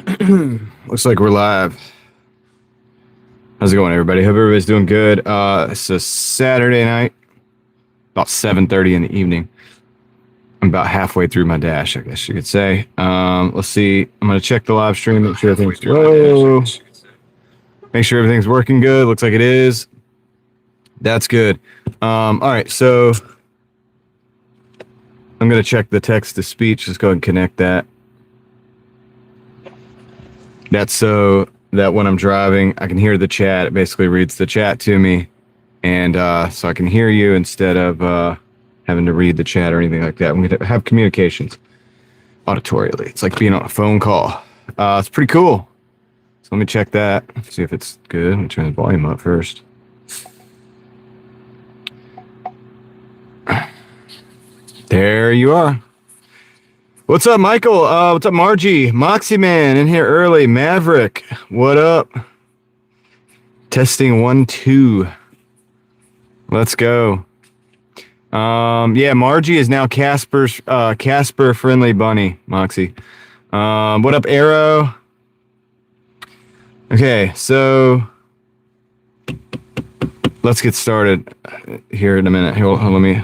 Looks like we're live. How's it going, everybody? Hope everybody's doing good. It's a Saturday night, about 7:30 in the evening. I'm about halfway through my dash, I guess you could say. Let's see. I'm gonna check the live stream, make sure everything's working good. Looks like it is. That's good. All right, so I'm gonna check the text to speech. Just go ahead and connect that. That's so that when I'm driving, I can hear the chat. It basically reads the chat to me. And so I can hear you instead of having to read the chat or anything like that. I'm going to have communications auditorially. It's like being on a phone call. It's pretty cool. So let me check that. See if it's good. Let me turn the volume up first. There you are. What's up, Michael? What's up, Margie? Moxie Man in here early. Maverick, what up? Testing 1, 2. Let's go. Yeah, Margie is now Casper friendly bunny. Moxie. What up, Arrow? Okay, so let's get started here in a minute. Here, let me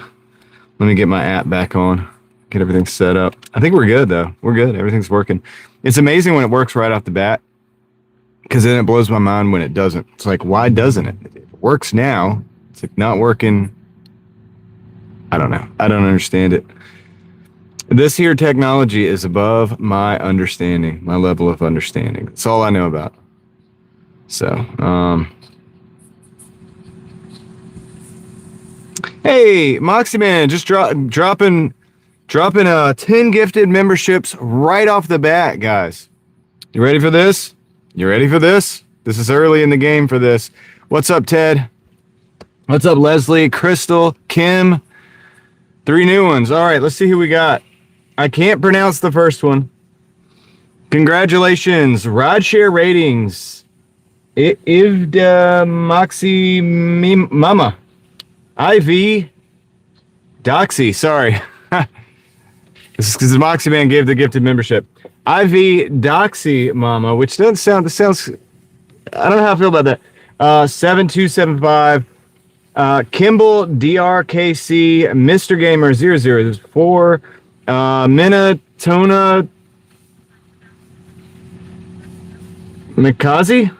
get my app back on. Get everything set up. I think we're good though. We're good. Everything's working. It's amazing when it works right off the bat, because then it blows my mind when it doesn't. It's like, why doesn't it? It works now. It's like not working. I don't know. I don't understand it. This here technology is above my understanding, my level of understanding. That's all I know about. So, hey, Moxie Man, just dropping 10 gifted memberships right off the bat, guys. You ready for this? You ready for this? This is early in the game for this. What's up, Ted? What's up, Leslie, Crystal, Kim? 3 new ones. All right, let's see who we got. I can't pronounce the first one. Congratulations. Rideshare ratings. Ivda Moxie Mama. IV Doxy, sorry. This is because Moxie Man gave the gifted membership. IV Doxy Mama, which doesn't sound, this sounds, I don't know how I feel about that. 7275, Kimball DRKC, Mr. Gamer 004, Minatona Mikazi,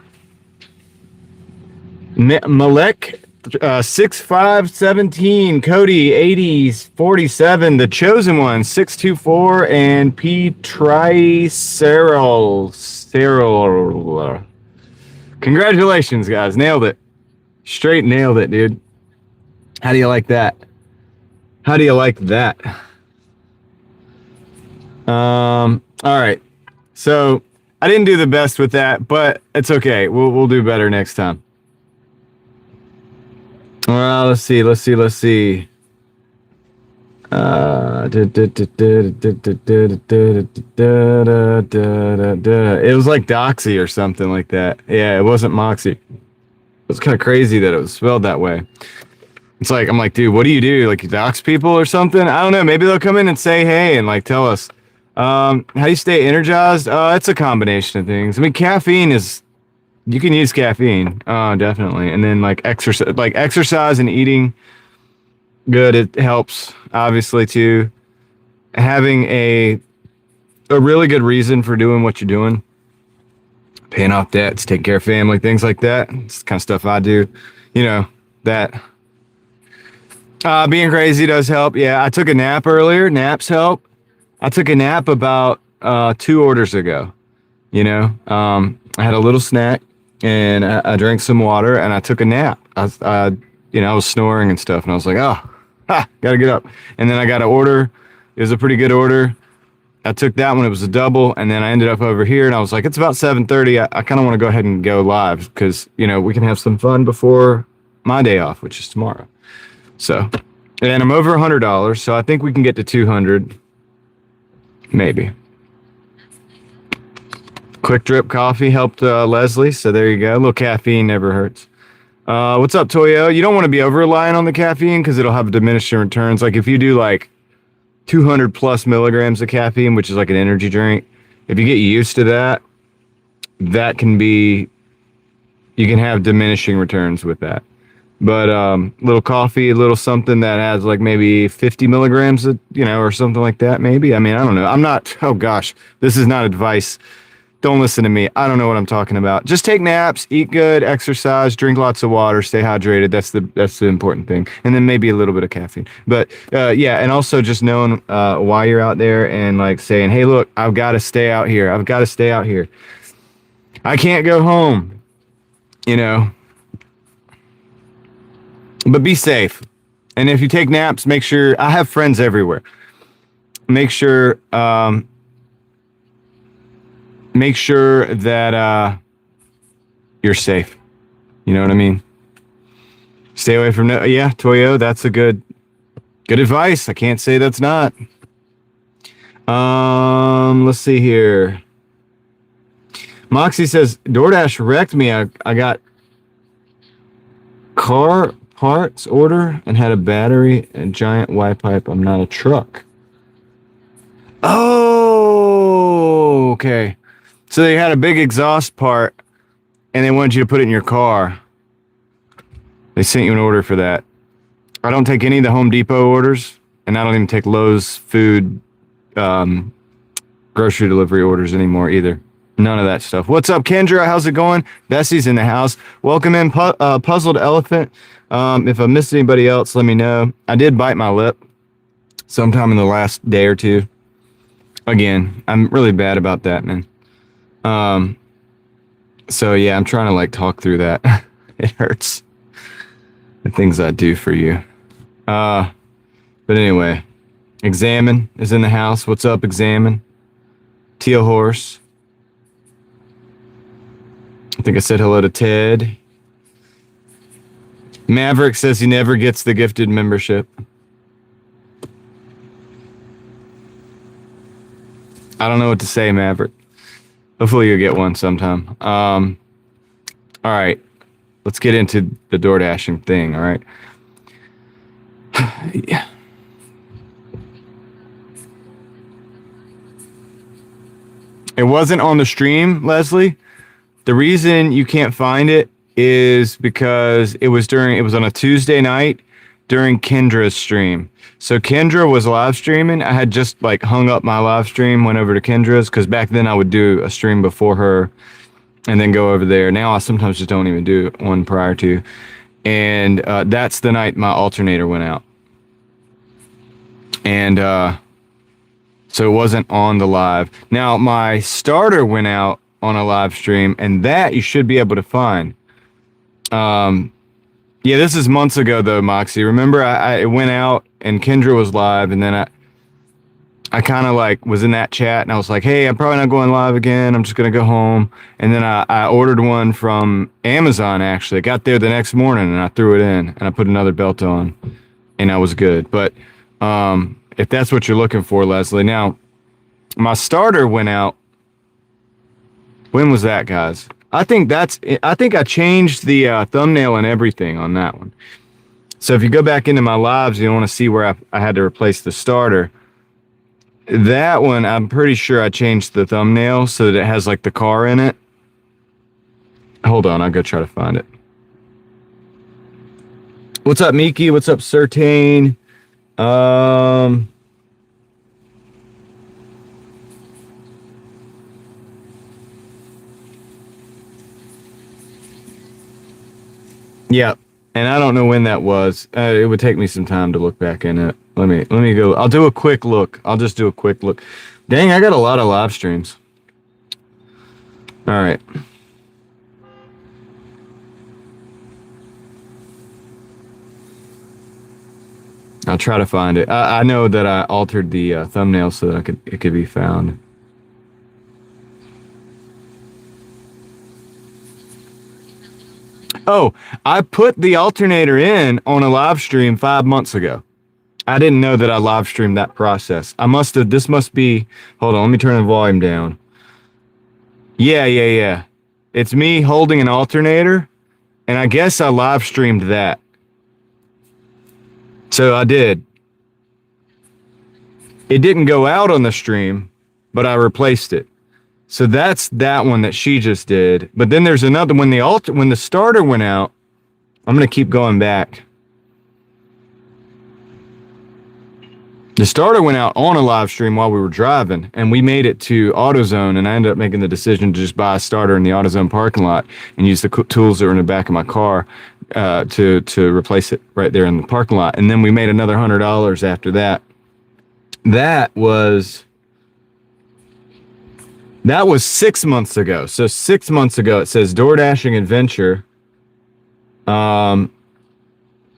Malek 6517, Cody 80s 47, The Chosen One 624, and P Tricerol. Congratulations, guys. Nailed it. Straight nailed it, dude. How do you like that? How do you like that? All right. So I didn't do the best with that, but it's okay. We'll do better next time. Well, let's see. It was like Doxy or something like that. Yeah, it wasn't Moxie. It was kind of crazy that it was spelled that way. It's like, I'm like, dude, what do you do? Like, you dox people or something? I don't know. Maybe they'll come in and say hey and like tell us. How do you stay energized? It's a combination of things. I mean, caffeine is, you can use caffeine, definitely. And then like exercise and eating good, it helps obviously too. Having a really good reason for doing what you're doing, paying off debts, taking care of family, things like that. It's the kind of stuff I do. You know, that being crazy does help. Yeah, I took a nap earlier. Naps help. I took a nap about 2 orders ago. You know, I had a little snack and I drank some water and I took a nap. I was snoring and stuff, and I was like, gotta get up. And then I got an order. It was a pretty good order. I took that one. It was a double, and then I ended up over here, and I was like, it's about 7:30. I kind of want to go ahead and go live because, you know, we can have some fun before my day off, which is tomorrow. So, and I'm over $100, so I think we can get to 200, maybe. Quick drip coffee helped Leslie, so there you go. A little caffeine never hurts. What's up, Toyo? You don't want to be over reliant on the caffeine because it'll have diminishing returns. Like if you do like 200 plus milligrams of caffeine, which is like an energy drink, if you get used to that, that can be, you can have diminishing returns with that. But little coffee, a little something that has like maybe 50 milligrams, or something like that. Maybe. I mean, I don't know. I'm not. Oh gosh, this is not advice. Don't listen to me. I don't know what I'm talking about. Just take naps, eat good, exercise, drink lots of water, stay hydrated. That's the important thing. And then maybe a little bit of caffeine. But yeah, and also just knowing why you're out there and like saying, hey, look, I've got to stay out here. I've got to stay out here. I can't go home. But be safe. And if you take naps, make sure, I have friends everywhere. Make sure that you're safe. You know what I mean? Stay away from Toyo, that's a good advice. I can't say that's not. Let's see here. Moxie says, DoorDash wrecked me. I got car parts order and had a battery and giant Y pipe. I'm not a truck. Oh, okay. So they had a big exhaust part and they wanted you to put it in your car. They sent you an order for that. I don't take any of the Home Depot orders, and I don't even take Lowe's food, grocery delivery orders anymore either. None of that stuff. What's up, Kendra? How's it going? Bessie's in the house. Welcome in, Puzzled Elephant. If I missed anybody else, let me know. I did bite my lip sometime in the last day or two. Again, I'm really bad about that, man. So yeah, I'm trying to like talk through that. It hurts. The things I do for you. But anyway, Examine is in the house. What's up, Examine? Teal Horse. I think I said hello to Ted. Maverick says he never gets the gifted membership. I don't know what to say, Maverick. Hopefully you'll get one sometime. All right. Let's get into the Doordashing thing, all right? Yeah. It wasn't on the stream, Leslie. The reason you can't find it is because it was on a Tuesday night during Kendra's stream. So Kendra was live streaming. I had just like hung up my live stream, went over to Kendra's, because back then I would do a stream before her and then go over there. Now I sometimes just don't even do one prior to. And that's the night my alternator went out. And so it wasn't on the live. Now my starter went out on a live stream, and that you should be able to find. Yeah, this is months ago though, Moxie. Remember, I went out and Kendra was live, and then I kind of like was in that chat, and I was like, hey, I'm probably not going live again. I'm just gonna go home. And then I ordered one from Amazon. Actually, I got there the next morning and I threw it in, and I put another belt on, and I was good. But if that's what you're looking for, Leslie. Now, my starter went out. When was that, guys? I think I changed the thumbnail and everything on that one. So if you go back into my lives, you want to see where I had to replace the starter. That one, I'm pretty sure I changed the thumbnail so that it has like the car in it. Hold on, I'll go try to find it. What's up, Miki? What's up, Certain? Yeah, and I don't know when that was. It would take me some time to look back in it. Let me go. I'll do a quick look. I'll just do a quick look. Dang, I got a lot of live streams. All right. I'll try to find it. I know that I altered the thumbnail so that it could be found. Oh, I put the alternator in on a live stream 5 months ago. I didn't know that I live streamed that process. This must be, hold on, let me turn the volume down. Yeah. It's me holding an alternator, and I guess I live streamed that. So I did. It didn't go out on the stream, but I replaced it. So that's that one that she just did. But then there's another when the starter went out. I'm gonna keep going back. The starter went out on a live stream while we were driving, and we made it to AutoZone, and I ended up making the decision to just buy a starter in the AutoZone parking lot and use the tools that were in the back of my car to replace it right there in the parking lot. And then we made another $100 after that. That was 6 months ago. So 6 months ago, it says Doordashing Adventure, live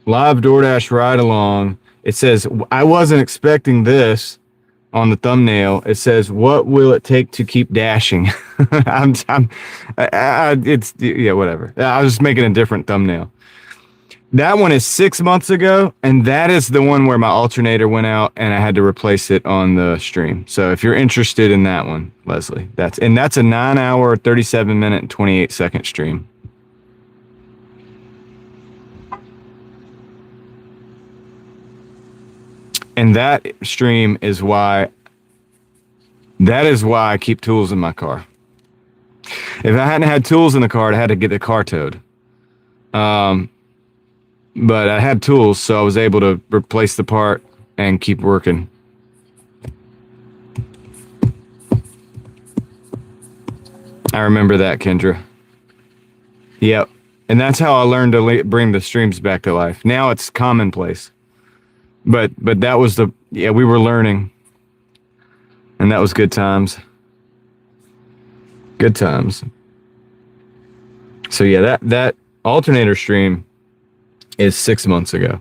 DoorDash ride along. It says, I wasn't expecting this on the thumbnail. It says, what will it take to keep dashing? Yeah, whatever. I was just making a different thumbnail. That one is 6 months ago, and that is the one where my alternator went out and I had to replace it on the stream. So if you're interested in that one, Leslie, that's a 9-hour, 37-minute, and 28-second stream. And that stream is why I keep tools in my car. If I hadn't had tools in the car, I had to get the car towed. But I had tools, so I was able to replace the part and keep working. I remember that, Kendra. Yep. And that's how I learned to bring the streams back to life. Now it's commonplace. But that was we were learning. And that was good times. Good times. So yeah, that alternator stream is 6 months ago.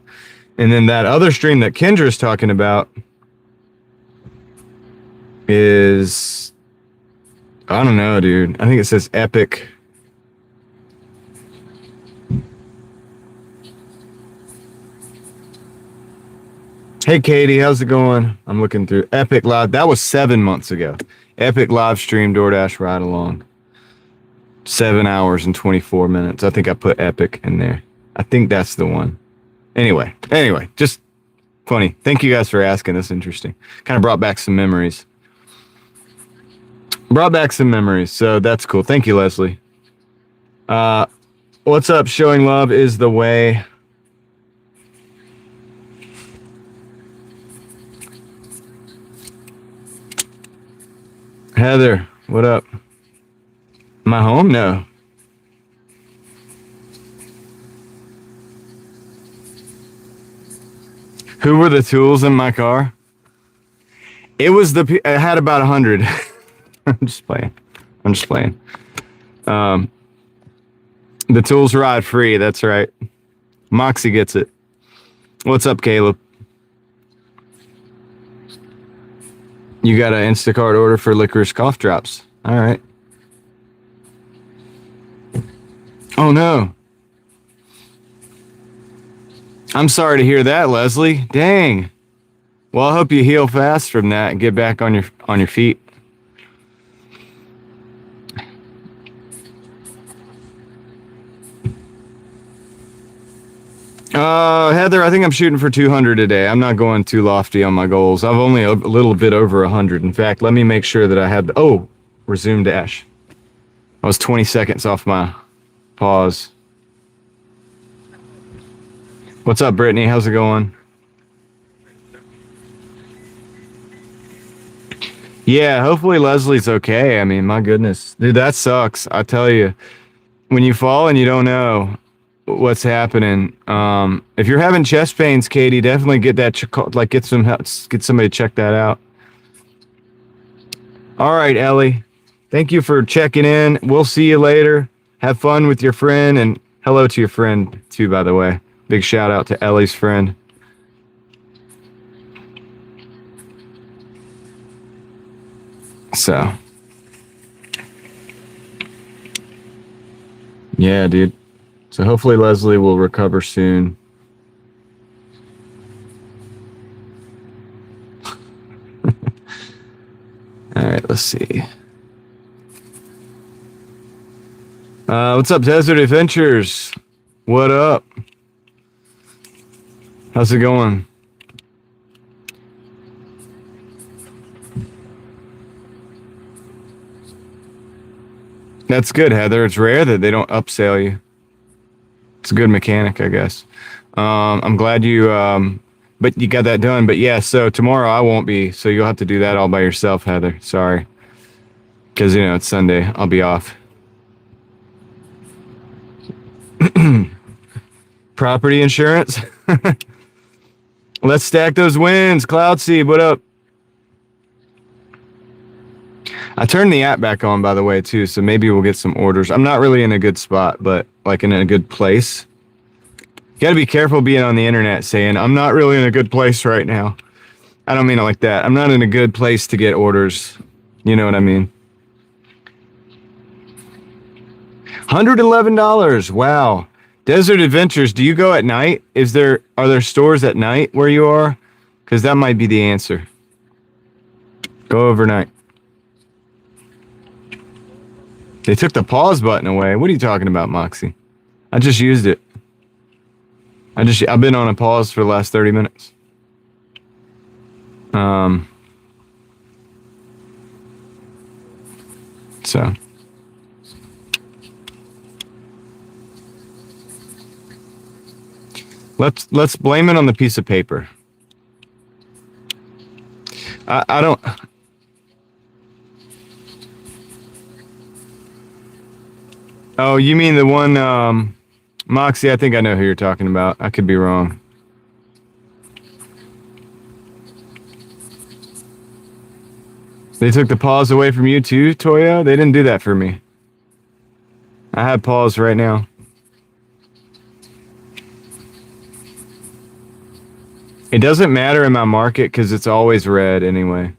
And then that other stream that Kendra's talking about is, I don't know, dude. I think it says Epic. Hey, Katie, how's it going? I'm looking through Epic Live. That was 7 months ago. Epic live stream DoorDash ride along. 7 hours and 24 minutes. I think I put Epic in there. I think that's the one. Anyway, just funny. Thank you guys for asking. That's interesting. Kind of brought back some memories. So that's cool. Thank you, Leslie. What's up? Showing love is the way. Heather, what up? Am I home? No. Who were the tools in my car? It was I had about 100. I'm just playing. The tools ride free. That's right. Moxie gets it. What's up, Caleb? You got an Instacart order for licorice cough drops. All right. Oh, no. I'm sorry to hear that, Leslie. Dang. Well, I hope you heal fast from that and get back on your feet. Heather, I think I'm shooting for 200 today. I'm not going too lofty on my goals. I've only a little bit over 100. In fact, let me make sure that I had resume dash. I was 20 seconds off my pause. What's up, Brittany? How's it going? Yeah, hopefully Leslie's okay. I mean, my goodness. Dude, that sucks. I tell you, when you fall and you don't know what's happening. If you're having chest pains, Katie, definitely get that get somebody to check that out. All right, Ellie. Thank you for checking in. We'll see you later. Have fun with your friend, and hello to your friend too, by the way. Big shout out to Ellie's friend. So, yeah, dude. So hopefully Leslie will recover soon. All right, let's see. What's up, Desert Adventures? What up? How's it going? That's good, Heather. It's rare that they don't upsell you. It's a good mechanic, I guess. I'm glad you, but you got that done. But yeah, so tomorrow I won't be, so you'll have to do that all by yourself, Heather. Sorry. Because, you know, it's Sunday. I'll be off. Property insurance. Let's stack those wins. Cloud Seed, what up? I turned the app back on, by the way, too, so maybe we'll get some orders. I'm not really in a good spot, but like in a good place. You got to be careful being on the internet saying, I'm not really in a good place right now. I don't mean it like that. I'm not in a good place to get orders. You know what I mean? $111. Wow. Desert Adventures, do you go at night? Are there stores at night where you are? Because that might be the answer. Go overnight. They took the pause button away. What are you talking about, Moxie? I just used it. I've been on a pause for the last 30 minutes. So. Let's blame it on the piece of paper. I don't. Oh, you mean the one, Moxie? I think I know who you're talking about. I could be wrong. They took the pause away from you too, Toya? They didn't do that for me. I have pause right now. It doesn't matter in my market because it's always red anyway.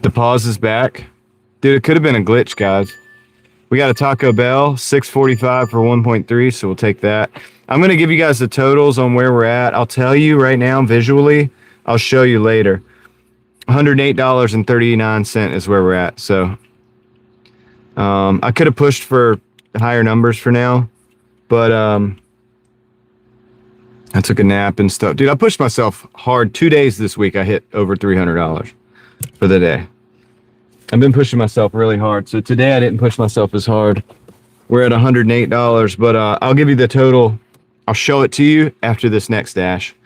The pause is back. Dude, it could have been a glitch, guys. We got a Taco Bell, $6.45 for 1.3, so we'll take that. I'm going to give you guys the totals on where we're at. I'll tell you right now visually. I'll show you later. $108.39 is where we're at. So I could have pushed for higher numbers for now, but I took a nap and stuff. Dude, I pushed myself hard. 2 days this week, I hit over $300 for the day. I've been pushing myself really hard. So today I didn't push myself as hard. We're at $108, but I'll give you the total. I'll show it to you after this next dash.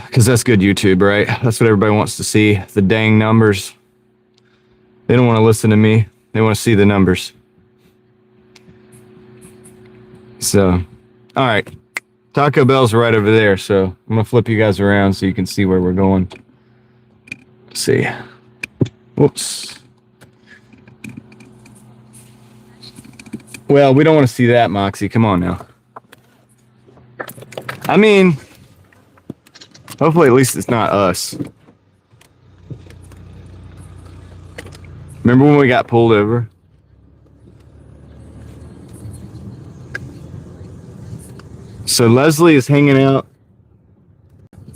Because that's good YouTube, right? That's what everybody wants to see. The dang numbers. They don't want to listen to me. They want to see the numbers. So, all right. Taco Bell's right over there, so I'm going to flip you guys around so you can see where we're going. Let's see. Whoops. Well, we don't want to see that, Moxie. Come on now. I mean, hopefully at least it's not us. Remember when we got pulled over? So Leslie is hanging out,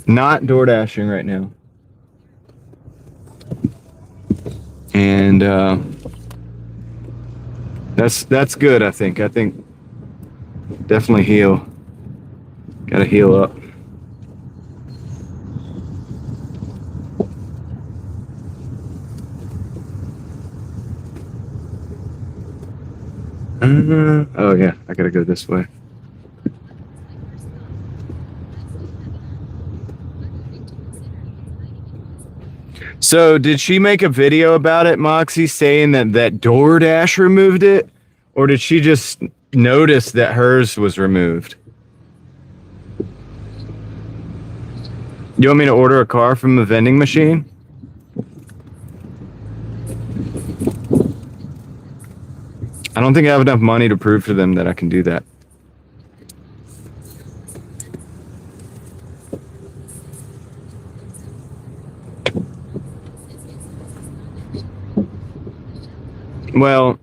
not Doordashing right now. And that's good, I think. I think definitely heal. Gotta heal up. Oh yeah, I gotta go this way. So did she make a video about it, Moxie, saying that DoorDash removed it? Or did she just notice that hers was removed? You want me to order a car from the vending machine? I don't think I have enough money to prove to them that I can do that. Well,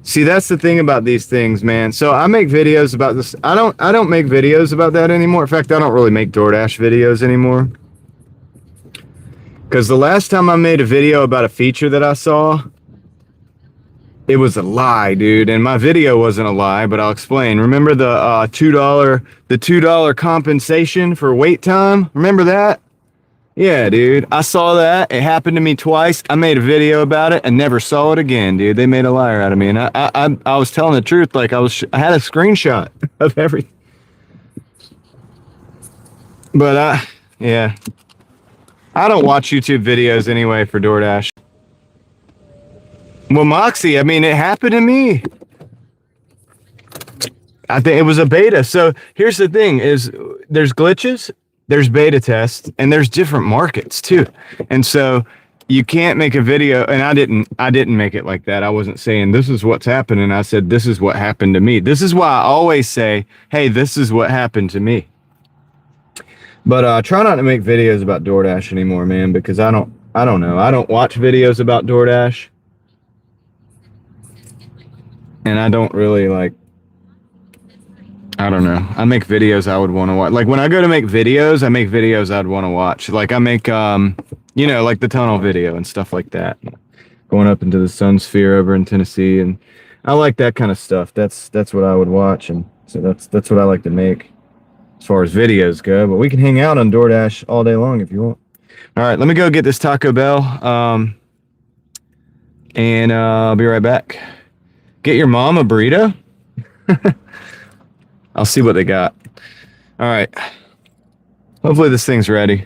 see, that's the thing about these things, man. So I make videos about this. I don't make videos about that anymore. In fact, I don't really make DoorDash videos anymore. Because the last time I made a video about a feature that I saw, it was a lie, dude. And my video wasn't a lie, but I'll explain. Remember the $2 compensation for wait time? Remember that? Yeah, dude. I saw that. It happened to me twice. I made a video about it and never saw it again, dude. They made a liar out of me, and I was telling the truth. Like I had a screenshot of everything. But yeah, I don't watch YouTube videos anyway for DoorDash. Well, Moxie, I mean, it happened to me. I think it was a beta. So here's the thing: is there's glitches, there's beta tests, and there's different markets too. And so you can't make a video. And I didn't make it like that. I wasn't saying this is what's happening. I said this is what happened to me. This is why I always say, hey, this is what happened to me. But try not to make videos about DoorDash anymore, man, because I don't know. I don't watch videos about DoorDash, and I don't really like. I don't know. I make videos I would want to watch. Like when I go to make videos, I make videos I'd want to watch. Like I make like the tunnel video and stuff like that. Going up into the sun sphere over in Tennessee, and I like that kind of stuff. That's what I would watch, and so that's what I like to make as far as videos go. But we can hang out on DoorDash all day long if you want. All right, let me go get this Taco Bell, and I'll be right back. Get your mom a burrito. I'll see what they got. All right. Hopefully this thing's ready.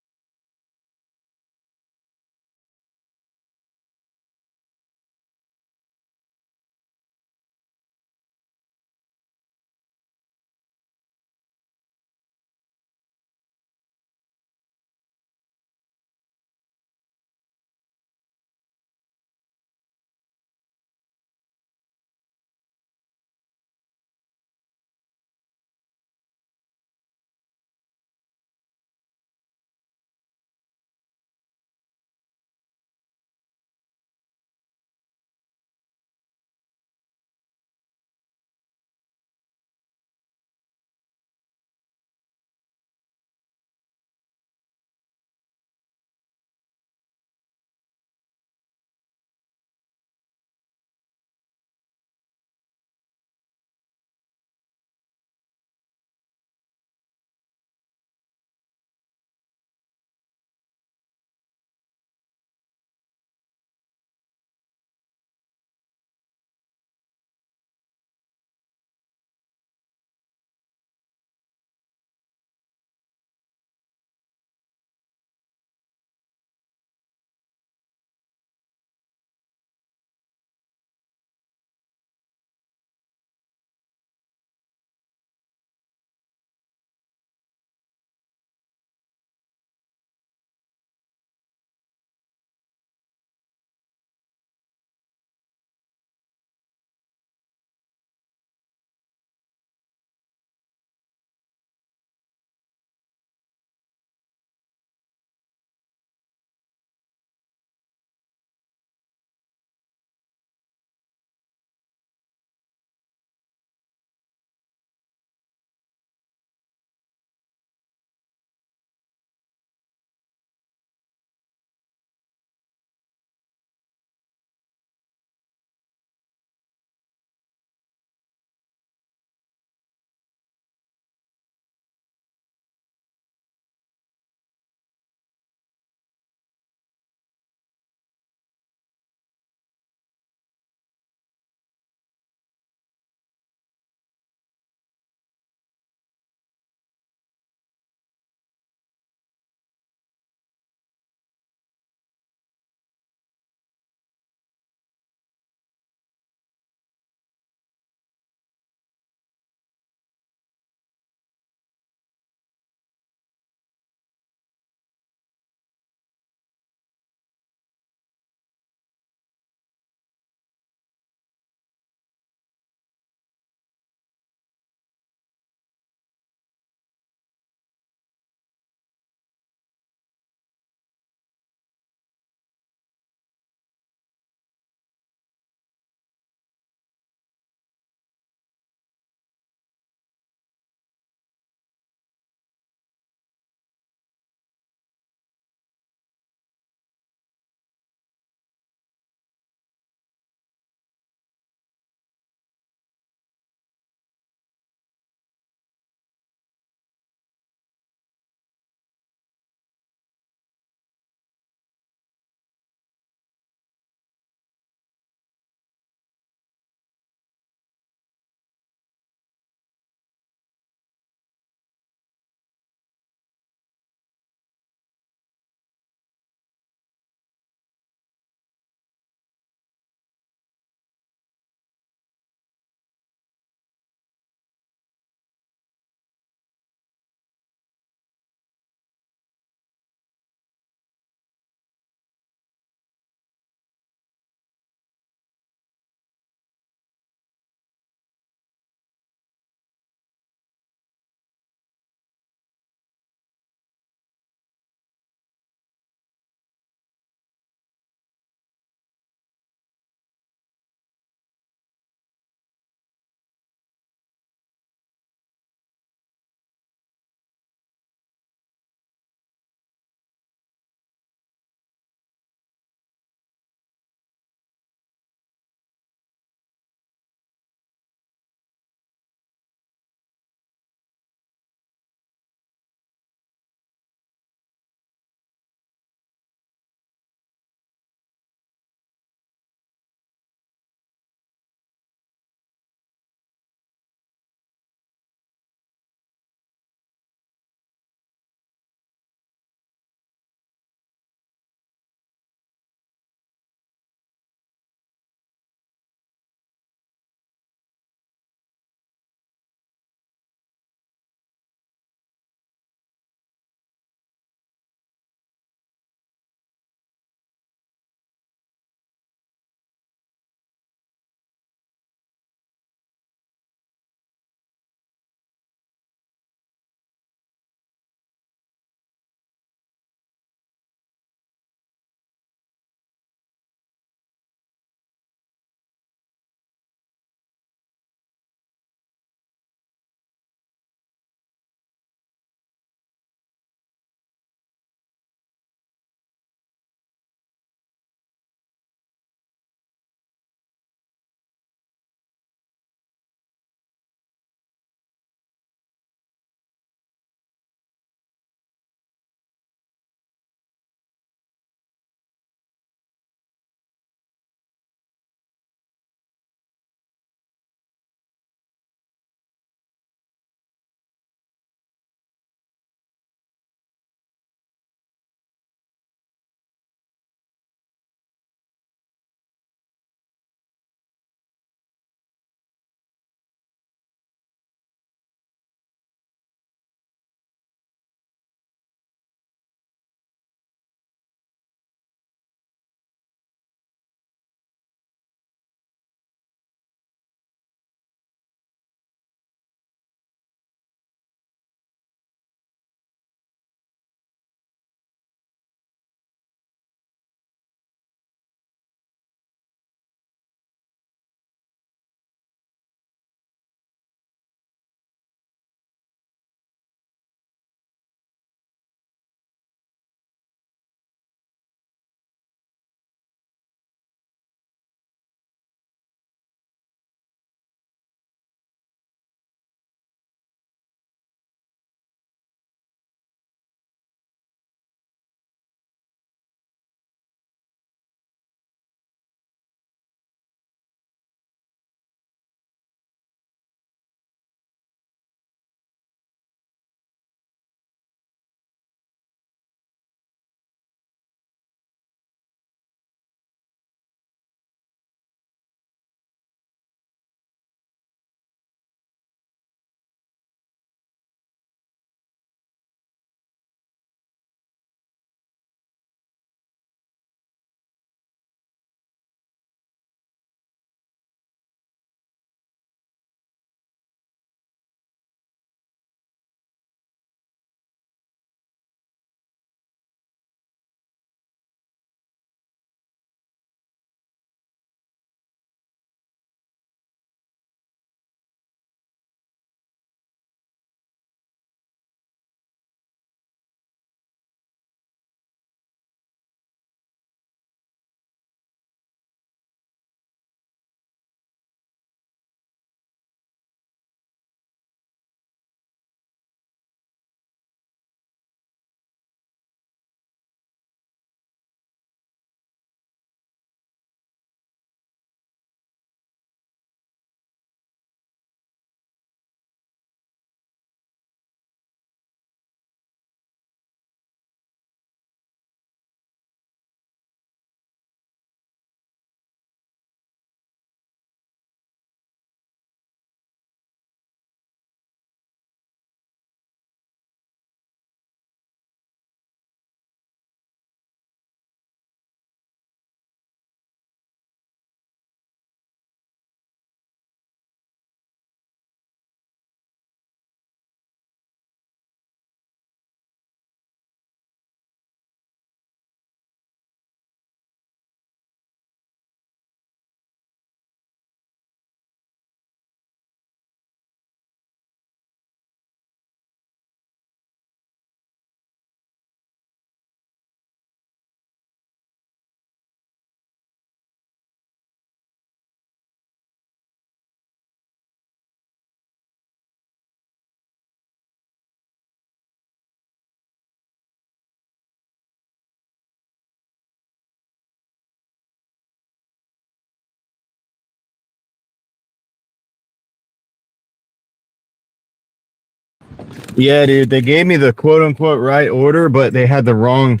Yeah, dude, they gave me the quote unquote right order, but they had the wrong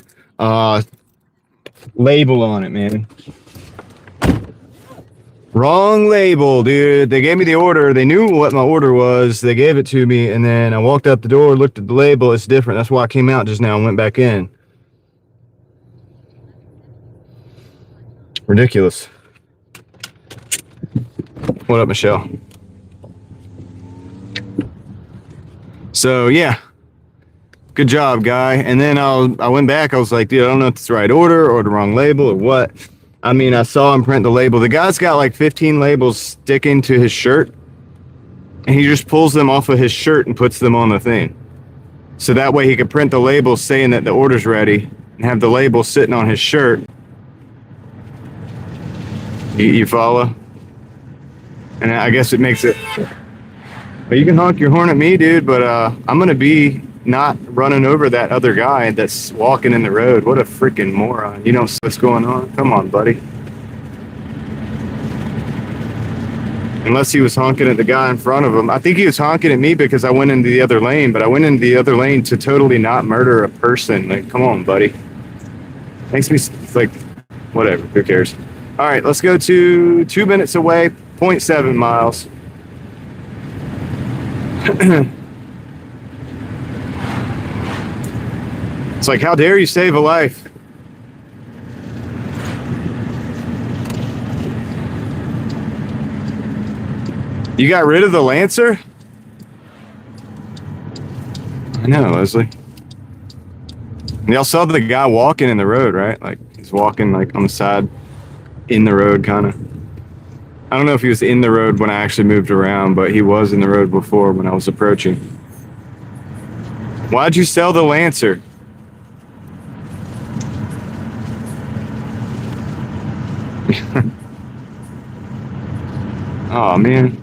label on it, man. Wrong label, dude. They gave me the order. They knew what my order was. They gave it to me, and then I walked out the door, looked at the label. It's different. That's why I came out just now and went back in. Ridiculous. What up, Michelle? So, yeah. Good job, guy. And then I went back. I was like, dude, I don't know if it's the right order or the wrong label or what. I mean, I saw him print the label. The guy's got like 15 labels sticking to his shirt, and he just pulls them off of his shirt and puts them on the thing. So that way he could print the label saying that the order's ready and have the label sitting on his shirt. You follow? And I guess it makes it... But you can honk your horn at me, dude, but I'm going to be not running over that other guy that's walking in the road. What a freaking moron. You know what's going on? Come on, buddy. Unless he was honking at the guy in front of him. I think he was honking at me because I went into the other lane, but I went into the other lane to totally not murder a person. Like, come on, buddy. Makes me, like, whatever. Who cares? All right, let's go to 2 minutes away, 0.7 miles. It's like, how dare you save a life? You got rid of the Lancer? I know, Leslie. Y'all saw the guy walking in the road, right? Like, he's walking like on the side in the road, kind of. I don't know if he was in the road when I actually moved around, but he was in the road before when I was approaching. Why'd you sell the Lancer? Oh, man.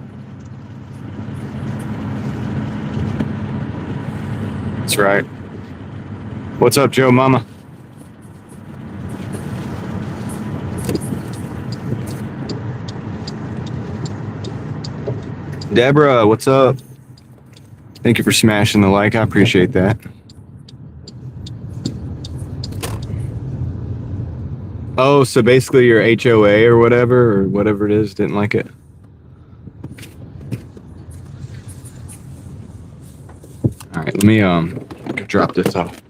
That's right. What's up, Joe Mama? Deborah, what's up? Thank you for smashing the like. I appreciate that. Oh, so basically your HOA or whatever it is didn't like it. All right, let me drop this off.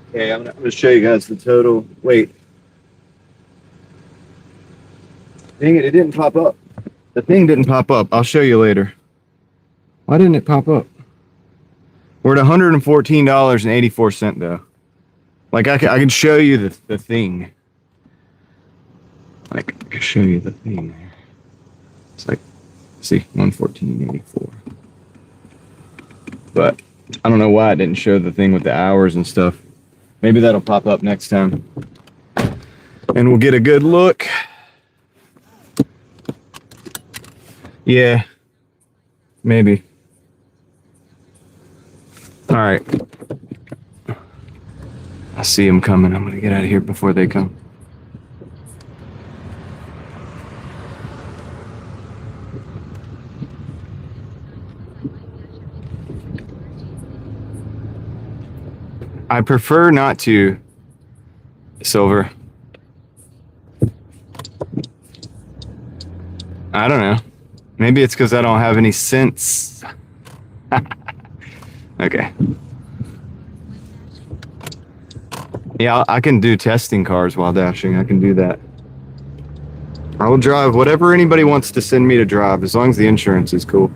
Okay, I'm gonna show you guys the total. Wait. Dang it, it didn't pop up. The thing didn't pop up. I'll show you later. Why didn't it pop up? We're at $114.84 though. Like I can show you the thing. Like I can show you the thing there. It's like, see, 114.84. But I don't know why it didn't show the thing with the hours and stuff. Maybe that'll pop up next time. And we'll get a good look. Yeah. Maybe. All right. I see them coming. I'm going to get out of here before they come. I prefer not to, Silver. I don't know. Maybe it's because I don't have any sense. Okay. Yeah, I can do testing cars while dashing. I can do that. I will drive whatever anybody wants to send me to drive, as long as the insurance is cool.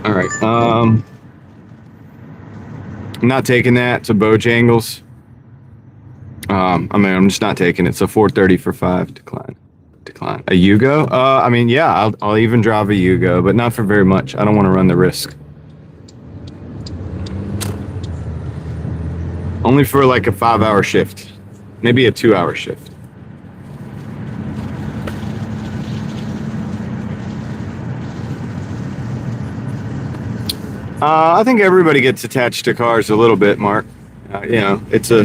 All right. I'm not taking that to Bojangles. I'm just not taking it. So 430 for 5. Decline. A Yugo? I mean, yeah, I'll even drive a Yugo, but not for very much. I don't want to run the risk. Only for like a 5-hour shift. maybe a 2-hour shift. I think everybody gets attached to cars a little bit, Mark. You know, it's a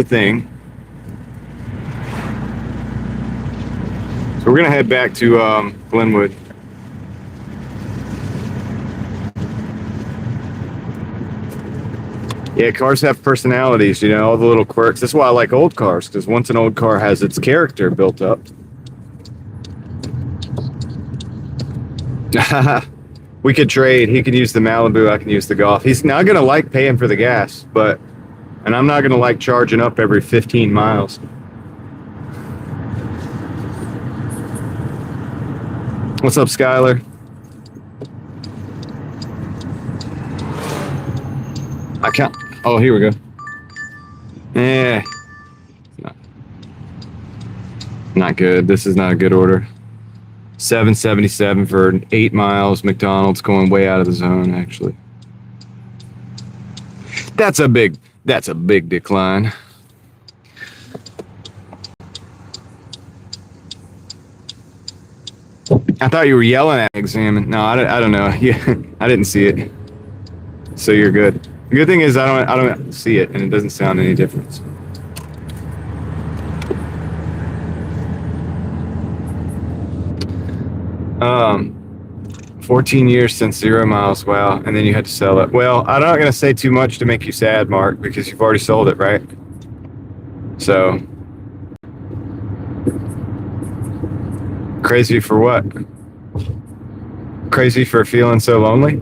thing. So we're gonna head back to Glenwood. Yeah, cars have personalities, you know, all the little quirks. That's why I like old cars, because once an old car has its character built up. We could trade. He could use the Malibu. I can use the Golf. He's not going to like paying for the gas, and I'm not going to like charging up every 15 miles. What's up, Skylar? I can't. Oh, here we go. Yeah. Not good. This is not a good order. 777 for 8 miles. McDonald's going way out of the zone, actually. That's a big decline. I thought you were yelling at Examine. No, I don't know. Yeah, I didn't see it. So you're good. The good thing is I don't see it, and it doesn't sound any different. 14 years since 0 miles. Wow. And then you had to sell it. Well, I'm not going to say too much to make you sad, Mark, because you've already sold it, right? So, crazy for what? Crazy for feeling so lonely?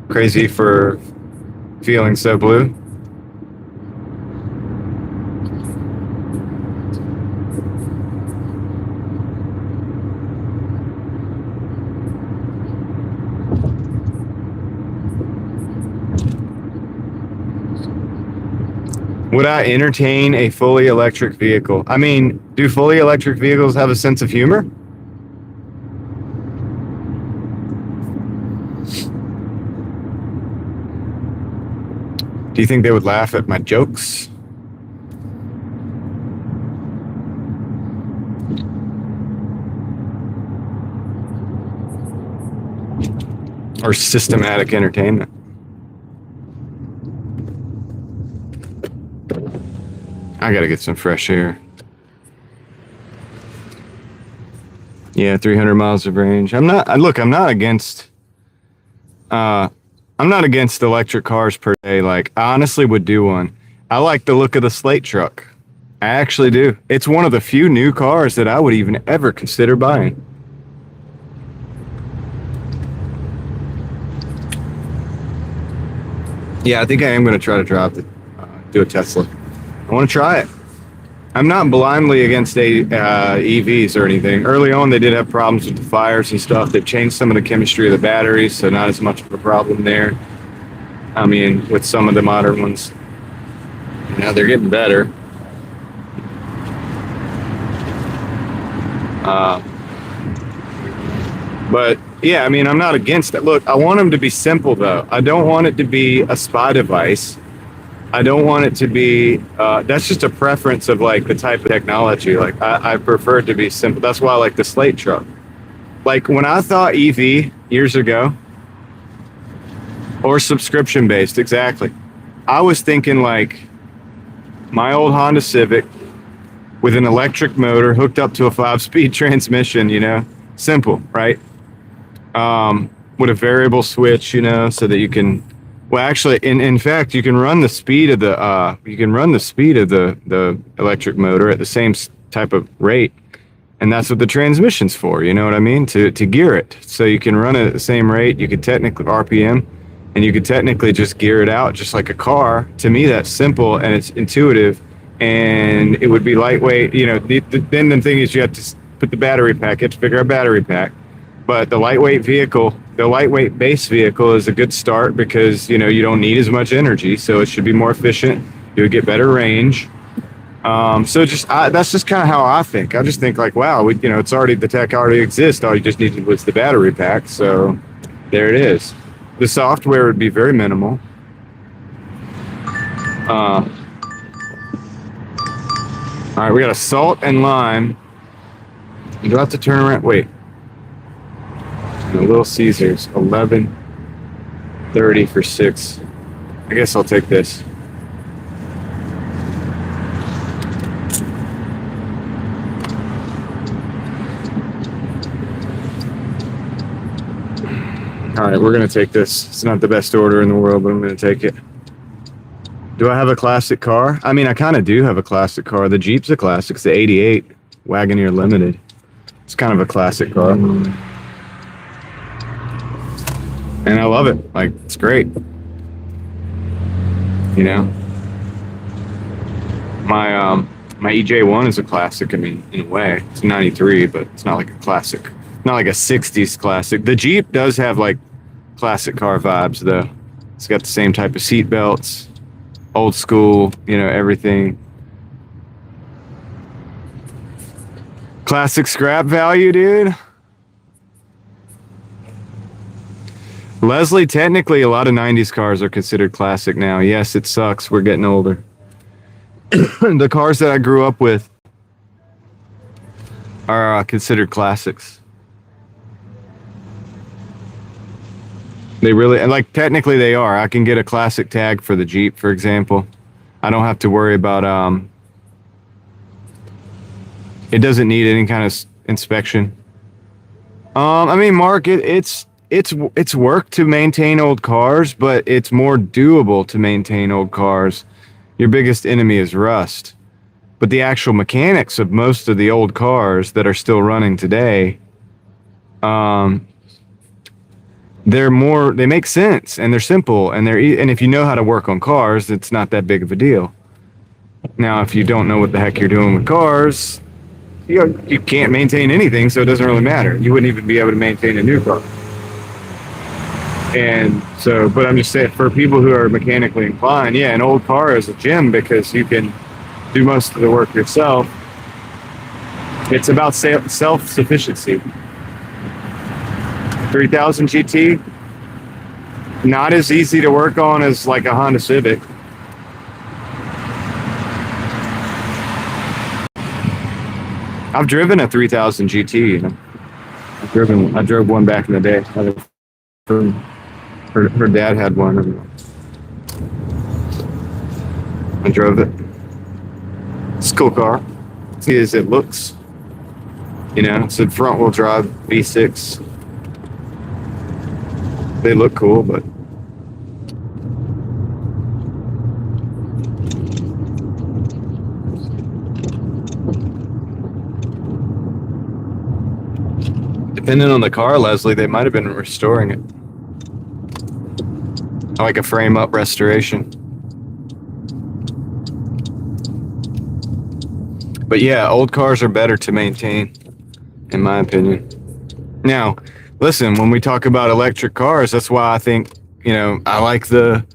Crazy for feeling so blue? Would I entertain a fully electric vehicle? I mean, do fully electric vehicles have a sense of humor? Do you think they would laugh at my jokes? Or systematic entertainment? I gotta get some fresh air. Yeah, 300 miles of range. I'm not against electric cars per se. Like, I honestly would do one. I like the look of the Slate truck. I actually do. It's one of the few new cars that I would even ever consider buying. Yeah, I think I am going to try to do a Tesla. I want to try it. I'm not blindly against EVs or anything. Early on, they did have problems with the fires and stuff. They've changed some of the chemistry of the batteries, so not as much of a problem there. I mean, with some of the modern ones. Now they're getting better. But yeah, I mean, I'm not against it. Look, I want them to be simple, though. I don't want it to be a spy device. I don't want it to be, that's just a preference of like the type of technology. Like I prefer it to be simple. That's why I like the Slate truck. Like when I thought EV years ago, or subscription based, exactly. I was thinking like my old Honda Civic with an electric motor hooked up to a 5-speed transmission, you know, simple, right? With a variable switch, you know, so that you can, well, actually, in fact, you can run the speed of the electric motor at the same type of rate, and that's what the transmission's for. You know what I mean? To gear it, so you can run it at the same rate. You could technically RPM, and you could technically just gear it out just like a car. To me, that's simple and it's intuitive, and it would be lightweight. You know, then the thing is you have to put the battery pack. You have to figure out battery pack, but the lightweight base vehicle is a good start because, you know, you don't need as much energy, so it should be more efficient. You would get better range. So that's just kind of how I think. I just think like, wow, the tech already exists. All you just needed was the battery pack. So there it is. The software would be very minimal. All right, we got a salt and lime. Do I have to turn around? Wait. A Little Caesars, 11.30 for 6. I guess I'll take this. All right, we're gonna take this. It's not the best order in the world, but I'm gonna take it. Do I have a classic car? I mean, I kind of do have a classic car. The Jeep's a classic. It's the '88 Wagoneer Limited. It's kind of a classic car. And I love it. Like, it's great. You know? My EJ1 is a classic, I mean, in a way. It's 93, but it's not like a classic. Not like a 60s classic. The Jeep does have, like, classic car vibes, though. It's got the same type of seat belts. Old school, you know, everything. Classic scrap value, dude. Leslie, technically, a lot of 90s cars are considered classic now. Yes, it sucks. We're getting older. The cars that I grew up with are considered classics. They really, and like, technically they are. I can get a classic tag for the Jeep, for example. I don't have to worry about, it doesn't need any kind of inspection. I mean, Mark, it's work to maintain old cars, but it's more doable to maintain old cars. Your biggest enemy is rust. But the actual mechanics of most of the old cars that are still running today, they make sense, and they're simple, and and if you know how to work on cars, it's not that big of a deal. Now, if you don't know what the heck you're doing with cars, you can't maintain anything, so it doesn't really matter. You wouldn't even be able to maintain a new car. And so, but I'm just saying, for people who are mechanically inclined, yeah, an old car is a gem because you can do most of the work yourself. It's about self-sufficiency. 3000 GT, not as easy to work on as like a Honda Civic. I've driven a 3000 GT, you know. I drove one back in the day. Her dad had one, and I drove it. It's a cool car. See as it looks. You know, it's a front wheel drive V6. They look cool, but depending on the car, Leslie, they might have been restoring it. Like a frame up restoration. But yeah, old cars are better to maintain, in my opinion. Now, listen, when we talk about electric cars, that's why I think, you know, I like the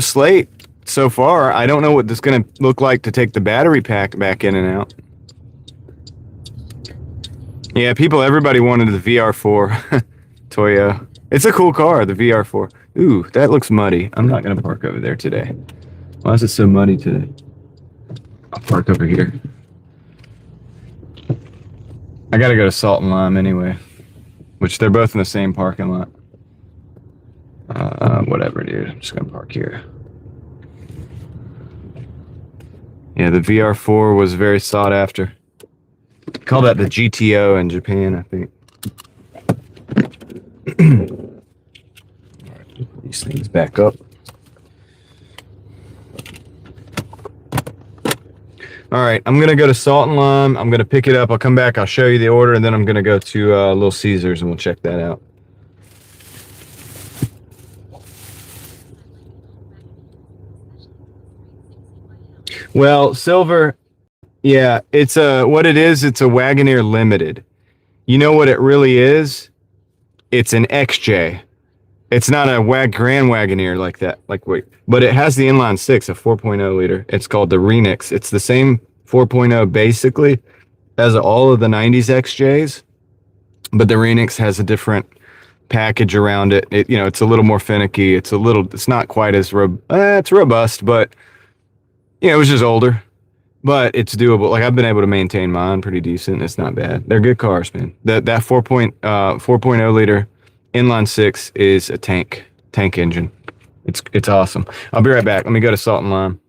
Slate so far. I don't know what this is going to look like to take the battery pack back in and out. Yeah, everybody wanted the VR4 Toyo. It's a cool car, the VR4. Ooh, that looks muddy. I'm not going to park over there today. Why is it so muddy today? I'll park over here. I got to go to Salt and Lime anyway, which they're both in the same parking lot. Whatever, dude. I'm just going to park here. Yeah, the VR4 was very sought after. Call that the GTO in Japan, I think. Put these things back up. All right, I'm going to go to Salt and Lime. I'm going to pick it up. I'll come back. I'll show you the order, and then I'm going to go to Little Caesars, and we'll check that out. Well, silver, yeah, it's what it is, it's a Wagoneer Limited. You know what it really is? It's an XJ. It's not a Grand Wagoneer like that, but it has the inline six, a 4.0 liter. It's called the Renix. It's the same 4.0 basically as all of the 90s XJs, but the Renix has a different package around it. It's a little more finicky. It's not quite as it's robust, but it was just older. but it's doable. Like I've been able to maintain mine pretty decent. It's not bad. They're good cars, man. That 4.0 liter inline six is a tank engine. It's awesome. I'll be right back. Let me go to Salt and Lime.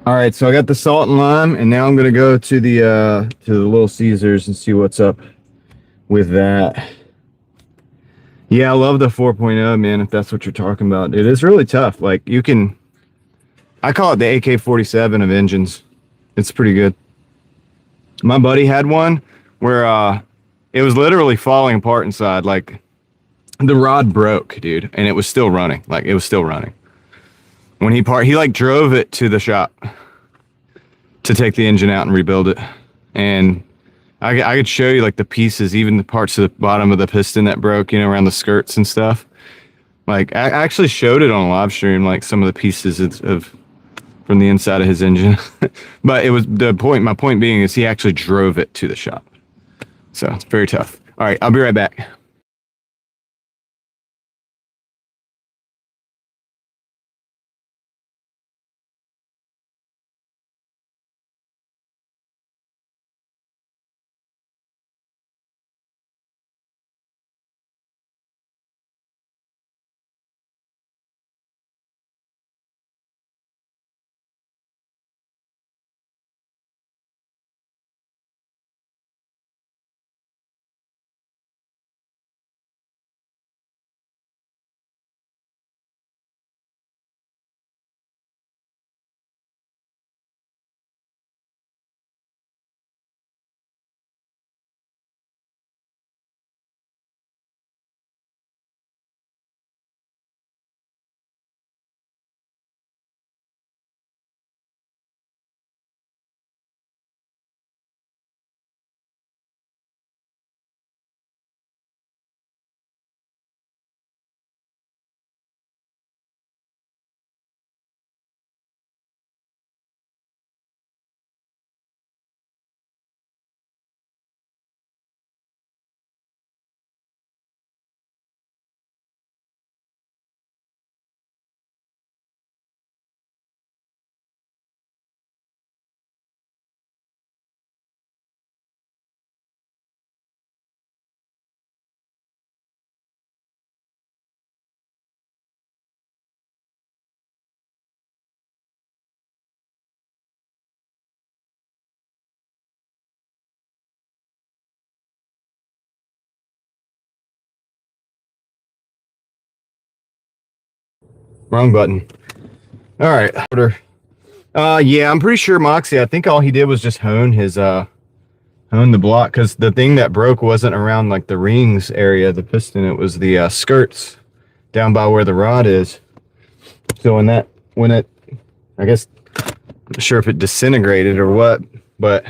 All right, so I got the Salt and Lime, and now I'm gonna go to the Little Caesars and see what's up with that. Yeah, I love the 4.0, man. If that's what you're talking about, it is really tough. Like you can, I call it the AK-47 of engines. It's pretty good. My buddy had one where it was literally falling apart inside. Like the rod broke, dude, and it was still running. Like it was still running. When he like drove it to the shop to take the engine out and rebuild it. And I could show you like the pieces, even the parts of the bottom of the piston that broke, you know, around the skirts and stuff. Like I actually showed it on a live stream, like some of the pieces of from the inside of his engine. But it was the point. My point being is he actually drove it to the shop. So it's very tough. All right, I'll be right back. Wrong button. All right. Order. Yeah, I'm pretty sure Moxie, I think all he did was just hone the block, because the thing that broke wasn't around like the rings area, the piston, it was the skirts down by where the rod is. So when it, I guess, I'm not sure if it disintegrated or what, but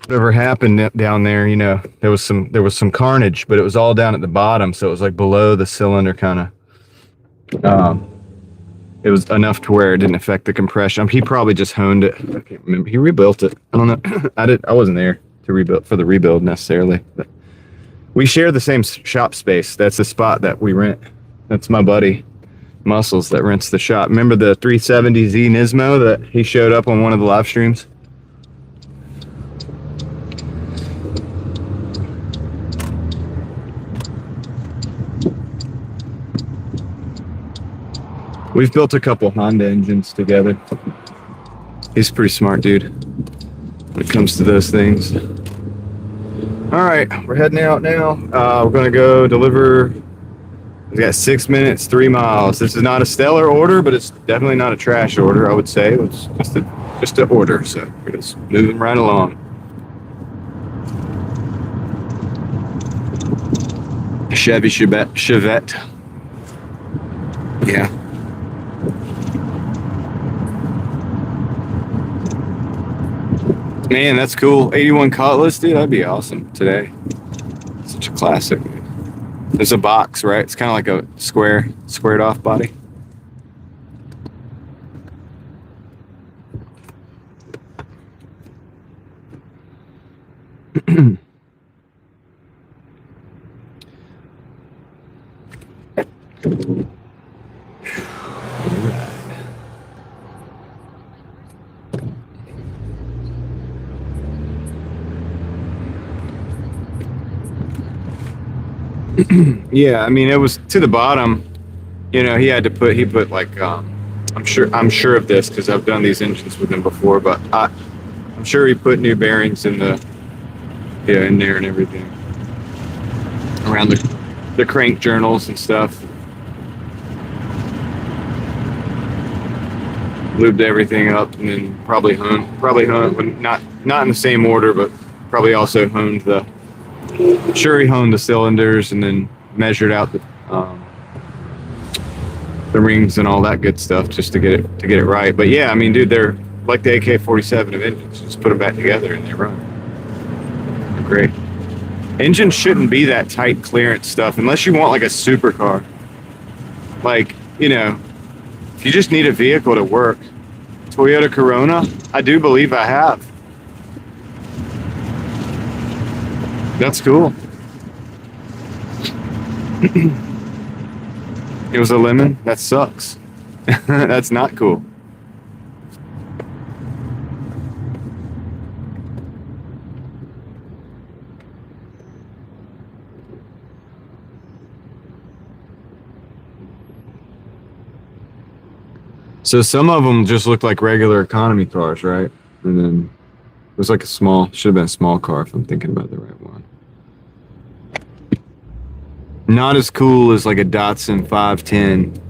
whatever happened down there, you know, there was some carnage, but it was all down at the bottom, so it was like below the cylinder kind of. It was enough to where it didn't affect the compression. He probably just honed it. I can't remember. He rebuilt it. I don't know. I wasn't there to rebuild for the rebuild necessarily. But we share the same shop space. That's the spot that we rent. That's my buddy Muscles that rents the shop. Remember the 370Z Nismo that he showed up on one of the live streams? We've built a couple Honda engines together. He's a pretty smart dude when it comes to those things. All right, we're heading out now. We're gonna go deliver. We got 6 minutes, 3 miles. This is not a stellar order, but it's definitely not a trash order, I would say. It's just an order, so we're just moving right along. Chevy Chevette. Yeah. Man, that's cool. 81 Cutlass, dude, that'd be awesome today. Such a classic. There's a box, right? It's kind of like a squared off body. Yeah, I mean, it was to the bottom. You know, he put like I'm sure of this because I've done these engines with him before, but I'm sure he put new bearings in there and everything around the crank journals and stuff. Lubed everything up and then probably honed, not in the same order, but probably also honed he honed the cylinders and then measured out the rings and all that good stuff just to get it right. But yeah, I mean, dude, they're like the AK-47 of engines. Just put them back together and they run. They're great. Engines shouldn't be that tight clearance stuff unless you want like a supercar. Like, you know, if you just need a vehicle to work. Toyota Corona, I do believe I have. That's cool. It was a lemon? That sucks. That's not cool. So some of them just look like regular economy cars, right? And then it was like should have been a small car if I'm thinking about the right one. Not as cool as like a Datsun 510.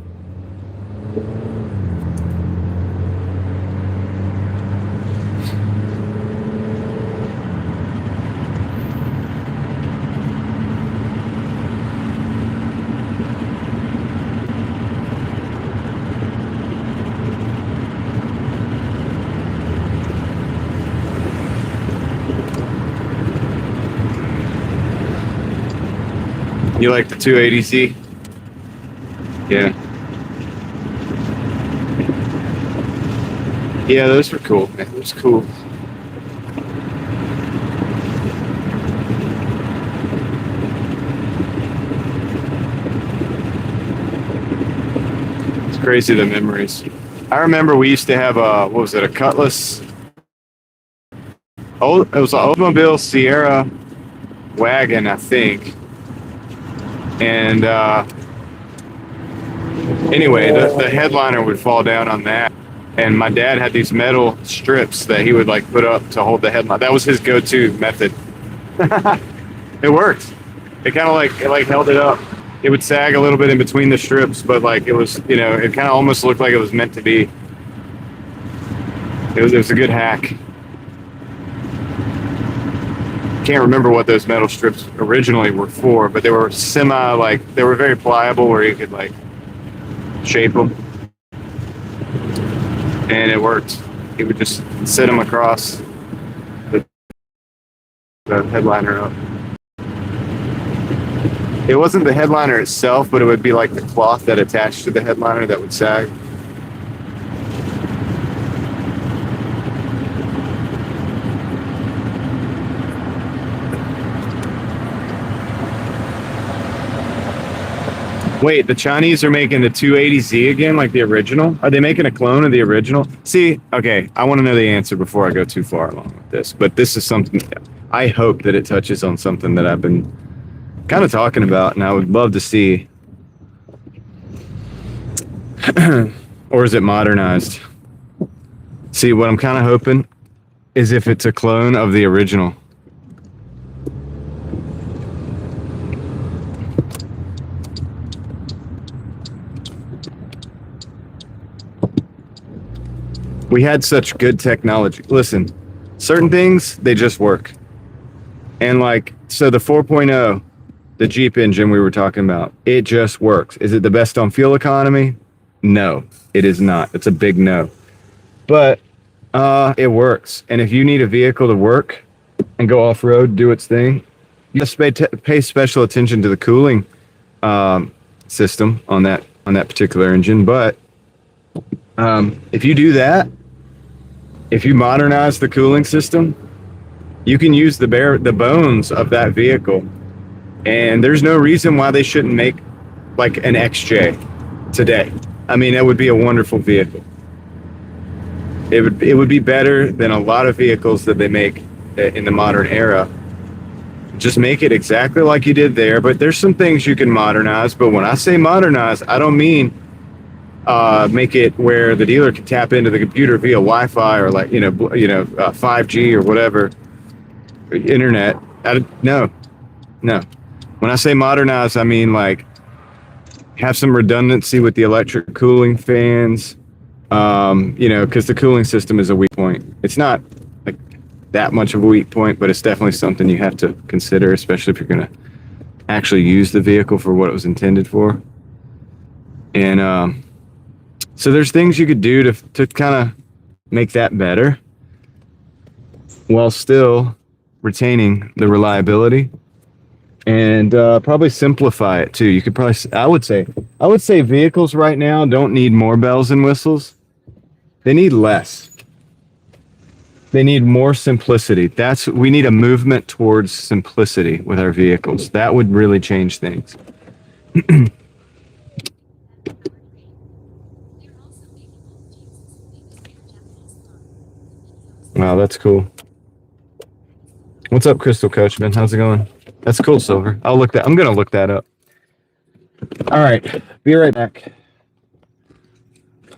You like the 280Z? Yeah. Yeah, those were cool, man. Those were cool. It's crazy, the memories. I remember we used to have a Cutlass? It was an Oldsmobile Sierra wagon, I think. And anyway, the headliner would fall down on that. And my dad had these metal strips that he would like put up to hold the headliner. That was his go-to method. It worked. It kind of like held it up. It would sag a little bit in between the strips, but like it was, you know, it kind of almost looked like it was meant to be. It was a good hack. Can't remember what those metal strips originally were for, but they were like they were very pliable where you could like shape them, and it worked. He would just set them across the, the headliner up. It wasn't the headliner itself, but it would be like the cloth that attached to the headliner that would sag. Wait, the Chinese are making the 280Z again, like the original? Are they making a clone of the original? See, okay, I want to know the answer before I go too far along with this, but this is something I hope that it touches on something that I've been kind of talking about, and I would love to see. Or is it modernized? See, what I'm kind of hoping is if it's a clone of the original. We had such good technology. Listen, certain things, they just work. And like, so the 4.0, the Jeep engine we were talking about, it just works. Is it the best on fuel economy? No, it is not. It's a big no. But it works. And if you need a vehicle to work and go off-road, do its thing, you just pay special attention to the cooling system on that particular engine. But if you do that, if you modernize the cooling system, you can use the bones of that vehicle, and there's no reason why they shouldn't make like an XJ today. I mean, that would be a wonderful vehicle. It would be better than a lot of vehicles that they make in the modern era. Just make it exactly like you did there, but there's some things you can modernize. But when I say modernize, I don't mean make it where the dealer can tap into the computer via Wi-Fi or like 5G or whatever internet. No. When I say modernize, I mean like have some redundancy with the electric cooling fans. Because the cooling system is a weak point. It's not like that much of a weak point, but it's definitely something you have to consider, especially if you're going to actually use the vehicle for what it was intended for. And so there's things you could do to kind of make that better while still retaining the reliability, and probably simplify it too. You could probably, I would say vehicles right now don't need more bells and whistles. They need less. They need more simplicity. We need a movement towards simplicity with our vehicles. That would really change things. Wow, that's cool. What's up, Crystal Coachman? How's it going? That's cool, Silver. I'm gonna look that up. All right, be right back.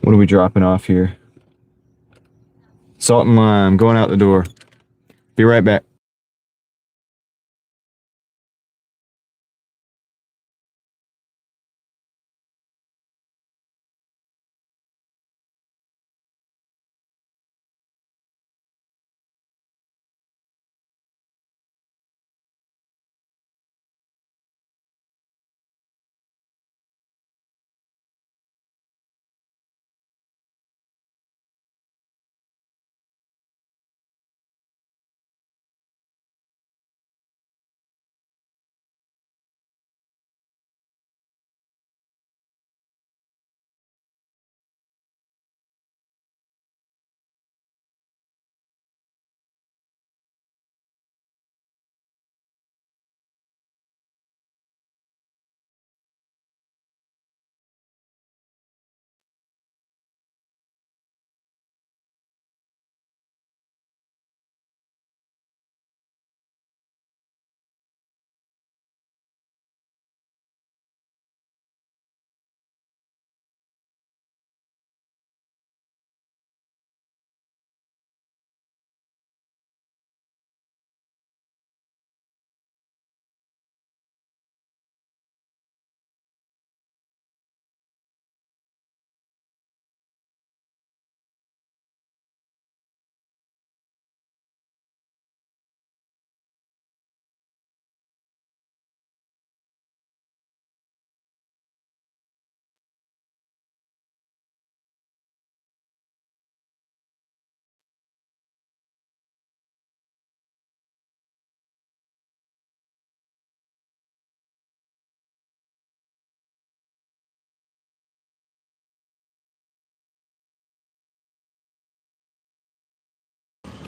What are we dropping off here? Salt and lime going out the door. Be right back.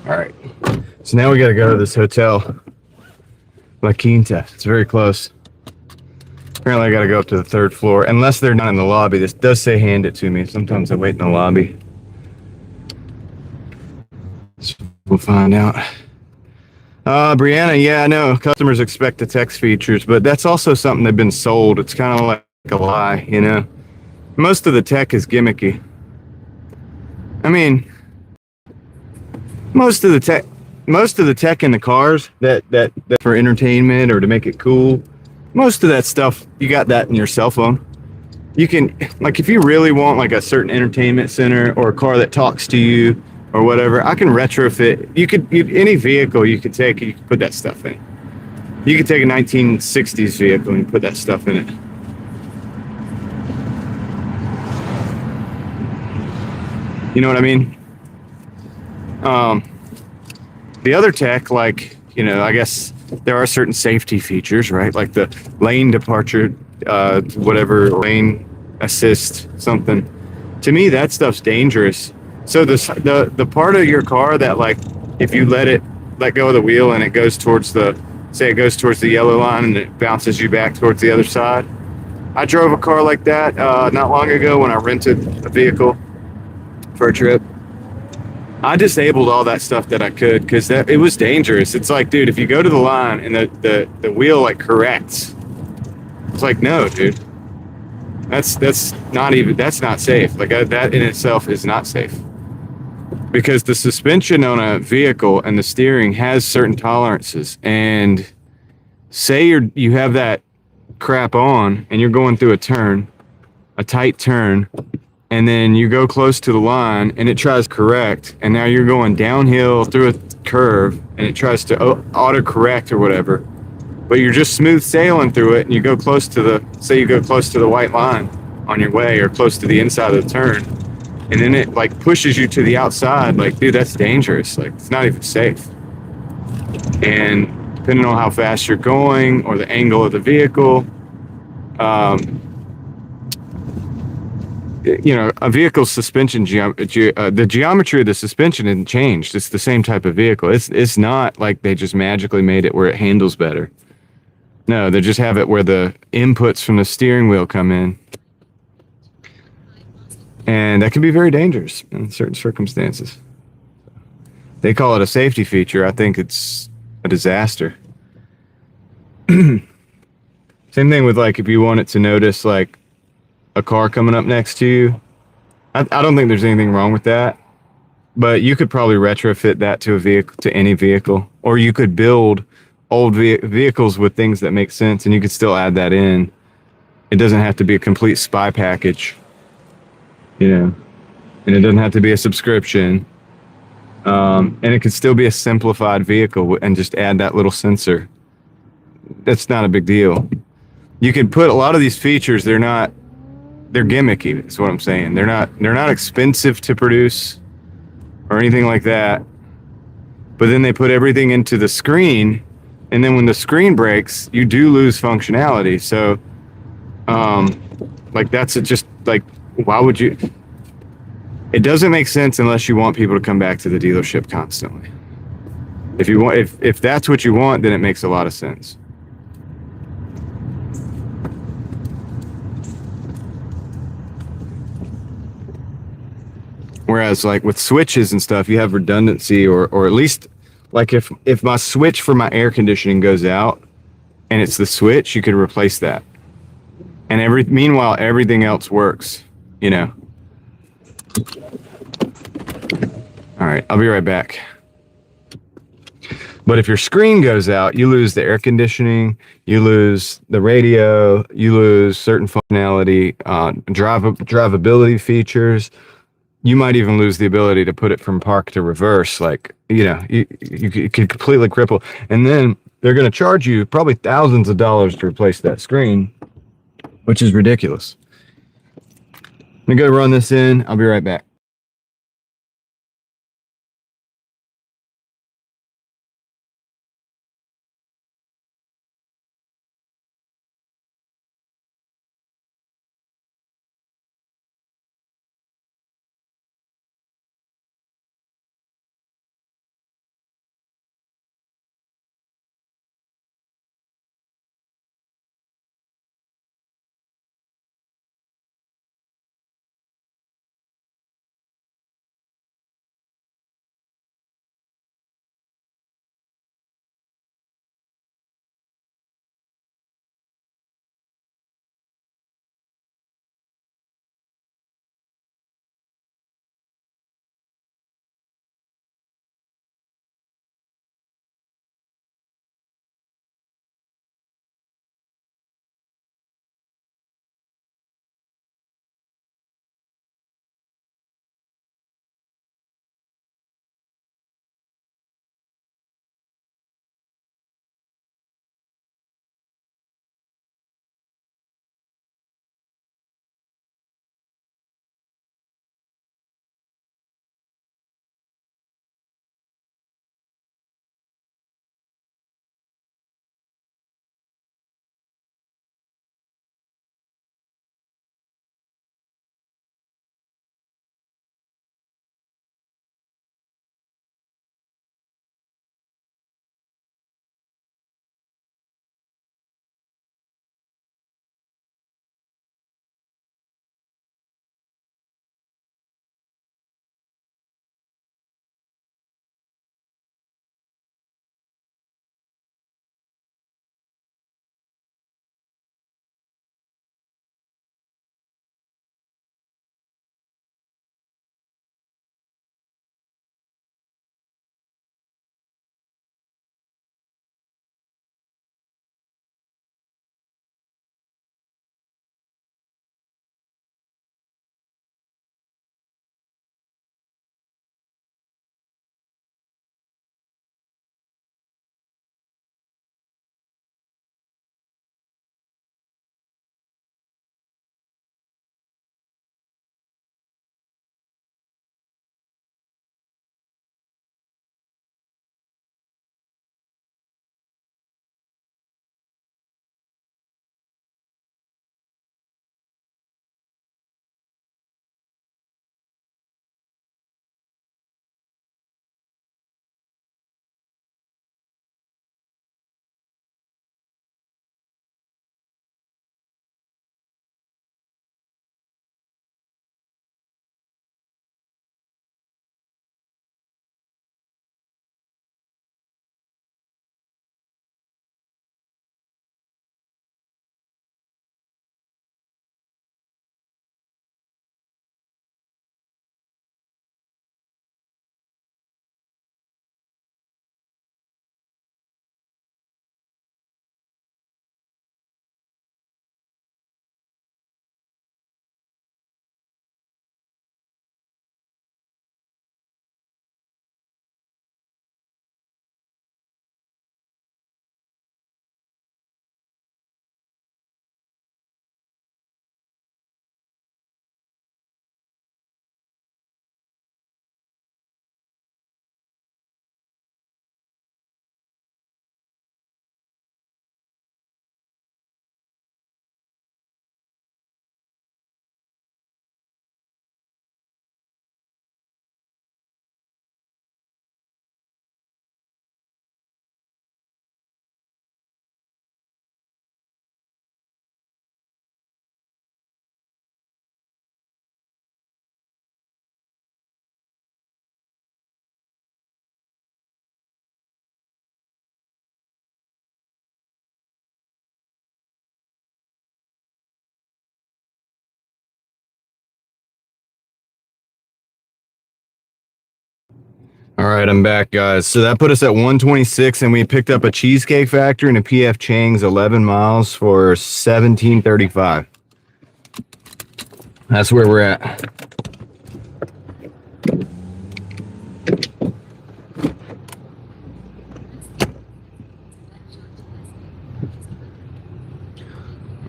All right. So now we got to go to this hotel, La Quinta. It's very close. Apparently I got to go up to the 3rd floor, unless they're not in the lobby. This does say hand it to me. Sometimes I wait in the lobby. So we'll find out. Brianna, yeah, I know customers expect the text features, but that's also something they've been sold. It's kind of like a lie, you know? Most of the tech is gimmicky. I mean, most of the tech in the cars that for entertainment or to make it cool, most of that stuff, you got that in your cell phone. You can, like, if you really want like a certain entertainment center or a car that talks to you or whatever, I can retrofit. Any vehicle you could take, you could put that stuff in. You could take a 1960s vehicle and put that stuff in it. You know what I mean? The other tech, like, you know, I guess there are certain safety features, right? Like the lane departure, whatever, lane assist, something. To me, that stuff's dangerous. So the part of your car that, like, if you let go of the wheel and it goes towards the, say it goes towards the yellow line and it bounces you back towards the other side. I drove a car like that not long ago when I rented a vehicle for a trip. I disabled all that stuff that I could because it was dangerous. It's like, dude, if you go to the line and the wheel like corrects, it's like, no, dude, that's not safe. Like that in itself is not safe because the suspension on a vehicle and the steering has certain tolerances. And say you have that crap on and you're going through a tight turn, and then you go close to the line and it tries to correct, and now you're going downhill through a curve and it tries to auto correct or whatever, but you're just smooth sailing through it and you go close to the white line on your way or close to the inside of the turn, and then it like pushes you to the outside. Like, dude, that's dangerous. Like, it's not even safe. And depending on how fast you're going or the angle of the vehicle, you know, a vehicle's suspension the geometry of the suspension hasn't changed. It's the same type of vehicle. It's not like they just magically made it where it handles better. No, they just have it where the inputs from the steering wheel come in, and that can be very dangerous in certain circumstances. They call it a safety feature. I think it's a disaster. Same thing with, like, if you want it to notice like a car coming up next to you. I don't think there's anything wrong with that, but you could probably retrofit that to a vehicle, to any vehicle, or you could build old vehicles with things that make sense, and you could still add that in. It doesn't have to be a complete spy package, you know, and it doesn't have to be a subscription. And it could still be a simplified vehicle and just add that little sensor. That's not a big deal. You can put a lot of these features. They're gimmicky, is what I'm saying. They're not expensive to produce or anything like that. But then they put everything into the screen, and then when the screen breaks, you do lose functionality. So, like, that's just like, why would you? It doesn't make sense unless you want people to come back to the dealership constantly. If that's what you want, then it makes a lot of sense. Whereas, like, with switches and stuff, you have redundancy, or at least, like, if my switch for my air conditioning goes out and it's the switch, you could replace that. And meanwhile, everything else works, you know. All right, I'll be right back. But if your screen goes out, you lose the air conditioning, you lose the radio, you lose certain functionality, drivability features. You might even lose the ability to put it from park to reverse. Like, you know, you could completely cripple. And then they're going to charge you probably thousands of dollars to replace that screen, which is ridiculous. Let me go run this in. I'll be right back. All right, I'm back, guys. So that put us at 126, and we picked up a Cheesecake Factory and a PF Chang's 11 miles for 1735. That's where we're at.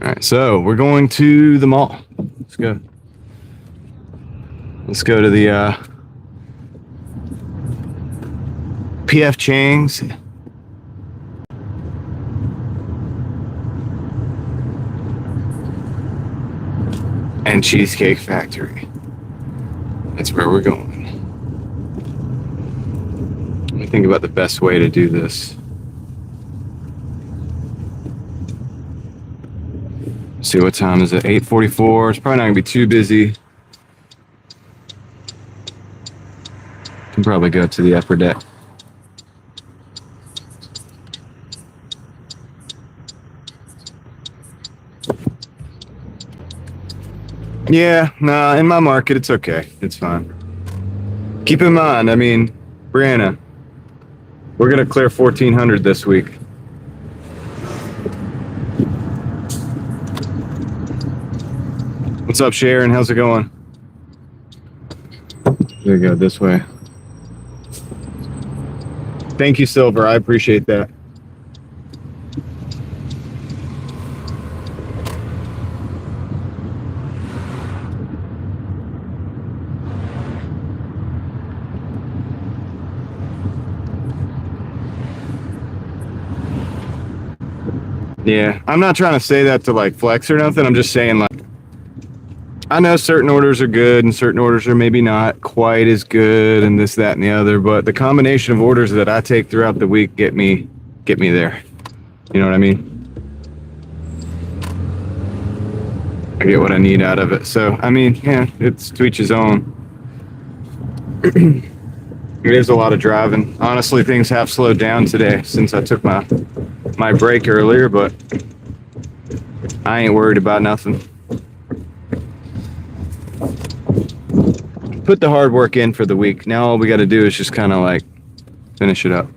All right, so we're going to the mall. Let's go. Let's go to the PF Chang's. And Cheesecake Factory. That's where we're going. Let me think about the best way to do this. See, what time is it? 8:44. It's probably not gonna be too busy. Can probably go to the upper deck. Yeah, nah, in my market, it's okay. It's fine. Keep in mind, I mean, Brianna, we're going to clear 1,400 this week. What's up, Sharon? How's it going? There you go, this way. Thank you, Silver. I appreciate that. Yeah, I'm not trying to say that to like flex or nothing. I'm just saying, like, I know certain orders are good and certain orders are maybe not quite as good and this, that, and the other, but the combination of orders that I take throughout the week get me there. You know what I mean? I get what I need out of it. So, I mean, yeah, it's to each his own. It is a lot of driving. Honestly, things have slowed down today since I took my break earlier, but I ain't worried about nothing. Put the hard work in for the week. Now all we got to do is just kind of like finish it up.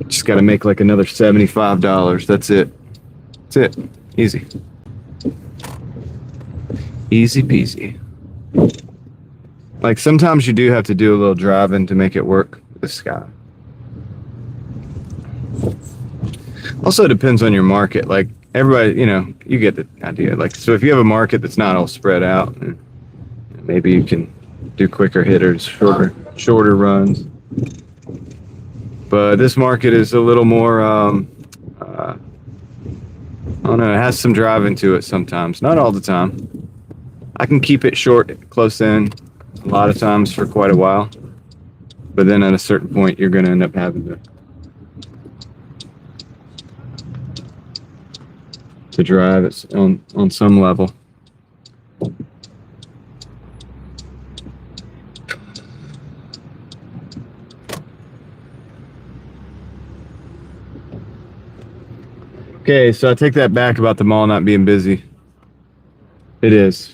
Just got to make like another $75. That's it. That's it. Easy. Easy peasy. Like sometimes you do have to do a little driving to make it work with the sky. Also depends on your market. Like everybody, you know, you get the idea. Like, so if you have a market that's not all spread out, maybe you can do quicker hitters, shorter runs. But this market is a little more, I don't know, it has some driving to it sometimes. Not all the time. I can keep it short, close in, a lot of times for quite a while. But then at a certain point, you're going to end up having to drive it on some level. Okay, so I take that back about the mall not being busy. It is.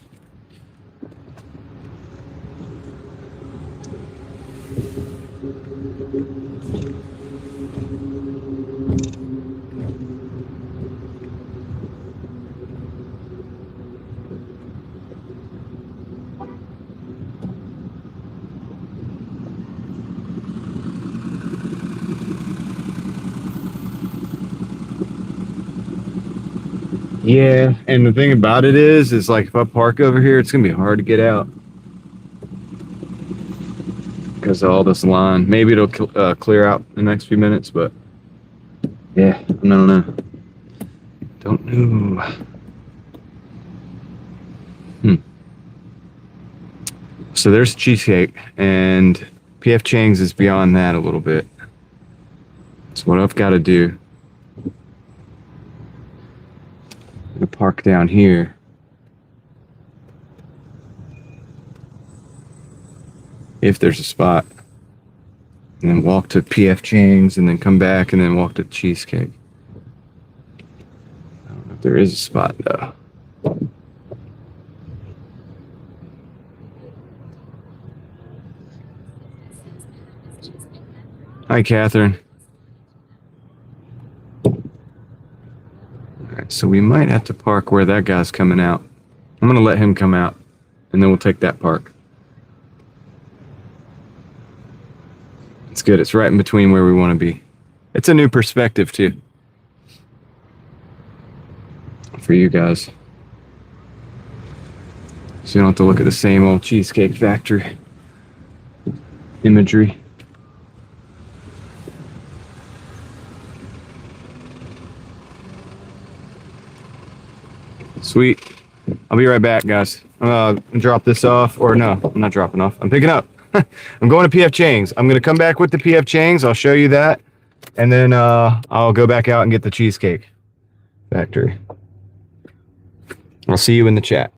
Yeah, and the thing about it is like if I park over here, it's gonna be hard to get out because of all this line. Maybe it'll clear out in the next few minutes, but yeah, I don't know. Don't know. So there's cheesecake, and PF Chang's is beyond that a little bit. So what I've got to do, I'm gonna park down here. If there's a spot. And then walk to PF Chang's and then come back and then walk to cheesecake. I don't know if there is a spot though. Hi, Catherine. All right, so we might have to park where that guy's coming out. I'm gonna let him come out, and then we'll take that park. It's good. It's right in between where we want to be. It's a new perspective too for you guys, so you don't have to look at the same old Cheesecake Factory imagery. Sweet. I'll be right back, guys. Drop this off, or no, I'm not dropping off. I'm picking up. I'm going to PF Chang's. I'm gonna come back with the PF Chang's. I'll show you that, and then I'll go back out and get the Cheesecake Factory. I'll see you in the chat.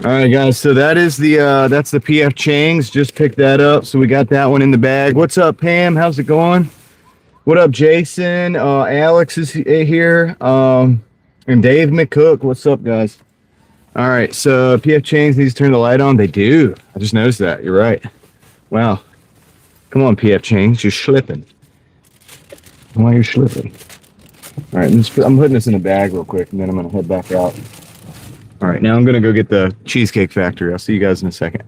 All right, guys. So that is that's the PF Chang's. Just picked that up. So we got that one in the bag. What's up, Pam? How's it going? What up, Jason? Alex is here. And Dave McCook. What's up, guys? All right. So PF Chang's needs to turn the light on. They do. I just noticed that. You're right. Wow. Come on, PF Chang's. You're slipping. Why you're slipping? All right. I'm putting this in a bag real quick, and then I'm gonna head back out. All right. Now I'm gonna go get the Cheesecake Factory. I'll see you guys in a second.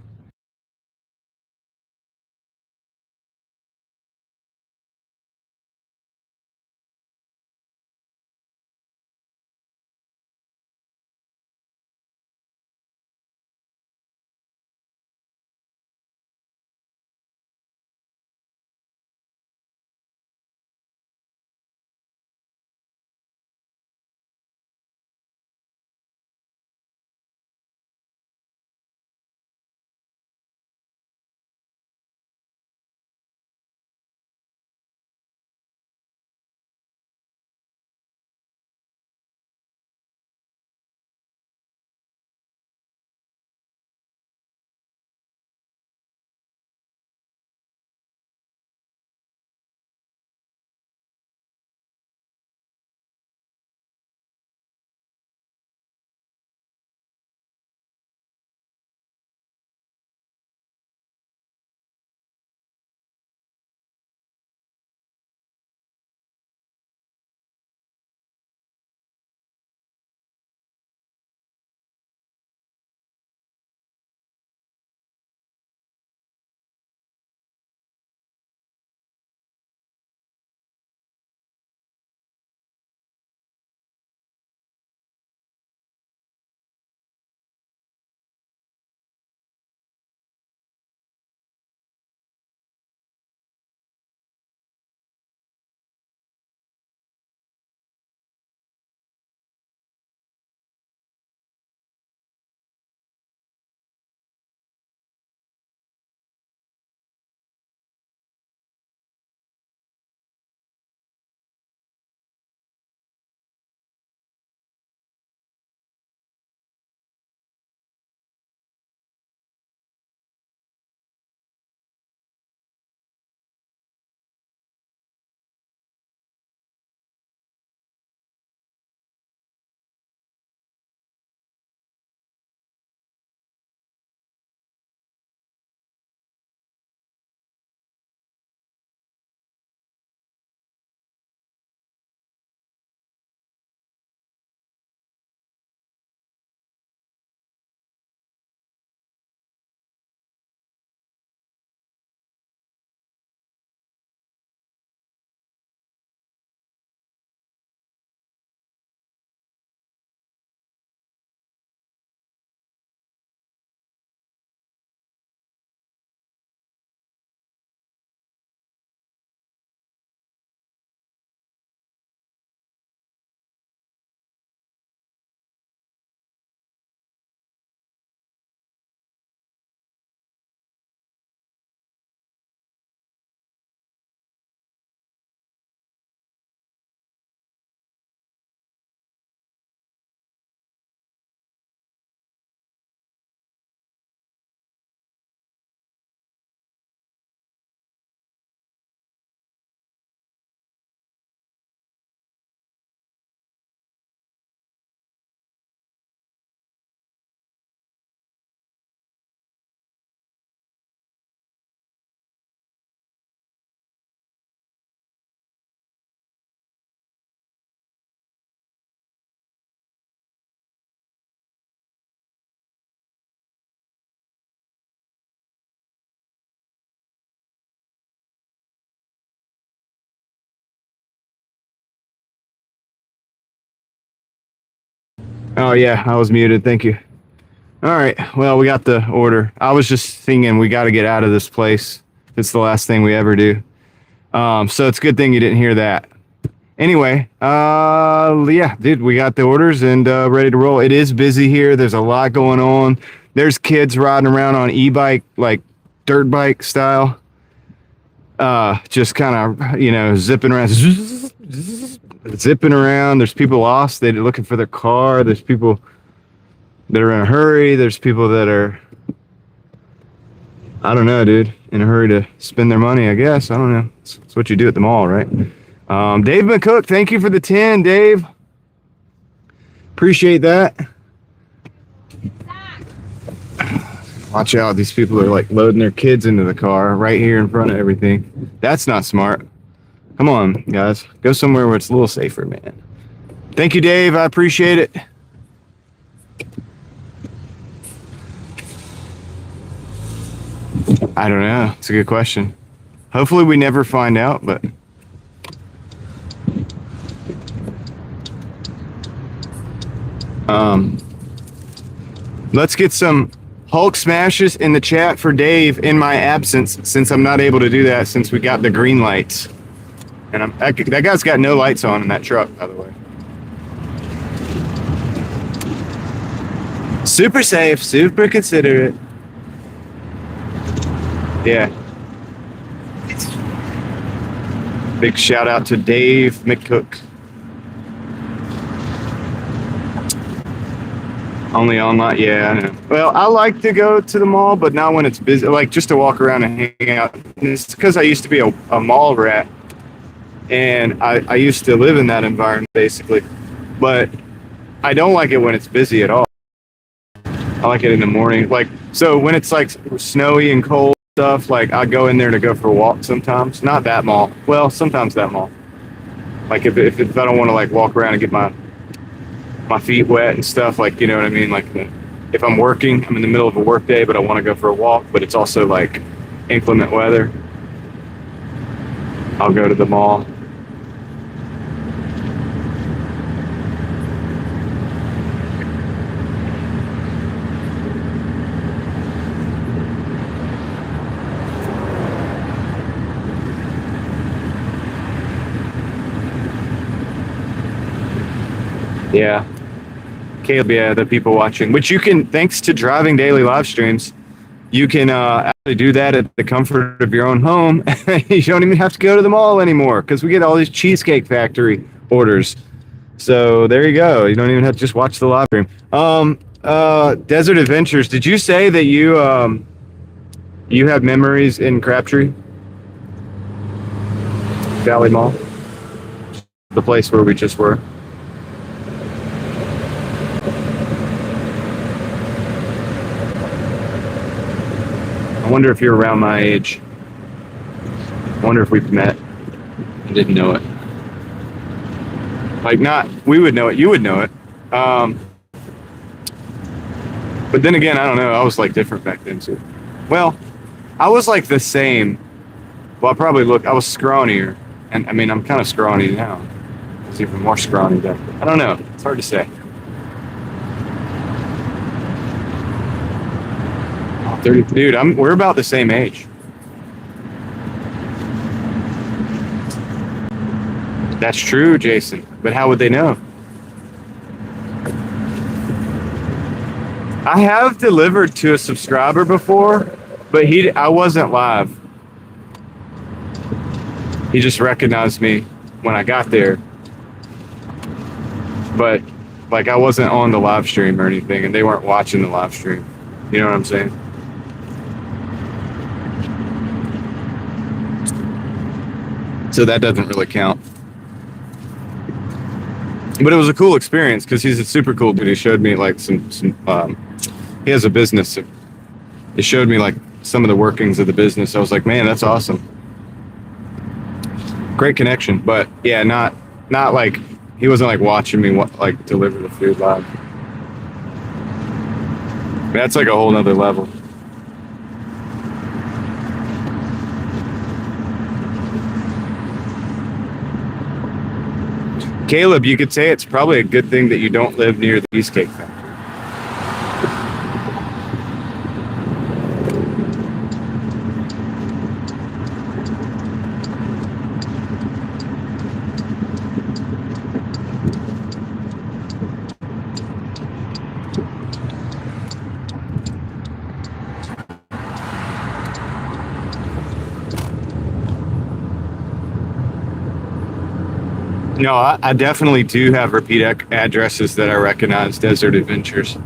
Oh yeah, I was muted. Thank you. All right. Well, we got the order. I was just thinking we got to get out of this place. It's the last thing we ever do. So it's a good thing you didn't hear that. Anyway, yeah, dude, we got the orders and ready to roll. It is busy here. There's a lot going on. There's kids riding around on e-bike, like dirt bike style. Just kind of, zipping around, zipping around. There's people lost. They're looking for their car. There's people that are in a hurry. There's people that are, I don't know, dude, in a hurry to spend their money, I guess. I don't know. It's what you do at the mall, right? Dave McCook, thank you for the 10, Dave. Appreciate that. Watch out. These people are like loading their kids into the car right here in front of everything. That's not smart. Come on, guys. Go somewhere where it's a little safer, man. Thank you, Dave. I appreciate it. I don't know. It's a good question. Hopefully we never find out, but let's get some Hulk smashes in the chat for Dave in my absence, since I'm not able to do that since we got the green lights. And that guy's got no lights on in that truck, by the way. Super safe, super considerate. Yeah. Big shout out to Dave McCook. Only online, yeah, I know. Well, I like to go to the mall, but not when it's busy, like just to walk around and hang out. It's because I used to be a mall rat, and I used to live in that environment, basically. But I don't like it when it's busy at all. I like it in the morning. Like, so when it's like snowy and cold stuff, like I go in there to go for a walk sometimes. Not that mall. Well, sometimes that mall. Like if I don't want to like walk around and get my feet wet and stuff, like, you know what I mean? Like if I'm working, I'm in the middle of a work day, but I want to go for a walk, but it's also like inclement weather, I'll go to the mall. Yeah. Caleb, yeah, the people watching, which you can, thanks to Driving Daily live streams, you can actually do that at the comfort of your own home. You don't even have to go to the mall anymore because we get all these Cheesecake Factory orders. So there you go. You don't even have to just watch the live stream. Desert Adventures, did you say that you have memories in Crabtree Valley Mall? The place where we just were. I wonder if you're around my age. I wonder if we've met and didn't know it. Like, not, we would know it, you would know it. But then again, I don't know, I was like different back then too. Well, I was like the same. Well, I was scrawnier. And I mean, I'm kind of scrawny now. I was even more scrawny then. I don't know, it's hard to say. 30, dude, we're about the same age. That's true, Jason. But how would they know? I have delivered to a subscriber before, but I wasn't live. He just recognized me when I got there. But like I wasn't on the live stream or anything, and they weren't watching the live stream. You know what I'm saying? So that doesn't really count. But it was a cool experience because he's a super cool dude. He showed me like he has a business. He showed me like some of the workings of the business. I was like, man, that's awesome. Great connection. But yeah, not like, he wasn't like watching me like deliver the food live. That's like a whole nother level. Caleb, you could say it's probably a good thing that you don't live near the cheesecake factory. No, I definitely do have repeat addresses that I recognize. Desert Adventures.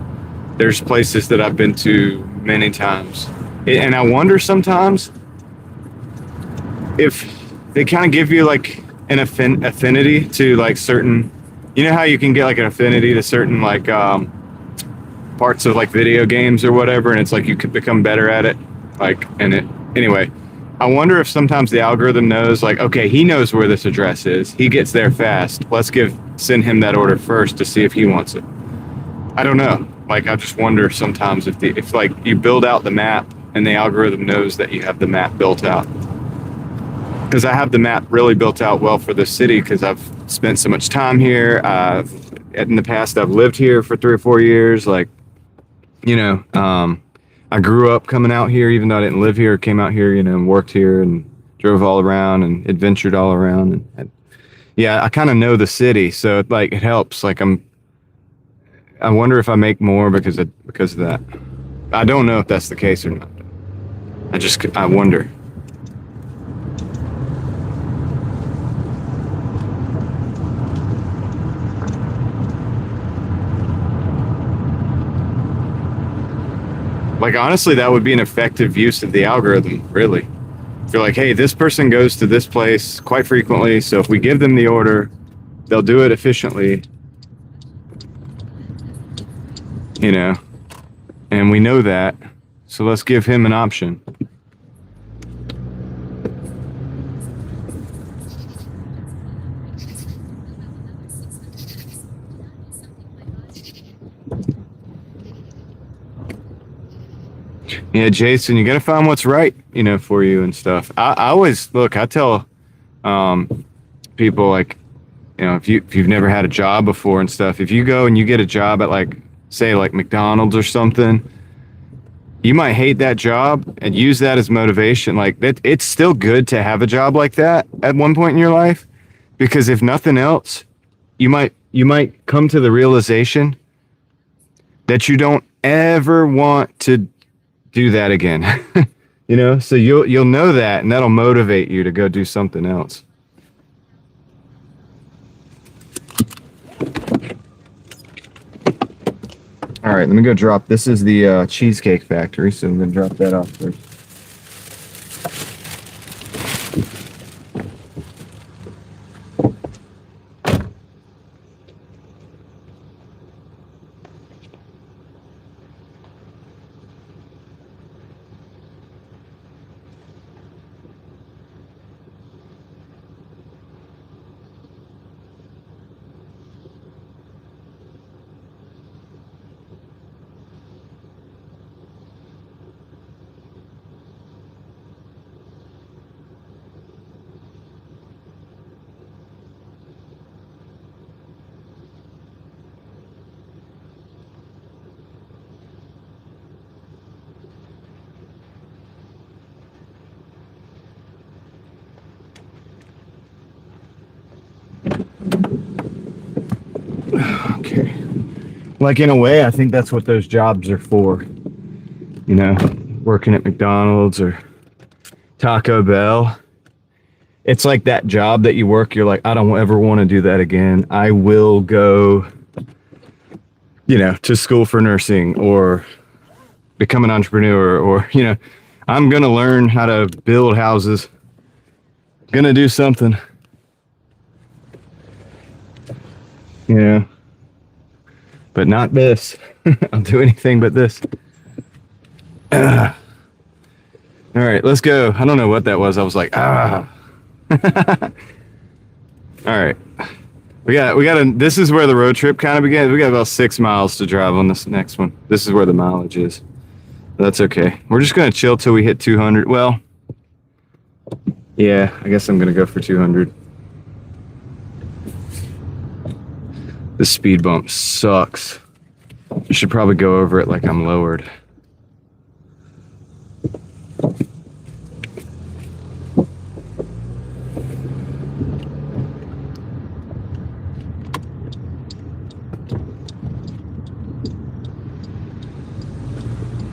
There's places that I've been to many times, and I wonder sometimes if they kind of give you like an affinity to like certain. You know how you can get like an affinity to certain like parts of like video games or whatever, and it's like you could become better at it. Like, and it anyway. I wonder if sometimes the algorithm knows, like, okay, he knows where this address is. He gets there fast. Let's send him that order first to see if he wants it. I don't know. Like, I just wonder sometimes if like you build out the map and the algorithm knows that you have the map built out. Because I have the map really built out well for the city because I've spent so much time here. In the past, I've lived here for 3 or 4 years. Like, you know, I grew up coming out here, even though I didn't live here. Came out here, you know, and worked here and drove all around and adventured all around. And yeah, I kind of know the city, so it helps. Like I wonder if I make more because of that. I don't know if that's the case or not. I wonder. Like, honestly, that would be an effective use of the algorithm, really. If you're like, hey, this person goes to this place quite frequently, so if we give them the order, they'll do it efficiently. You know, and we know that, so let's give him an option. Yeah, Jason, you got to find what's right, you know, for you and stuff. I always look. I tell people, like, you know, if you've never had a job before and stuff, if you go and you get a job at like, say, like McDonald's or something, you might hate that job and use that as motivation. Like it's still good to have a job like that at one point in your life, because if nothing else, you might come to the realization that you don't ever want to do that again. You know, so you'll know that, and that'll motivate you to go do something else. All right, let me go drop. This is the Cheesecake Factory, so I'm gonna drop that off first. Okay. Like, in a way, I think that's what those jobs are for. You know, working at McDonald's or Taco Bell. It's like that job that you work, you're like, I don't ever want to do that again. I will go, you know, to school for nursing or become an entrepreneur, or, you know, I'm going to learn how to build houses. Going to do something. Yeah. But not this. I'll do anything but this. All right, let's go. I don't know what that was. I was like, All right. This is where the road trip kind of begins. We got about 6 miles to drive on this next one. This is where the mileage is. That's okay. We're just going to chill till we hit 200. Well, yeah, I guess I'm going to go for 200. The speed bump sucks. You should probably go over it like I'm lowered.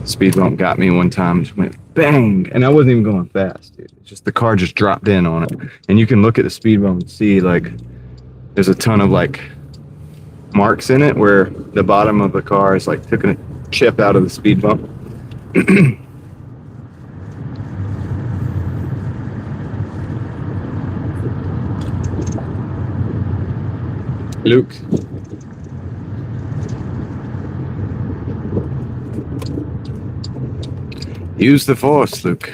Speed bump got me one time, just went bang, and I wasn't even going fast, dude. It's just the car just dropped in on it, and you can look at the speed bump and see like there's a ton of like marks in it where the bottom of the car is like took a chip out of the speed bump. Luke. Use the force, Luke.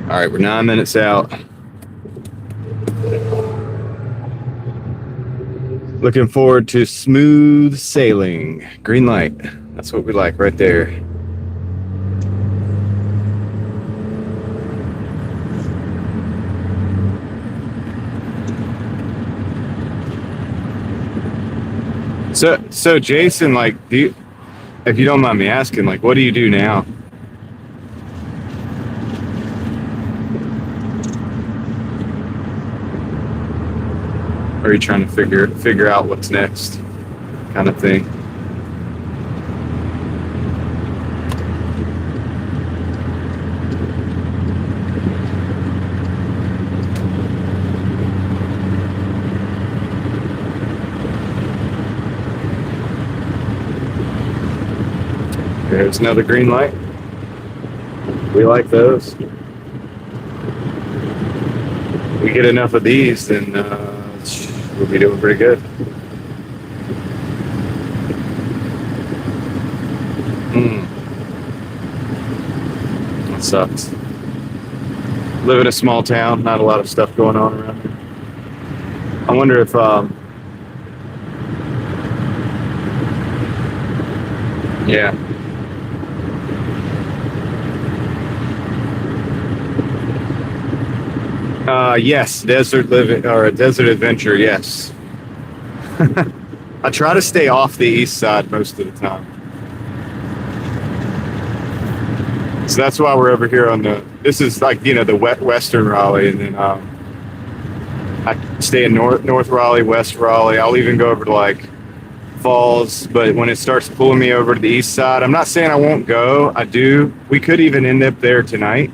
All right, we're 9 minutes out. Looking forward to smooth sailing. Green light. That's what we like right there. So Jason, like, if you don't mind me asking, like, what do you do now? Or are you trying to figure out what's next, kind of thing? There's another green light. We like those. We get enough of these, then we'll be doing pretty good. That sucks. Live in a small town, not a lot of stuff going on around here. I wonder if yeah. Yes, desert living or a desert adventure. Yes. I try to stay off the east side most of the time. So that's why we're over here on this is like, you know, the western Raleigh, and then I stay in North Raleigh, West Raleigh. I'll even go over to like Falls, but when it starts pulling me over to the east side, I'm not saying I won't go. I do. We could even end up there tonight,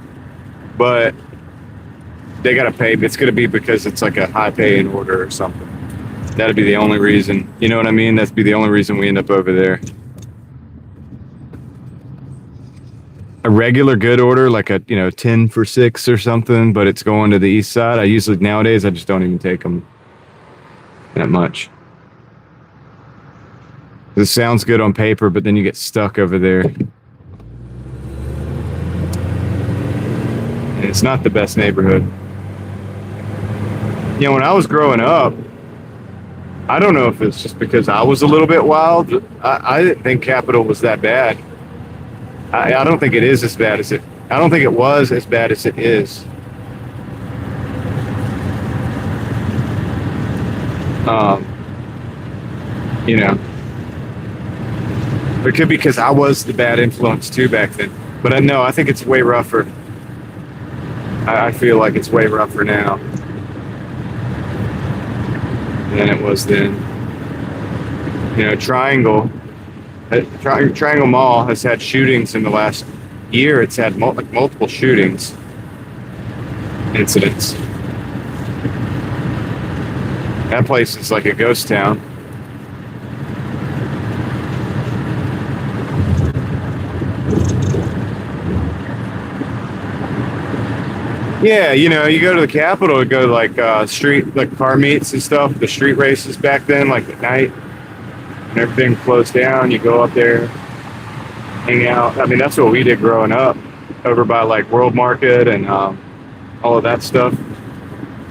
but they got to pay. It's going to be because it's like a high paying order or something. That'd be the only reason. You know what I mean? That'd be the only reason we end up over there. A regular good order, like a 10 for 6 or something, but it's going to the east side. Nowadays I just don't even take them that much. This sounds good on paper, but then you get stuck over there. And it's not the best neighborhood. You know, when I was growing up, I don't know if it's just because I was a little bit wild. I didn't think Capitol was that bad. I don't think it is as bad as it. I don't think it was as bad as it is. You know, it could be because I was the bad influence too back then. But I think it's way rougher. I feel like it's way rougher now than it was then. You know, Triangle Mall has had shootings in the last year. It's had multiple shootings, incidents. That place is like a ghost town. Yeah, you know, you go to the Capitol, go to like street, like car meets and stuff, the street races back then, like at night, and everything closed down. You go up there, hang out. I mean, that's what we did growing up, over by like World Market and all of that stuff.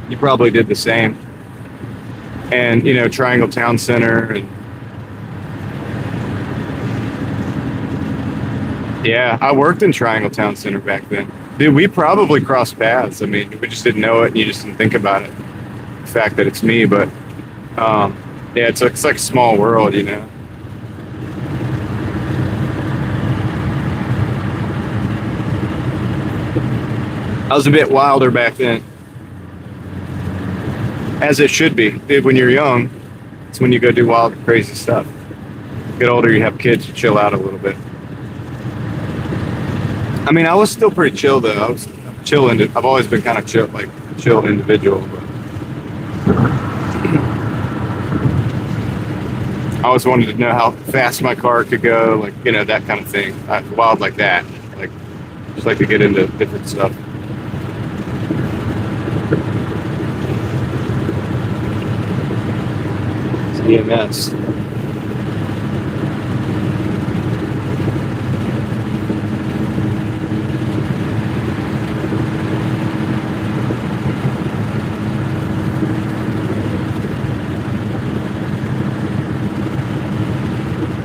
You probably did the same. And, you know, Triangle Town Center. And Yeah, I worked in Triangle Town Center back then. Dude, we probably crossed paths. I mean, we just didn't know it, and you just didn't think about it. The fact that it's me, but yeah, it's like a small world, you know. I was a bit wilder back then, as it should be. Dude, when you're young, it's when you go do wild, crazy stuff. Get older, you have kids, you chill out a little bit. I mean, I was still pretty chill though. I was chill. I've always been kind of chill, like chill individual. But I always wanted to know how fast my car could go, like, you know, that kind of thing. Wild like that. Like, just like to get into different stuff. It's EMS.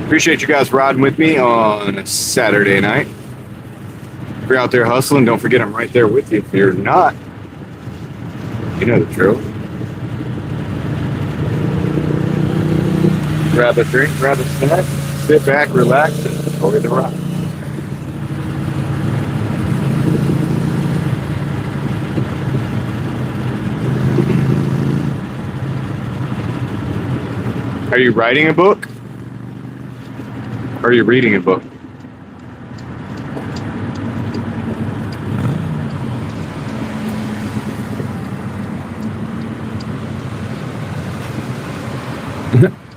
Appreciate you guys riding with me on a Saturday night. If you're out there hustling, don't forget I'm right there with you. If you're not, you know the drill. Grab a drink, grab a snack, sit back, relax, and enjoy the ride. Are you writing a book? Or are you reading a book?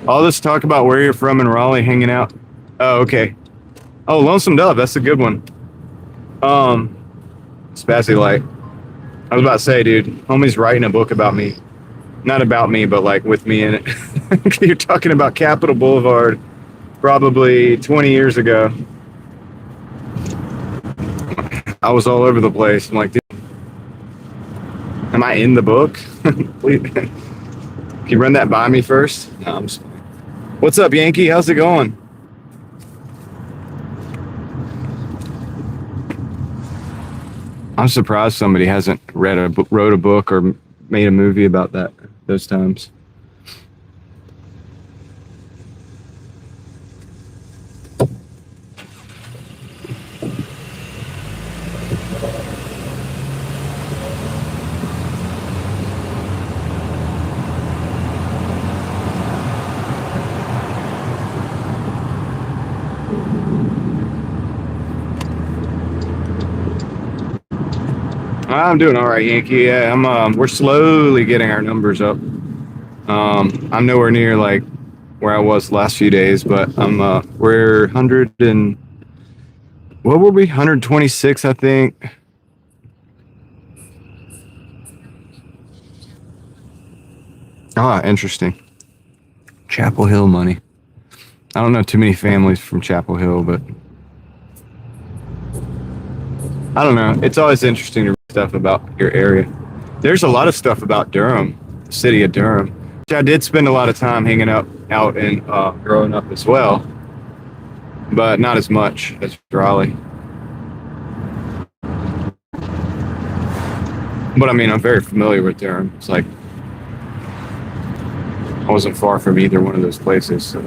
All this talk about where you're from in Raleigh, hanging out. Oh, okay. Oh, Lonesome Dove, that's a good one. Spazzy Light. I was about to say, dude, homie's writing a book about me. Not about me, but like with me in it. You're talking about Capitol Boulevard. Probably 20 years ago. I was all over the place. I'm like, dude, am I in the book? Please. Can you run that by me first? No, I'm just... What's up, Yankee? How's it going? I'm surprised somebody hasn't wrote a book or made a movie about those times. I'm doing all right, Yankee. Yeah, we're slowly getting our numbers up. I'm nowhere near like where I was the last few days, but we're 100 and what were we? 126, I think. Ah, interesting. Chapel Hill money. I don't know too many families from Chapel Hill, but I don't know. It's always interesting to read stuff about your area. There's a lot of stuff about Durham, the city of Durham, which I did spend a lot of time hanging out in growing up as well, but not as much as Raleigh. But I mean, I'm very familiar with Durham. It's like I wasn't far from either one of those places. So.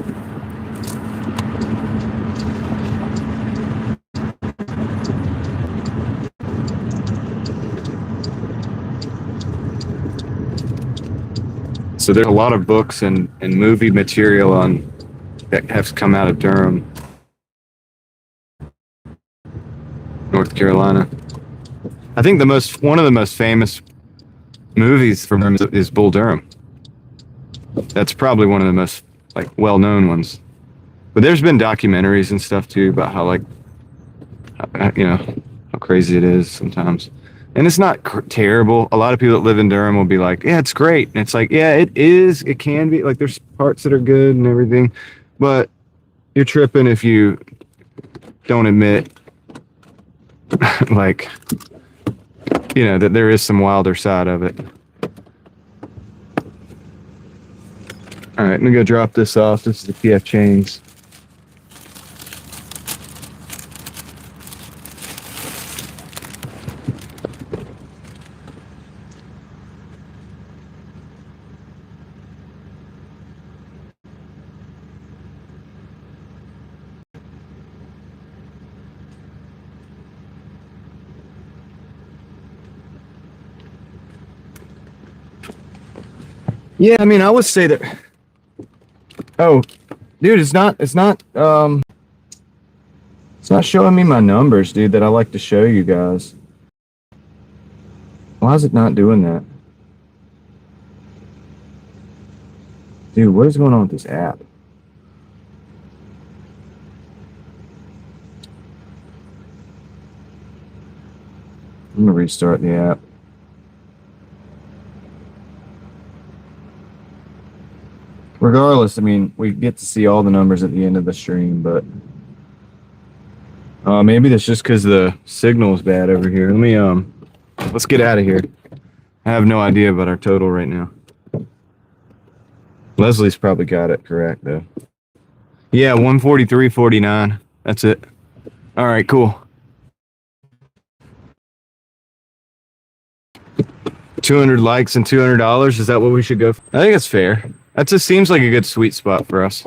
So there's a lot of books and movie material that has come out of Durham, North Carolina. I think one of the most famous movies from Durham is Bull Durham. That's probably one of the most like well-known ones. But there's been documentaries and stuff too about how like how crazy it is sometimes. And it's not terrible. A lot of people that live in Durham will be like, yeah, it's great. And it's like, yeah, it is. It can be. Like, there's parts that are good and everything. But you're tripping if you don't admit, like, that there is some wilder side of it. All right, I'm going to go drop this off. This is the PF Chains. Yeah, I mean, I would say that. Oh, dude, it's not showing me my numbers, dude, that I like to show you guys. Why is it not doing that? Dude, what is going on with this app? I'm gonna restart the app. Regardless, I mean, we get to see all the numbers at the end of the stream, but maybe that's just because the signal is bad over here. Let me let's get out of here. I have no idea about our total right now. Leslie's probably got it correct though. Yeah, 143.49. That's it. All right, cool. 200 likes and $200. Is that what we should go for? I think it's fair. That just seems like a good sweet spot for us.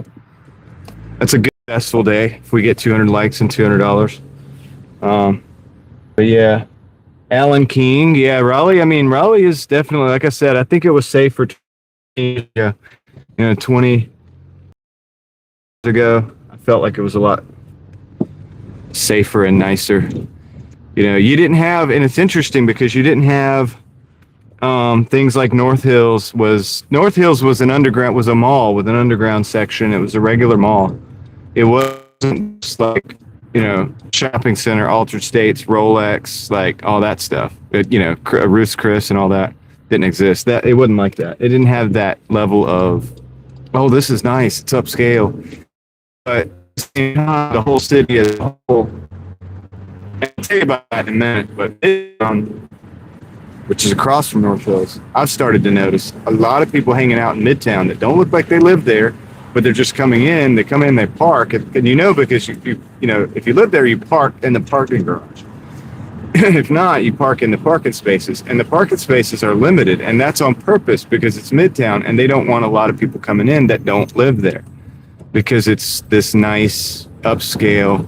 That's a good successful day if we get 200 likes and $200. But yeah, Alan King. Yeah, Raleigh. I mean, Raleigh is definitely, like I said, I think it was safe for 20 years ago. I felt like it was a lot safer and nicer. You didn't have, and it's interesting because you didn't have things like North Hills was a mall with an underground section. It was a regular mall. It wasn't just like, shopping center, Altered States, Rolex, like all that stuff. Ruth's Chris and all that didn't exist. That it wasn't like that. It didn't have that level of, oh, this is nice, it's upscale. But the whole city as a whole, I'll tell you about that in a minute, but which is across from North Hills, I've started to notice a lot of people hanging out in Midtown that don't look like they live there, but they're just coming in. They come in, they park, and because if you live there, you park in the parking garage. If not, you park in the parking spaces, and the parking spaces are limited, and that's on purpose because it's Midtown, and they don't want a lot of people coming in that don't live there because it's this nice upscale.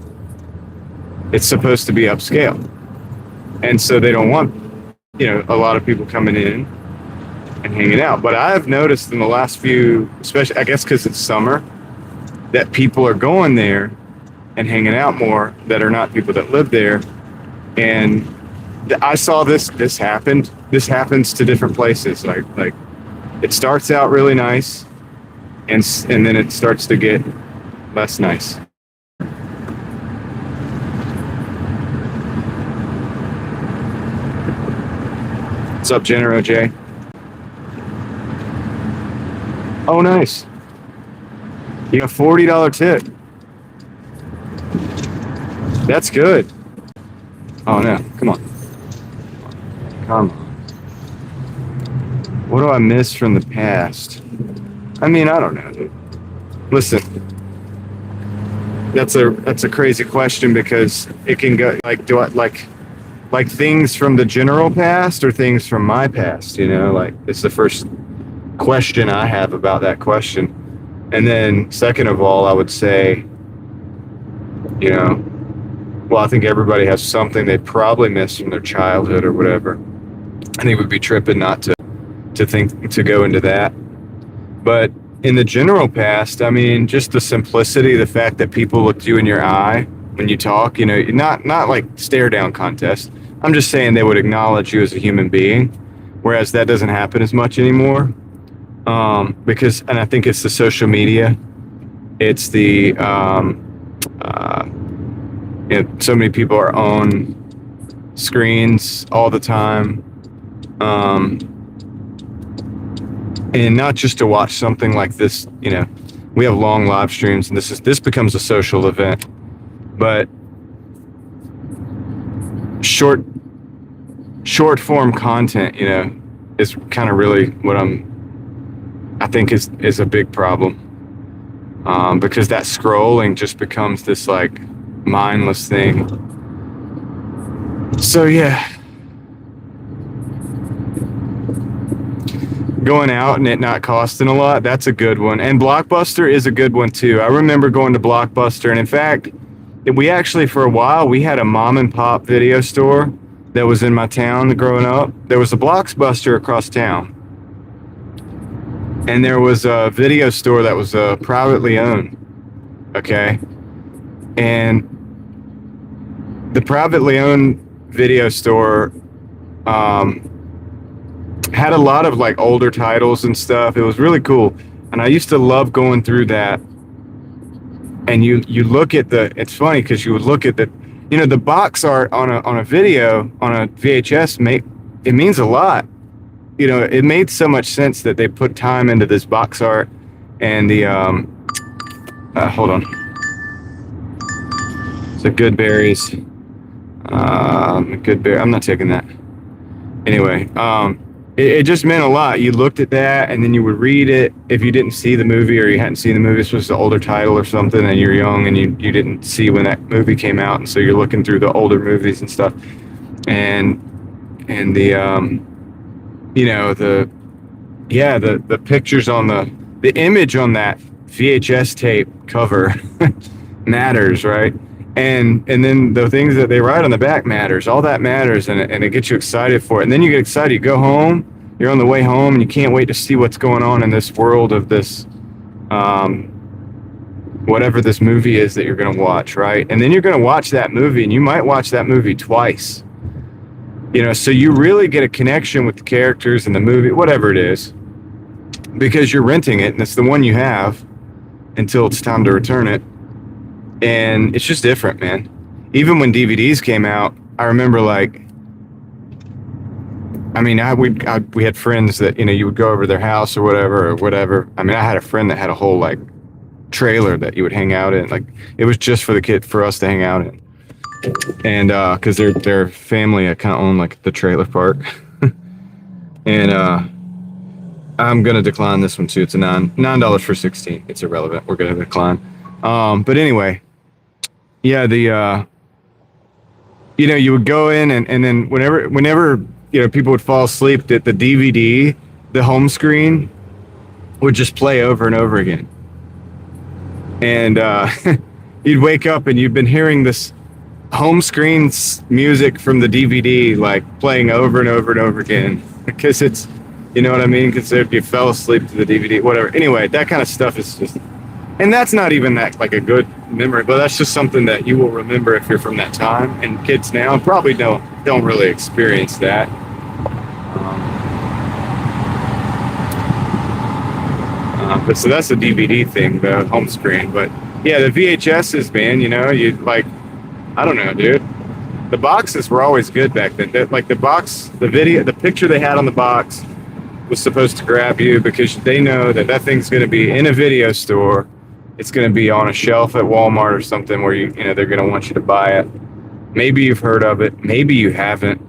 It's supposed to be upscale, and so they don't want a lot of people coming in and hanging out. But I've noticed in the last few, especially I guess because it's summer, that people are going there and hanging out more that are not people that live there. And I saw this happened. This happens to different places. Like it starts out really nice, and then it starts to get less nice. What's up, Genero J? Oh, nice. You got a $40 tip. That's good. Oh, no. Come on. Come on. What do I miss from the past? I mean, I don't know, dude. Listen. That's a crazy question because it can go do I like things from the general past or things from my past, like it's the first question I have about that question. And then second of all, I would say, well, I think everybody has something they probably missed from their childhood or whatever. I think it would be tripping not to go into that. But in the general past, I mean, just the simplicity, the fact that people looked you in your eye when you talk, not like stare down contest. I'm just saying they would acknowledge you as a human being, whereas that doesn't happen as much anymore. Because, and I think it's the social media. It's the, so many people are on screens all the time. And not just to watch something like this, we have long live streams and this becomes a social event, but short form content, is kind of really what I think is a big problem. Because that scrolling just becomes this like mindless thing. So yeah. Going out and it not costing a lot, that's a good one. And Blockbuster is a good one too. I remember going to Blockbuster, and in fact, we actually for a while we had a mom and pop video store that was in my town growing up. There was a Blockbuster across town. and there was a video store that was privately owned. Okay, and the privately owned video store had a lot of like older titles and stuff. It was really cool, and I used to love going through that. And you look at it's funny because you would look at the box art on a video on a VHS it means a lot. It made so much sense that they put time into this box art and the hold on. So good berries. Good berry. I'm not taking that. Anyway, it just meant a lot. You looked at that and then you would read it if you didn't see the movie or you hadn't seen the movie. This was the older title or something and you're young and you didn't see when that movie came out, and so you're looking through the older movies and stuff. And the the pictures on the image on that VHS tape cover matters, right? And then the things that they write on the back matters. All that matters, and it gets you excited for it. And then you get excited. You go home. You're on the way home, and you can't wait to see what's going on in this world of this, whatever this movie is that you're going to watch, right? And then you're going to watch that movie, and you might watch that movie twice. So you really get a connection with the characters in the movie, whatever it is, because you're renting it, and it's the one you have until it's time to return it. And it's just different, man. Even when DVDs came out, I remember we had friends that, you would go over to their house or whatever. I mean, I had a friend that had a whole trailer that you would hang out in. It was just for us to hang out in. And because their family kind of owned the trailer park. And I'm gonna decline this one too. It's a $9 for 16. It's irrelevant. We're gonna decline. But anyway, yeah, you would go in and then whenever people would fall asleep, that the DVD, the home screen would just play over and over again. And you'd wake up and you've been hearing this home screen music from the DVD playing over and over and over again, because it's, you know what I mean? Because if you fell asleep to the DVD, whatever. Anyway, that kind of stuff is just. And that's not even that a good memory, but that's just something that you will remember if you're from that time. And kids now probably don't really experience that. But so that's a DVD thing, the home screen. But yeah, the VHSs, man, I don't know, dude. The boxes were always good back then. The box, the picture they had on the box was supposed to grab you because they know that thing's going to be in a video store. It's going to be on a shelf at Walmart or something where they're going to want you to buy it. Maybe you've heard of it. Maybe you haven't.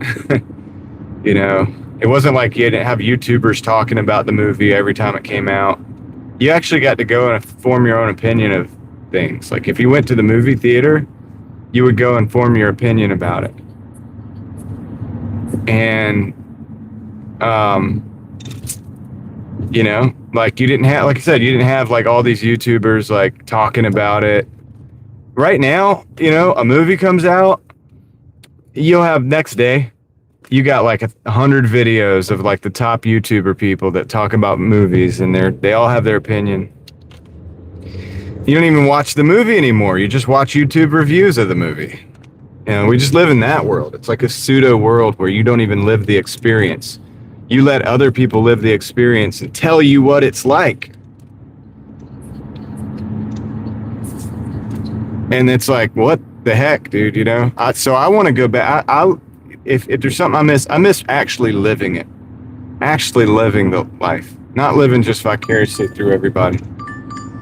It wasn't like you didn't have YouTubers talking about the movie every time it came out. You actually got to go and form your own opinion of things. If you went to the movie theater, you would go and form your opinion about it. And, you didn't have, like I said, you didn't have all these YouTubers talking about it. Right now, a movie comes out, you'll have next day, you got 100 videos of the top YouTuber people that talk about movies, and they all have their opinion. You don't even watch the movie anymore. You just watch YouTube reviews of the movie. We just live in that world. It's a pseudo world where you don't even live the experience. You let other people live the experience and tell you what it's like. And it's what the heck, dude, So I want to go back. If there's something I miss actually living it. Actually living the life. Not living just vicariously through everybody.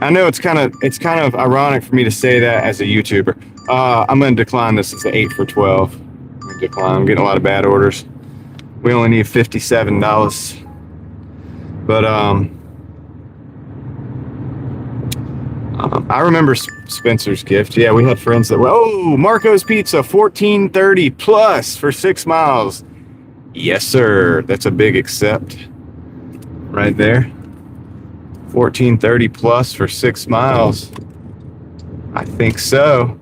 I know it's kind of ironic for me to say that as a YouTuber. I'm going to decline this. It's an 8 for 12. I'm getting a lot of bad orders. We only need $57. But I remember Spencer's gift. Yeah, we had friends that were, Marco's Pizza, $14.30 plus for 6 miles. Yes, sir. That's a big accept right there. $14.30 plus for 6 miles. I think so.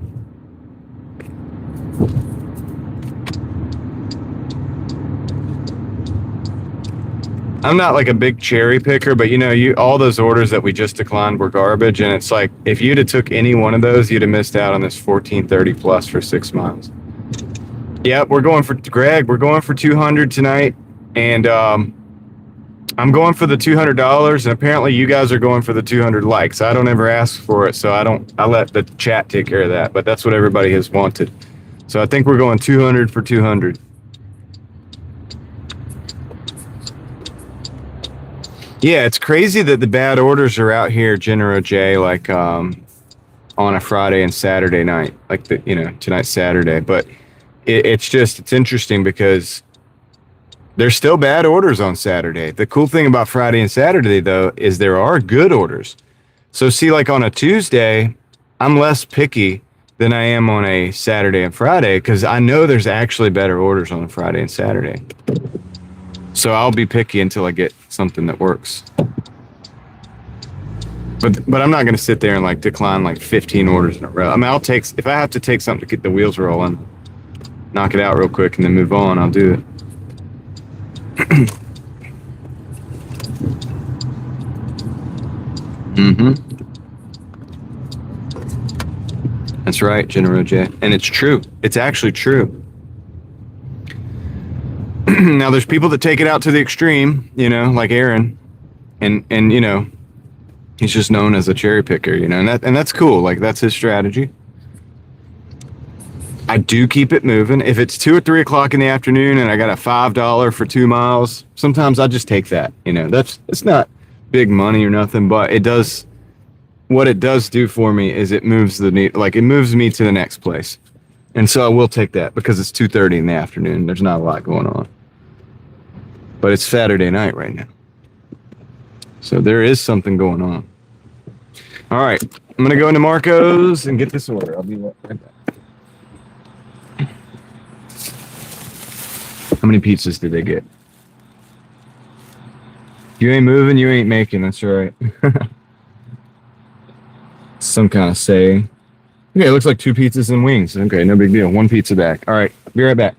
I'm not like a big cherry picker, but all those orders that we just declined were garbage, and it's like if you'd have took any one of those, you'd have missed out on this 1430 plus for 6 miles. Yeah, we're going for Greg. We're going for 200 tonight, and I'm going for the $200, and apparently you guys are going for the 200 likes. I don't ever ask for it, so I let the chat take care of that. But that's what everybody has wanted. So I think we're going 200 for 200. Yeah, it's crazy that the bad orders are out here, Genero J, like on a Friday and Saturday night, like tonight's Saturday. But it's interesting because there's still bad orders on Saturday. The cool thing about Friday and Saturday, though, is there are good orders. So see, like on a Tuesday, I'm less picky than I am on a Saturday and Friday because I know there's actually better orders on a Friday and Saturday. So I'll be picky until I get something that works. But I'm not going to sit there and like decline like 15 orders in a row. I mean, if I have to take something to get the wheels rolling, knock it out real quick and then move on, I'll do it. That's right, General J. And it's true. It's actually true. Now, there's people that take it out to the extreme, like Aaron. And he's just known as a cherry picker, and that's cool. Like, that's his strategy. I do keep it moving. If it's 2 or 3 o'clock in the afternoon and I got a $5 for 2 miles, sometimes I just take that. It's not big money or nothing, but it does. What it does do for me is it moves it moves me to the next place, and so I will take that because it's 2:30 in the afternoon. There's not a lot going on, but it's Saturday night right now, so there is something going on. All right, I'm gonna go into Marco's and get this order. I'll be right back. How many pizzas did they get? You ain't moving, you ain't making. That's right. Some kind of saying. Okay, it looks like 2 pizzas and wings. Okay, no big deal. 1 pizza back. All right, be right back.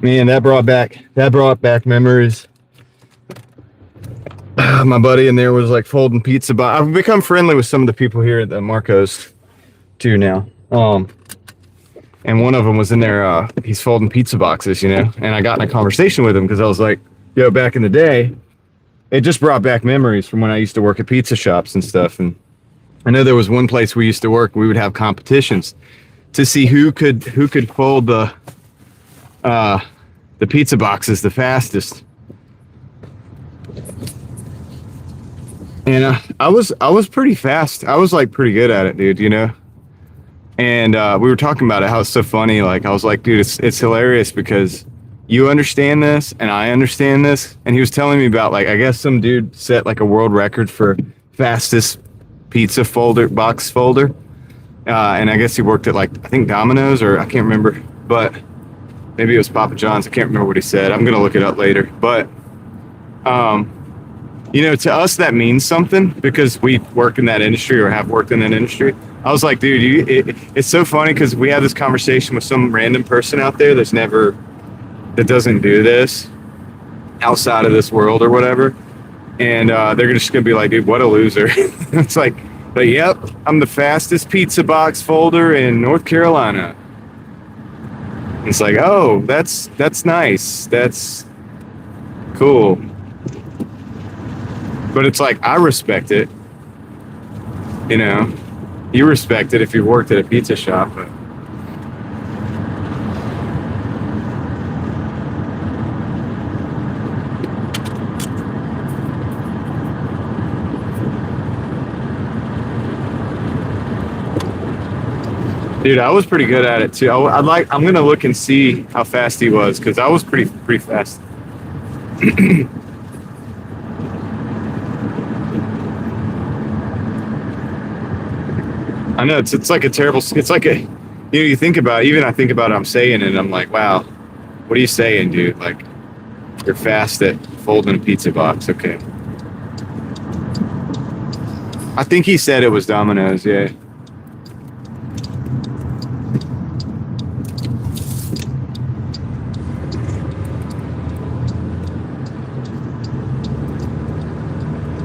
Man, that brought back memories. My buddy in there was like folding pizza box. I've become friendly with some of the people here at the Marco's too now. And one of them was in there. He's folding pizza boxes, and I got in a conversation with him because I was like, back in the day, it just brought back memories from when I used to work at pizza shops and stuff. And I know there was one place we used to work. We would have competitions to see who could fold the pizza boxes the fastest. And I was pretty fast. I was like pretty good at it, dude. You know. And we were talking about it, how it's so funny. Like I was like, dude, it's hilarious because you understand this and I understand this. And he was telling me about, like, I guess some dude set like a world record for fastest pizza box folder. And I guess he worked at, like, I think Domino's, or I can't remember, but maybe it was Papa John's. I can't remember what he said. I'm going to look it up later. But, you know, to us, that means something because we work in that industry or have worked in that industry. I was like, dude, it's so funny because we had this conversation with some random person out there that doesn't do this outside of this world or whatever. And they're just going to be like, dude, what a loser. It's like, but yep, I'm the fastest pizza box folder in North Carolina. It's like, oh, that's nice. That's cool. But it's like, I respect it. You know, you respect it if you worked at a pizza shop. But dude, I was pretty good at it too. I'm gonna look and see how fast he was because I was pretty fast. I know it's like a terrible. It's like a, you know, you think about it, even I think about it, I'm saying it, and I'm like, wow, what are you saying, dude? Like, you're fast at folding a pizza box. Okay. I think he said it was Domino's. Yeah.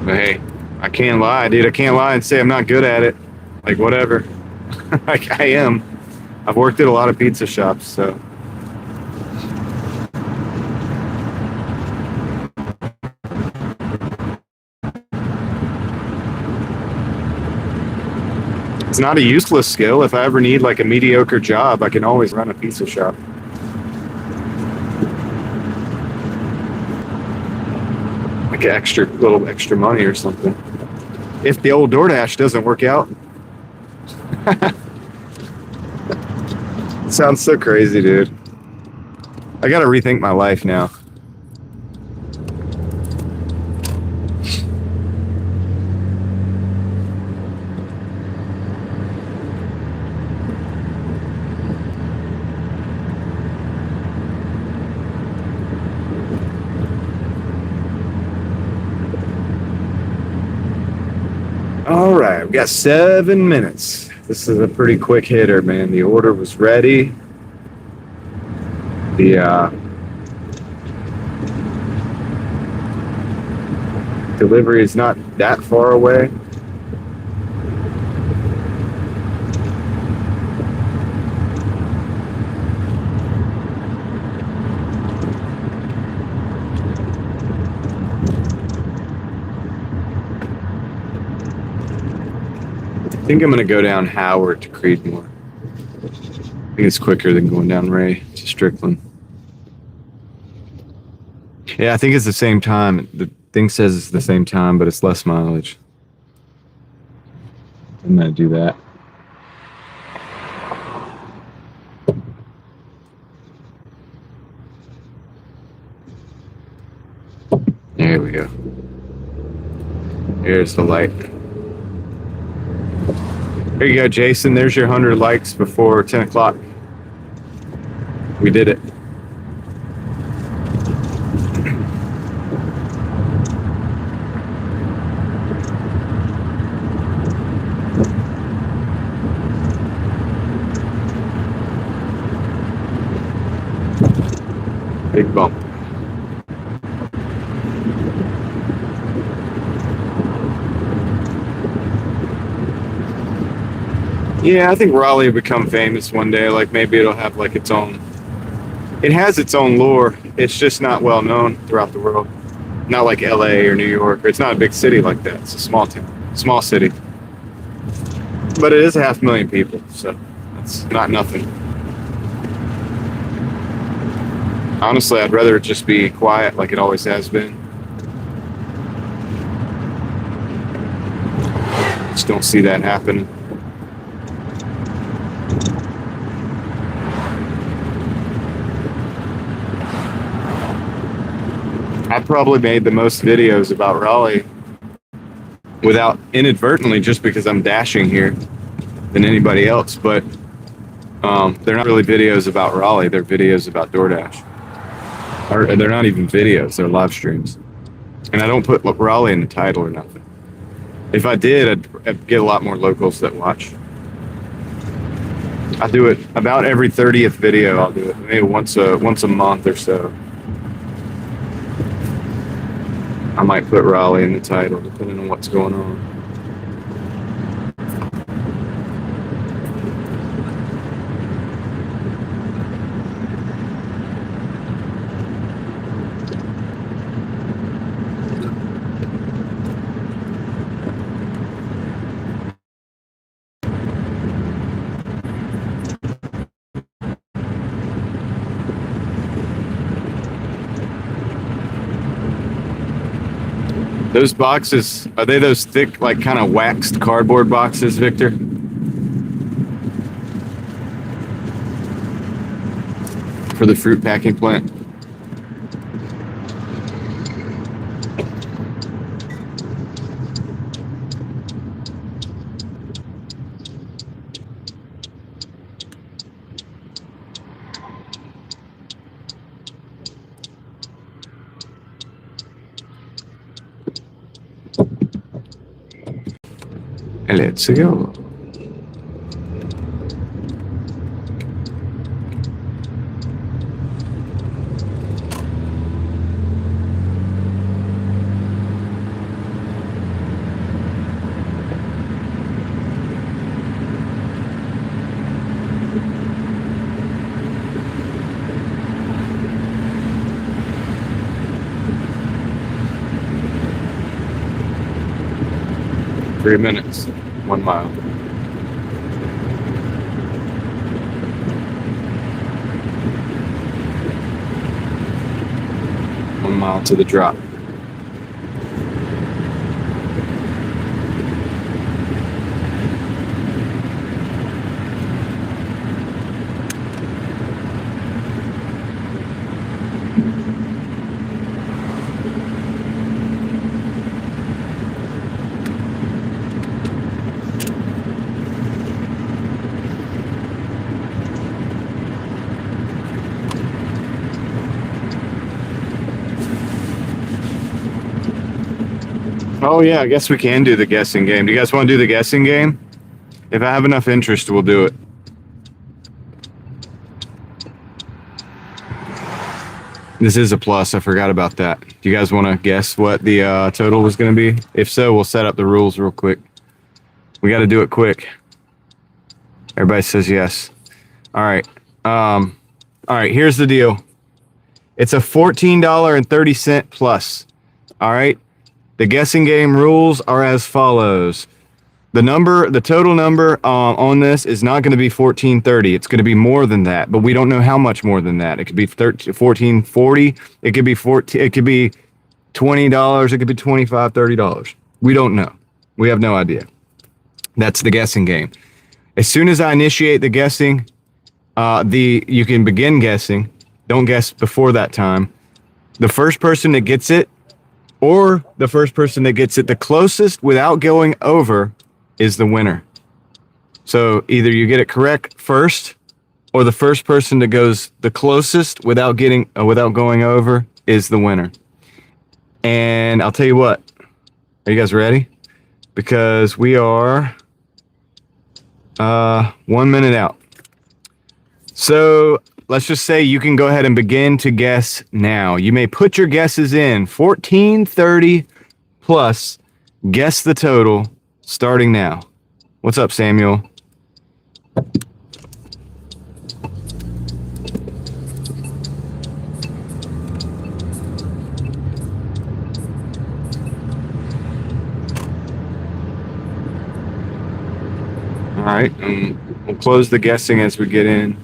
But hey, I can't lie, dude. I can't lie and say I'm not good at it. Like, whatever. Like, I am. I've worked at a lot of pizza shops, so. It's not a useless skill. If I ever need, like, a mediocre job, I can always run a pizza shop. Like, little extra money or something. If the old Doordash doesn't work out. Sounds so crazy, dude. I gotta rethink my life now. All right, we've got 7 minutes. This is a pretty quick hitter, man. The order was ready. The delivery is not that far away. I think I'm going to go down Howard to Creedmoor. I think it's quicker than going down Ray to Strickland. Yeah, I think it's the same time. The thing says it's the same time, but it's less mileage. I'm going to do that. There we go. Here's the light. There you go, Jason. There's your 100 likes before 10 o'clock. We did it. Big bump. Yeah, I think Raleigh will become famous one day. Like, maybe it'll have like its own. It has its own lore. it's just not well known throughout the world. Not like LA or New York. It's not a big city like that. It's a small town, small city. But it is 500,000 people, so it's not nothing. Honestly, I'd rather it just be quiet like it always has been. Just don't see that happening. I probably made the most videos about Raleigh without inadvertently, just because I'm dashing here, than anybody else. But they're not really videos about Raleigh. They're videos about Doordash. Or they're not even videos. They're live streams. And I don't put Raleigh in the title or nothing. If I did, I'd get a lot more locals that watch. I do it about every 30th video. I'll do it maybe once a month or so. I might put Raleigh in the title, depending on what's going on. Those boxes, are they those thick, like kind of waxed cardboard boxes, Victor? For the fruit packing plant? Let's go. Three minutes, 1 mile. One mile to the drop. Oh yeah, I guess we can do the guessing game. Do you guys want to do the guessing game? If I have enough interest, we'll do it. This is a plus. I forgot about that. Do you guys want to guess what the total was going to be? If so, we'll set up the rules real quick. We got to do it quick. Everybody says yes. All right. All right, here's the deal. It's a $14.30 plus. All right. The guessing game rules are as follows. The total number on this is not going to be $14.30. It's going to be more than that, but we don't know how much more than that. It could be $14.40. It could be It could be $20. It could be $25, $30. We don't know. We have no idea. That's the guessing game. As soon as I initiate the guessing, you can begin guessing. Don't guess before that time. The first person that gets it, or the first person that gets it the closest without going over, is the winner. So either you get it correct first, or the first person that goes the closest without going over is the winner. And I'll tell you what. Are you guys ready? Because we are 1 minute out. So let's just say you can go ahead and begin to guess now. You may put your guesses in. 1430 plus. Guess the total starting now. What's up, Samuel? All right, we'll close the guessing as we get in.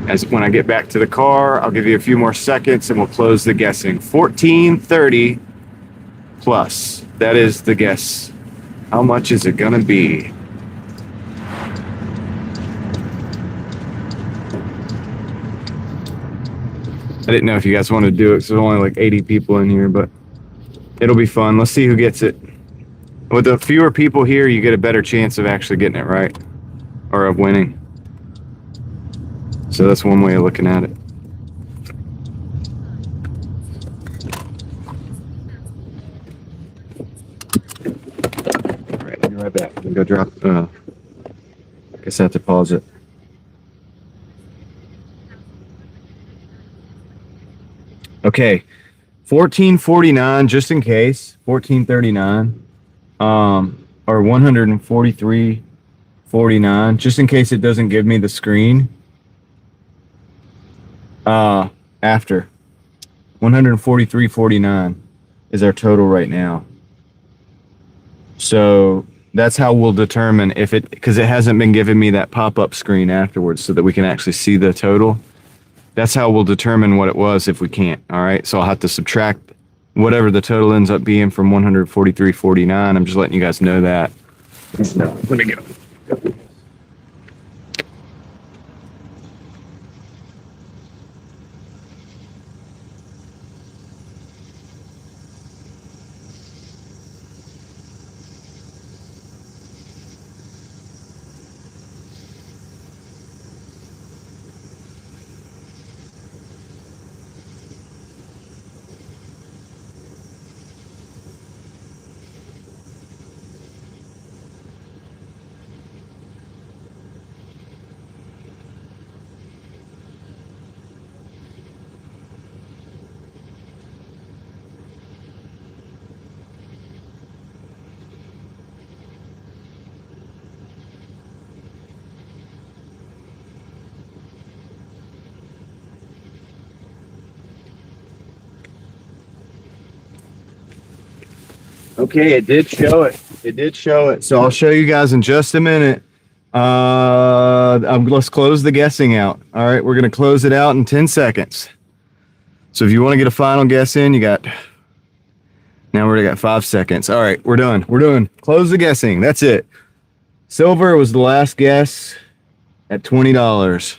As when I get back to the car, I'll give you a few more seconds and we'll close the guessing. 1430 plus. That is the guess. How much is it gonna be? I didn't know if you guys wanted to do it because there's only like 80 people in here, but it'll be fun. Let's see who gets it. With the fewer people here, you get a better chance of actually getting it right or of winning. So that's one way of looking at it. All right, I'll be right back. I'm gonna go drop. I guess I have to pause it. Okay, 1449 just in case. 1439, or 143.49 just in case it doesn't give me the screen. After 143.49 is our total right now. So that's how we'll determine if it, because it hasn't been giving me that pop-up screen afterwards so that we can actually see the total. That's how we'll determine what it was if we can't. All right, so I'll have to subtract whatever the total ends up being from 143.49. I'm just letting you guys know that. Let me go. Okay, it did show it. It did show it. So I'll show you guys in just a minute. Let's close the guessing out. All right, we're going to close it out in 10 seconds. So if you want to get a final guess in, now we already got 5 seconds. All right, we're done. We're doing. Close the guessing. That's it. Silver was the last guess at $20.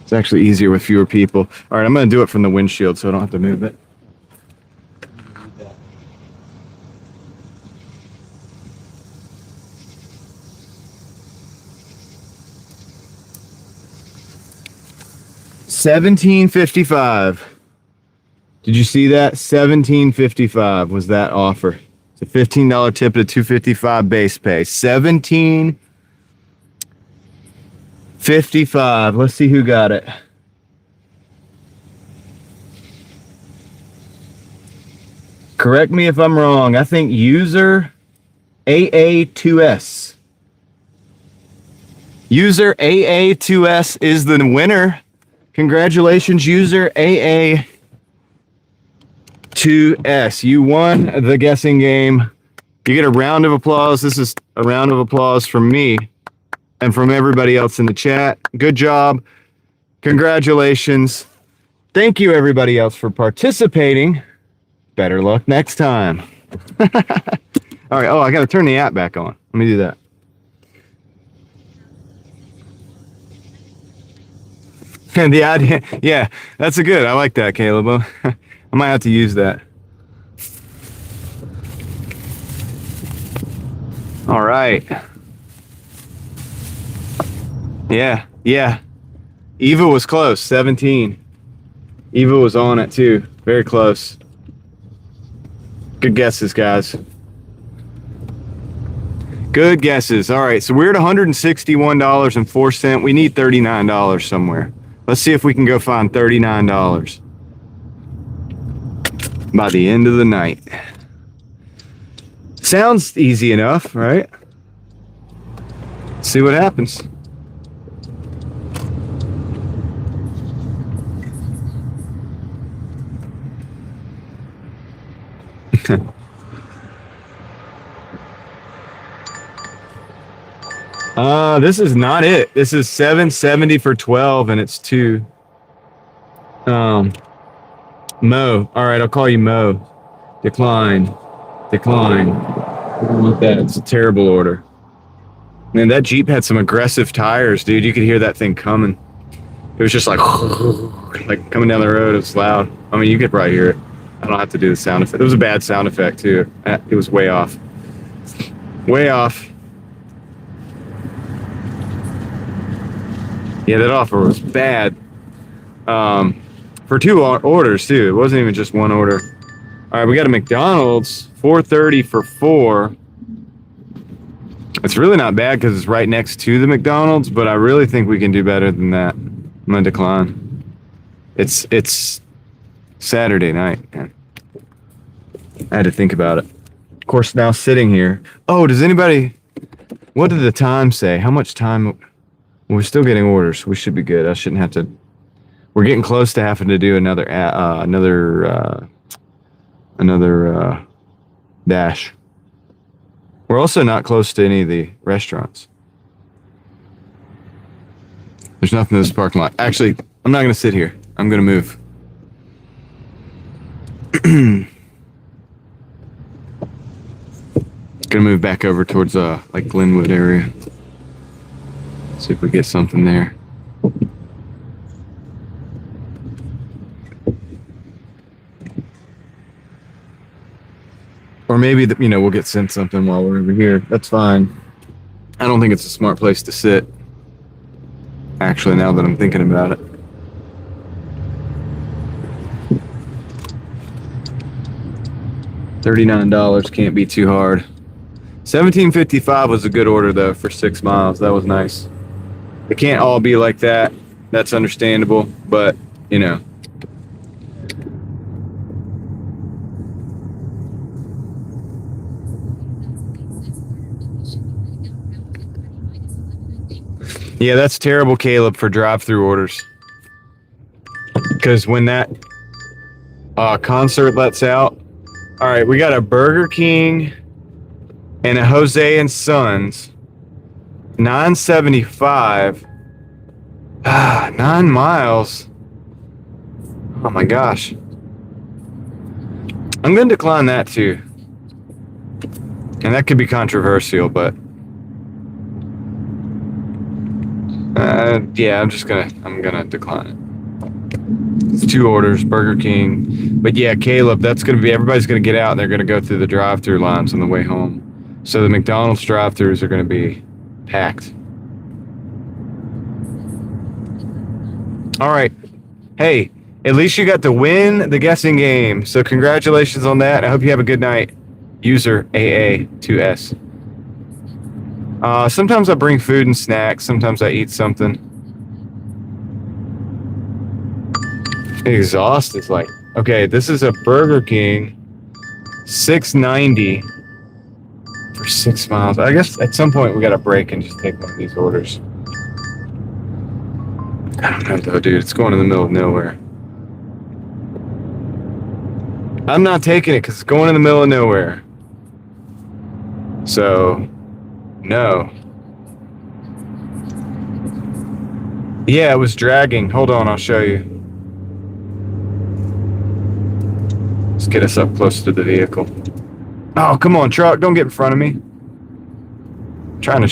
It's actually easier with fewer people. All right, I'm going to do it from the windshield so I don't have to move it. $17.55. Did you see that? $17.55 was that offer. It's a $15 tip at a $2.55 base pay. $17.55. Let's see who got it. Correct me if I'm wrong. I think user AA2S. User AA2S is the winner. Congratulations, user AA2S. You won the guessing game. You get a round of applause. This is a round of applause from me and from everybody else in the chat. Good job. Congratulations. Thank you, everybody else, for participating. Better luck next time. All right. Oh, I got to turn the app back on. Let me do that. And the idea, yeah, that's a good. I like that, Caleb. I might have to use that. All right. Yeah. Eva was close, 17. Eva was on it too. Very close. Good guesses, guys. Good guesses. All right, so we're at $161.04. We need $39 somewhere. Let's see if we can go find $39 by the end of the night. Sounds easy enough, right? See what happens. This is not it. This is 770 for 12, and it's 2. Mo. All right, I'll call you Mo. Decline. I don't want that. It's a terrible order. Man, that Jeep had some aggressive tires, dude. You could hear that thing coming. It was just like coming down the road. It was loud. I mean, you could probably hear it. I don't have to do the sound effect. It was a bad sound effect, too. It was way off. Way off. Yeah, that offer was bad. For 2 orders, too. It wasn't even just 1 order. All right, we got a McDonald's. $4.30 for 4. It's really not bad because it's right next to the McDonald's, but I really think we can do better than that. I'm gonna decline. It's Saturday night, man. I had to think about it. Of course, now sitting here. Oh, does anybody? What did the time say? How much time? We're still getting orders. We should be good. I shouldn't have to. We're getting close to having to do another dash. We're also not close to any of the restaurants. There's nothing in this parking lot. Actually, I'm not going to sit here. I'm going to move. Going to move back over towards like Glenwood area. See if we get something there. Or maybe, we'll get sent something while we're over here. That's fine. I don't think it's a smart place to sit. Actually, now that I'm thinking about it. $39 can't be too hard. $17.55 was a good order, though, for 6 miles. That was nice. It can't all be like that. That's understandable, but, Yeah, that's terrible, Caleb, for drive-through orders. Because when that concert lets out, all right, we got a Burger King and a Jose and Sons, $9.75. 9 miles. Oh my gosh. I'm going to decline that too. And that could be controversial, but yeah, I'm gonna decline it. It's 2 orders, Burger King. But yeah, Caleb, everybody's gonna get out and they're gonna go through the drive-through lines on the way home. So the McDonald's drive-throughs are gonna be packed. All right. Hey, at least you got to win the guessing game. So congratulations on that. I hope you have a good night. User AA2S. Sometimes I bring food and snacks. Sometimes I eat something. Exhaust is like, okay, this is a Burger King, $6.90 for 6 miles. I guess at some point we got to break and just take one of these orders. I don't know though, dude. It's going in the middle of nowhere. I'm not taking it because it's going in the middle of nowhere. So, no. Yeah, it was dragging. Hold on, I'll show you. Let's get us up close to the vehicle. Oh, come on, truck. Don't get in front of me. I'm trying to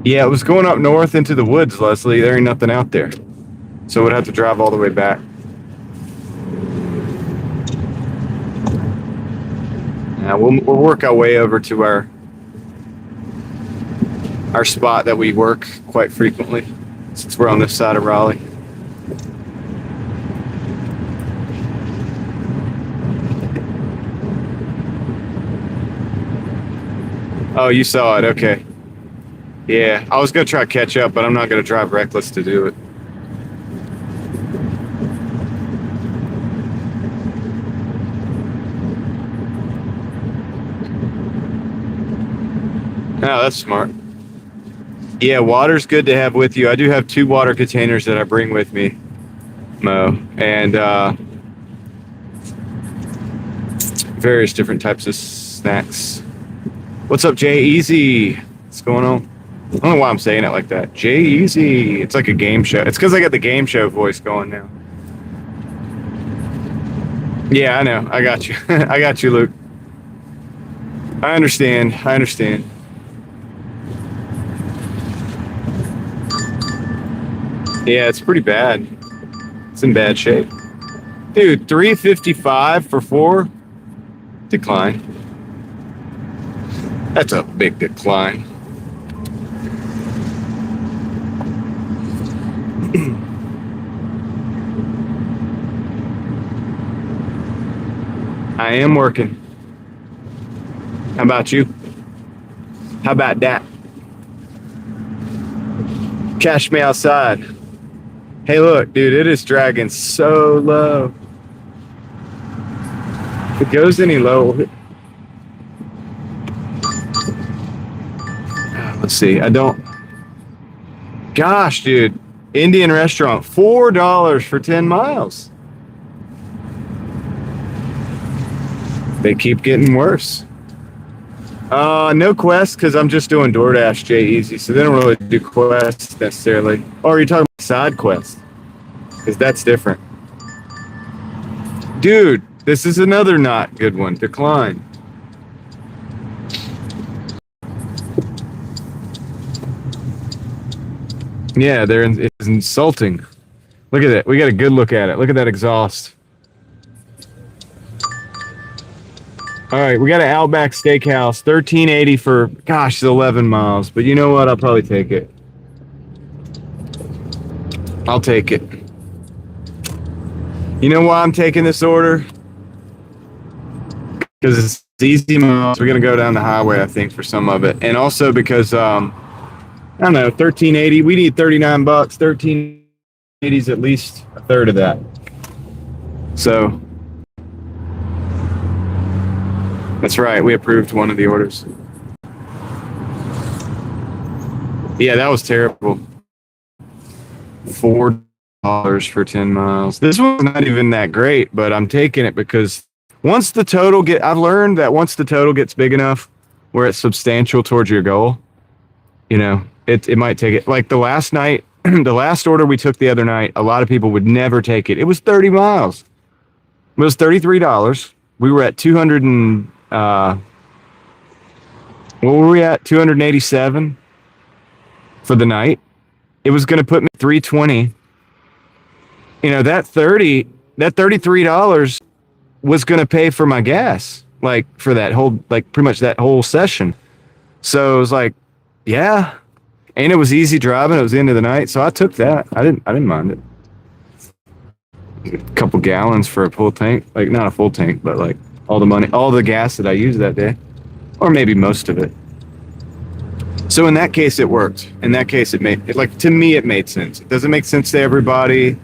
Yeah, it was going up north into the woods, Leslie. There ain't nothing out there. So we'd have to drive all the way back. Now we'll work our way over to our spot that we work quite frequently, since we're on this side of Raleigh. Oh, you saw it. Okay. Yeah, I was going to try to catch up, but I'm not going to drive reckless to do it. Oh, that's smart. Yeah, water's good to have with you. I do have 2 water containers that I bring with me. Mo, and various different types of snacks. What's up, Jay Easy? What's going on? I don't know why I'm saying it like that. Jay Easy. It's like a game show. It's because I got the game show voice going now. Yeah, I know. I got you. I got you, Luke. I understand. I understand. Yeah, it's pretty bad. It's in bad shape. Dude, $3.55 for 4? Decline. That's a big decline. I am working. How about you? How about that? Cash me outside. Hey, look, dude, it is dragging so low. If it goes any lower, let's see. I don't. Gosh, dude, Indian restaurant, $4 for 10 miles. They keep getting worse. No Quest, because I'm just doing Doordash J Easy, so they don't really do quests necessarily. Or are you talking about side quest? Because that's different. Dude, this is another not good one. Decline. Yeah, it's insulting. Look at it. We got a good look at it. Look at that exhaust. All right, we got an Outback Steakhouse, $13.80 for, gosh, it's 11 miles. But you know what? I'll probably take it. I'll take it. You know why I'm taking this order? Because it's easy miles. We're going to go down the highway, I think, for some of it. And also because, I don't know, $13.80. We need 39 bucks. $13.80 is at least a third of that. So... That's right. We approved one of the orders. Yeah, that was terrible. $4 for 10 miles. This one's not even that great, but I'm taking it because once the total I've learned that once the total gets big enough where it's substantial towards your goal, you know, it might take it. Like the last night, the last order we took the other night, a lot of people would never take it. It was 30 miles. It was $33. We were at 200 and what were we at? 287 for the night. It was going to put me 320. You know, that $33 was going to pay for my gas, like for that whole, like pretty much that whole session. So it was like, yeah. And it was easy driving. It was the end of the night. So I took that. I didn't mind it. A couple gallons for a full tank, like not a full tank, but like all the gas that I used that day, or maybe most of it. So in that case, it worked. In that case, to me, it made sense. It doesn't make sense to everybody,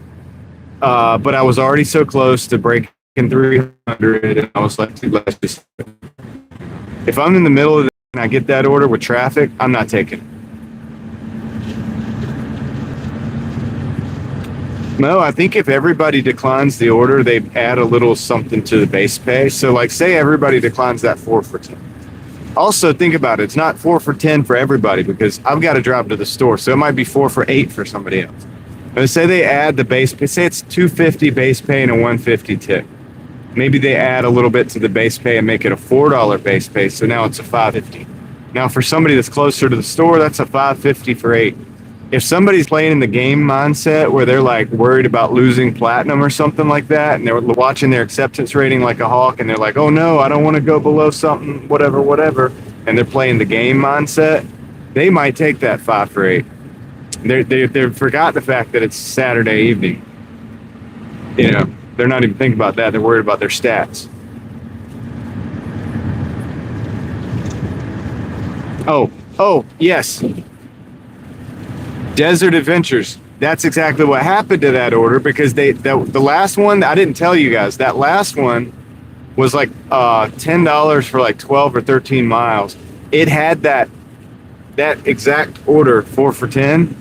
but I was already so close to breaking 300, and I was like, let's just. If I'm in the middle of it and I get that order with traffic, I'm not taking it. No, I think if everybody declines the order, they add a little something to the base pay. So like say everybody declines that 4 for 10. Also think about it. It's not 4 for 10 for everybody because I've got to drive to the store. So it might be 4 for 8 for somebody else. But say they add the base pay. Say it's $250 base pay and a $150 tip. Maybe they add a little bit to the base pay and make it a $4 base pay. So now it's a $5.50. Now for somebody that's closer to the store, that's a $5.50 for 8. If somebody's playing in the game mindset where they're like worried about losing platinum or something like that, and they're watching their acceptance rating like a hawk, and they're like, oh no, I don't want to go below something, whatever, and they're playing the game mindset, they might take that 5 for 8. They forgot the fact that it's Saturday evening. You know, they're not even thinking about that. They're worried about their stats. Oh, yes. Desert Adventures. That's exactly what happened to that order because the last one, I didn't tell you guys, that last one was like $10 for like 12 or 13 miles. It had that exact order, 4 for 10,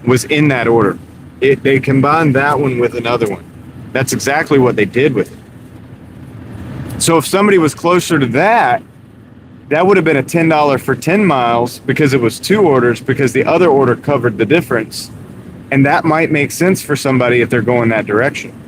was in that order. They combined that one with another one. That's exactly what they did with it. So if somebody was closer to that, that would have been a $10 for 10 miles because it was two orders because the other order covered the difference. And that might make sense for somebody if they're going that direction.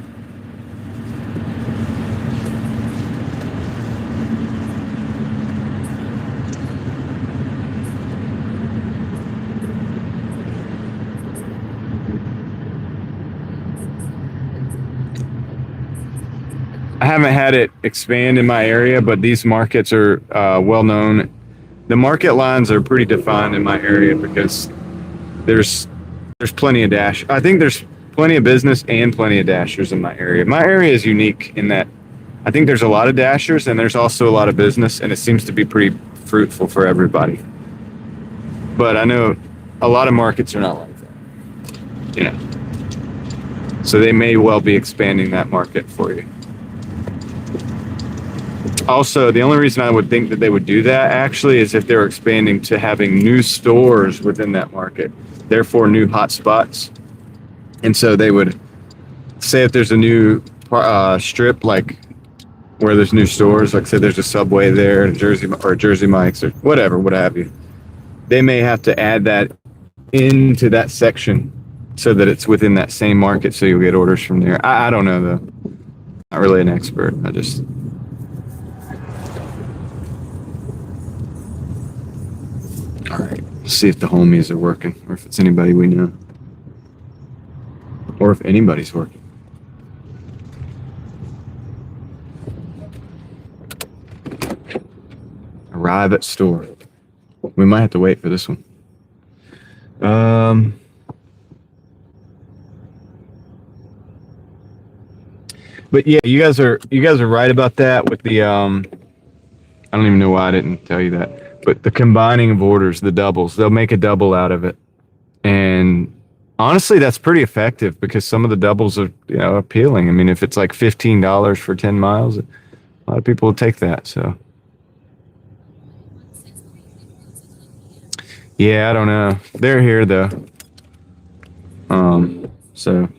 I haven't had it expand in my area, but these markets are well known. The market lines are pretty defined in my area because there's plenty of dash. I think there's plenty of business and plenty of dashers in my area. My area is unique in that I think there's a lot of dashers and there's also a lot of business, and it seems to be pretty fruitful for everybody. But I know a lot of markets are not like that, you know. So they may well be expanding that market for you. Also, the only reason I would think that they would do that actually is if they're expanding to having new stores within that market, therefore new hot spots. And so they would say if there's a new strip, like where there's new stores, like say there's a Subway there, and Jersey Mike's or whatever, what have you. They may have to add that into that section so that it's within that same market, so you'll get orders from there. I don't know though. Not really an expert. I just. All right, let's see if the homies are working, or if it's anybody we know, or if anybody's working. Arrive at store. We might have to wait for this one. But yeah, you guys are right about that with the I don't even know why I didn't tell you that. But the combining of orders, the doubles, they'll make a double out of it. And honestly, that's pretty effective because some of the doubles are, appealing. I mean, if it's like $15 for 10 miles, a lot of people will take that. So, yeah, I don't know. They're here though. So.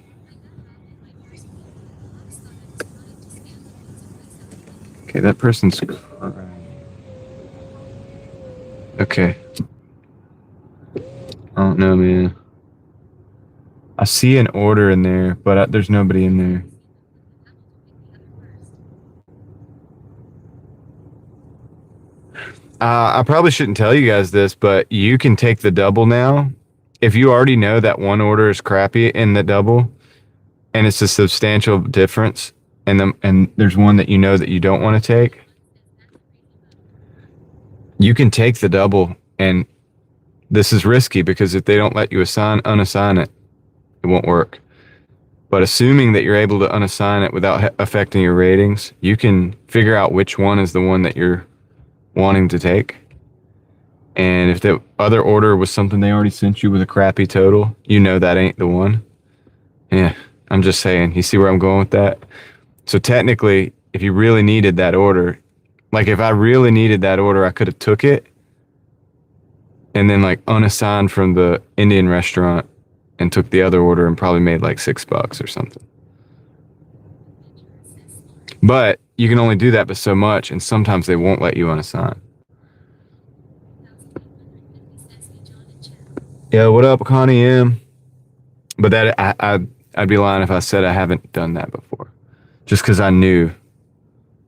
Okay, that person's. Okay. I don't know, man. I see an order in there, but there's nobody in there. I probably shouldn't tell you guys this, but you can take the double now. If you already know that one order is crappy in the double, and it's a substantial difference, and there's one that you know that you don't want to take, you can take the double, and this is risky because if they don't let you unassign it, it won't work. But assuming that you're able to unassign it without affecting your ratings, you can figure out which one is the one that you're wanting to take. And if the other order was something they already sent you with a crappy total, you know that ain't the one. Yeah, I'm just saying. You see where I'm going with that? So technically, if you really needed that order, like if I really needed that order, I could have took it and then like unassigned from the Indian restaurant and took the other order and probably made like $6 or something. But you can only do that but so much, and sometimes they won't let you unassign. Yeah, what up, Connie M? But that I'd be lying if I said I haven't done that before. Just because I knew,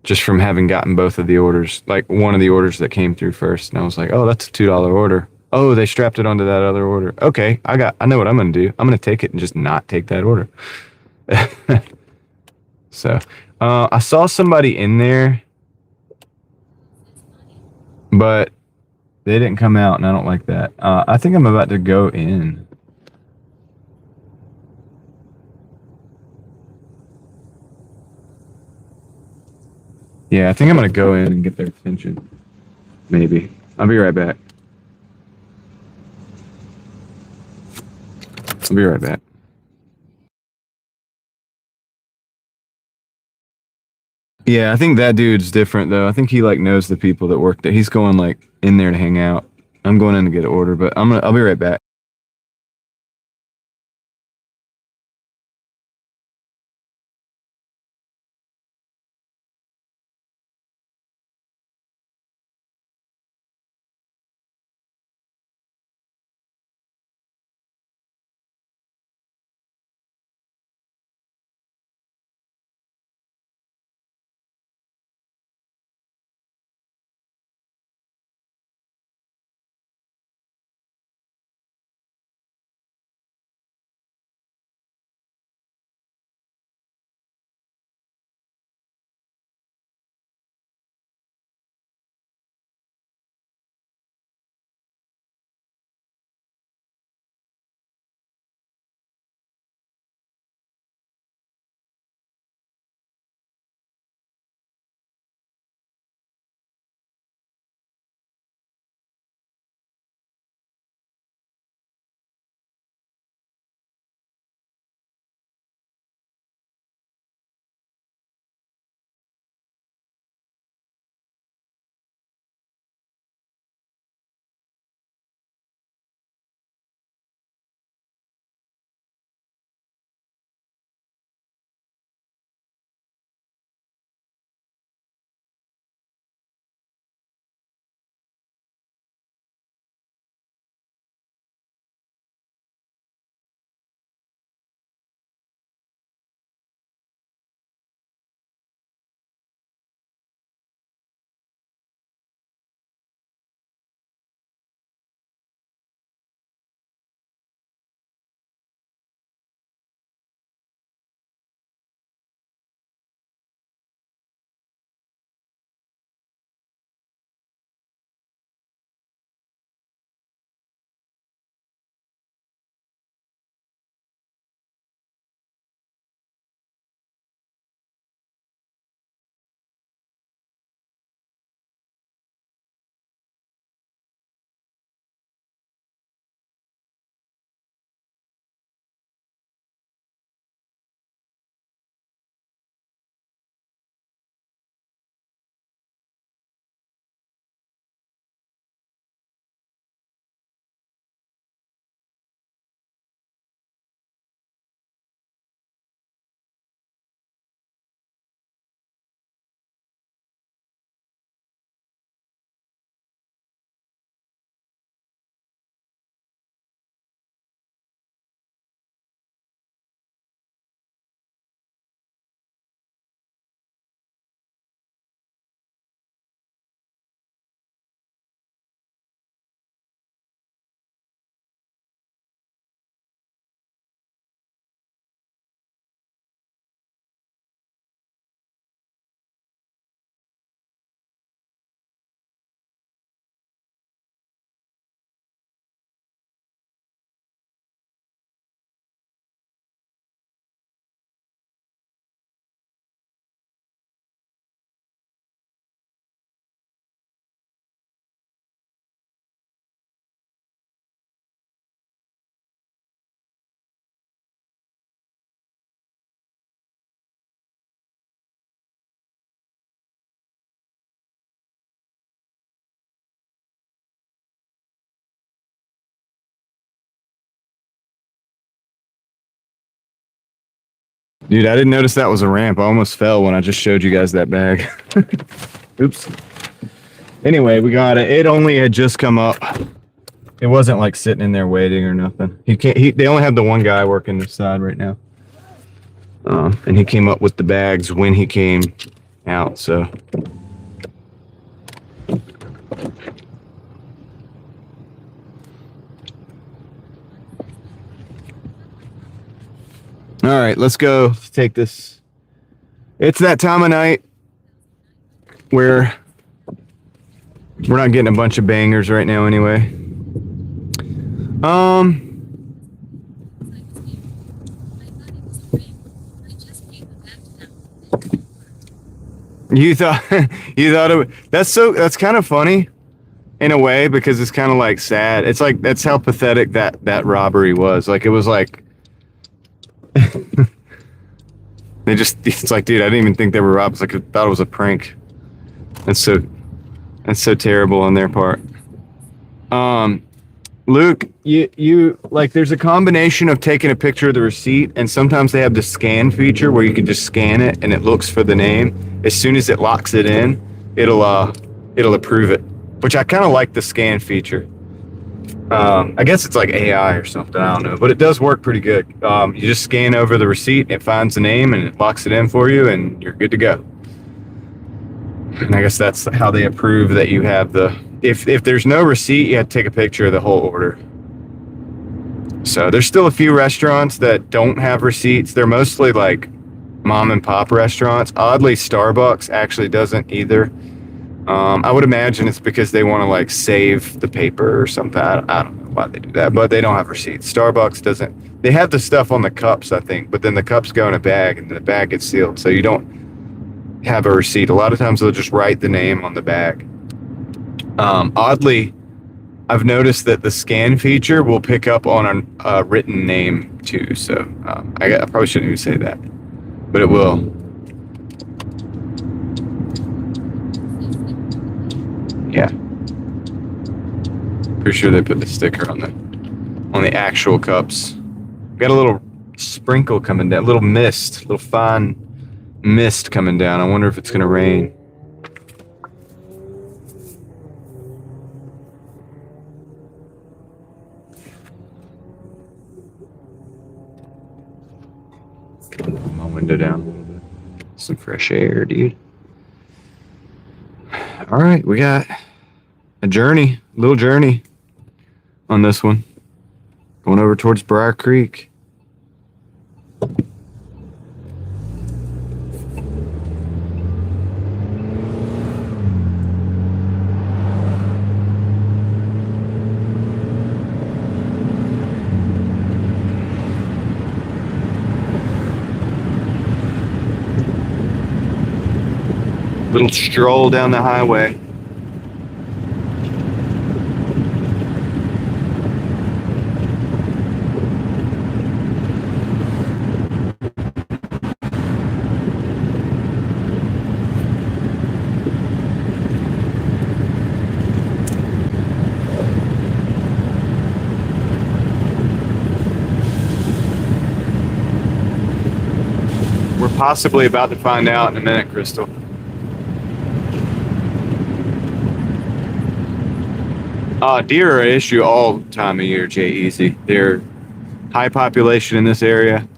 just from having gotten both of the orders, like one of the orders that came through first, and I was like, oh, that's a $2 order. Oh, they strapped it onto that other order. Okay, I know what I'm gonna do. I'm gonna take it and just not take that order. So, I saw somebody in there, but they didn't come out, and I don't like that. I think I'm about to go in. Yeah, I think I'm gonna go in and get their attention. Maybe. I'll be right back. I'll be right back. Yeah, I think that dude's different though. I think he like knows the people that work there. He's going like in there to hang out. I'm going in to get an order, but I'll be right back. Dude, I didn't notice that was a ramp. I almost fell when I just showed you guys that bag. Oops. Anyway, we got it. It only had just come up. It wasn't like sitting in there waiting or nothing. They only have the one guy working this side right now. And he came up with the bags when he came out, so. All right, let's go take this. It's that time of night where we're not getting a bunch of bangers right now anyway. You thought that's kind of funny in a way, because it's kind of like sad. It's like, that's how pathetic that robbery was. Like, it was like it's like, dude, I didn't even think they were robbed. It's like, I thought it was a prank. That's so terrible on their part. Luke, you like, there's a combination of taking a picture of the receipt, and sometimes they have the scan feature where you can just scan it and it looks for the name. As soon as it locks it in, it'll approve it, which I kind of like the scan feature. I guess it's like AI or something, I don't know, but it does work pretty good. You just scan over the receipt, it finds the name and it locks it in for you, and you're good to go. And I guess that's how they approve that you have if there's no receipt, you have to take a picture of the whole order. So there's still a few restaurants that don't have receipts. They're mostly like mom and pop restaurants. Oddly, Starbucks actually doesn't either. I would imagine it's because they want to like save the paper or something. I don't know why they do that, but they don't have receipts. Starbucks doesn't. They have the stuff on the cups, I think, but then the cups go in a bag and the bag gets sealed, so you don't have a receipt. A lot of times they'll just write the name on the bag. Oddly, I've noticed that the scan feature will pick up on a written name too. So I probably shouldn't even say that, but it will. Yeah, pretty sure they put the sticker on the actual cups. Got a little sprinkle coming down, a little mist, little fine mist coming down. I wonder if it's gonna rain. Put my window down a little bit. Some fresh air, dude. All right, we got a little journey on this one. Going over towards Briar Creek. Little stroll down the highway. We're possibly about to find out in a minute, Crystal. Deer are an issue all time of year, Jay Easy. They're high population in this area,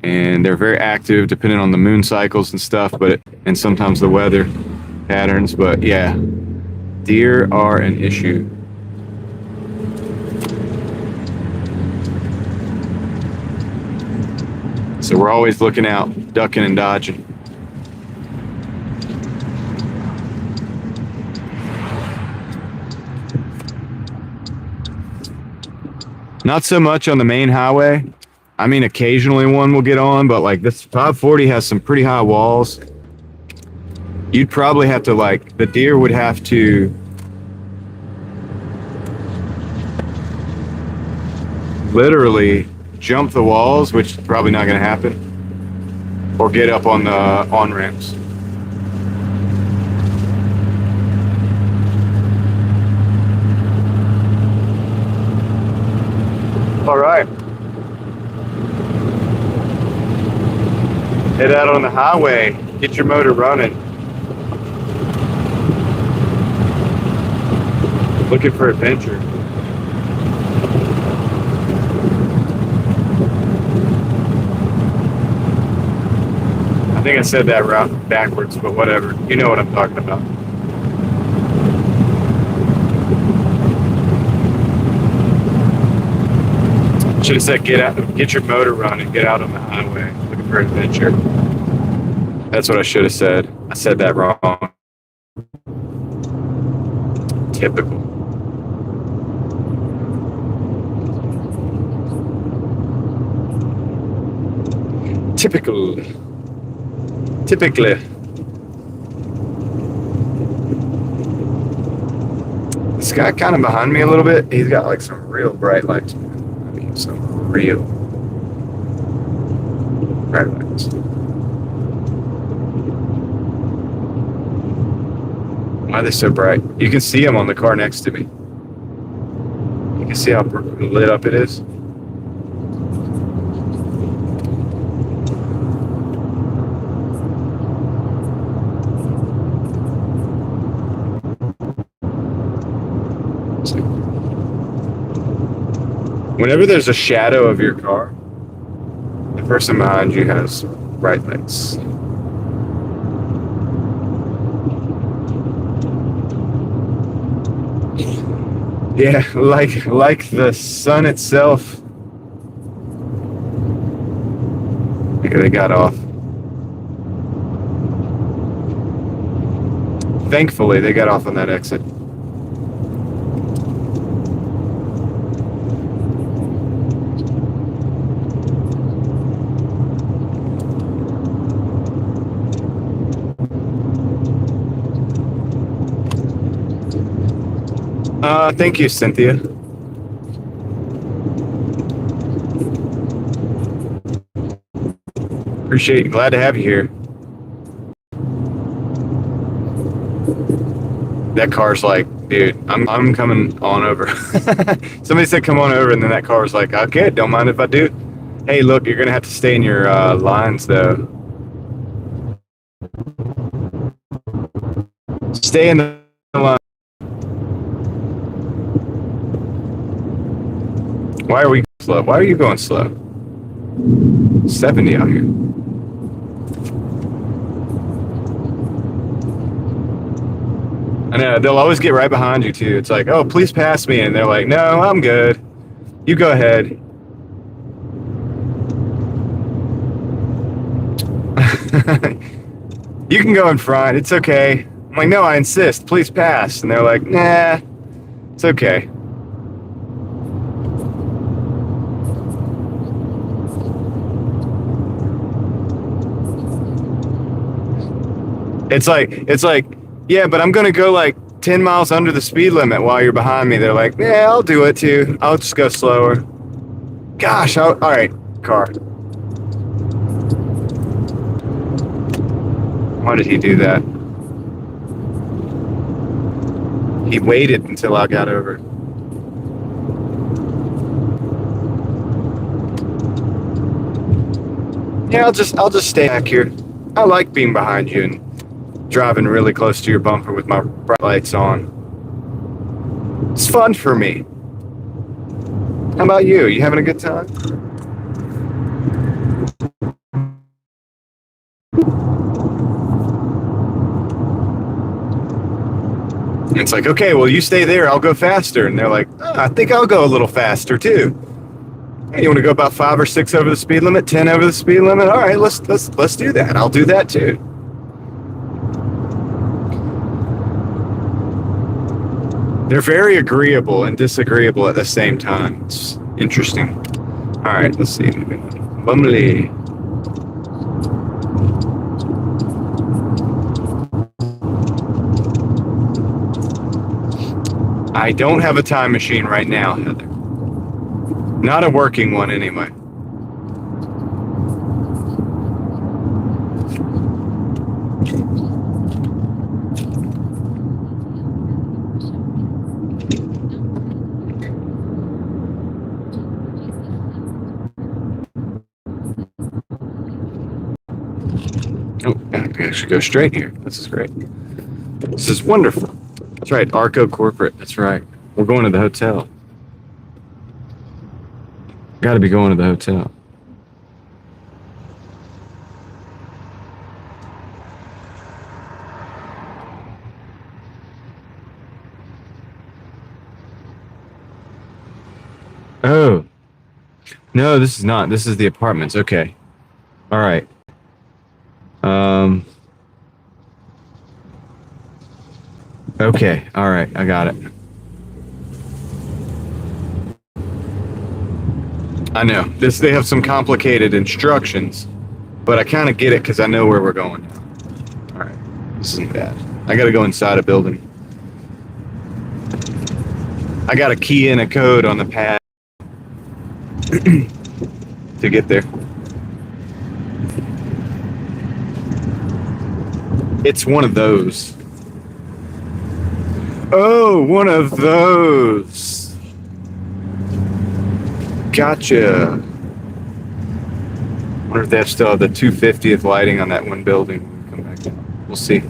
and they're very active depending on the moon cycles and stuff, and sometimes the weather patterns. But yeah, deer are an issue. So we're always looking out, ducking and dodging. Not so much on the main highway. I mean, occasionally one will get on, but like this 540 has some pretty high walls. You'd probably have to, like, the deer would have to literally jump the walls, which is probably not going to happen, or get up on the on-ramps. All right. Head out on the highway. Get your motor running. Looking for adventure. I think I said that route backwards, but whatever. You know what I'm talking about. Should have said get your motor running, get out on the highway, looking for adventure. That's what I should have said. I said that wrong. Typical. Typically. This guy kind of behind me a little bit. He's got like some real bright lights. I mean, some real bright lights. Why are they so bright? You can see them on the car next to me. You can see how lit up it is. Whenever there's a shadow of your car, the person behind you has bright lights. Yeah, like the sun itself. Okay, they got off. Thankfully, they got off on that exit. Thank you, Cynthia. Appreciate you. Glad to have you here. That car's like, dude, I'm coming on over. Somebody said come on over, and then that car was like, okay, don't mind if I do. Hey, look, you're gonna have to stay in your lines though. Stay in the line. Why are we slow? Why are you going slow? 70 out here. I know, they'll always get right behind you too. It's like, oh, please pass me. And they're like, no, I'm good. You go ahead. You can go in front. It's okay. I'm like, no, I insist. Please pass. And they're like, nah, it's okay. It's like, yeah, but I'm going to go like 10 miles under the speed limit while you're behind me. They're like, yeah, I'll do it too. I'll just go slower. Gosh, all right, car. Why did he do that? He waited until I got over. Yeah, I'll just stay back here. I like being behind you and driving really close to your bumper with my bright lights on. It's fun for me. How about you? You having a good time? It's like, okay, well, you stay there. I'll go faster. And they're like, oh, I think I'll go a little faster too. Hey, you want to go about 5 or 6 over the speed limit, 10 over the speed limit? All right, let's do that. I'll do that too. They're very agreeable and disagreeable at the same time. It's interesting. All right, let's see. Bumley. I don't have a time machine right now, Heather. Not a working one, anyway. Oh, I should go straight here. This is great. This is wonderful. That's right, Arco Corporate. That's right. We're going to the hotel. Got to be going to the hotel. Oh, no, this is not. This is the apartments. Okay. All right. Um, okay. All right. I got it. I know. They have some complicated instructions, but I kind of get it because I know where we're going. All right. This isn't bad. I got to go inside a building. I got to key in a code on the pad to get there. It's one of those. Oh, one of those. Gotcha. Wonder if they have still have the 250th lighting on that one building. Come back in. We'll see.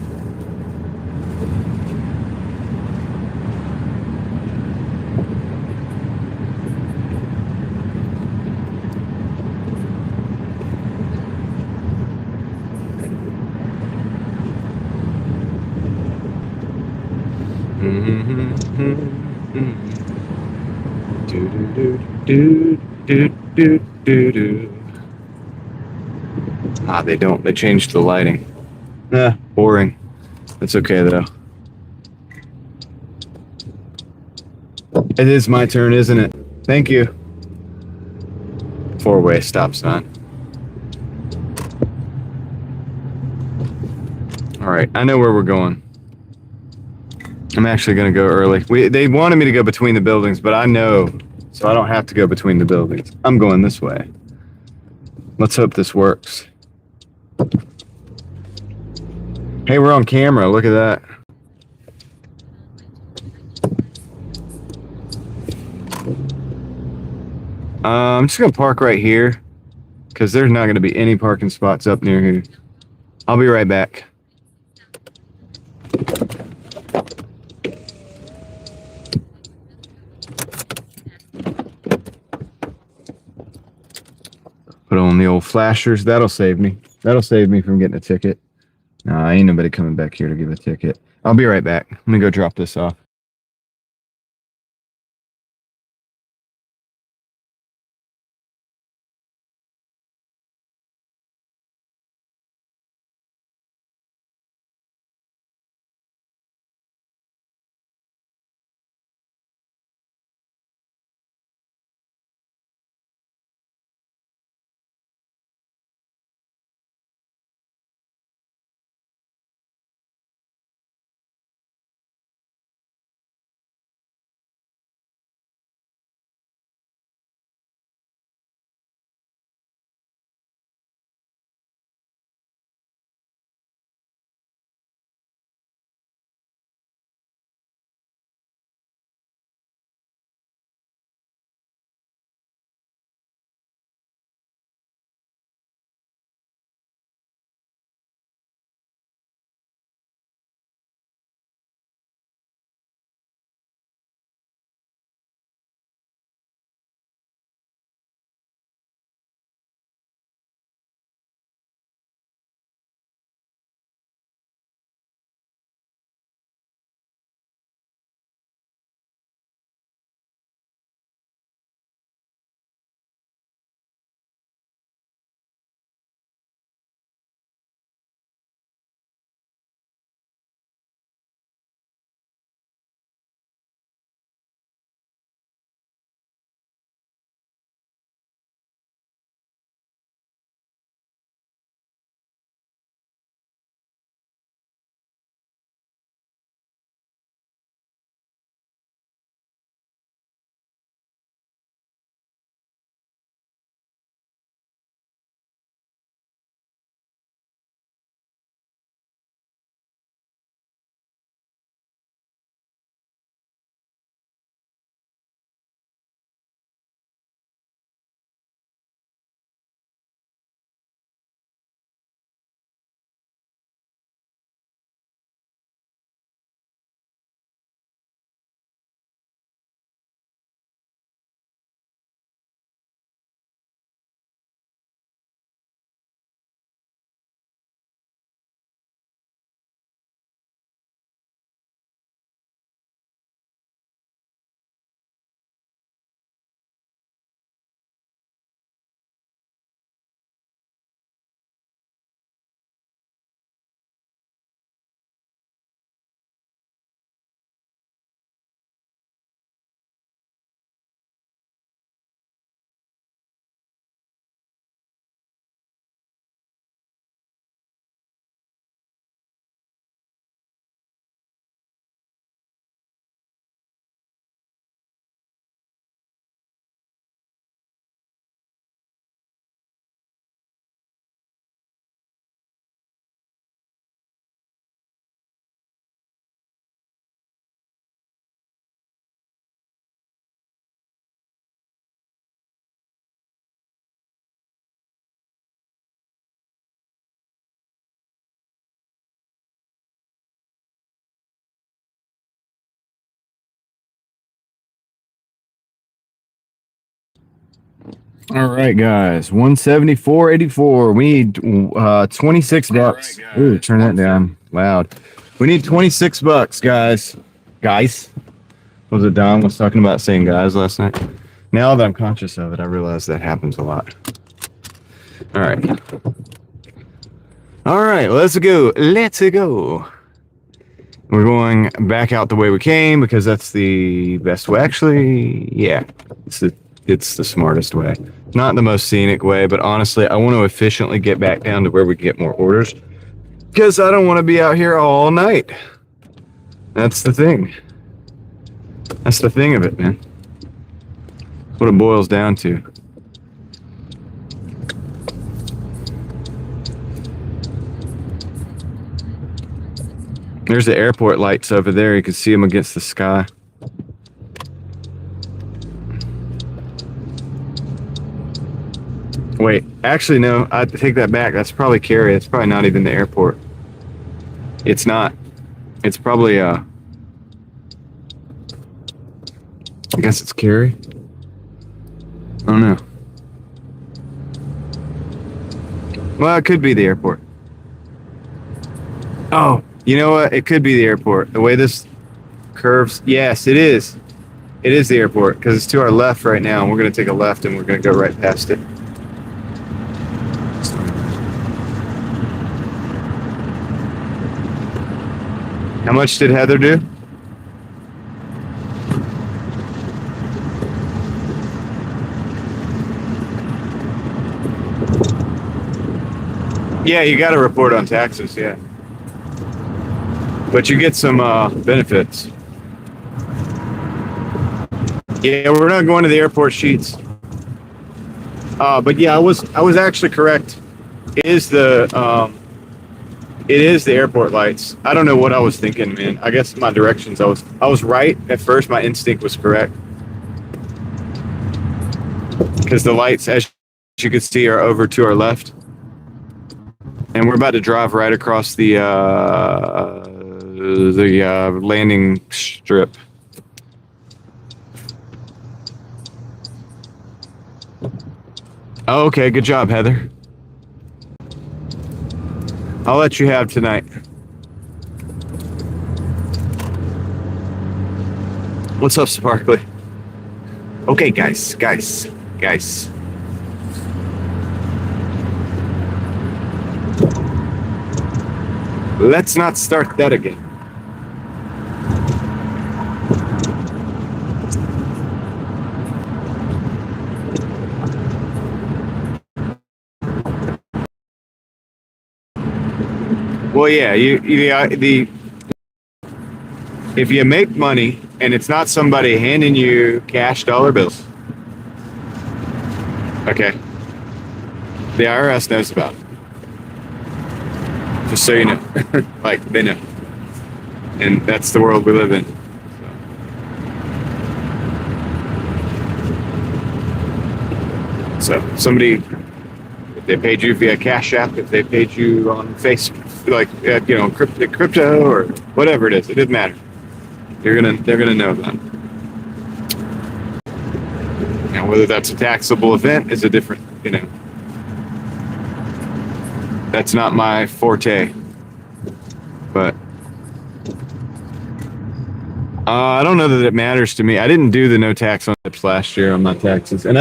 Ah, they don't. They changed the lighting. Boring. That's okay though. It is my turn, isn't it? Thank you. Four-way stop sign. All right, I know where we're going. I'm actually gonna go early. They wanted me to go between the buildings, but I know, so I don't have to go between the buildings. I'm going this way. Let's hope this works. Hey, we're on camera. Look at that. I'm just gonna park right here because there's not gonna be any parking spots up near here. I'll be right back. Put on the old flashers. That'll save me. That'll save me from getting a ticket. Nah, ain't nobody coming back here to give a ticket. I'll be right back. Let me go drop this off. All right, guys. 174.84. We need 26 bucks. Right, ooh, turn that down loud. We need 26 bucks, guys. Guys. Was it Don was talking about saying guys last night? Now that I'm conscious of it, I realize that happens a lot. All right. All right, let's go. Let's go. We're going back out the way we came because that's the best way. Actually, yeah, it's the smartest way. Not the most scenic way, but honestly, I want to efficiently get back down to where we get more orders because I don't want to be out here all night. That's the thing. That's the thing of it, man. That's what it boils down to. There's the airport lights over there. You can see them against the sky. Wait, actually, no, I take that back. That's probably Cary. It's probably not even the airport. It's not. It's probably, I guess it's Cary. I don't know. Well, it could be the airport. Oh, you know what? It could be the airport. The way this curves. Yes, it is. It is the airport because it's to our left right now. And we're going to take a left and we're going to go right past it. How much did Heather do? Yeah, you got to report on taxes, yeah. But you get some benefits. Yeah, we're not going to the airport sheets. But yeah, I was actually correct. It is the airport lights. I don't know what I was thinking, man. I guess my directions. I was right at first. My instinct was correct because the lights, as you can see, are over to our left, and we're about to drive right across the landing strip. Oh, okay, good job, Heather. I'll let you have tonight. What's up, Sparkly? Okay, guys. Let's not start that again. Well, yeah, if you make money and it's not somebody handing you cash dollar bills, okay, the IRS knows about it. Just so you know, like they know, and that's the world we live in. So somebody. If they paid you via Cash App, if they paid you on Facebook, like crypto or whatever it is, it doesn't matter. They're gonna know about it. Now, whether that's a taxable event is a different, that's not my forte. But I don't know that it matters to me. I didn't do the no tax on tips last year on my taxes, and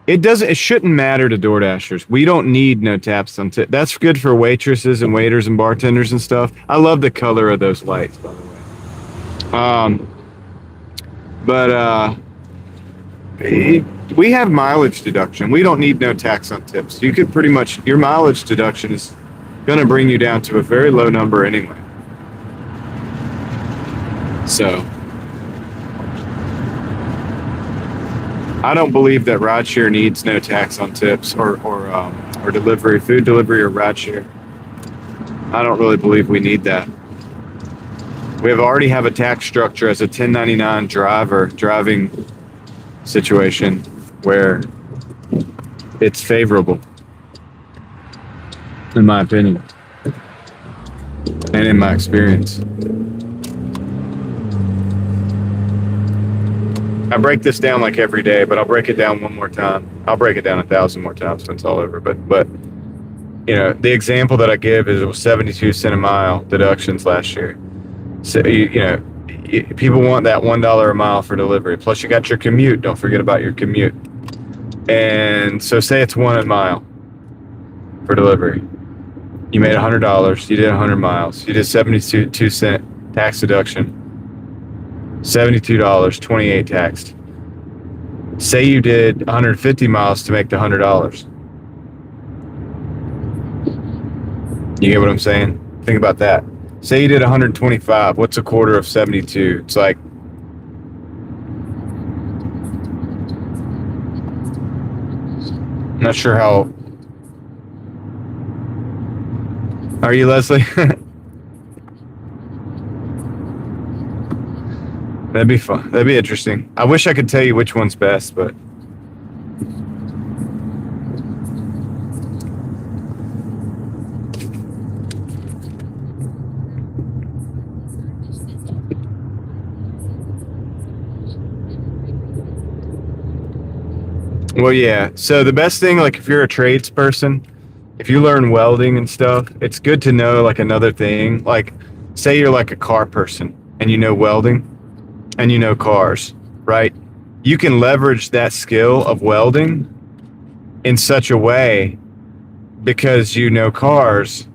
it shouldn't matter to DoorDashers. We don't need no taps on tips. That's good for waitresses and waiters and bartenders and stuff. I love the color of those lights, by the way. We have mileage deduction. We don't need no tax on tips. You could pretty much, your mileage deduction is going to bring you down to a very low number anyway. So I don't believe that rideshare needs no tax on tips or delivery, food delivery or rideshare. I don't really believe we need that. We already have a tax structure as a 1099 driving situation where it's favorable, in my opinion, and in my experience. I break this down like every day, but I'll break it down one more time. I'll break it down 1,000 more times when it's all over. But you know, the example that I give is it was 72 cent a mile deductions last year. So people want that $1 a mile for delivery. Plus, you got your commute. Don't forget about your commute. And so, say it's $1 a mile for delivery. You made $100. You did 100 miles. You did 72 cent tax deduction. $72, 28 taxed. Say you did 150 miles to make the $100. You get what I'm saying? Think about that. Say you did 125. What's a quarter of 72? It's like, I'm not sure how. Are you, Leslie? That'd be fun. That'd be interesting. I wish I could tell you which one's best, but well, yeah. So the best thing, like if you're a tradesperson, if you learn welding and stuff, it's good to know like another thing. Like say you're like a car person and you know welding and you know cars, right? You can leverage that skill of welding in such a way because you know cars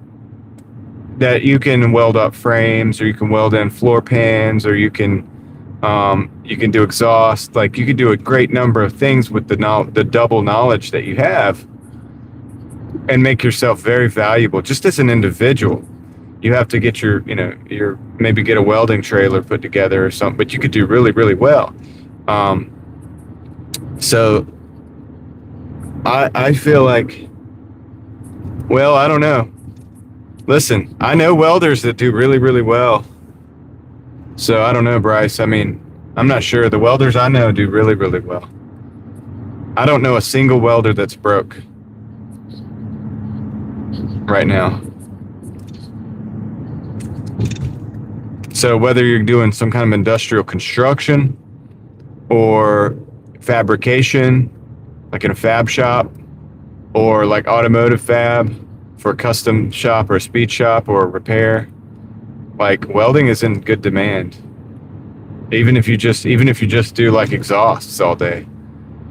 that you can weld up frames, or you can weld in floor pans, or you can do exhaust. Like you can do a great number of things with the double knowledge that you have, and make yourself very valuable just as an individual. You have to get your maybe get a welding trailer put together or something, but you could do really, really well. So I feel like, well, I don't know. Listen, I know welders that do really, really well. So I don't know, Bryce. I mean, I'm not sure. The welders I know do really, really well. I don't know a single welder that's broke right now. So whether you're doing some kind of industrial construction or fabrication, like in a fab shop, or like automotive fab for a custom shop or a speed shop or a repair, like welding is in good demand. Even if you just do like exhausts all day,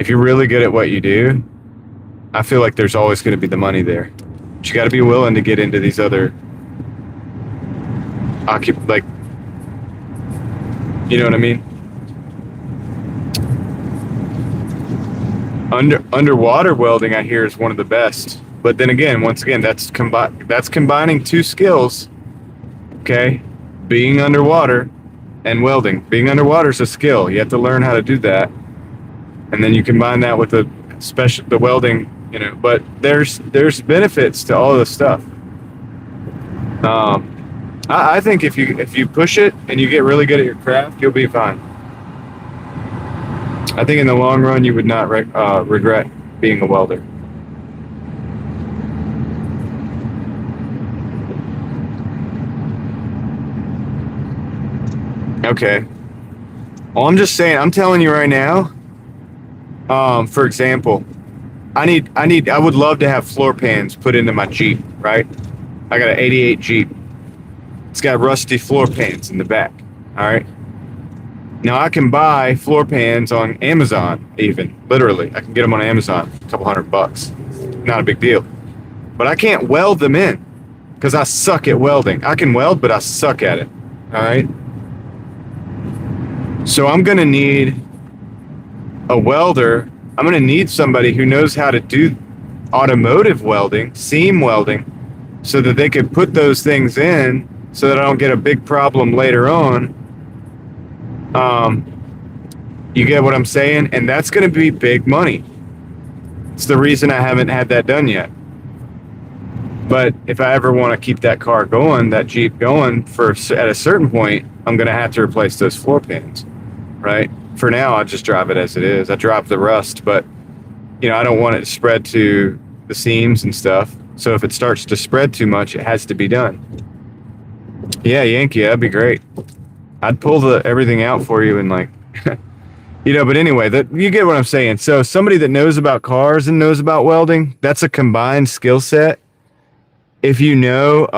if you're really good at what you do, I feel like there's always going to be the money there. But you got to be willing to get into these other like, you know what I mean? Underwater welding, I hear, is one of the best. But then again, once again, that's combining two skills. Okay, being underwater and welding. Being underwater is a skill. You have to learn how to do that, and then you combine that with the welding. You know, but there's benefits to all of this stuff. I think if you push it and you get really good at your craft, you'll be fine. I think in the long run, you would not regret being a welder. Okay. Well, I'm just saying, I'm telling you right now, for example, I would love to have floor pans put into my Jeep, right? I got an 88 Jeep. It's got rusty floor pans in the back, all right? Now I can buy floor pans on Amazon, even, literally. I can get them on Amazon, a couple $100. Not a big deal. But I can't weld them in because I suck at welding. I can weld, but I suck at it, all right? So I'm going to need a welder. I'm going to need somebody who knows how to do automotive welding, seam welding, so that they could put those things in so that I don't get a big problem later on. You get what I'm saying? And that's going to be big money. It's the reason I haven't had that done yet. But if I ever want to keep that car going, that Jeep going at a certain point, I'm going to have to replace those floor pans, right? For now, I just drive it as it is. I drop the rust, but I don't want it to spread to the seams and stuff. So if it starts to spread too much, it has to be done. Yeah, Yankee, that'd be great. I'd pull everything out for you in like But anyway, that you get what I'm saying. So somebody that knows about cars and knows about welding, that's a combined skill set. If you know,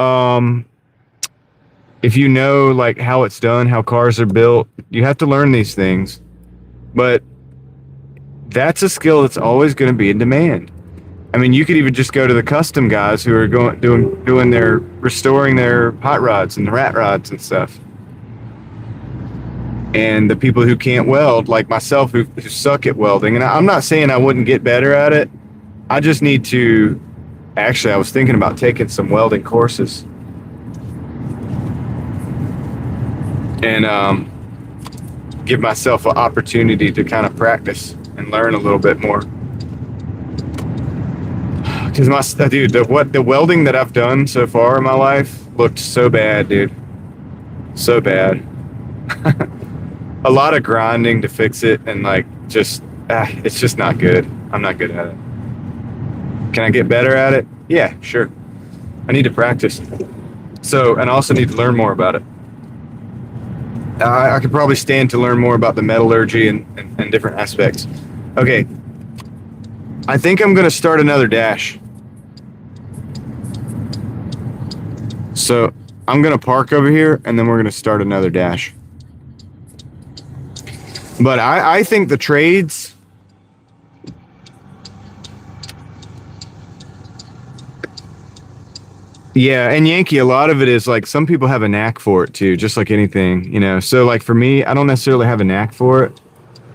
like how it's done, how cars are built, you have to learn these things. But that's a skill that's always going to be in demand. I mean, you could even just go to the custom guys who are doing their restoring their hot rods and the rat rods and stuff. And the people who can't weld, like myself, who suck at welding. And I'm not saying I wouldn't get better at it. I just need to. Actually, I was thinking about taking some welding courses and give myself an opportunity to kind of practice and learn a little bit more. Because the welding that I've done so far in my life looked so bad, dude. So bad. A lot of grinding to fix it, and like it's just not good. I'm not good at it. Can I get better at it? Yeah, sure. I need to practice. And I also need to learn more about it. I could probably stand to learn more about the metallurgy and different aspects. Okay. I think I'm going to start another dash. So I'm going to park over here, and then we're going to start another dash. But I think the trades... Yeah, and Yankee, a lot of it is like some people have a knack for it too, just like anything, So like for me, I don't necessarily have a knack for it.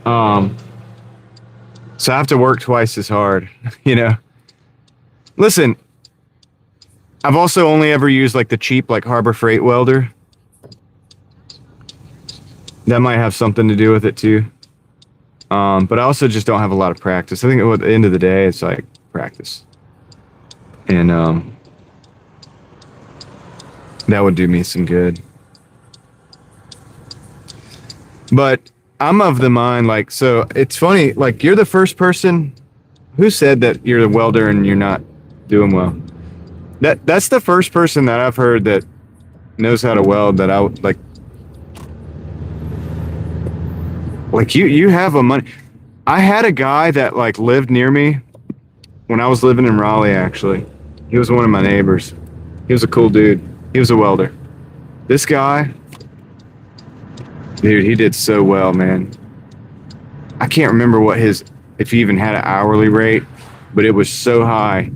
So I have to work twice as hard, Listen, I've also only ever used like the cheap like Harbor Freight welder. That might have something to do with it too. But I also just don't have a lot of practice. I think at the end of the day, it's like practice. And that would do me some good. But I'm of the mind, like, so it's funny, like, you're the first person who said that you're a welder and you're not doing well. That's the first person that I've heard that knows how to weld that I would like you have a money. I had a guy that like lived near me when I was living in Raleigh, actually. He was one of my neighbors. He was a cool dude. He was a welder. This guy, dude, he did so well, man. I can't remember if he even had an hourly rate, but it was so high.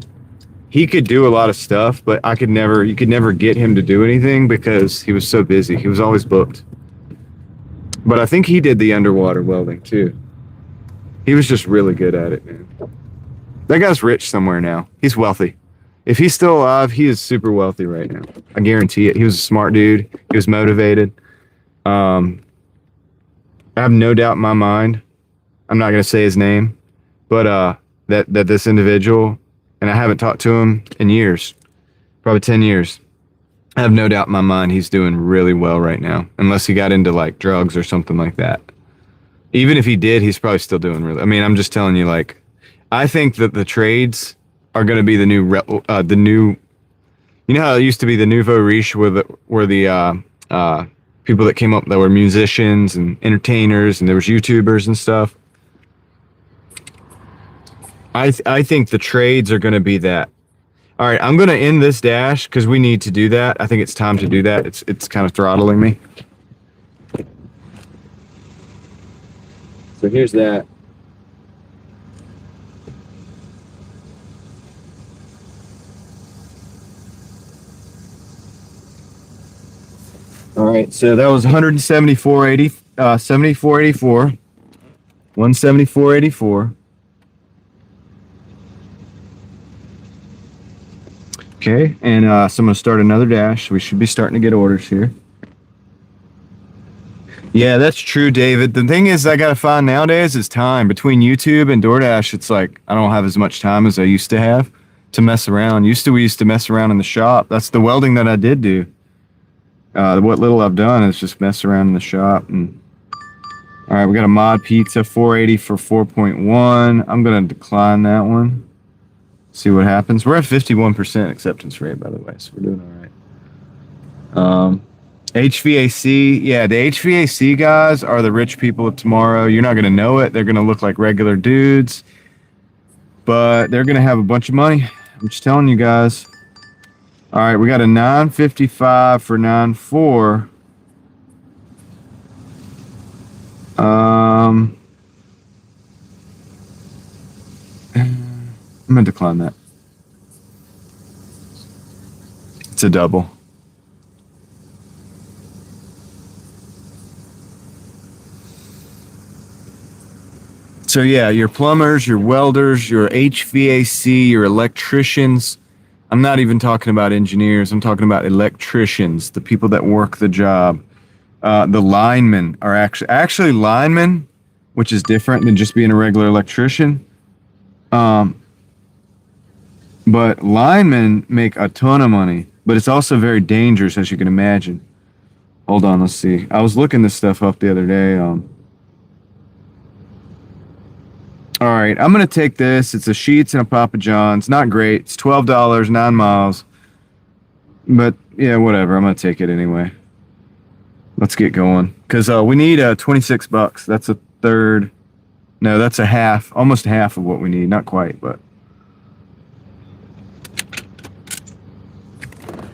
He could do a lot of stuff, but you could never get him to do anything because he was so busy. He was always booked. But I think he did the underwater welding too. He was just really good at it, man. That guy's rich somewhere now. He's wealthy. If he's still alive, he is super wealthy right now. I guarantee it. He was a smart dude. He was motivated. I have no doubt in my mind. I'm not going to say his name, but that this individual, and I haven't talked to him in years, probably 10 years. I have no doubt in my mind he's doing really well right now, unless he got into like drugs or something like that. Even if he did, he's probably still doing really. I mean, I'm just telling you, like, I think that the trades are going to be the new. You know how it used to be the nouveau riche, were the people that came up that were musicians and entertainers, and there was YouTubers and stuff. I think the trades are going to be that. All right, I'm going to end this dash because we need to do that. I think it's time to do that. It's kind of throttling me. So here's that. All right, so that was 174.80, 74.84, 174.84. Okay, and so I'm going to start another dash. We should be starting to get orders here. Yeah, that's true, David. The thing is I got to find nowadays is time. Between YouTube and Doordash, it's like I don't have as much time as I used to have to mess around. We used to mess around in the shop. That's the welding that I did do. What little I've done is just mess around in the shop. And all right, we got a mod pizza 480 for 4.1. I'm going to decline that one. See what happens. We're at 51% acceptance rate, by the way, so we're doing all right. HVAC, yeah, the HVAC guys are the rich people of tomorrow. You're not going to know it. They're going to look like regular dudes, but they're going to have a bunch of money. I'm just telling you guys. All right, we got a 955 for 9.4. I'm going to decline that. It's a double. So yeah, your plumbers, your welders, your HVAC, your electricians. I'm not even talking about engineers. I'm talking about electricians, the people that work the job. The linemen are actually linemen, which is different than just being a regular electrician. But linemen make a ton of money, but it's also very dangerous, as you can imagine. Hold on, let's see. I was looking this stuff up the other day. All right, I'm going to take this. It's a Sheetz and a Papa John's. Not great. It's $12, 9 miles. But, yeah, whatever. I'm going to take it anyway. Let's get going. Because we need $26. That's a third. No, that's a half. Almost half of what we need. Not quite, but.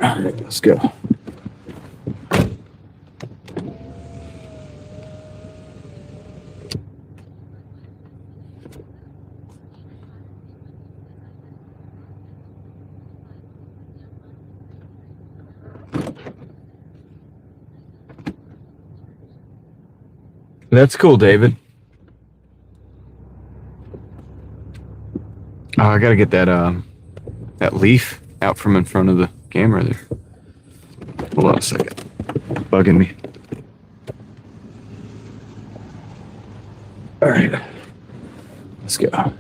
All right, let's go. That's cool, David. Oh, I gotta get that leaf out from in front of the camera there. Hold on a second. It's bugging me. All right. Let's go. All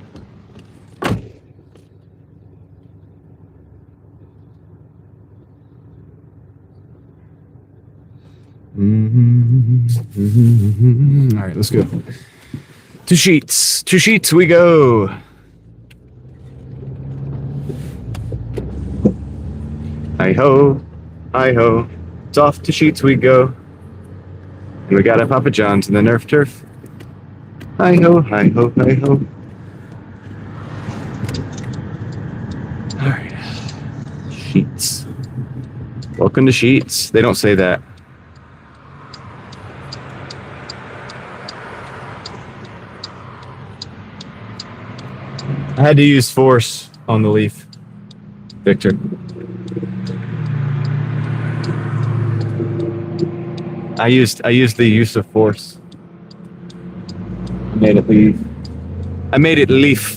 right, let's go. To Sheetz. To Sheetz we go. Hi-ho. Hi-ho. It's off to Sheetz we go. And we got a Papa John's and the Nerf Turf. Hi-ho, hi-ho, hi-ho. All right. Sheetz. Welcome to Sheetz. They don't say that. I had to use force on the leaf, Victor. I used the use of force. I made it leaf. I made it leaf.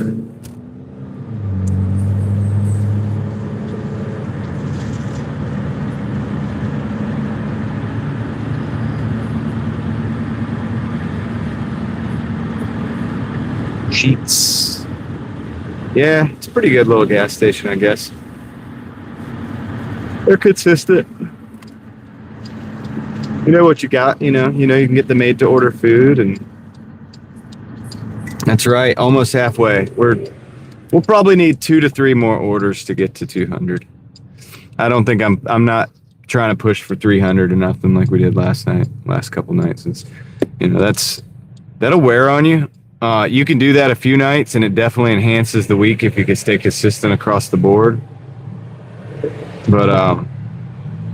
Sheetz. Yeah, it's a pretty good little gas station, I guess. They're consistent. You know what you got, you can get the made to order food, and that's right, almost halfway. We'll probably need 2 to 3 more orders to get to 200. I don't think I'm not trying to push for 300 or nothing like we did last couple nights. It's, that'll wear on you. You can do that a few nights, and it definitely enhances the week if you can stay consistent across the board. But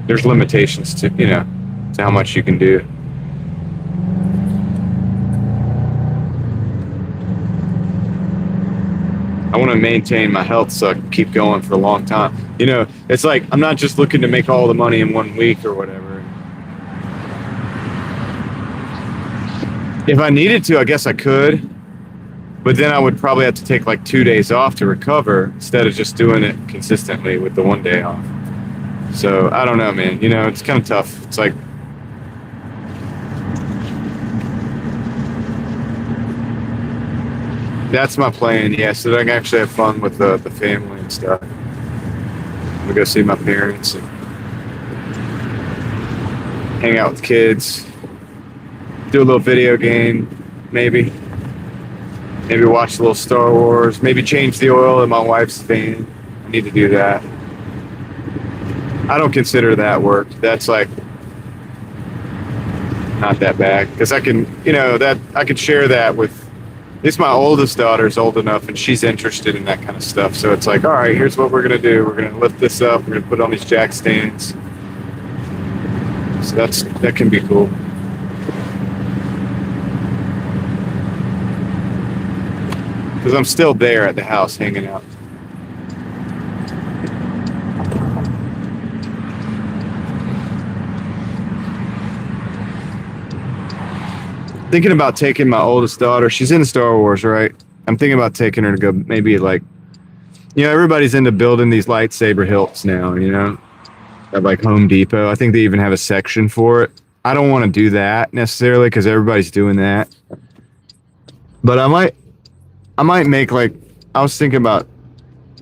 there's limitations to how much you can do. I want to maintain my health so I can keep going for a long time. It's like I'm not just looking to make all the money in 1 week or whatever. If I needed to, I guess I could. But then I would probably have to take like 2 days off to recover instead of just doing it consistently with the 1 day off. So I don't know, man. It's kind of tough. It's like that's my plan. Yeah, so that I can actually have fun with the family and stuff. I'm gonna go see my parents and hang out with kids. Do a little video game, maybe. Maybe watch a little Star Wars. Maybe change the oil in my wife's fan. I need to do that. I don't consider that work. That's like not that bad because I can, that I could share that with. At least my oldest daughter's old enough, and she's interested in that kind of stuff. So it's like, all right, here's what we're gonna do. We're gonna lift this up. We're gonna put it on these jack stands. So that can be cool. Because I'm still there at the house hanging out. Thinking about taking my oldest daughter. She's in Star Wars, right? I'm thinking about taking her to go maybe like, everybody's into building these lightsaber hilts now, at like Home Depot. I think they even have a section for it. I don't want to do that necessarily because everybody's doing that. But I might make like, I was thinking about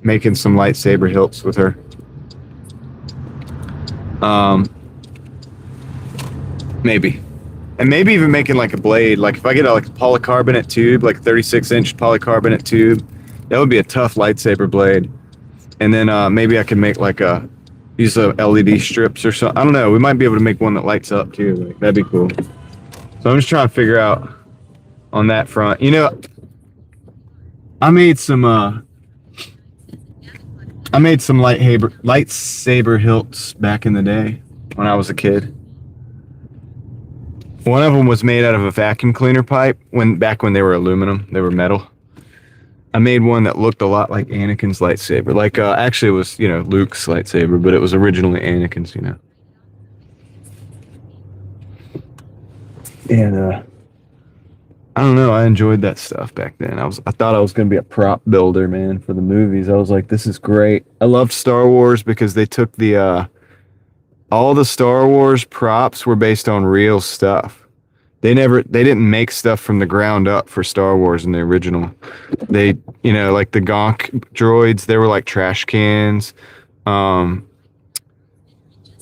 making some lightsaber hilts with her. Maybe. And maybe even making like a blade. Like if I get a polycarbonate tube, like 36-inch polycarbonate tube, that would be a tough lightsaber blade. And then maybe I can make use LED strips or something. I don't know. We might be able to make one that lights up too. Like, that'd be cool. So I'm just trying to figure out on that front. I made some lightsaber hilts back in the day when I was a kid. One of them was made out of a vacuum cleaner pipe back when they were aluminum. They were metal. I made one that looked a lot like Anakin's lightsaber. Like actually it was, Luke's lightsaber, but it was originally Anakin's, And I don't know, I enjoyed that stuff back then. I thought I was gonna be a prop builder, man, for the movies. I was like, this is great. I loved Star Wars because they took all the Star Wars props were based on real stuff. They didn't make stuff from the ground up for Star Wars in the original. They, like the Gonk droids, they were like trash cans.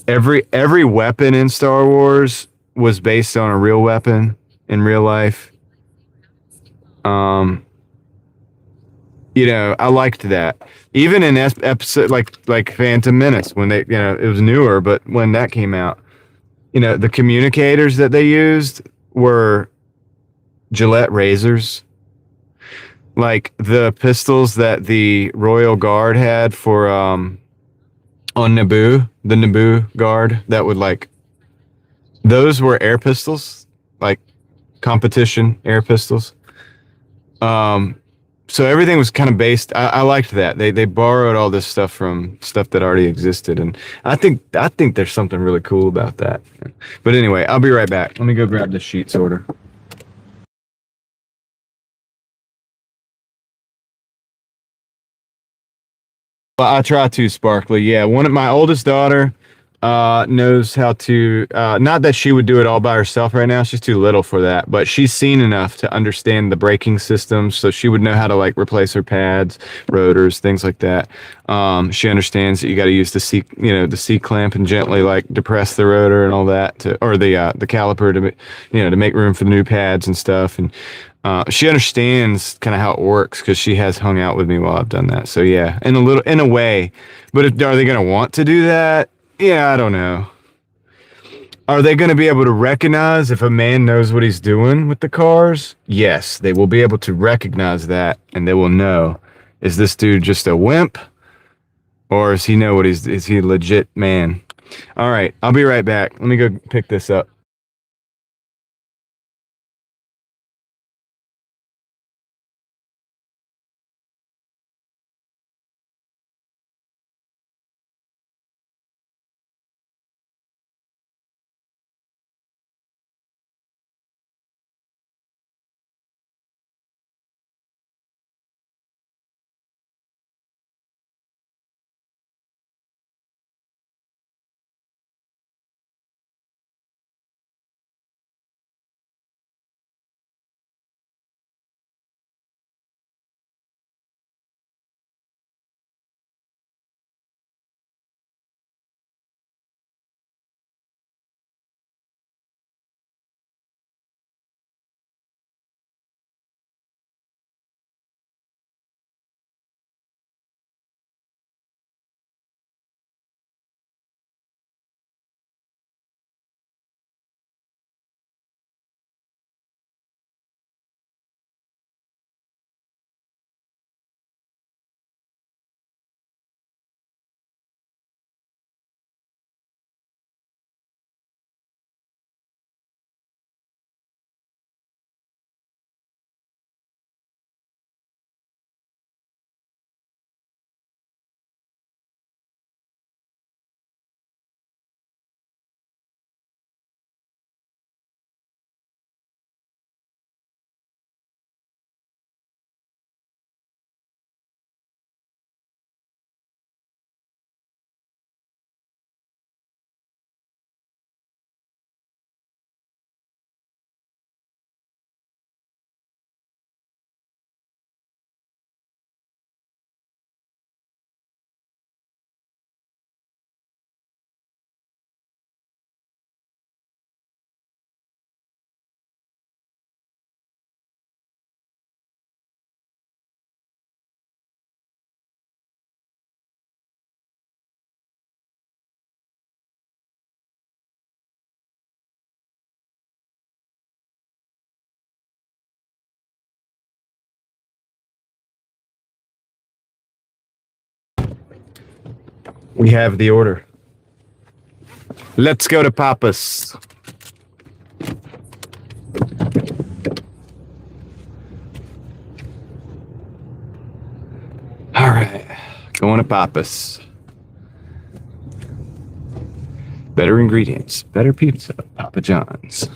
Every weapon in Star Wars was based on a real weapon in real life. I liked that. Even in episode like Phantom Menace, when they, it was newer, but when that came out, the communicators that they used were Gillette razors. Like the pistols that the Royal Guard had for on Naboo, the Naboo Guard, that would those were air pistols, like competition air pistols. So everything was kind of based. I liked that they borrowed all this stuff from stuff that already existed, and I think there's something really cool about that. But anyway, I'll be right back. Let me go grab the sheet sorter. Well, I try to, Sparkly. Yeah, my oldest daughter knows how to. Not that she would do it all by herself right now. She's too little for that. But she's seen enough to understand the braking systems, so she would know how to replace her pads, rotors, things like that. She understands that you got to use the C clamp and gently depress the rotor and all that or the caliper to make room for the new pads and stuff. And she understands kind of how it works because she has hung out with me while I've done that. So yeah, in a way. But are they going to want to do that? Yeah, I don't know. Are they going to be able to recognize if a man knows what he's doing with the cars? Yes, they will be able to recognize that, and they will know, is this dude just a wimp, or is he a legit man? All right, I'll be right back. Let me go pick this up. We have the order. Let's go to Papa's. All right, going to Papa's. Better ingredients, better pizza, Papa John's.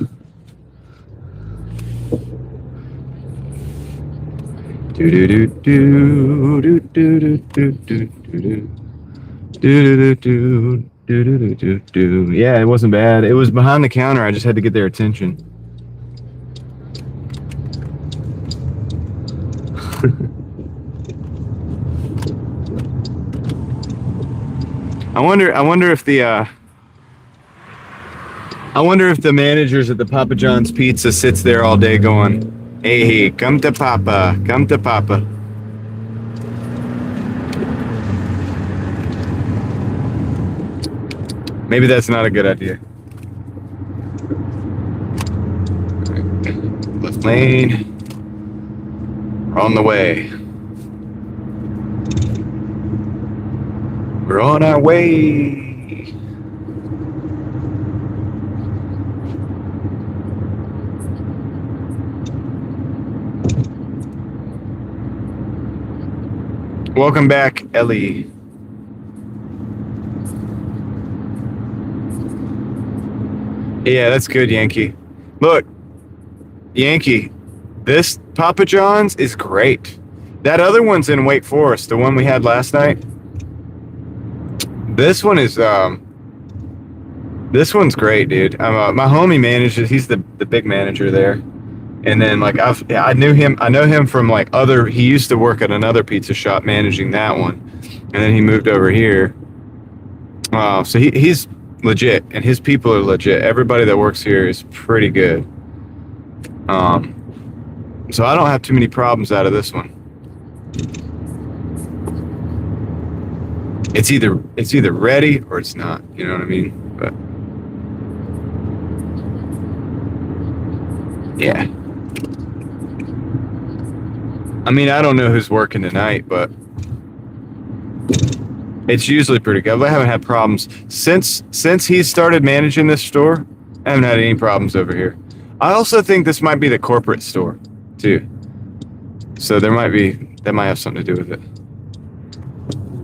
Do do do do do do do do do do do do do do do. Yeah, it wasn't bad. It was behind the counter. I just had to get their attention. I wonder if the managers at the Papa John's Pizza sits there all day going, hey, come to Papa, come to Papa. Maybe that's not a good idea. Left lane. We're on the way. We're on our way. Welcome back, Ellie. Yeah, that's good, Yankee. Look, Yankee, this Papa John's is great. That other one's in Wake Forest, the one we had last night. This one is this one's great, dude. My homie manages. He's the big manager there. And then like I know him from like other. He used to work at another pizza shop managing that one, and then he moved over here. So he's legit, and his people are legit. Everybody that works here is pretty good. So I don't have too many problems out of this one. It's either ready or it's not. You know what I mean? But yeah. I mean, I don't know who's working tonight, but it's usually pretty good. I haven't had problems since he started managing this store. I haven't had any problems over here. I also think this might be the corporate store too. So that might have something to do with it.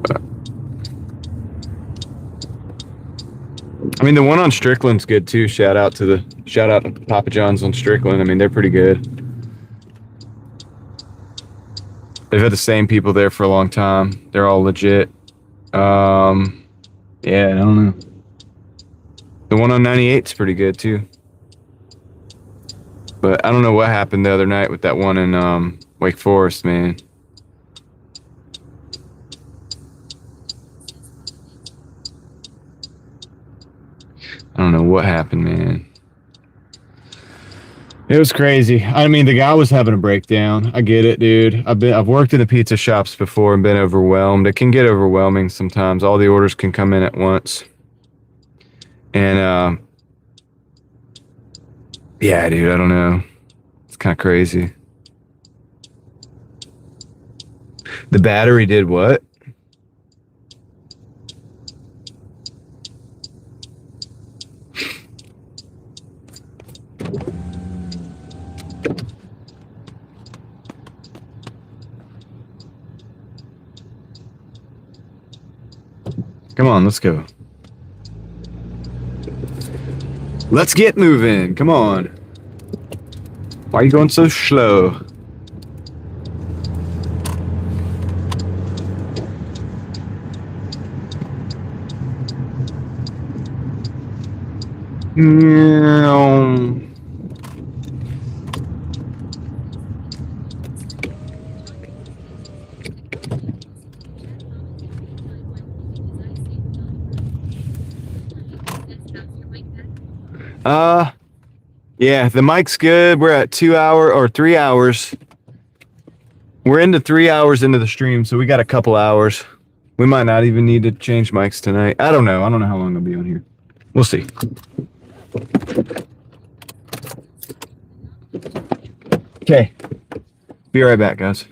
But, I mean, the one on Strickland's good too. Shout out to Papa John's on Strickland. I mean, they're pretty good. They've had the same people there for a long time. They're all legit. Yeah, I don't know. The one on 98's pretty good too. But I don't know what happened the other night with that one in Wake Forest, man. I don't know what happened, man. It was crazy. I mean, the guy was having a breakdown. I get it, dude. I've worked in the pizza shops before and been overwhelmed. It can get overwhelming sometimes. All the orders can come in at once. And yeah, dude, I don't know. It's kind of crazy. The battery did what? Come on, let's go. Let's get moving. Come on. Why are you going so slow? No. Yeah, the mic's good. We're at 3 hours. We're into 3 hours into the stream, so we got a couple hours. We might not even need to change mics tonight. I don't know. I don't know how long I'll be on here. We'll see. Okay. Be right back, guys.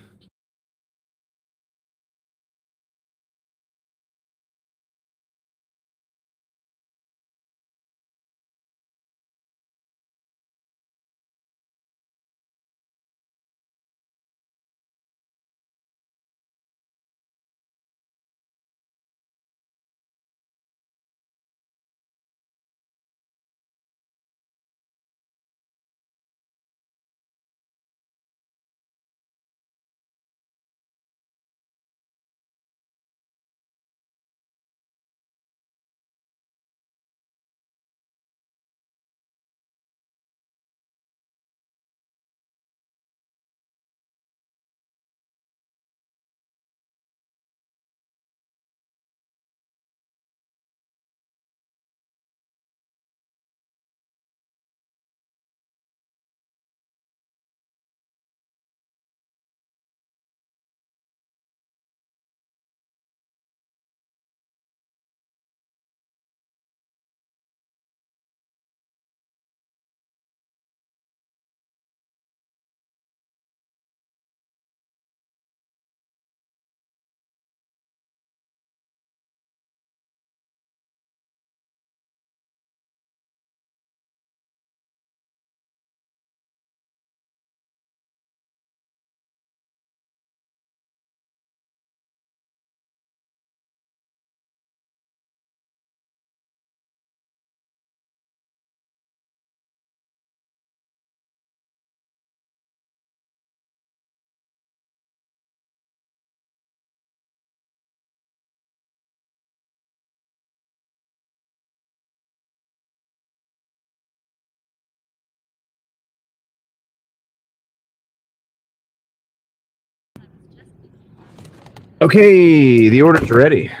Okay, the order's ready.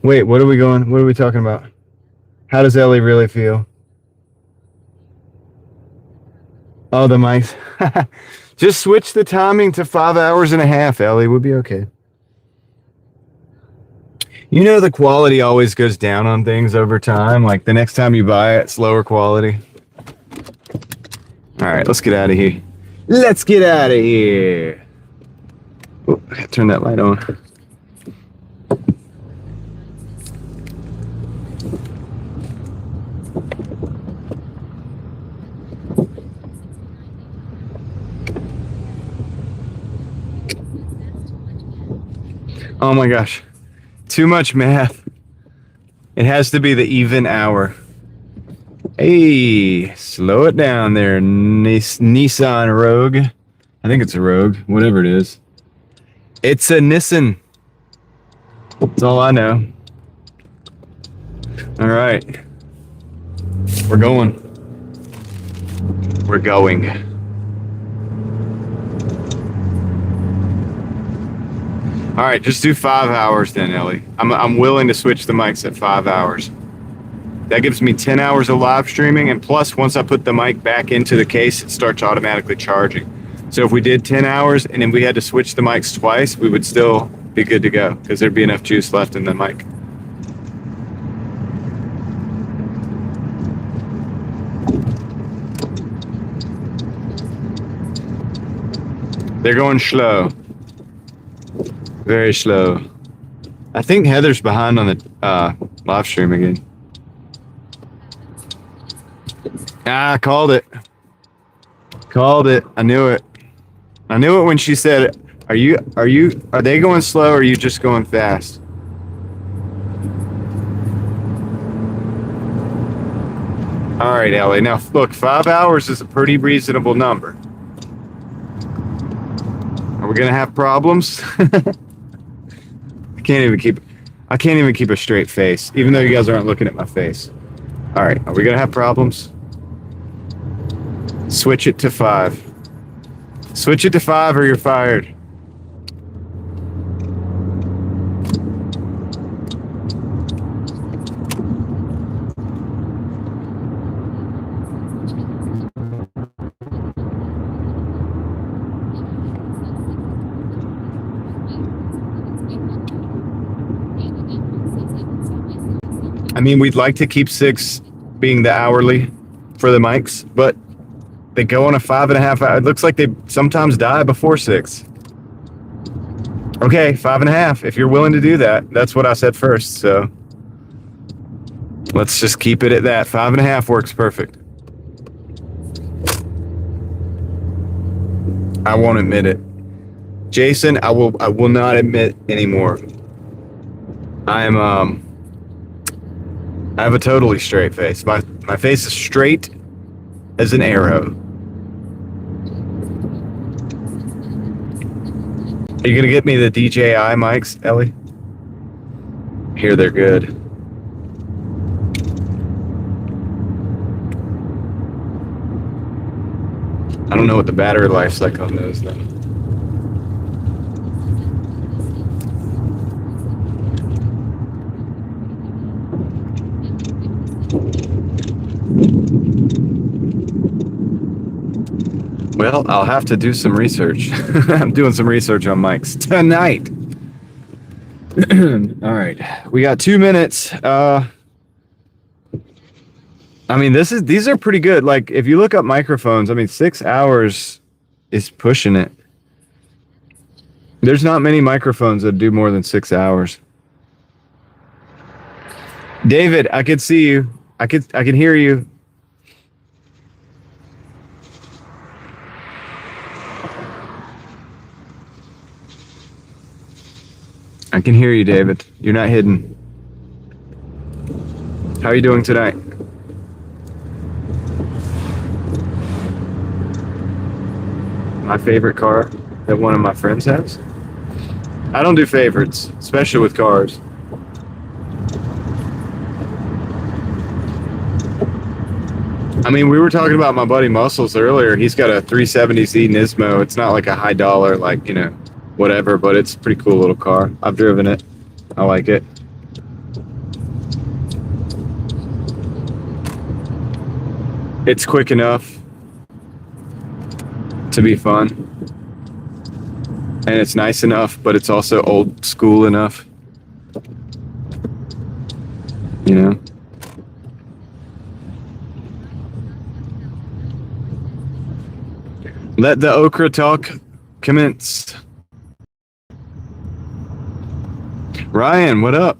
Wait, what are we talking about? How does Ellie really feel? Oh, the mics. Just switch the timing to 5 hours and a half, Ellie. We'll be okay. You know the quality always goes down on things over time. Like the next time you buy it, it's lower quality. All right, let's get out of here. Let's get out of here. Oh, I gotta turn that light on. Oh my gosh. Too much math. It has to be the even hour. Hey, slow it down there, Nissan Rogue. I think it's a Rogue, whatever it is. It's a Nissan. That's all I know. All right. We're going. We're going. All right, just do 5 hours then, Ellie. I'm willing to switch the mics at 5 hours. That gives me 10 hours of live streaming, and plus, once I put the mic back into the case, it starts automatically charging. So if we did 10 hours and then we had to switch the mics twice, we would still be good to go because there'd be enough juice left in the mic. They're going slow. Very slow. I think Heather's behind on the live stream again. I called it. Called it. I knew it. I knew it when she said, are they going slow or are you just going fast? All right, Ellie. Now, look, 5 hours is a pretty reasonable number. Are we going to have problems? I can't even keep a straight face, even though you guys aren't looking at my face. All right, are we going to have problems? Switch it to 5. Switch it to 5 or you're fired. I mean, we'd like to keep 6 being the hourly for the mics, but they go on a 5.5 hour. It looks like they sometimes die before 6. Okay, 5.5. If you're willing to do that, that's what I said first. So let's just keep it at that. 5.5 works perfect. I won't admit it. Jason, I will not admit anymore. I have a totally straight face. My face is straight as an arrow. Are you gonna get me the DJI mics, Ellie? Here, they're good. I don't know what the battery life's like on those though. Well, I'll have to do some research. I'm doing some research on mics tonight. All right, we got 2 minutes. I mean, these are pretty good. Like, if you look up microphones, I mean, 6 hours is pushing it. There's not many microphones that do more than 6 hours. David, I can see you. I can hear you. I can hear you, David. You're not hidden. How are you doing tonight? My favorite car that one of my friends has? I don't do favorites, especially with cars. I mean, we were talking about my buddy Muscles earlier. He's got a 370Z Nismo. It's not like a high dollar, like, whatever, but it's a pretty cool little car. I've driven it. I like it. It's quick enough to be fun. And it's nice enough, but it's also old school enough. Let the okra talk commence. Ryan, what up?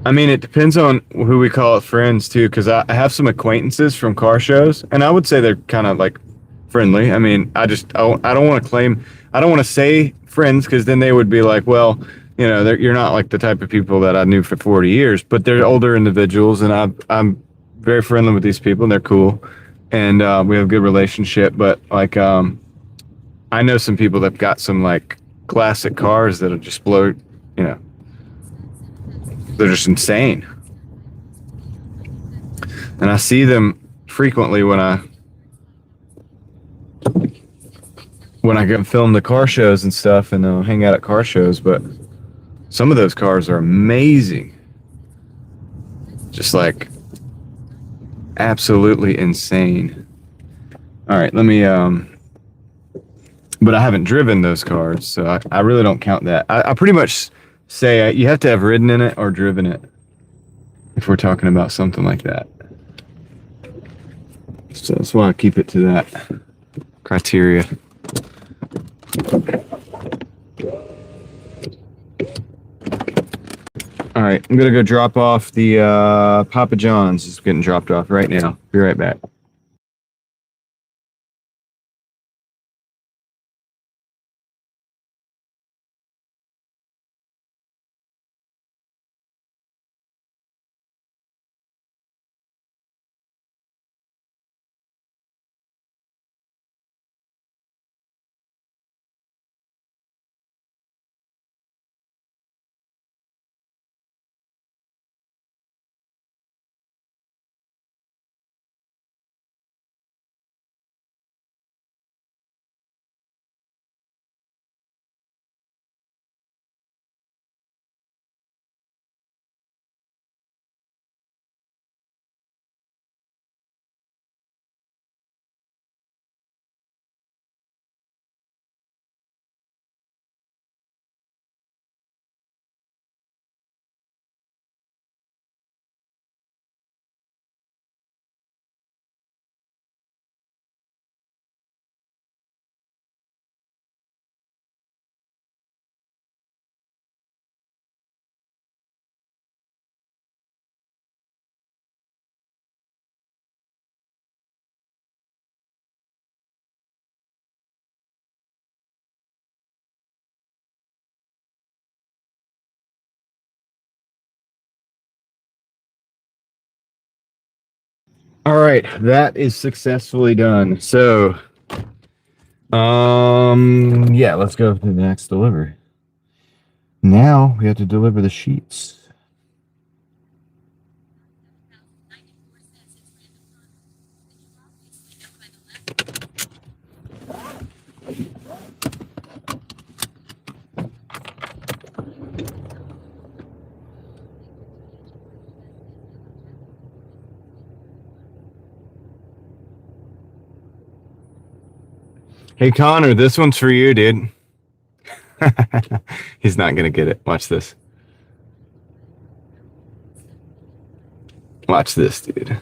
I mean, it depends on who we call it friends too, because I have some acquaintances from car shows, and I would say they're kind of like friendly. I mean, I don't want to claim, I don't want to say friends, because then they would be like, well, you're not like the type of people that I knew for 40 years, but they're older individuals, and I'm very friendly with these people, and they're cool, and we have a good relationship. But like, I know some people that've got some like classic cars that'll just blow, they're just insane. And I see them frequently when I go film the car shows and stuff, and hang out at car shows. But some of those cars are amazing. Just like absolutely insane. All right, let me, but I haven't driven those cars, so I really don't count that. I pretty much say you have to have ridden in it or driven it if we're talking about something like that. So that's why I keep it to that criteria. All right, I'm gonna go drop off the Papa John's. It's getting dropped off right now. Be right back. All right, that is successfully done. So, yeah, let's go to the next delivery. Now we have to deliver the sheets. Hey, Connor, this one's for you, dude. He's not going to get it. Watch this. Watch this, dude.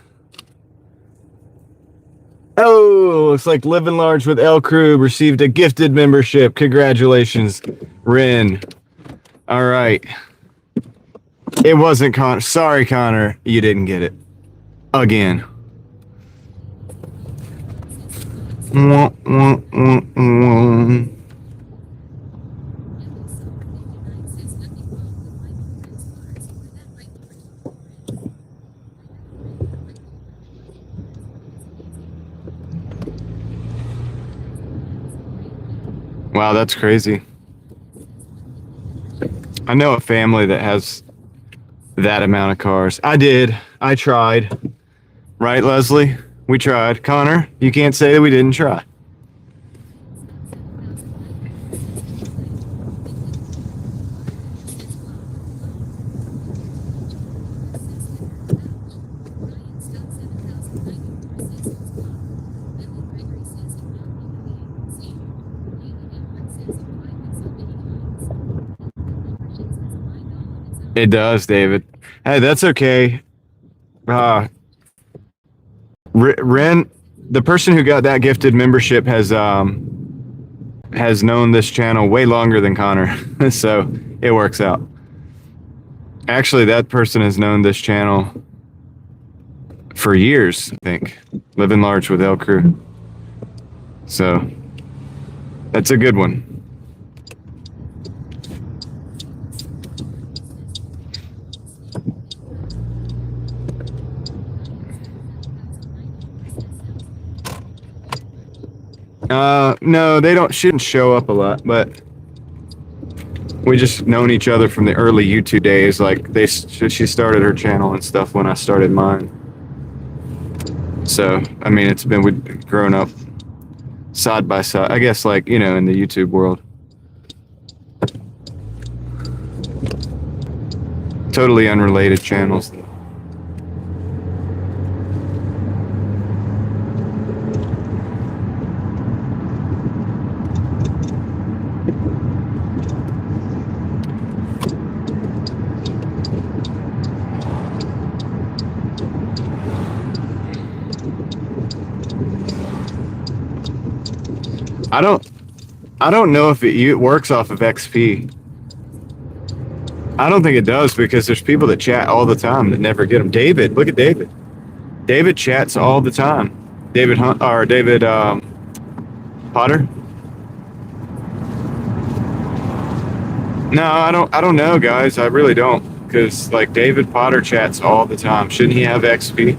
Oh, looks like Living Large with L Crew received a gifted membership. Congratulations, Ren. All right. It wasn't Connor. Sorry, Connor. You didn't get it. Again. Wah, wah, wah, wah. Wow, that's crazy. I know a family that has that amount of cars. I did. I tried. Right, Leslie? We tried. Connor, you can't say that we didn't try. It does, David. Hey, that's okay. Uh, Ren, the person who got that gifted membership has known this channel way longer than Connor, so it works out. Actually, that person has known this channel for years, I think. Living large with El Crew. So that's a good one. No, they shouldn't show up a lot, but we just known each other from the early YouTube days. Like she started her channel and stuff when I started mine. So, I mean, we've grown up side by side, I guess, like, you know, in the YouTube world. Totally unrelated channels. I don't know if it works off of XP. I don't think it does, because there's people that chat all the time that never get them. David, look at David. David chats all the time. David Potter. No, I don't know, guys. I really don't, because like David Potter chats all the time. Shouldn't he have XP?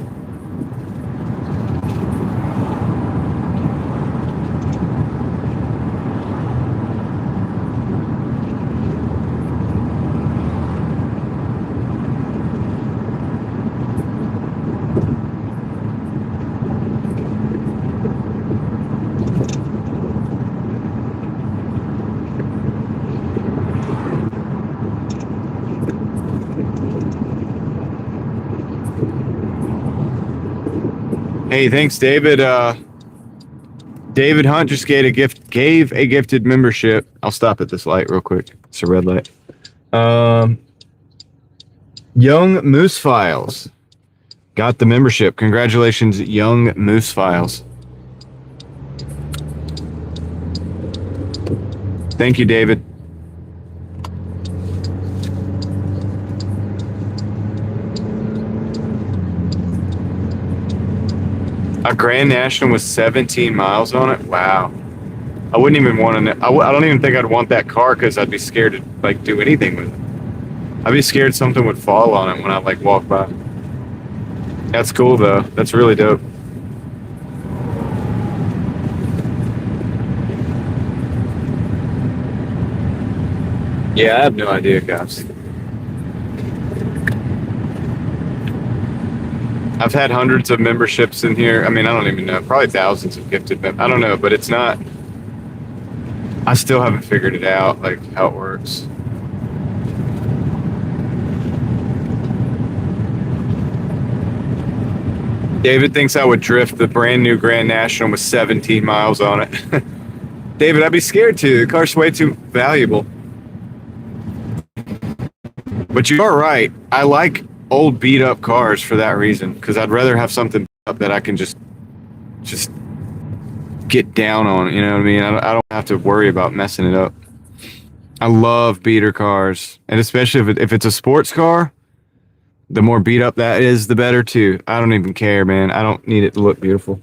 Hey, thanks, David. David Hunt just gave a gifted membership. I'll stop at this light real quick. It's a red light. Young Moose Files got the membership. Congratulations, Young Moose Files. Thank you, David. A Grand National with 17 miles on it? Wow. I wouldn't even want to. I don't even think I'd want that car, because I'd be scared to like do anything with it. I'd be scared something would fall on it when I like walk by. That's cool though. That's really dope. Yeah, I have no idea, guys. I've had hundreds of memberships in here. I mean, I don't even know. Probably thousands of gifted. I don't know, but it's not. I still haven't figured it out, like how it works. David thinks I would drift the brand new Grand National with 17 miles on it. David, I'd be scared too. The car's way too valuable. But you are right. I like old beat up cars for that reason, because I'd rather have something up that I can just get down on, you know what I mean? I don't have to worry about messing it up. I love beater cars, and especially if it's a sports car, the more beat up that is, the better too. I don't even care, man. I don't need it to look beautiful.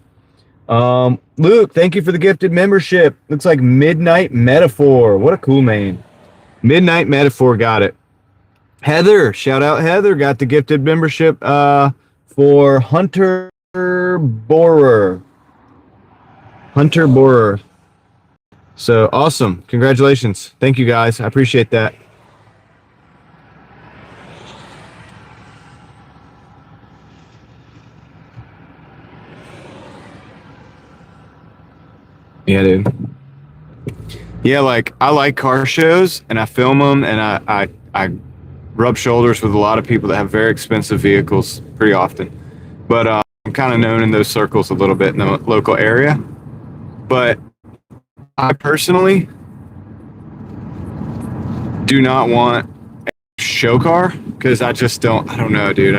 Luke, thank you for the gifted membership. Looks like Midnight Metaphor. What a cool name. Midnight Metaphor got it. Heather, shout out Heather, got the gifted membership for Hunter Borer. Hunter Borer. So awesome. Congratulations. Thank you guys. I appreciate that. Yeah, dude. Yeah, like I like car shows and I film them and I rub shoulders with a lot of people that have very expensive vehicles pretty often. But I'm kind of known in those circles a little bit in the local area. But I personally do not want a show car because I don't know, dude.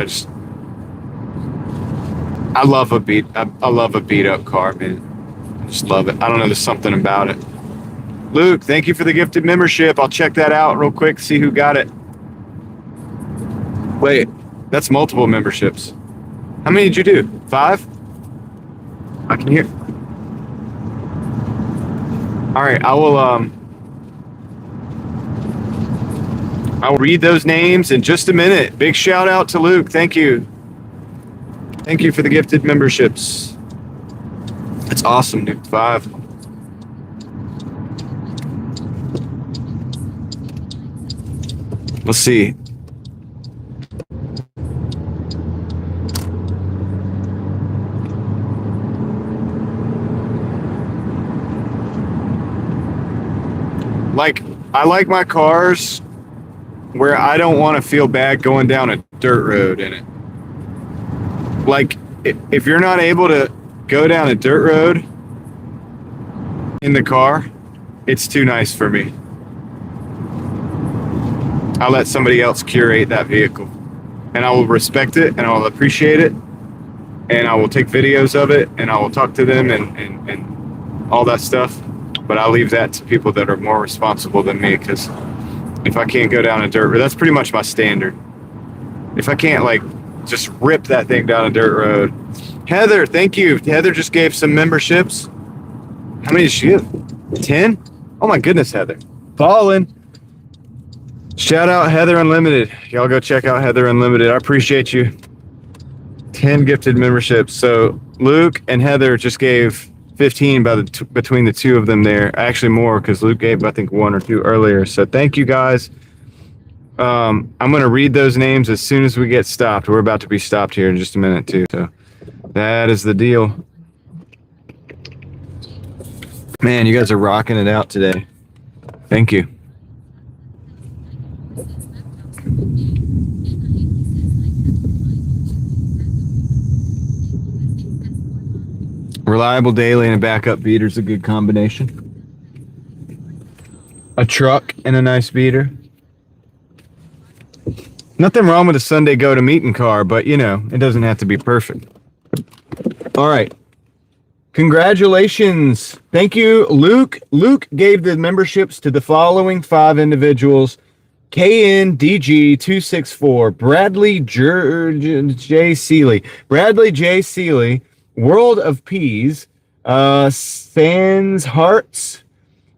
I love a beat up car, man. I just love it. I don't know, there's something about it. Luke, thank you for the gifted membership. I'll check that out real quick, see who got it. Wait, that's multiple memberships. How many did you do? 5? I can hear. All right, I'll read those names in just a minute. Big shout out to Luke. Thank you. Thank you for the gifted memberships. That's awesome, dude. 5. Let's see. Like, I like my cars where I don't want to feel bad going down a dirt road in it. Like, if you're not able to go down a dirt road in the car, it's too nice for me. I'll let somebody else curate that vehicle. And I will respect it, and I will appreciate it, and I will take videos of it, and I will talk to them and all that stuff. But I'll leave that to people that are more responsible than me, because if I can't go down a dirt road, that's pretty much my standard. If I can't, like, just rip that thing down a dirt road. Heather, thank you. Heather just gave some memberships. How many did she give? 10? Oh my goodness, Heather. Fallen. Shout out Heather Unlimited. Y'all go check out Heather Unlimited. I appreciate you. 10 gifted memberships. So Luke and Heather just gave 15 between the two of them there. Actually more, because Luke gave, I think, 1 or 2 earlier. So thank you guys. I'm going to read those names as soon as we get stopped. We're about to be stopped here in just a minute too. So that is the deal. Man, you guys are rocking it out today. Thank you. Reliable daily and a backup beater is a good combination. A truck and a nice beater. Nothing wrong with a Sunday go-to-meeting car, but, you know, it doesn't have to be perfect. All right. Congratulations. Thank you, Luke. Luke gave the memberships to the following 5 individuals. KNDG264, Bradley J. Seeley. Bradley J. Seeley, World of Peas, Sans Hearts,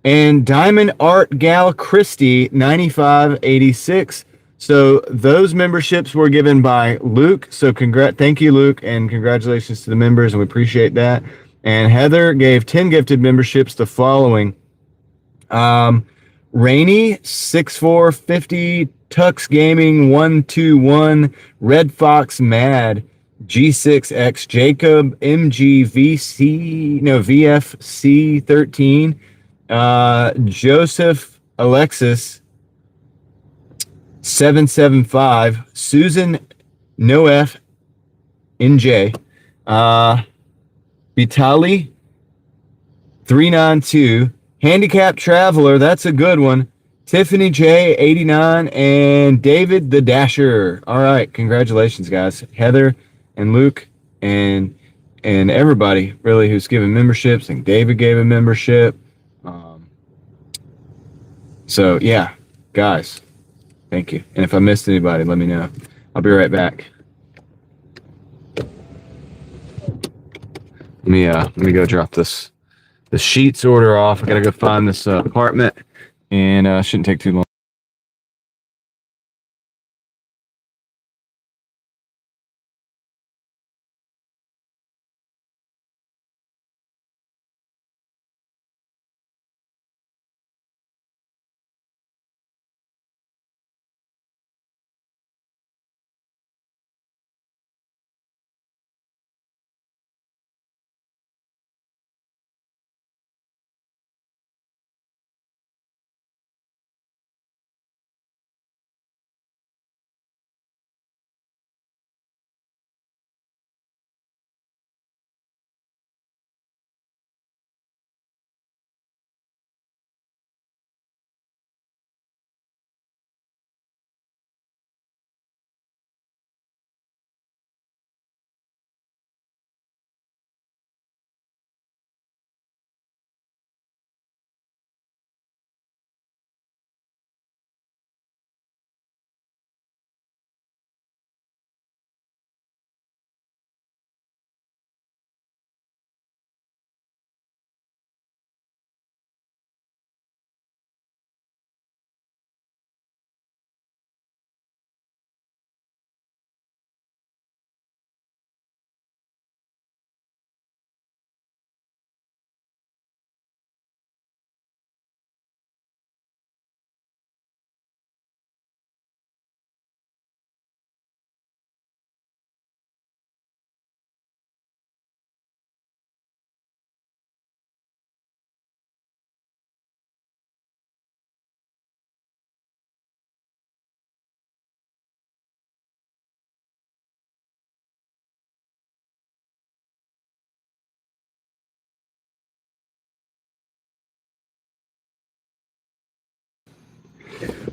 and Diamond Art Gal Christie 9586. So those memberships were given by Luke. So thank you, Luke, and congratulations to the members, and we appreciate that. And Heather gave 10 gifted memberships the following. Rainy 6450, Tux Gaming 121, Red Fox Mad, G6X Jacob, VFC 13, Joseph Alexis 775, Susan Noef NJ, Vitali 392, Handicap Traveler, that's a good one, Tiffany J 89, and David the Dasher. All right, congratulations, guys. Heather and Luke and everybody really who's given memberships. I think David gave a membership. So yeah, guys, thank you. And if I missed anybody, let me know. I'll be right back. Let me go drop the sheets order off. I gotta go find this apartment, and shouldn't take too long.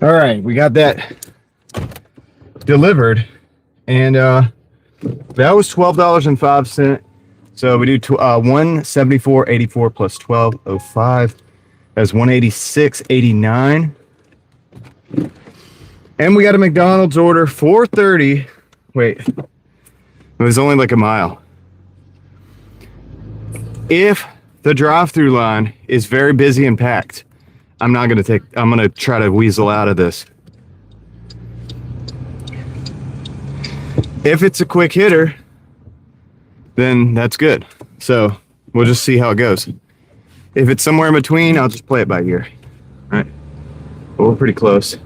All right, we got that delivered, and that was $12.05. So we do 174.84 plus 12.05. That's 186.89. And we got a McDonald's order 4:30. Wait, it was only like a mile. If the drive-through line is very busy and packed, I'm gonna try to weasel out of this. If it's a quick hitter, then that's good. So we'll just see how it goes. If it's somewhere in between, I'll just play it by ear. All right. Well, we're pretty close.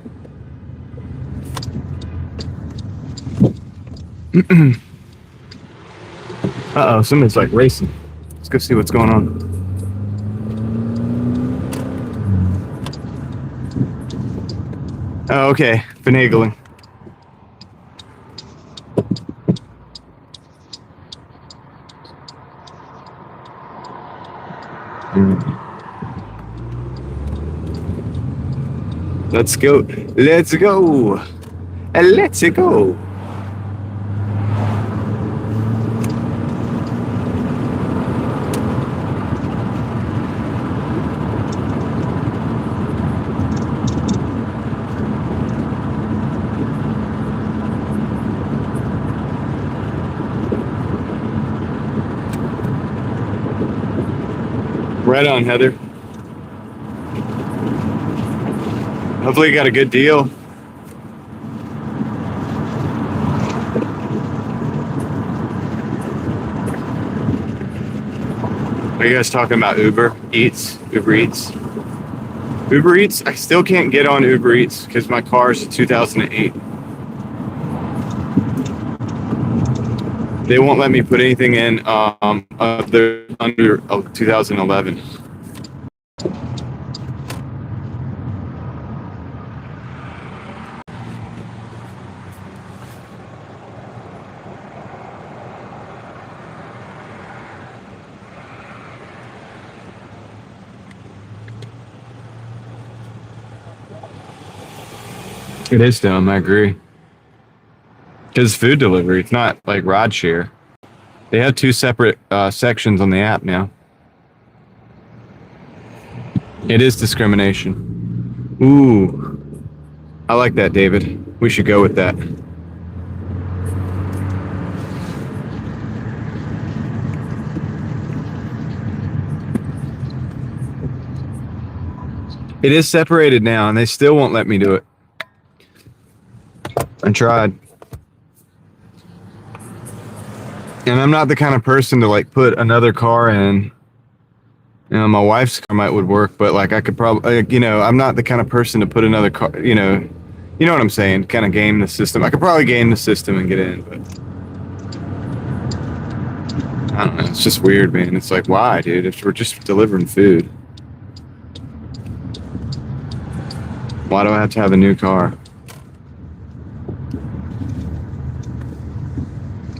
Uh-oh, somebody's like racing. Let's go see what's going on. Oh, okay, finagling. Let's go. Let's go. Let's go. Right on, Heather. Hopefully you got a good deal. Are you guys talking about Uber Eats? Uber Eats? Uber Eats? I still can't get on Uber Eats because my car is a 2008. They won't let me put anything in under 2011. It is dumb, I agree. Because food delivery, it's not like ride share. They have two separate sections on the app now. It is discrimination. Ooh, I like that, David. We should go with that. It is separated now, and they still won't let me do it. I tried. And I'm not the kind of person to like put another car in. You know, my wife's car would work, but like I could probably, you know, I'm not the kind of person to put another car, you know what I'm saying? Kind of game the system. I could probably game the system and get in, but I don't know. It's just weird, man. It's like, why, dude? If we're just delivering food, why do I have to have a new car?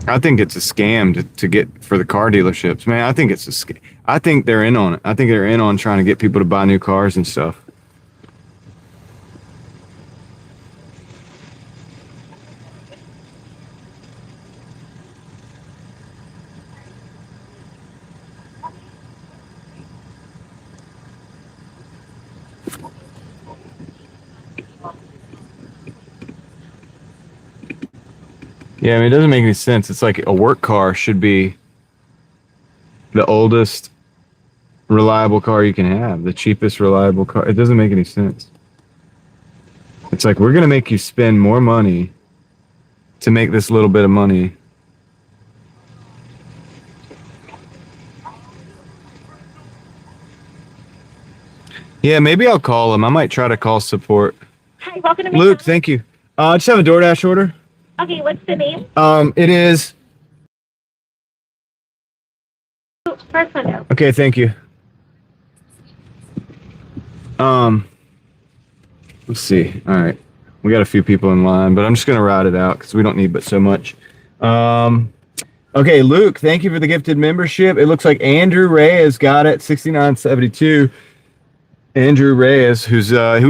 I think it's a scam to get for the car dealerships, man. I think it's a scam. I think they're in on it. I think they're in on trying to get people to buy new cars and stuff. Yeah, I mean, it doesn't make any sense. It's like a work car should be the oldest reliable car you can have, the cheapest reliable car. It doesn't make any sense. It's like, we're going to make you spend more money to make this little bit of money. Yeah, maybe I'll call them. I might try to call support. Hi, welcome to Luke, thank you. I just have a DoorDash order. Okay, what's the name? It is. First window. Okay, thank you. Let's see. All right. We got a few people in line, but I'm just going to route it out because we don't need but so much. Okay, Luke, thank you for the gifted membership. It looks like Andrew Reyes got it, 69.72. Andrew Reyes, who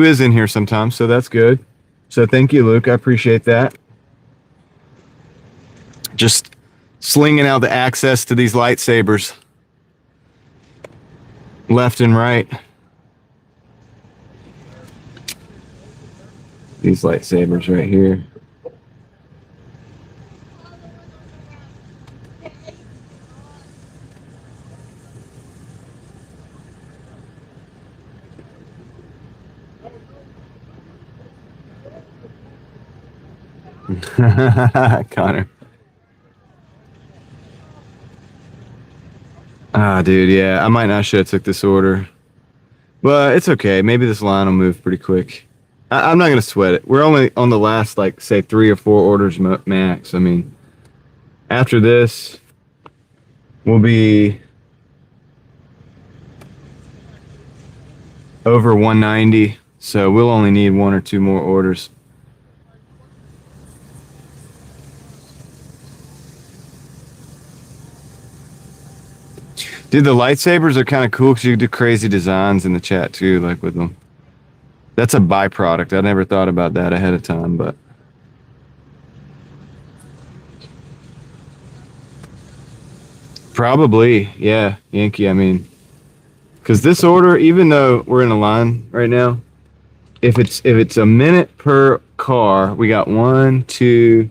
is in here sometimes, so that's good. So thank you, Luke. I appreciate that. Just slinging out the access to these lightsabers left and right. These lightsabers right here. Connor. Ah, dude, yeah, I might not should have took this order. But it's okay. Maybe this line will move pretty quick. I'm not going to sweat it. We're only on the last, like, say, 3 or 4 orders max. I mean, after this, we'll be over 190. So we'll only need 1 or 2 more orders. Dude, the lightsabers are kind of cool because you can do crazy designs in the chat too, like with them. That's a byproduct. I never thought about that ahead of time, but probably, yeah, Yankee. I mean, because this order, even though we're in a line right now, if it's a minute per car, we got 1, 2.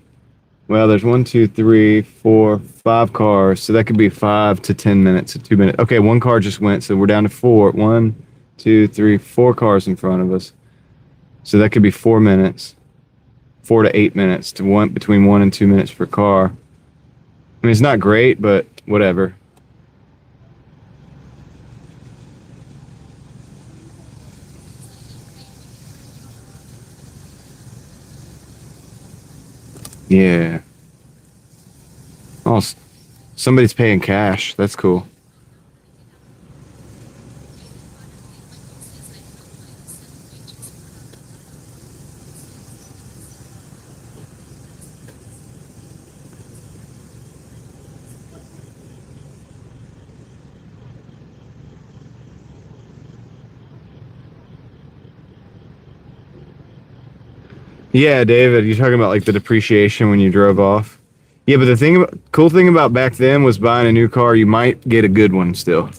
Well, there's 1, 2, 3, 4, 5 cars, so that could be 5 to 10 minutes, 2 minutes. Okay, 1 car just went, so we're down to 4. 1, 2, 3, 4 cars in front of us, so that could be 4 minutes, 4 to 8 minutes to between 1 and 2 minutes per car. I mean, it's not great, but whatever. Yeah. Oh, somebody's paying cash. That's cool. Yeah, David, you're talking about like the depreciation when you drove off. Yeah, but the cool thing about back then was buying a new car, you might get a good one still.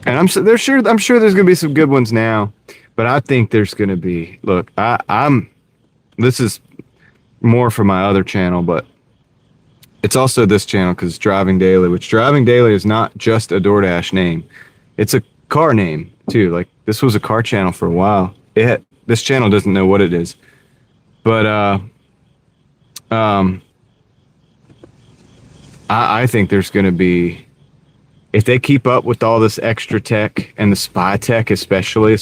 And I'm sure there's gonna be some good ones now, but I think there's gonna be. Look, this is more for my other channel, but it's also this channel because it's Driving Daily, which Driving Daily is not just a DoorDash name. It's a car name. too. Like this was a car channel for a while. This channel doesn't know what it is, but I think there's going to be, if they keep up with all this extra tech and the spy tech, especially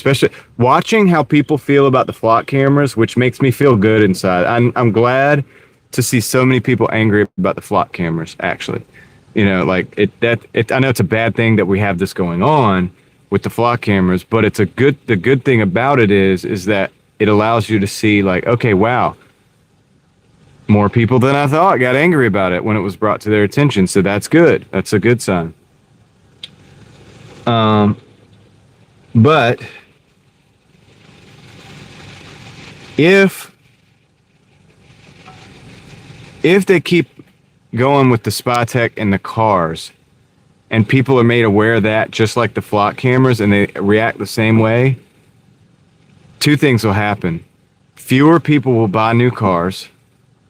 watching how people feel about the flock cameras, which makes me feel good inside. I'm glad to see so many people angry about the flock cameras. Actually, you know, like I know it's a bad thing that we have this going on with the flock cameras, but it's the good thing about it is that it allows you to see like, okay, wow, more people than I thought got angry about it when it was brought to their attention. So that's good. That's a good sign. But if they keep going with the spy tech in the cars and people are made aware of that, just like the flock cameras, and they react the same way, two things will happen. Fewer people will buy new cars.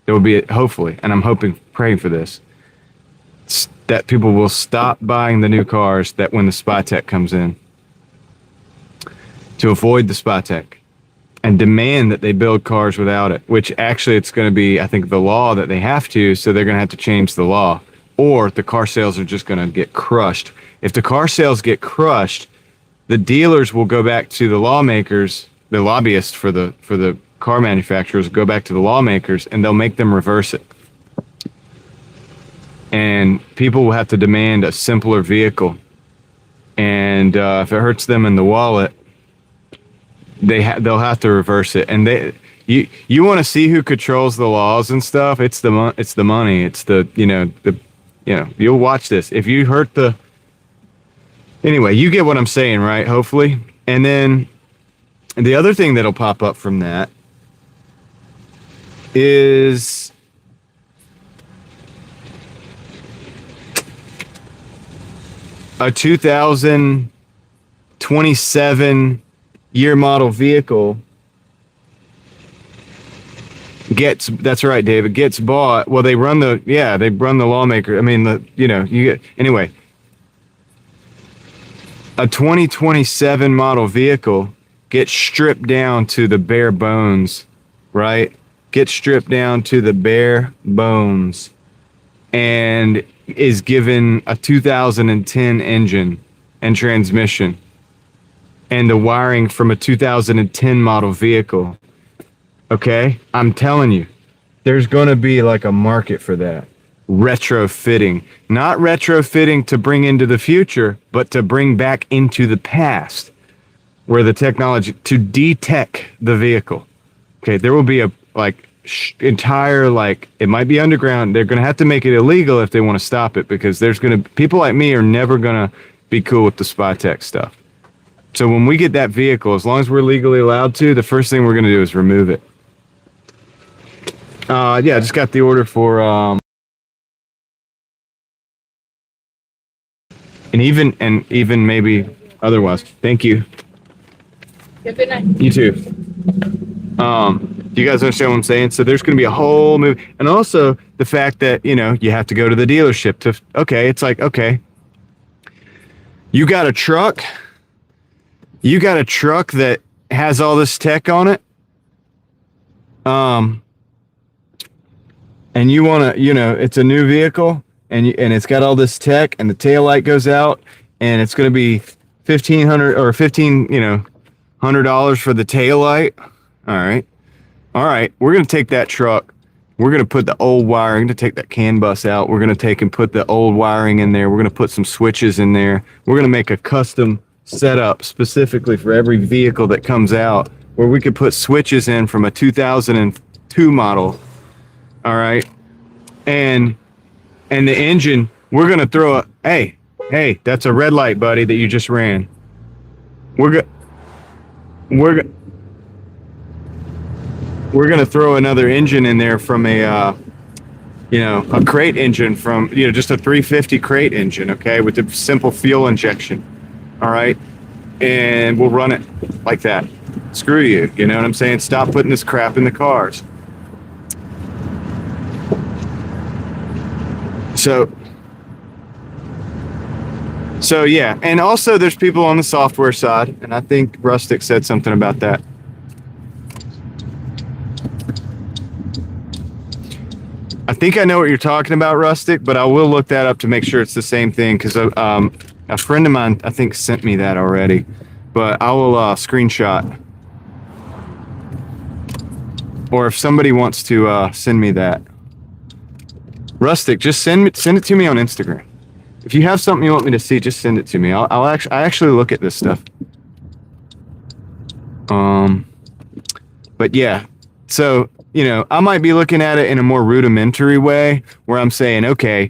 There will be, hopefully, and I'm praying for this, that people will stop buying the new cars that when the spy tech comes in, to avoid the spy tech, and demand that they build cars without it, which actually it's going to be, I think, the law that they have to, so they're going to have to change the law, or the car sales are just going to get crushed. If the car sales get crushed, the dealers will go back to the lawmakers, the lobbyists for the car manufacturers go back to the lawmakers, and they'll make them reverse it. And people will have to demand a simpler vehicle. And if it hurts them in the wallet, they'll have to reverse it. And you want to see who controls the laws and stuff? It's the money. It's you'll watch this. If you hurt anyway, you get what I'm saying, right? Hopefully. And then the other thing that'll pop up from that is a 2027 year model vehicle that's right, David, gets bought. Well, they run the lawmaker. I mean, anyway, a 2027 model vehicle gets stripped down to the bare bones, right? Gets stripped down to the bare bones and is given a 2010 engine and transmission and the wiring from a 2010 model vehicle. Okay? I'm telling you, there's going to be like a market for that. Retrofitting. Not retrofitting to bring into the future, but to bring back into the past, where the technology, to detect the vehicle. Okay, there will be a entire, it might be underground. They're going to have to make it illegal if they want to stop it, because people like me are never going to be cool with the spy tech stuff. So when we get that vehicle, as long as we're legally allowed to, the first thing we're going to do is remove it. I just got the order for, and even maybe otherwise. Thank you. Good night. You too. Do you guys understand what I'm saying? So there's going to be a whole move. And also the fact that, you have to go to the dealership it's like, okay, you got a truck that has all this tech on it. And you want to, it's a new vehicle and it's got all this tech and the tail light goes out and it's going to be $1,500 or $1,500 for the tail light. All right. We're going to take that truck. We're going to put the old wiring, to take that CAN bus out. We're going to take and put the old wiring in there. We're going to put some switches in there. We're going to make a custom setup specifically for every vehicle that comes out, where we could put switches in from a 2002 model. All right. And the engine, we're going to throw hey, that's a red light, buddy, that you just ran. We're going to throw another engine in there from a crate engine from, just a 350 crate engine, okay, with a simple fuel injection. All right. And we'll run it like that. Screw you. You know what I'm saying? Stop putting this crap in the cars. So yeah, and also there's people on the software side, and I think Rustic said something about that. I think I know what you're talking about, Rustic, but I will look that up to make sure it's the same thing, because a friend of mine, I think, sent me that already. But I will screenshot. Or if somebody wants to send me that. Rustic, just send it to me on Instagram. If you have something you want me to see, just send it to me. I actually look at this stuff. But yeah, so, you know, I might be looking at it in a more rudimentary way where I'm saying, okay,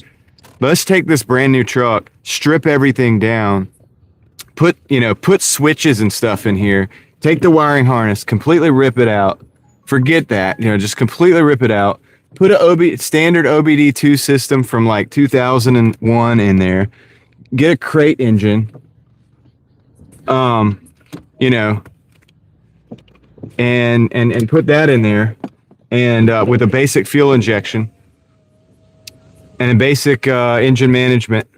let's take this brand new truck, strip everything down, put switches and stuff in here, take the wiring harness, completely rip it out. Forget that, just completely rip it out. Put a standard OBD2 system from like 2001 in there. Get a crate engine. And put that in there, and with a basic fuel injection and a basic engine management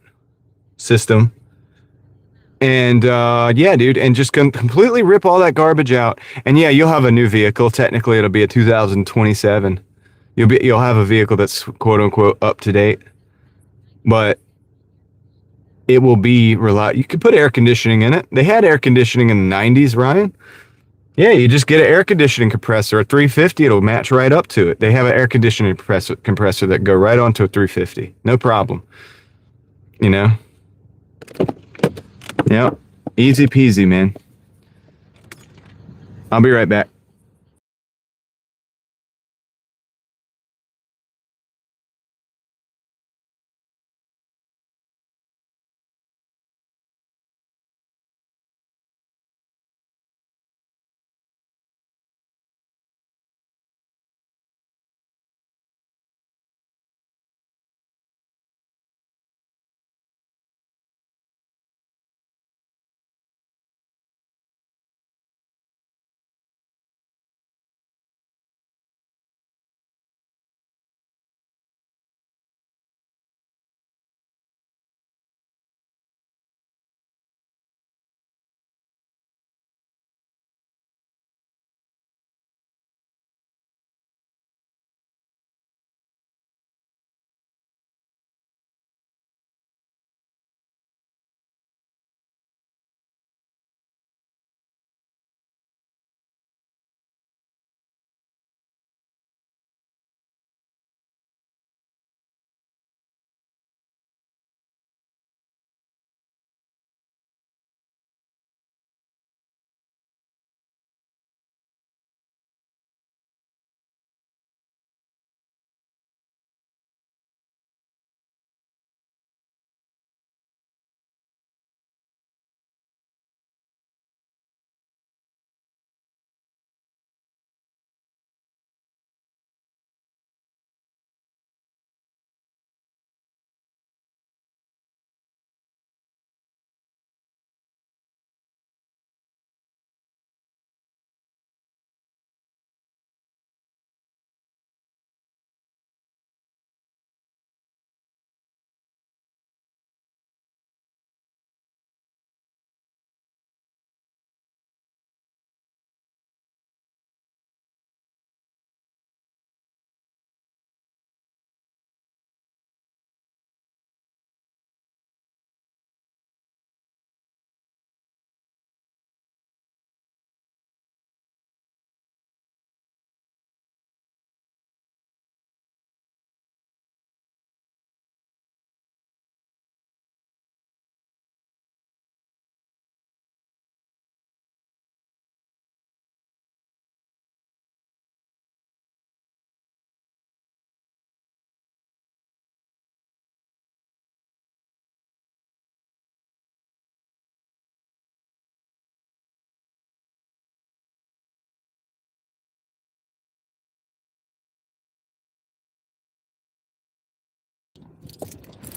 system. And yeah, dude, and just completely rip all that garbage out. And yeah, you'll have a new vehicle. Technically, it'll be a 2027. You'll have a vehicle that's quote unquote up to date, but it will be reliable. You could put air conditioning in it. They had air conditioning in the 90s, Ryan. Yeah, you just get an air conditioning compressor, a 350. It'll match right up to it. They have an air conditioning compressor that go right onto a 350. No problem. Yep. Easy peasy, man. I'll be right back.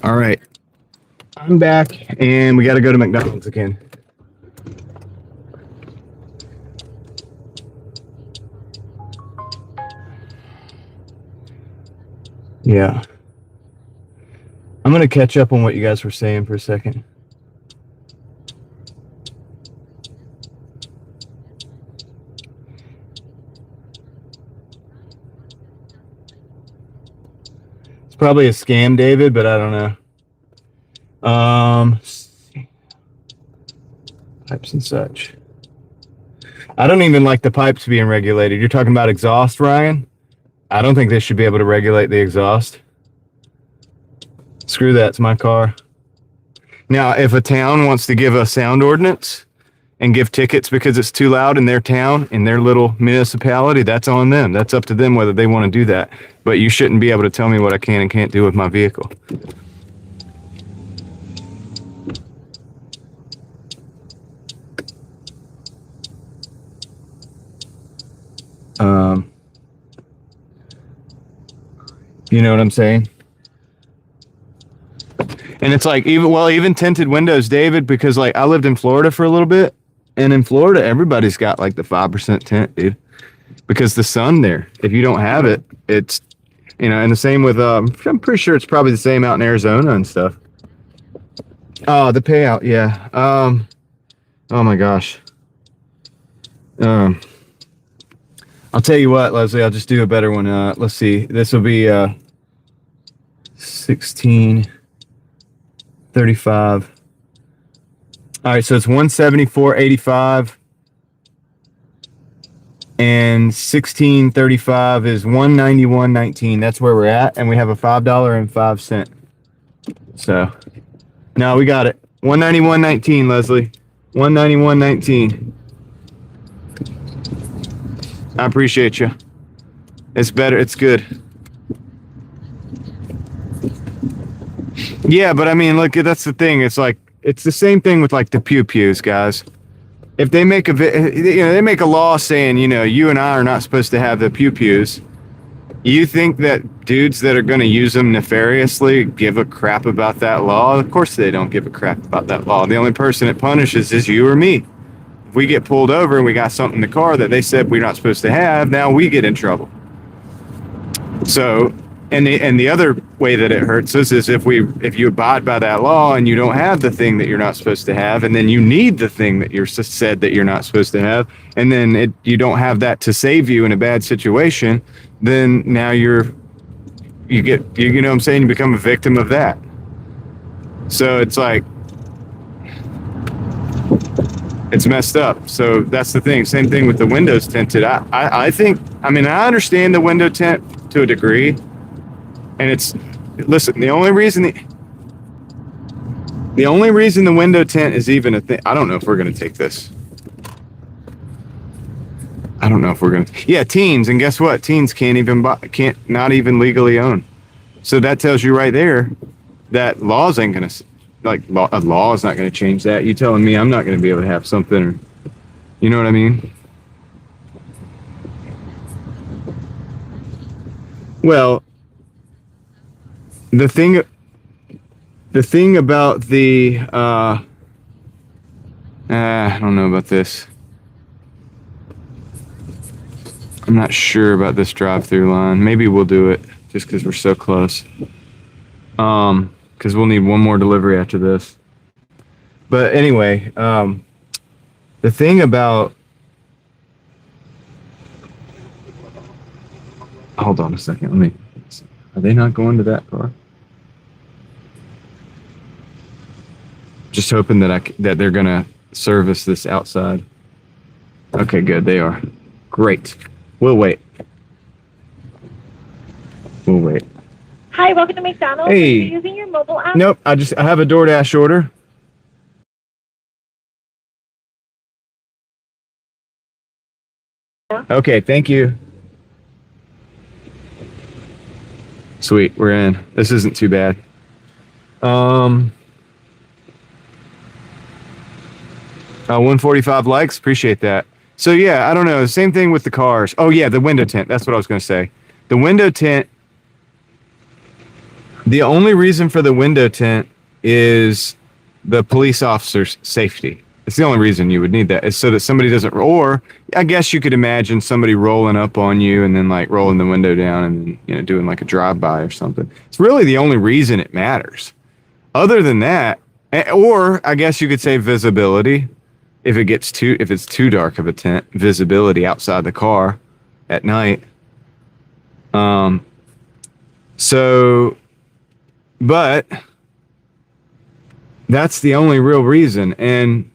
All right. I'm back, and we got to go to McDonald's again. Yeah. I'm going to catch up on what you guys were saying for a second. probably a scam, David, but I don't know. Pipes and such. I don't even like the pipes being regulated. You're talking about exhaust, Ryan? I don't think they should be able to regulate the exhaust. Screw that, it's my car. Now, if a town wants to give a sound ordinance and give tickets because it's too loud in their town, in their little municipality, that's on them. That's up to them whether they want to do that. But you shouldn't be able to tell me what I can and can't do with my vehicle. You know what I'm saying? And it's like, even tinted windows, David, because like I lived in Florida for a little bit, and in Florida, everybody's got like the 5% tint, dude, because the sun there, if you don't have it, it's, and the same with, I'm pretty sure it's probably the same out in Arizona and stuff. Oh, the payout. Yeah. Oh my gosh. I'll tell you what, Leslie, I'll just do a better one. Let's see. This will be 1635. All right, so it's 174.85, and 1635 is 191.19. That's where we're at, and we have a $5.05. So no, we got it. 191.19, Leslie. 191.19. I appreciate you. It's better. It's good. Yeah, but I mean, look, that's the thing. It's like, it's the same thing with like the pew-pews, guys. If they make they make a law saying, you and I are not supposed to have the pew-pews. You think that dudes that are going to use them nefariously give a crap about that law? Of course they don't give a crap about that law. The only person it punishes is you or me. If we get pulled over and we got something in the car that they said we're not supposed to have, now we get in trouble. So, and the other way that it hurts us is if you abide by that law and you don't have the thing that you're not supposed to have, and then you need the thing that you're said that you're not supposed to have, and then you don't have that to save you in a bad situation, then now you know what I'm saying, you become a victim of that. So it's like, it's messed up. So that's the thing. Same thing with the windows tinted. I think, I understand the window tint to a degree. And listen, the only reason the window tint is even a thing, I don't know if we're going to take this. I don't know if we're going to. Yeah, teens. And guess what? Teens not even legally own. So that tells you right there that laws ain't going to, a law is not going to change that. You telling me I'm not going to be able to have something, or, you know what I mean? Well, the thing about the, I don't know about this. I'm not sure about this drive-through line. Maybe we'll do it just because we're so close. Because we'll need one more delivery after this. But anyway, the thing about... Hold on a second. Are they not going to that car? Just hoping that they're going to service this outside. Okay, good. They are. Great. We'll wait. Hi, welcome to McDonald's. Hey. Are you using your mobile app? Nope, I have a Doordash order. Yeah. Okay, thank you. Sweet, we're in. This isn't too bad. 145 likes, appreciate that. So yeah, I don't know, same thing with the cars. Oh yeah, the window tint, that's what I was going to say. The window tint, the only reason for the window tint is the police officer's safety. It's the only reason you would need that, is so that somebody doesn't, or I guess you could imagine somebody rolling up on you and then like rolling the window down and doing like a drive-by or something. It's really the only reason it matters. Other than that, or I guess you could say visibility. If it's too dark of a tint, visibility outside the car at night. So But that's the only real reason. And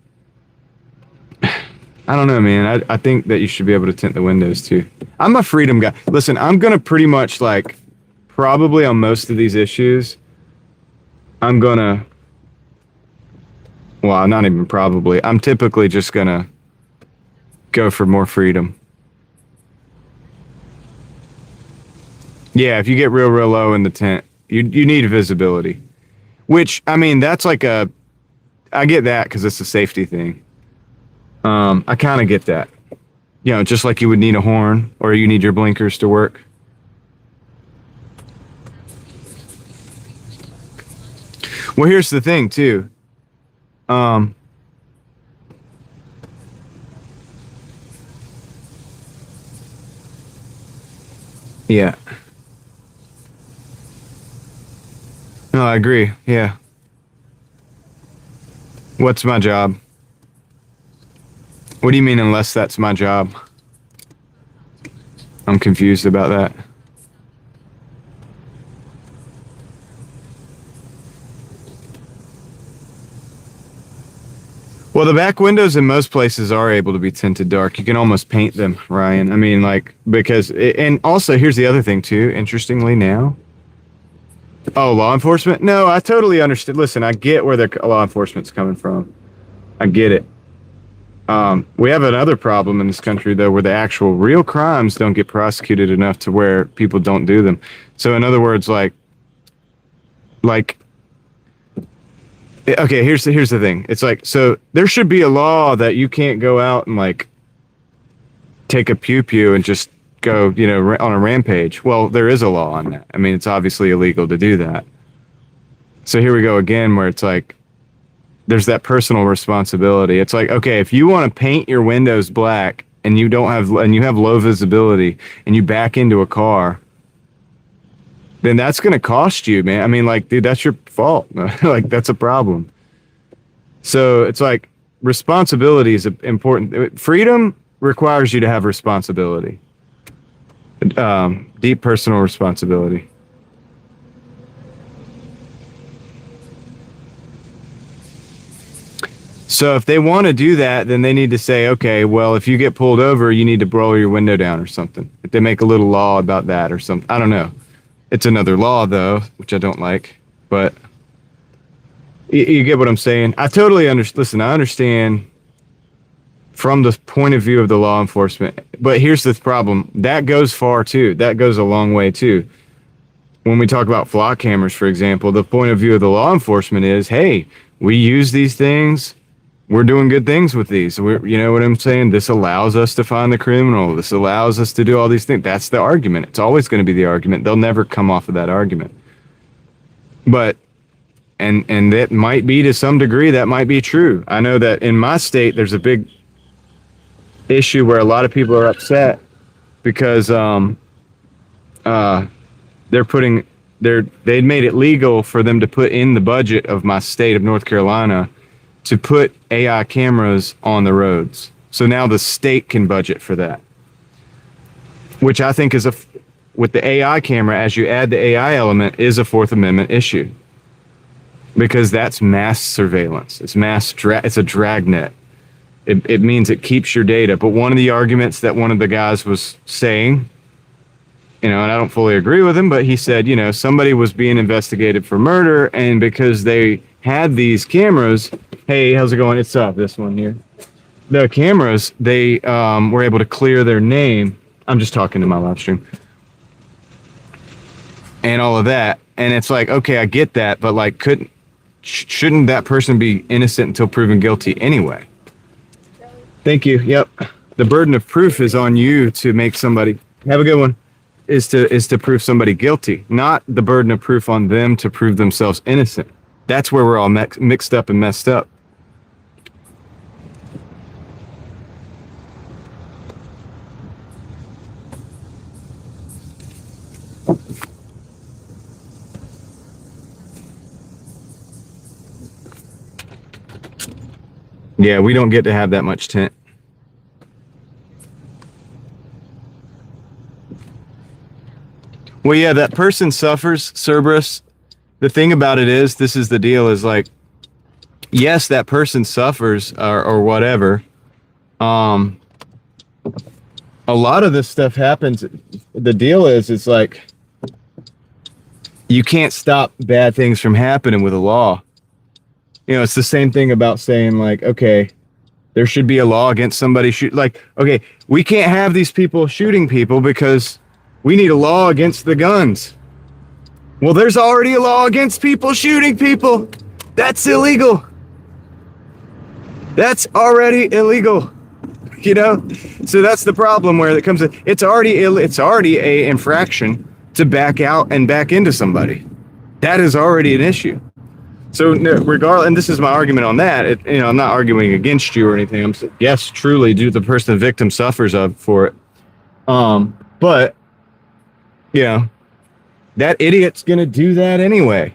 I don't know, man. I think that you should be able to tint the windows too. I'm a freedom guy. Listen, I'm going to pretty much like, probably on most of these issues, I'm going to, well, not even probably, I'm typically just going to go for more freedom. Yeah, if you get real low in the tent, you need visibility. Which, I mean, that's like I get that because it's a safety thing. I kind of get that. You know, just like you would need a horn or you need your blinkers to work. Well, here's the thing too. Yeah. No, I agree. Yeah. What's my job? What do you mean, unless that's my job? I'm confused about that. Well, the back windows in most places are able to be tinted dark. You can almost paint them, Ryan. I mean, like, because, and also here's the other thing too, interestingly now. Oh, law enforcement? No, I totally understand. Listen, I get where the law enforcement's coming from. I get it. We have another problem in this country, though, where the actual real crimes don't get prosecuted enough to where people don't do them. So, in other words, like, okay, here's the thing. It's like, so there should be a law that you can't go out and like take a pew and just go, you know, on a rampage. Well, there is a law on that. I mean, it's obviously illegal to do that. So here we go again, where it's like, there's that personal responsibility. It's like, okay, if you want to paint your windows black and you have low visibility and you back into a car, then that's going to cost you, man. I mean, like, dude, that's your fault. Like, that's a problem. So it's like responsibility is important. Freedom requires you to have responsibility, deep personal responsibility. So if they want to do that, then they need to say, okay, well, if you get pulled over, you need to roll your window down or something. If they make a little law about that or something, I don't know. It's another law, though, which I don't like, but you get what I'm saying. I totally understand. Listen, I understand from the point of view of the law enforcement, but here's the problem. That goes far, too. That goes a long way, too. When we talk about flock cameras, for example, the point of view of the law enforcement is, hey, we use these things. We're doing good things with these. You know what I'm saying? This allows us to find the criminal. This allows us to do all these things. That's the argument. It's always going to be the argument. They'll never come off of that argument. But, and that might be to some degree, that might be true. I know that in my state, there's a big issue where a lot of people are upset because they made it legal for them to put in the budget of my state of North Carolina to put AI cameras on the roads. So now the state can budget for that, which I think is with the AI camera, as you add the AI element, is a Fourth Amendment issue because that's mass surveillance. It's it's a dragnet. It means it keeps your data. But one of the arguments that one of the guys was saying, you know, and I don't fully agree with him, but he said, you know, somebody was being investigated for murder, and because they had these cameras, hey, how's it going? It's this one here. The cameras, they were able to clear their name. I'm just talking to my live stream. And all of that. And it's like, okay, I get that, but like, shouldn't that person be innocent until proven guilty anyway? Thank you. Yep. The burden of proof is on you to make somebody, have a good one, is to prove somebody guilty, not the burden of proof on them to prove themselves innocent. That's where we're all mixed up and messed up. Yeah, we don't get to have that much tint. Well, yeah, that person suffers, Cerberus. the thing about it is, this is the deal, is like, yes, that person suffers or whatever. A lot of this stuff happens. The deal is, it's like, you can't stop bad things from happening with a law. You know, it's the same thing about saying, like, okay, there should be a law against somebody like, okay, we can't have these people shooting people because we need a law against the guns. Well, there's already a law against people shooting people. That's illegal. That's already illegal. You know? So that's the problem where it comes in. It's already a infraction to back out and back into somebody. That is already an issue. So regardless, and this is my argument on that, I'm not arguing against you or anything. I'm saying, yes, truly, the victim suffers for it. But, that idiot's going to do that anyway.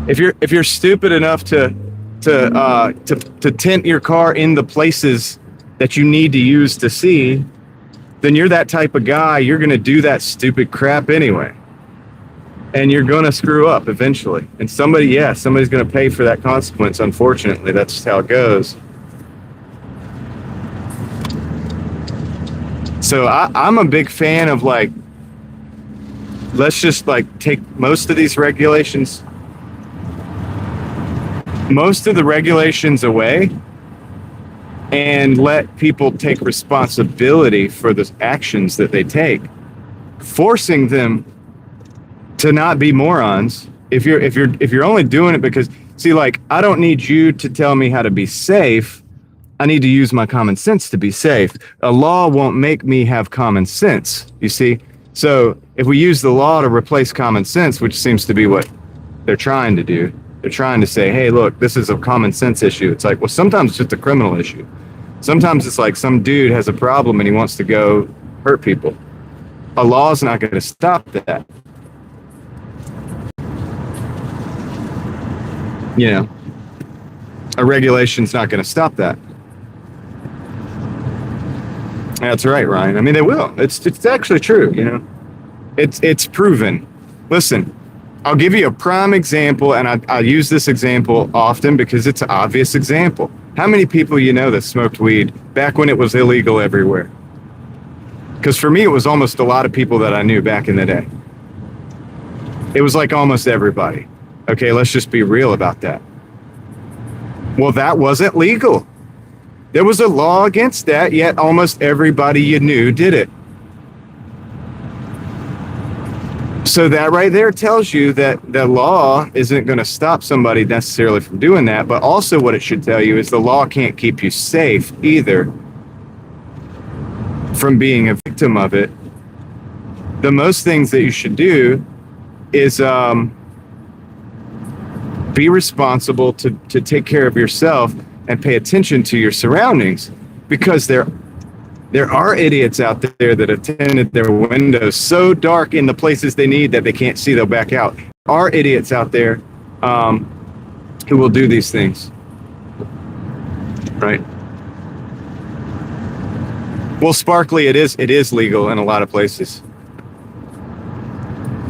If you're stupid enough to tint your car in the places that you need to use to see, then you're that type of guy. You're going to do that stupid crap anyway. And you're going to screw up eventually. And somebody's going to pay for that consequence. Unfortunately, that's just how it goes. So I'm a big fan of, like, let's just, like, take most of the regulations away and let people take responsibility for the actions that they take, forcing them to not be morons. If you're only doing it because, see, like, I don't need you to tell me how to be safe. I need to use my common sense to be safe. A law won't make me have common sense, you see? So if we use the law to replace common sense, which seems to be what they're trying to do, they're trying to say, hey, look, this is a common sense issue. It's like, well, sometimes it's just a criminal issue. Sometimes it's like some dude has a problem and he wants to go hurt people. A law is not going to stop that. You know, a regulation's not going to stop that. That's right, Ryan. I mean, they will. It's actually true, you know. It's proven. Listen, I'll give you a prime example, and I use this example often because it's an obvious example. How many people you know that smoked weed back when it was illegal everywhere? Because for me, it was almost a lot of people that I knew back in the day. It was like almost everybody. Okay, let's just be real about that. Well, that wasn't legal. There was a law against that, yet almost everybody you knew did it. So that right there tells you that the law isn't going to stop somebody necessarily from doing that, but also what it should tell you is the law can't keep you safe either from being a victim of it. The most things that you should do is be responsible to take care of yourself and pay attention to your surroundings, because there are idiots out there that have tinted their windows so dark in the places they need that they can't see, they'll back out. There are idiots out there who will do these things, right? Well, sparkly, it is legal in a lot of places.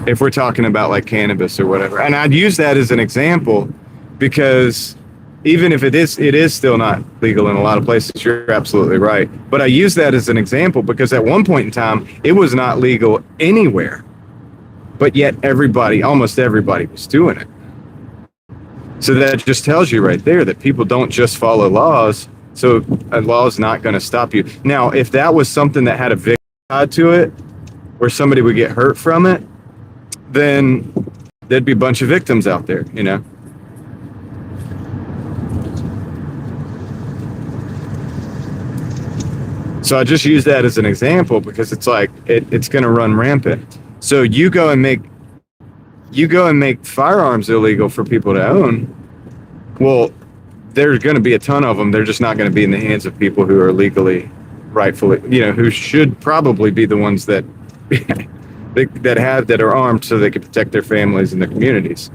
If we're talking about like cannabis or whatever. And I'd use that as an example because even if it is still not legal in a lot of places, you're absolutely right. But I use that as an example because at one point in time, it was not legal anywhere. But yet almost everybody was doing it. So that just tells you right there that people don't just follow laws. So a law is not going to stop you. Now, if that was something that had a victim side to it, where somebody would get hurt from it, then there'd be a bunch of victims out there, you know? So I just use that as an example because it's like, it's going to run rampant. So you go and make firearms illegal for people to own. Well, there's going to be a ton of them. They're just not going to be in the hands of people who are legally, rightfully, you know, who should probably be the ones that that are armed so they can protect their families and their communities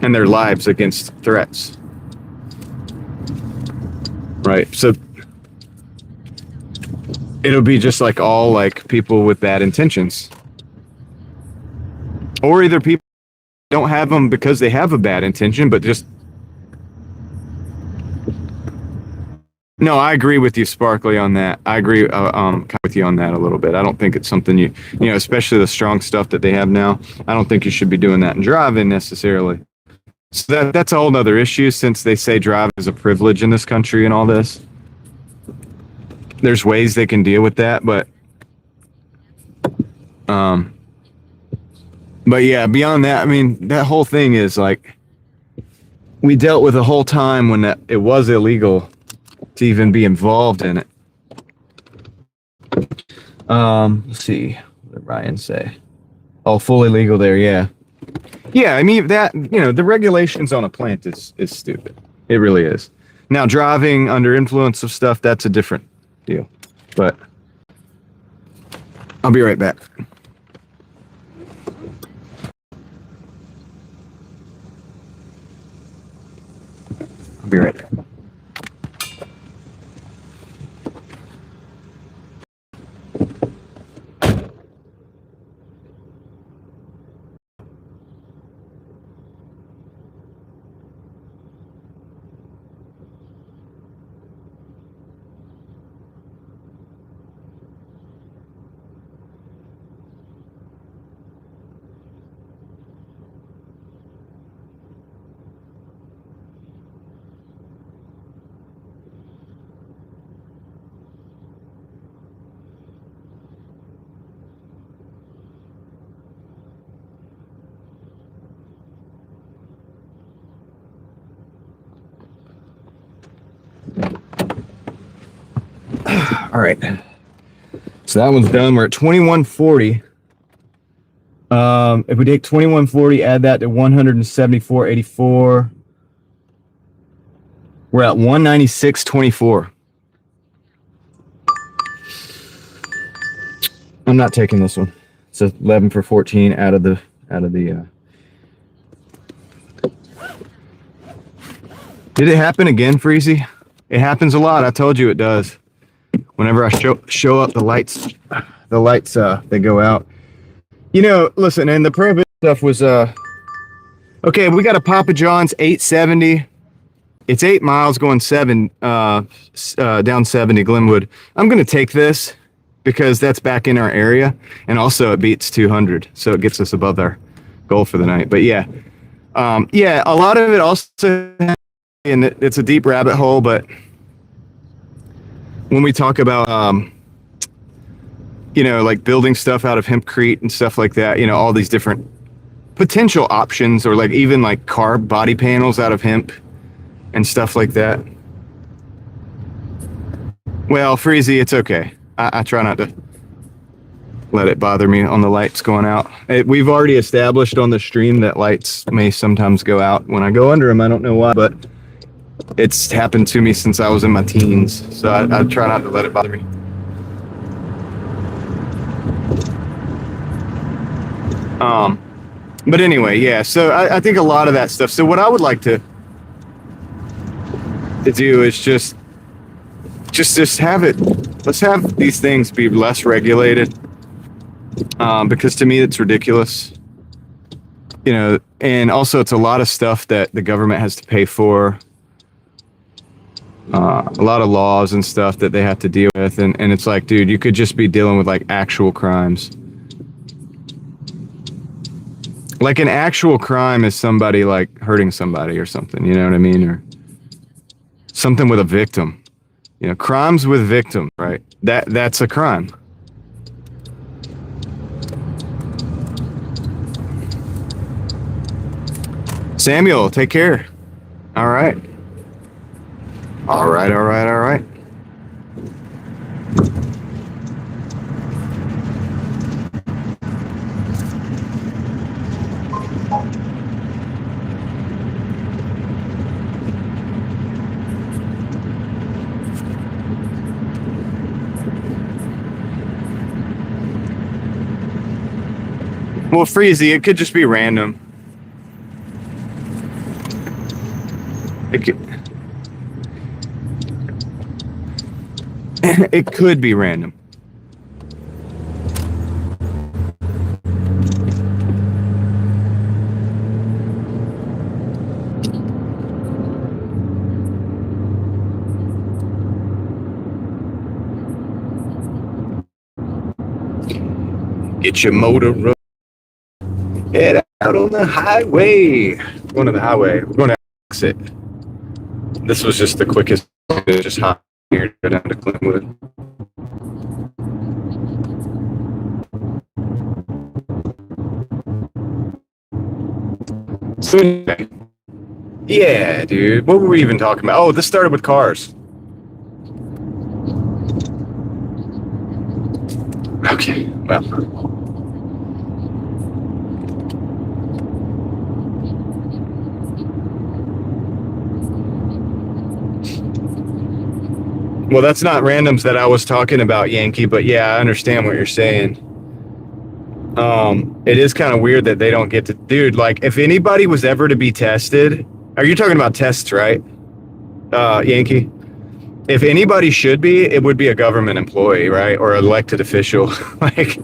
and their lives against threats. Right. So it'll be just like all like people with bad intentions. Or either people don't have them because they have a bad intention, but just... No, I agree with you, Sparkly, on that. I agree with you on that a little bit. I don't think it's something you know, especially the strong stuff that they have now. I don't think you should be doing that in driving necessarily. So that's a whole other issue, since they say driving is a privilege in this country and all this. There's ways they can deal with that, but yeah, beyond that, I mean, that whole thing is like, we dealt with a whole time when it was illegal to even be involved in it. Let's see, what did Ryan say? Oh, fully legal there, yeah. Yeah, I mean, that, you know, the regulations on a plant is stupid. It really is. Now, driving under influence of stuff, that's a different deal. But I'll be right back. I'll be right back. All right. So that one's done. We're at 2140. If we take 2140, add that to 174.84, we're at 196.24. I'm not taking this one. It's 11 for 14 out of the Did it happen again, Freezy? It happens a lot. I told you it does. Whenever I show up, the lights they go out. You know, listen, and the prohibition stuff was okay. We got a Papa John's 870. It's 8 miles going down 70 Glenwood. I'm gonna take this because that's back in our area, and also it beats 200, so it gets us above our goal for the night. But yeah, yeah, a lot of it also, and it's a deep rabbit hole, but when we talk about, you know, like building stuff out of hempcrete and stuff like that, you know, all these different potential options, or like even like car body panels out of hemp and stuff like that. Well, Freezy, it's okay. I try not to let it bother me on the lights going out. We've already established on the stream that lights may sometimes go out when I go under them. I don't know why, but it's happened to me since I was in my teens, so I try not to let it bother me. But anyway, yeah, so I think a lot of that stuff. So what I would like to do is just have it, let's have these things be less regulated, because to me it's ridiculous, you know, and also it's a lot of stuff that the government has to pay for. A lot of laws and stuff that they have to deal with, and it's like, dude, you could just be dealing with like actual crimes. Like an actual crime is somebody like hurting somebody or something, you know what I mean? Or something with a victim. You know, crimes with victim, right? That's a crime. Samuel, take care. All right. All right. Well, Freezy, it could just be random. It could be random. Get your motor running. Head out on the highway. Going to the highway. We're going to exit. This was just the quickest. Just hop here, go down to Clintwood. So, yeah, dude. What were we even talking about? Oh, this started with cars. Okay, well. Well, that's not randoms that I was talking about, Yankee, but yeah, I understand what you're saying. It is kind of weird that they don't get to, dude, like if anybody was ever to be tested, are you talking about tests, right? Yankee? If anybody should be, it would be a government employee, right? Or elected official. Like,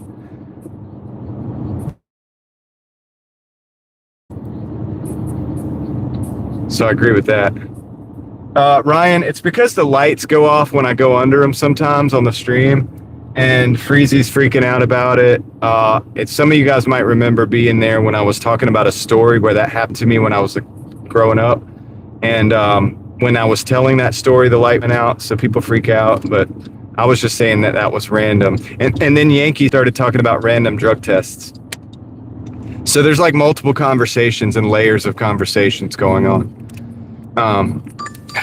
so I agree with that. Ryan, it's because the lights go off when I go under them sometimes on the stream, and Freezy's freaking out about it. Some of you guys might remember being there when I was talking about a story where that happened to me when I was growing up. And when I was telling that story, the light went out, so people freak out. But I was just saying that that was random. And then Yankee started talking about random drug tests. So there's like multiple conversations and layers of conversations going on.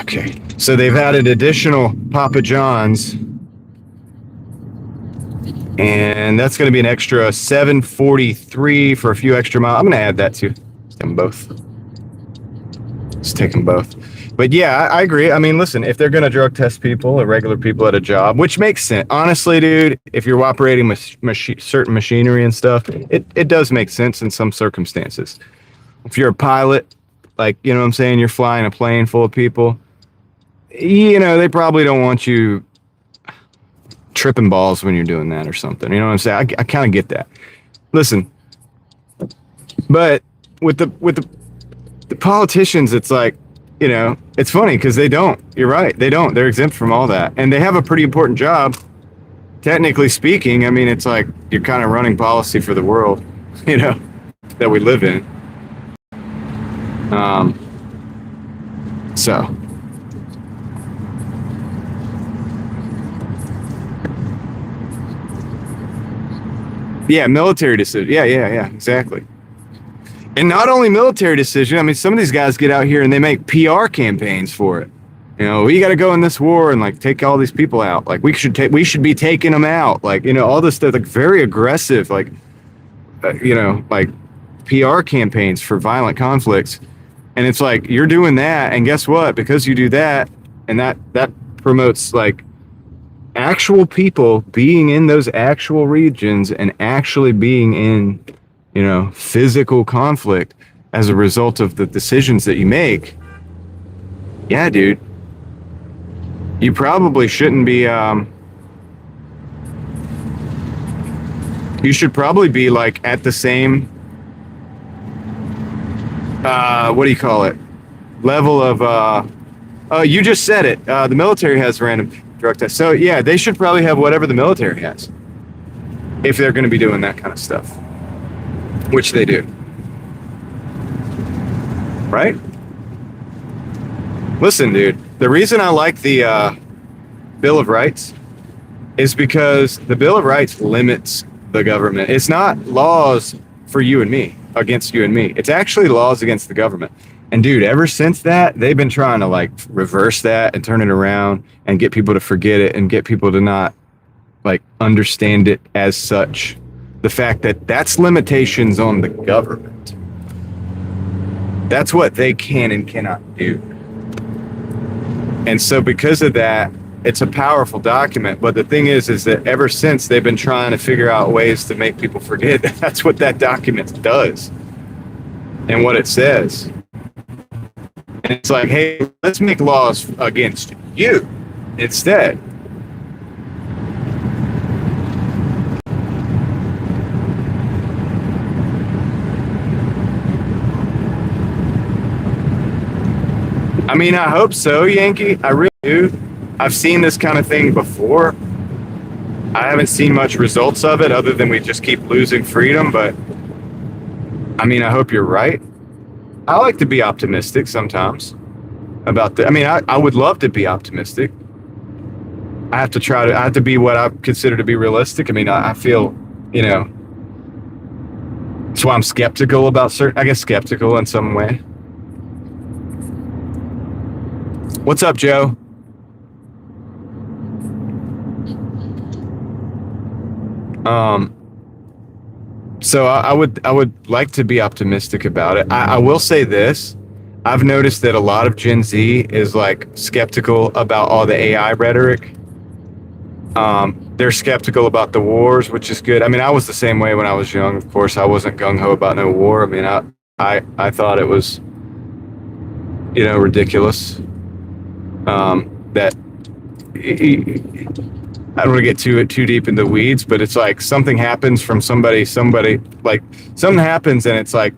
Okay, so they've added additional Papa John's, and that's going to be an extra $7.43 for a few extra miles. I'm going to add that too. Let's take them both. Let's take them both. But yeah, I agree. I mean, listen, if they're going to drug test people or regular people at a job, which makes sense. Honestly, dude, if you're operating certain machinery and stuff, it does make sense in some circumstances. If you're a pilot, like, you know what I'm saying, you're flying a plane full of people, you know, they probably don't want you tripping balls when you're doing that or something. You know what I'm saying? I kind of get that. Listen, but with the politicians, it's like, you know, it's funny because they don't. You're right. They don't. They're exempt from all that. And they have a pretty important job, technically speaking. I mean, it's like you're kind of running policy for the world, you know, that we live in. So. Yeah, military decision. Yeah, exactly. And not only military decision, I mean, some of these guys get out here and they make PR campaigns for it. You know, we got to go in this war and like take all these people out. Like we should be taking them out. Like, you know, all this stuff, like very aggressive, like, you know, like PR campaigns for violent conflicts. And it's like, you're doing that. And guess what? Because you do that, and that promotes like actual people being in those actual regions and actually being in, you know, physical conflict as a result of the decisions that you make. Yeah, dude. You probably shouldn't be, you should probably be like at the same, what do you call it? Level of, you just said it. The military has random drug tests. So yeah, they should probably have whatever the military has if they're going to be doing that kind of stuff. Which they do. Right? Listen, dude, the reason I like the Bill of Rights is because the Bill of Rights limits the government. It's not laws for you and me, against you and me. It's actually laws against the government. And dude, ever since that, they've been trying to like reverse that and turn it around and get people to forget it and get people to not like understand it as such. The fact that that's limitations on the government. That's what they can and cannot do. And so because of that, it's a powerful document. But the thing is that ever since they've been trying to figure out ways to make people forget, that's what that document does and what it says. And it's like, hey, let's make laws against you instead. I mean, I hope so, Yankee. I really do. I've seen this kind of thing before. I haven't seen much results of it other than we just keep losing freedom. But I mean, I hope you're right. I like to be optimistic sometimes about the. I mean, I would love to be optimistic. I have to be what I consider to be realistic. I mean, I feel, you know, that's why I'm skeptical about I guess skeptical in some way. What's up, Joe? So I would like to be optimistic about it. I will say this. I've noticed that a lot of Gen Z is like skeptical about all the AI rhetoric. They're skeptical about the wars, which is good. I mean, I was the same way when I was young. Of course, I wasn't gung ho about no war. I mean, I thought it was, you know, ridiculous. That I don't want to get too deep in the weeds, but it's like something happens from somebody like something happens and it's like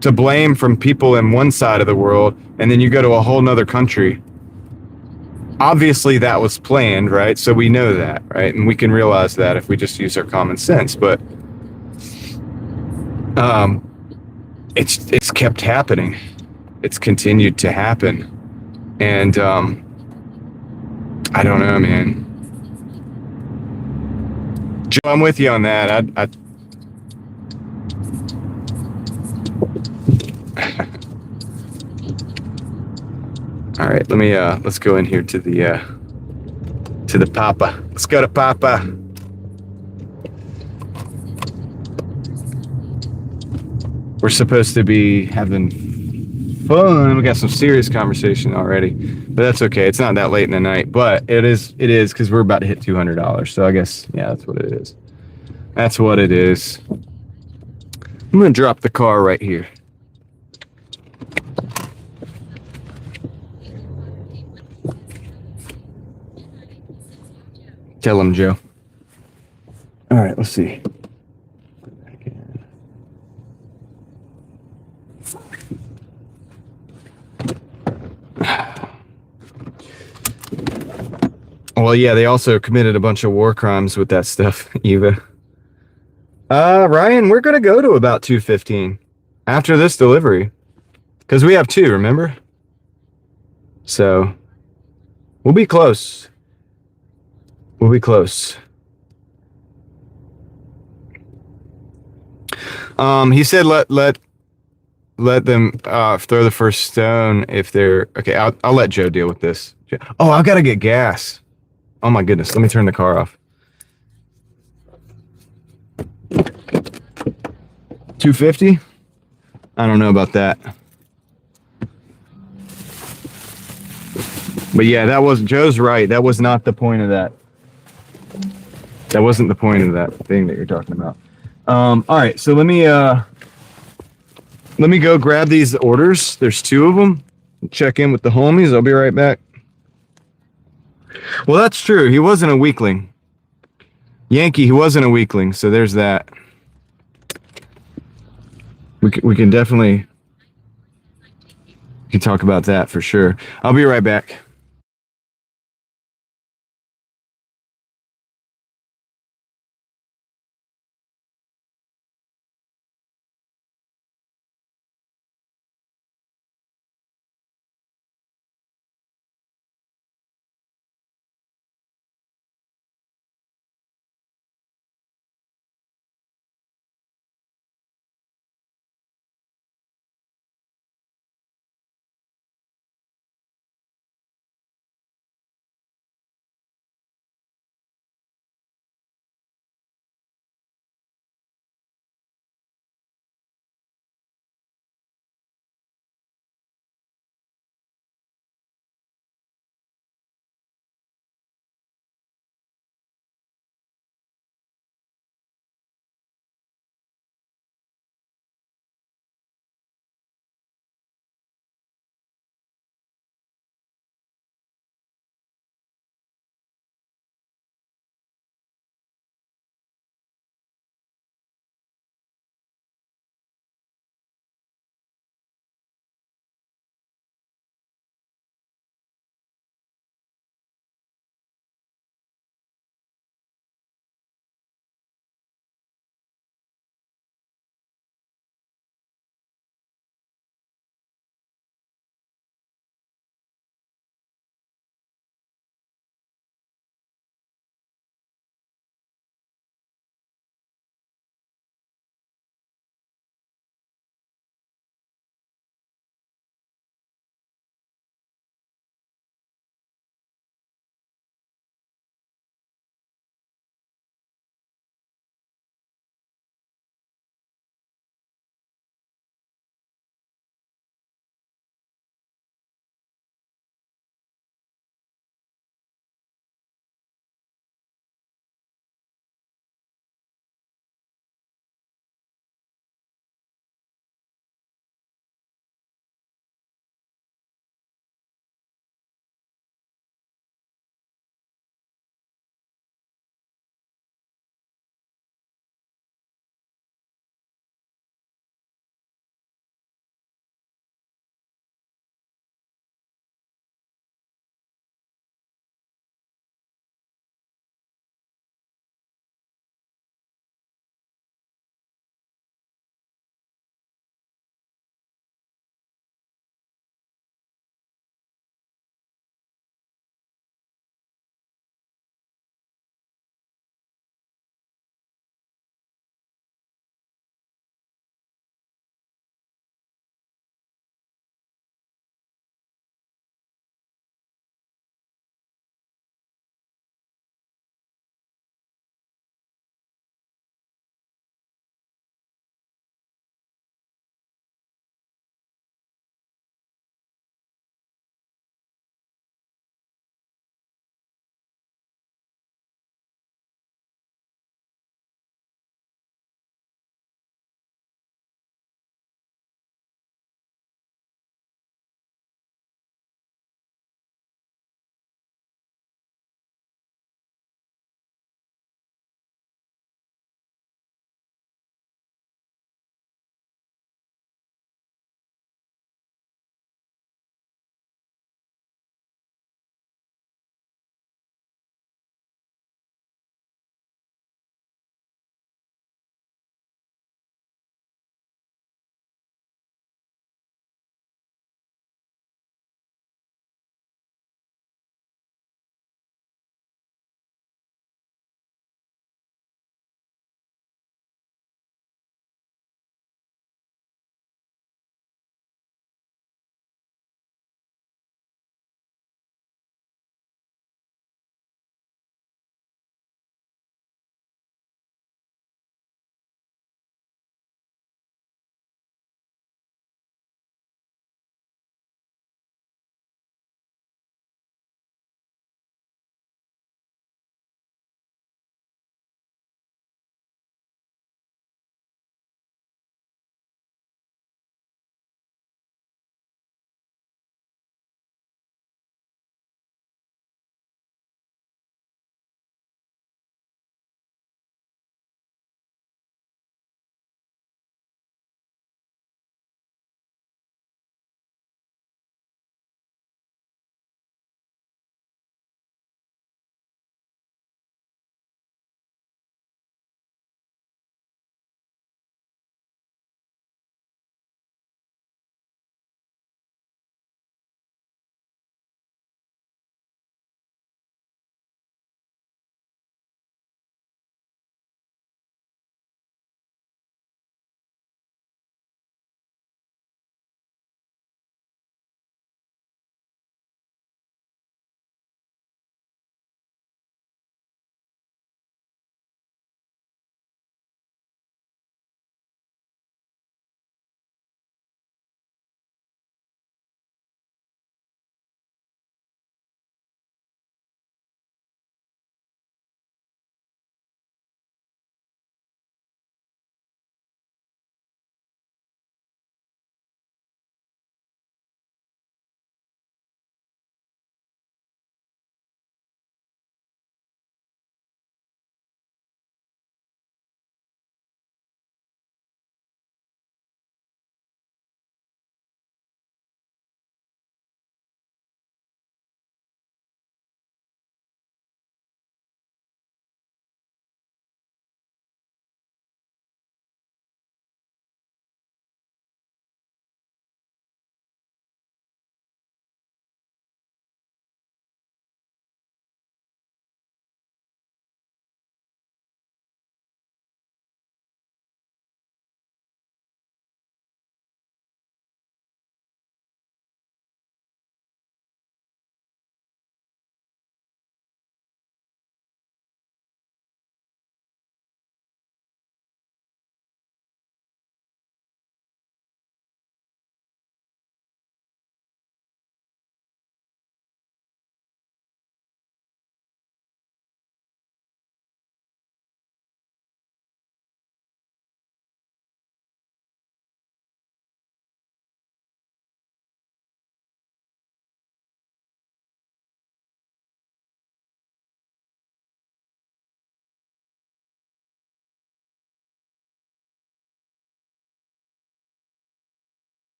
to blame from people in one side of the world, and then you go to a whole nother country. Obviously that was planned, right? So we know that, right? And we can realize that if we just use our common sense. But it's kept happening. It's continued to happen. And I don't know, man. Joe, I'm with you on that. All right, let's go in here to the Papa. Let's go to Papa. We're supposed to be having fun. We got some serious conversation already, but that's okay. It's not that late in the night, but it is because we're about to hit $200. So I guess, yeah, that's what it is. That's what it is. I'm gonna drop the car right here. Tell him, Joe. All right, let's see. Well, yeah, they also committed a bunch of war crimes with that stuff, Eva. Ryan, we're gonna go to about 215 after this delivery, because we have two, remember? So we'll be close. We'll be close. He said let them throw the first stone if they're okay. I'll let Joe deal with this. Oh, I've got to get gas. Oh my goodness, let me turn the car off. 250? I don't know about that. But yeah, Joe's right. That was not the point of that. That wasn't the point of that thing that you're talking about. All right, so let me go grab these orders. There's two of them. Check in with the homies. I'll be right back. Well, that's true. He wasn't a weakling. Yankee, he wasn't a weakling, so there's that. We can definitely talk about that for sure. I'll be right back.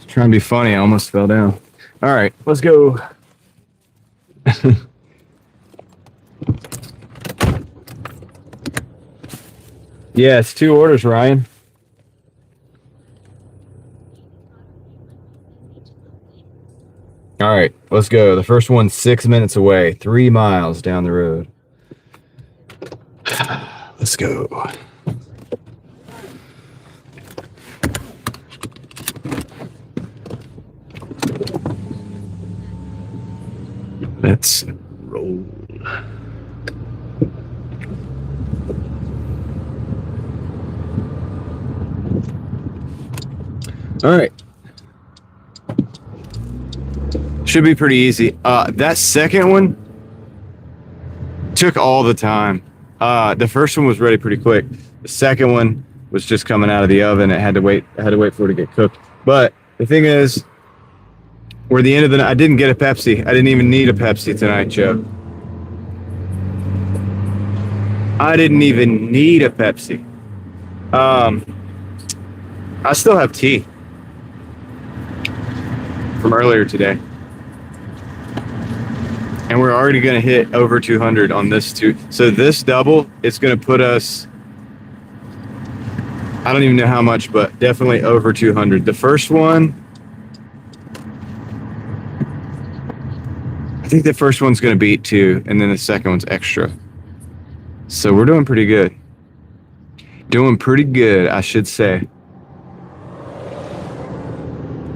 Trying to be funny, I almost fell down. All right, let's go. Yeah, it's 2 orders, Ryan. All right, let's go. The first one's 6 minutes away, 3 miles down the road. Let's go. Let's roll. All right. Should be pretty easy. That second one took all the time. The first one was ready pretty quick. The second one was just coming out of the oven. I had to wait for it to get cooked. But the thing is, we're the end of the night. I didn't get a Pepsi. I didn't even need a Pepsi tonight, Joe. I didn't even need a Pepsi. I still have tea from earlier today. And we're already going to hit over 200 on this too. So this double is going to put us, I don't even know how much, but definitely over 200. The first one, I think the first one's going to beat 2, and then the second one's extra. So we're doing pretty good. Doing pretty good, I should say.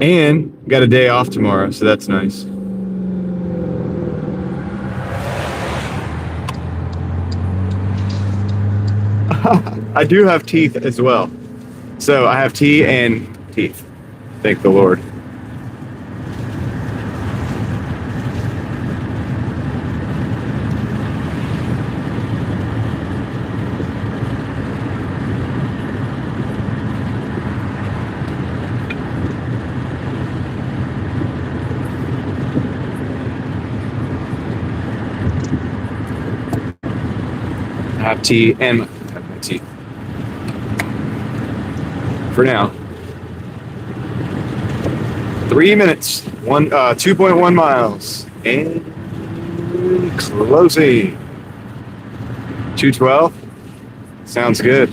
And got a day off tomorrow, so that's nice. I do have teeth as well. So I have tea and teeth. Thank the Lord. I have tea and my teeth. For now. 3 minutes, 2.1 miles, and closing. 212. Sounds good.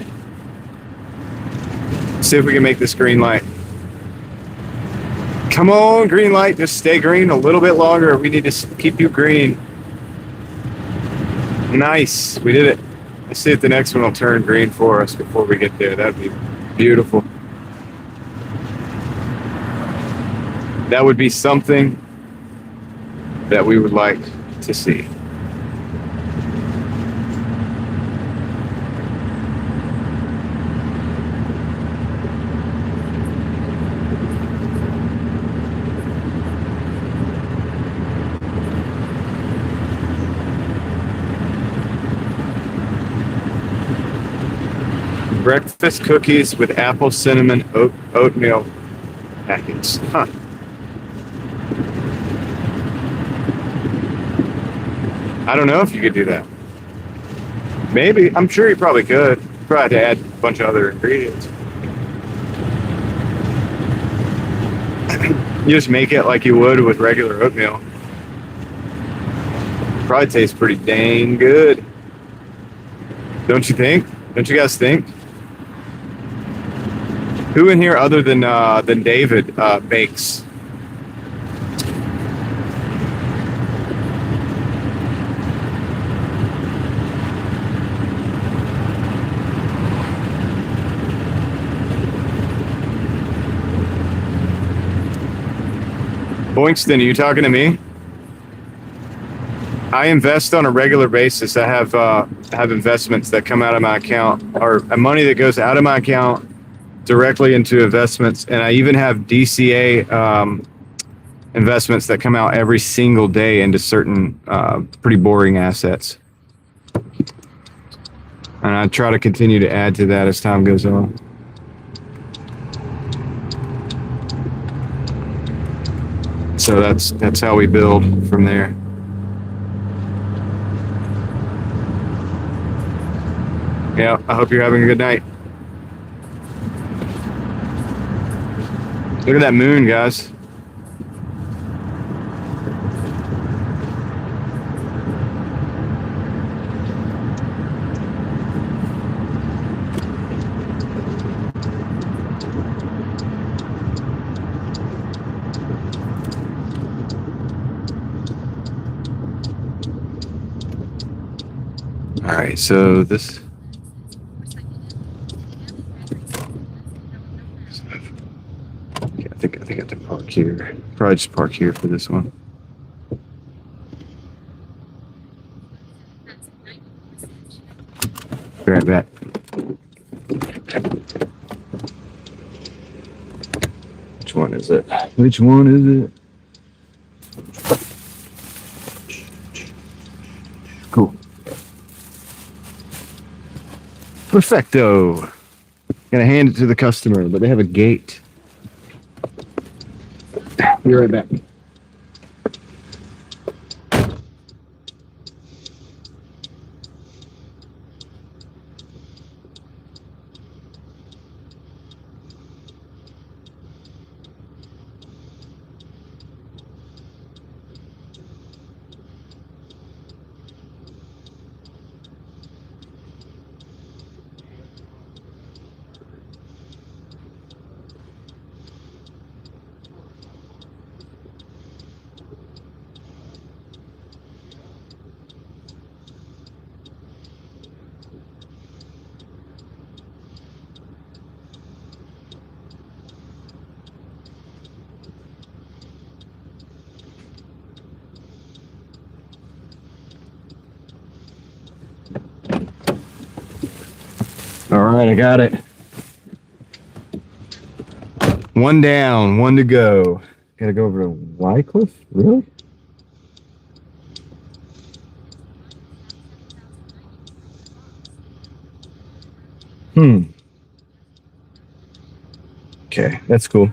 See if we can make this green light. Come on, green light, just stay green a little bit longer. We need to keep you green. Nice, we did it. Let's see if the next one will turn green for us before we get there. That'd be beautiful. That would be something that we would like to see. Breakfast cookies with apple cinnamon oatmeal packets. Huh. I don't know if you could do that. Maybe. I'm sure you probably could. Probably had to add a bunch of other ingredients. You just make it like you would with regular oatmeal. Probably tastes pretty dang good. Don't you think? Don't you guys think? Who in here other than David bakes? Boinkston, are you talking to me? I invest on a regular basis. I have investments that come out of my account, or money that goes out of my account directly into investments, and I even have DCA investments that come out every single day into certain pretty boring assets. And I try to continue to add to that as time goes on. So that's how we build from there. Yeah, I hope you're having a good night. Look at that moon, guys. All right, so this. Yeah, I think I have to park here. Probably just park here for this one. Be right back. Which one is it? Which one is it? Cool. Perfecto. Gotta hand it to the customer, but they have a gate. Be right back. All right, I got it. One down, one to go. Gotta go over to Wycliffe? Really? Okay, that's cool.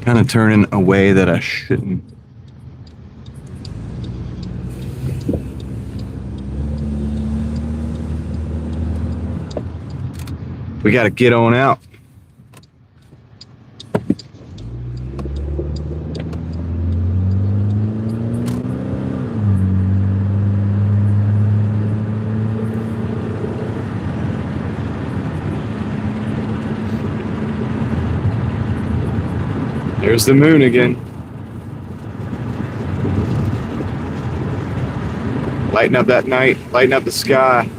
Kind of turning a way that I shouldn't. We got to get on out. There's the moon again. Lighten up that night, lighten up the sky.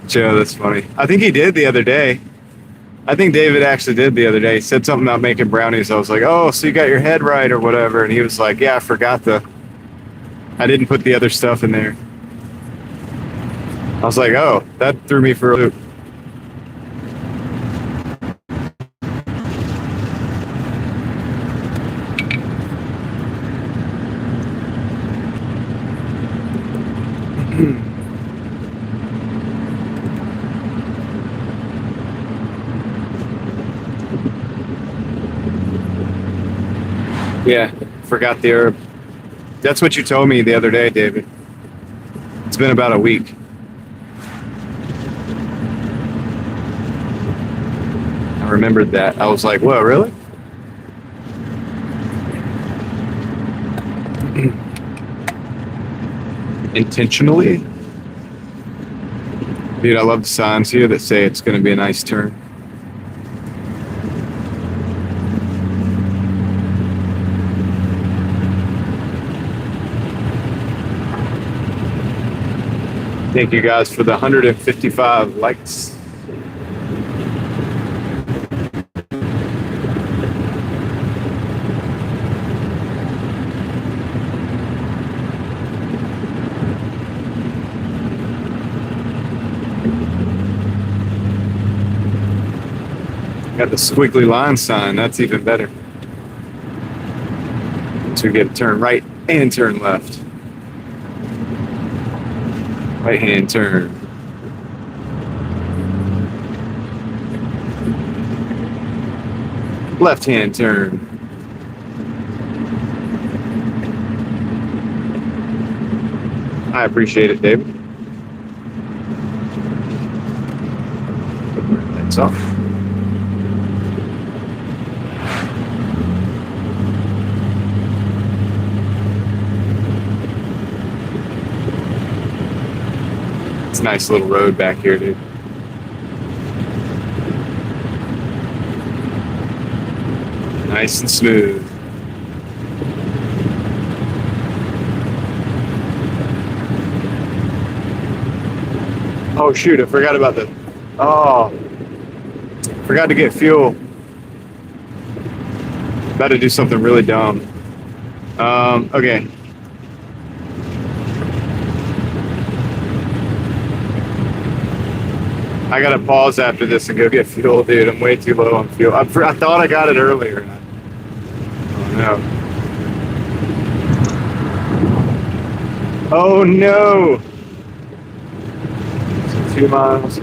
Joe, that's funny. I think he did the other day. I think David actually did the other day. He said something about making brownies. I was like, oh, so you got your head right or whatever. And he was like, yeah, I didn't put the other stuff in there. I was like, oh, that threw me for a loop. Yeah, forgot the herb. That's what you told me the other day, David. It's been about a week. I remembered that. I was like, whoa, really? Intentionally? Dude, I love the signs here that say it's going to be a nice turn. Thank you guys for the 155 likes. Got the squiggly line sign. That's even better. So we get to turn right and turn left. Right hand turn. Left hand turn. I appreciate it, David. That's off. It's a nice little road back here, dude. Nice and smooth. Oh shoot, I forgot about the... Oh. Forgot to get fuel. About to do something really dumb. Okay. I gotta pause after this and go get fuel, dude. I'm way too low on fuel. I thought I got it earlier. Oh no. Oh no! 2 miles.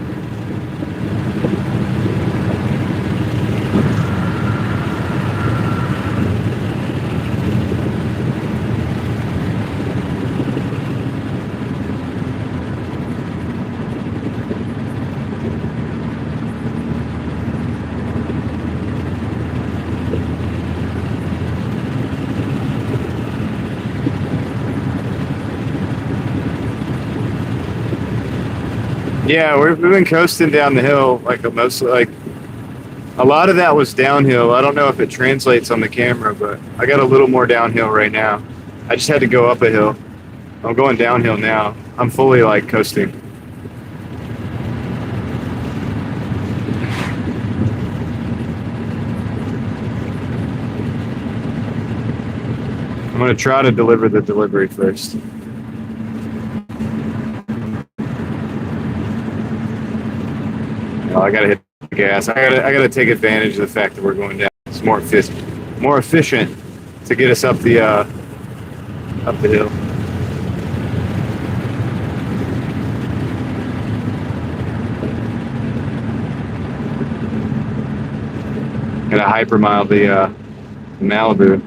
Yeah, we've been coasting down the hill, like mostly, like a lot of that was downhill. I don't know if it translates on the camera, but I got a little more downhill right now. I just had to go up a hill. I'm going downhill now. I'm fully like coasting. I'm gonna try to deliver the delivery first. I gotta hit the gas. I gotta take advantage of the fact that we're going down. It's more efficient to get us up the hill. Gotta hypermile the Malibu.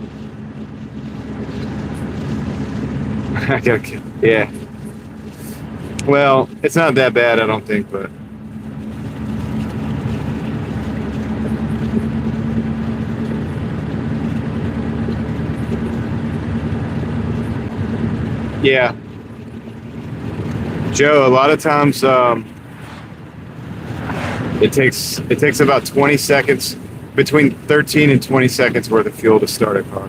I gotta, yeah. Well, it's not that bad, I don't think, but. Yeah, Joe. A lot of times, it takes about 20 seconds, between 13 and 20 seconds worth of fuel to start a car,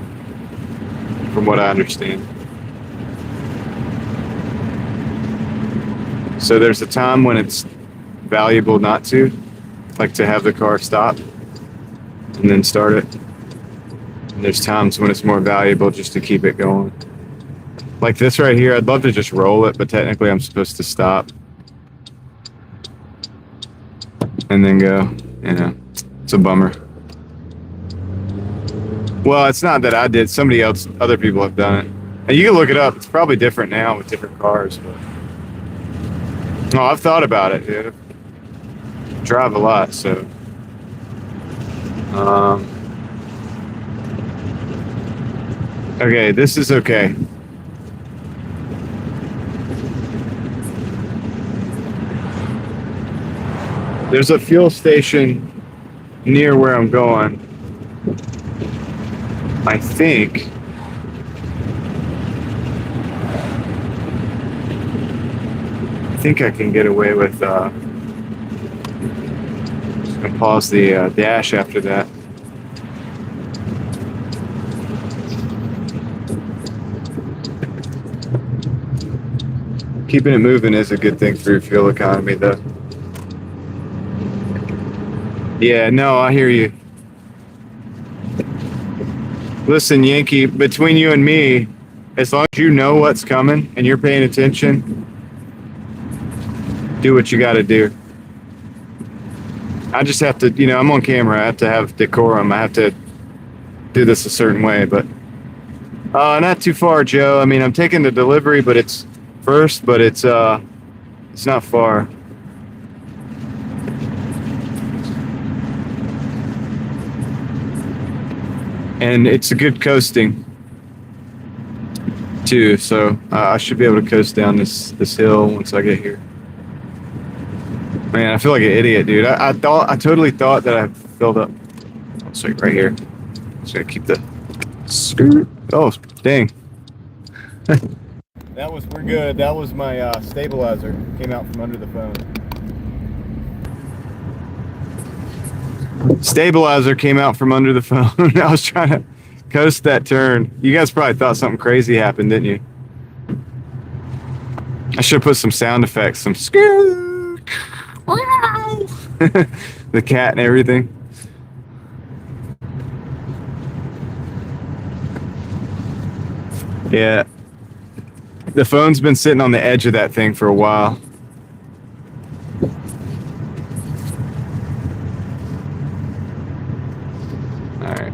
from what I understand. So there's a time when it's valuable not to, like to have the car stop and then start it. And there's times when it's more valuable just to keep it going. Like this right here, I'd love to just roll it, but technically I'm supposed to stop and then go, you know, it's a bummer. Well, it's not that I did, somebody else, other people have done it. And you can look it up, it's probably different now with different cars, but. Oh, I've thought about it, dude. I drive a lot, so. Okay, this is okay. There's a fuel station near where I'm going. I think. I think I can get away with. Just gonna pause the dash after that. Keeping it moving is a good thing for your fuel economy, though. Yeah, no, I hear you. Listen, Yankee, between you and me, as long as you know what's coming and you're paying attention, do what you got to do. I just have to, you know, I'm on camera. I have to have decorum. I have to do this a certain way, but not too far, Joe. I mean, I'm taking the delivery, but it's not far. And it's a good coasting too, so I should be able to coast down this hill once I get here. Man, I feel like an idiot, dude. I totally thought that I filled up. It's like right here. Just gotta keep the skirt. Oh, dang. We're good. That was my stabilizer. Came out from under the phone. Stabilizer came out from under the phone. I was trying to coast that turn. You guys probably thought something crazy happened, didn't you? I should have put some sound effects, some skirt. The cat and everything. Yeah. The phone's been sitting on the edge of that thing for a while. All right.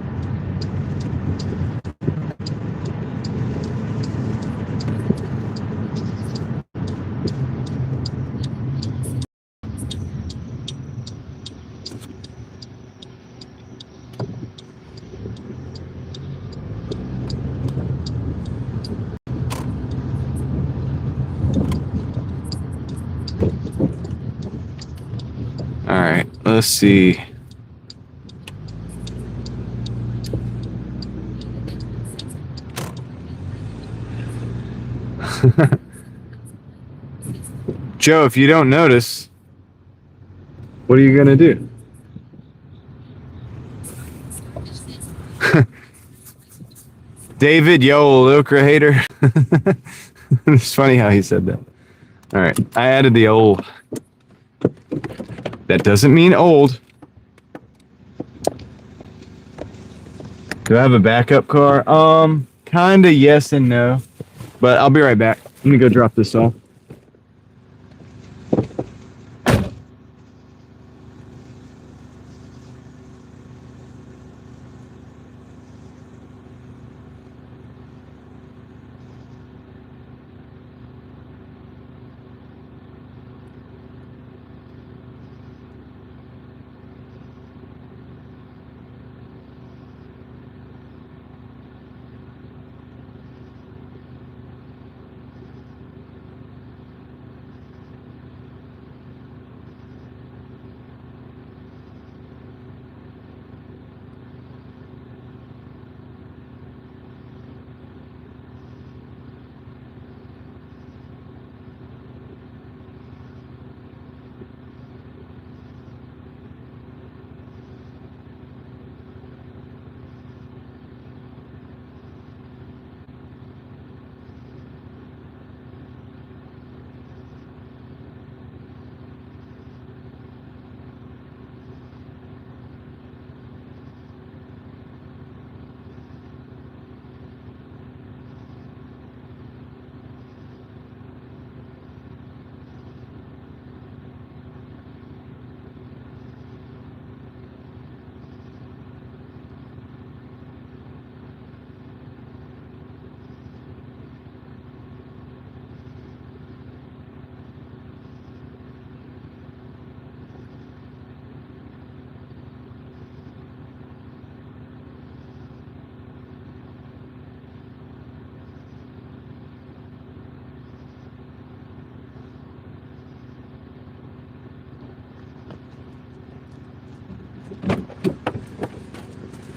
All right, let's see. Joe, if you don't notice, what are you gonna do? David, yo, Okra hater. It's funny how he said that. All right, I added the old. That doesn't mean old. Do I have a backup car? Kinda yes and no. But I'll be right back. Let me go drop this off.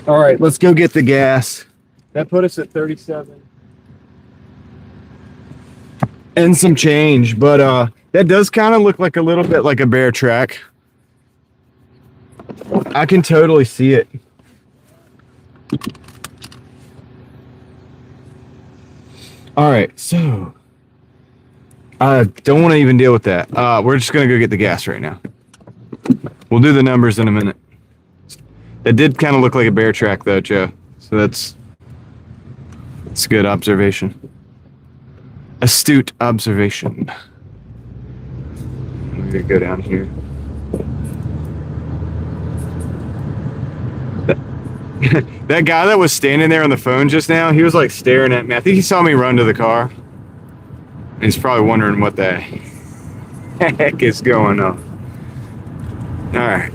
All right, let's go get the gas. That put us at 37. And some change, but that does kind of look like a little bit like a bear track. I can totally see it. All right, so I don't want to even deal with that. We're just gonna go get the gas right now. We'll do the numbers in a minute. It did kind of look like a bear track though, Joe. So that's a good observation. Astute observation. I'm gonna go down here. That guy that was standing there on the phone just now, he was like staring at me. I think he saw me run to the car. And he's probably wondering what the heck is going on. Alright,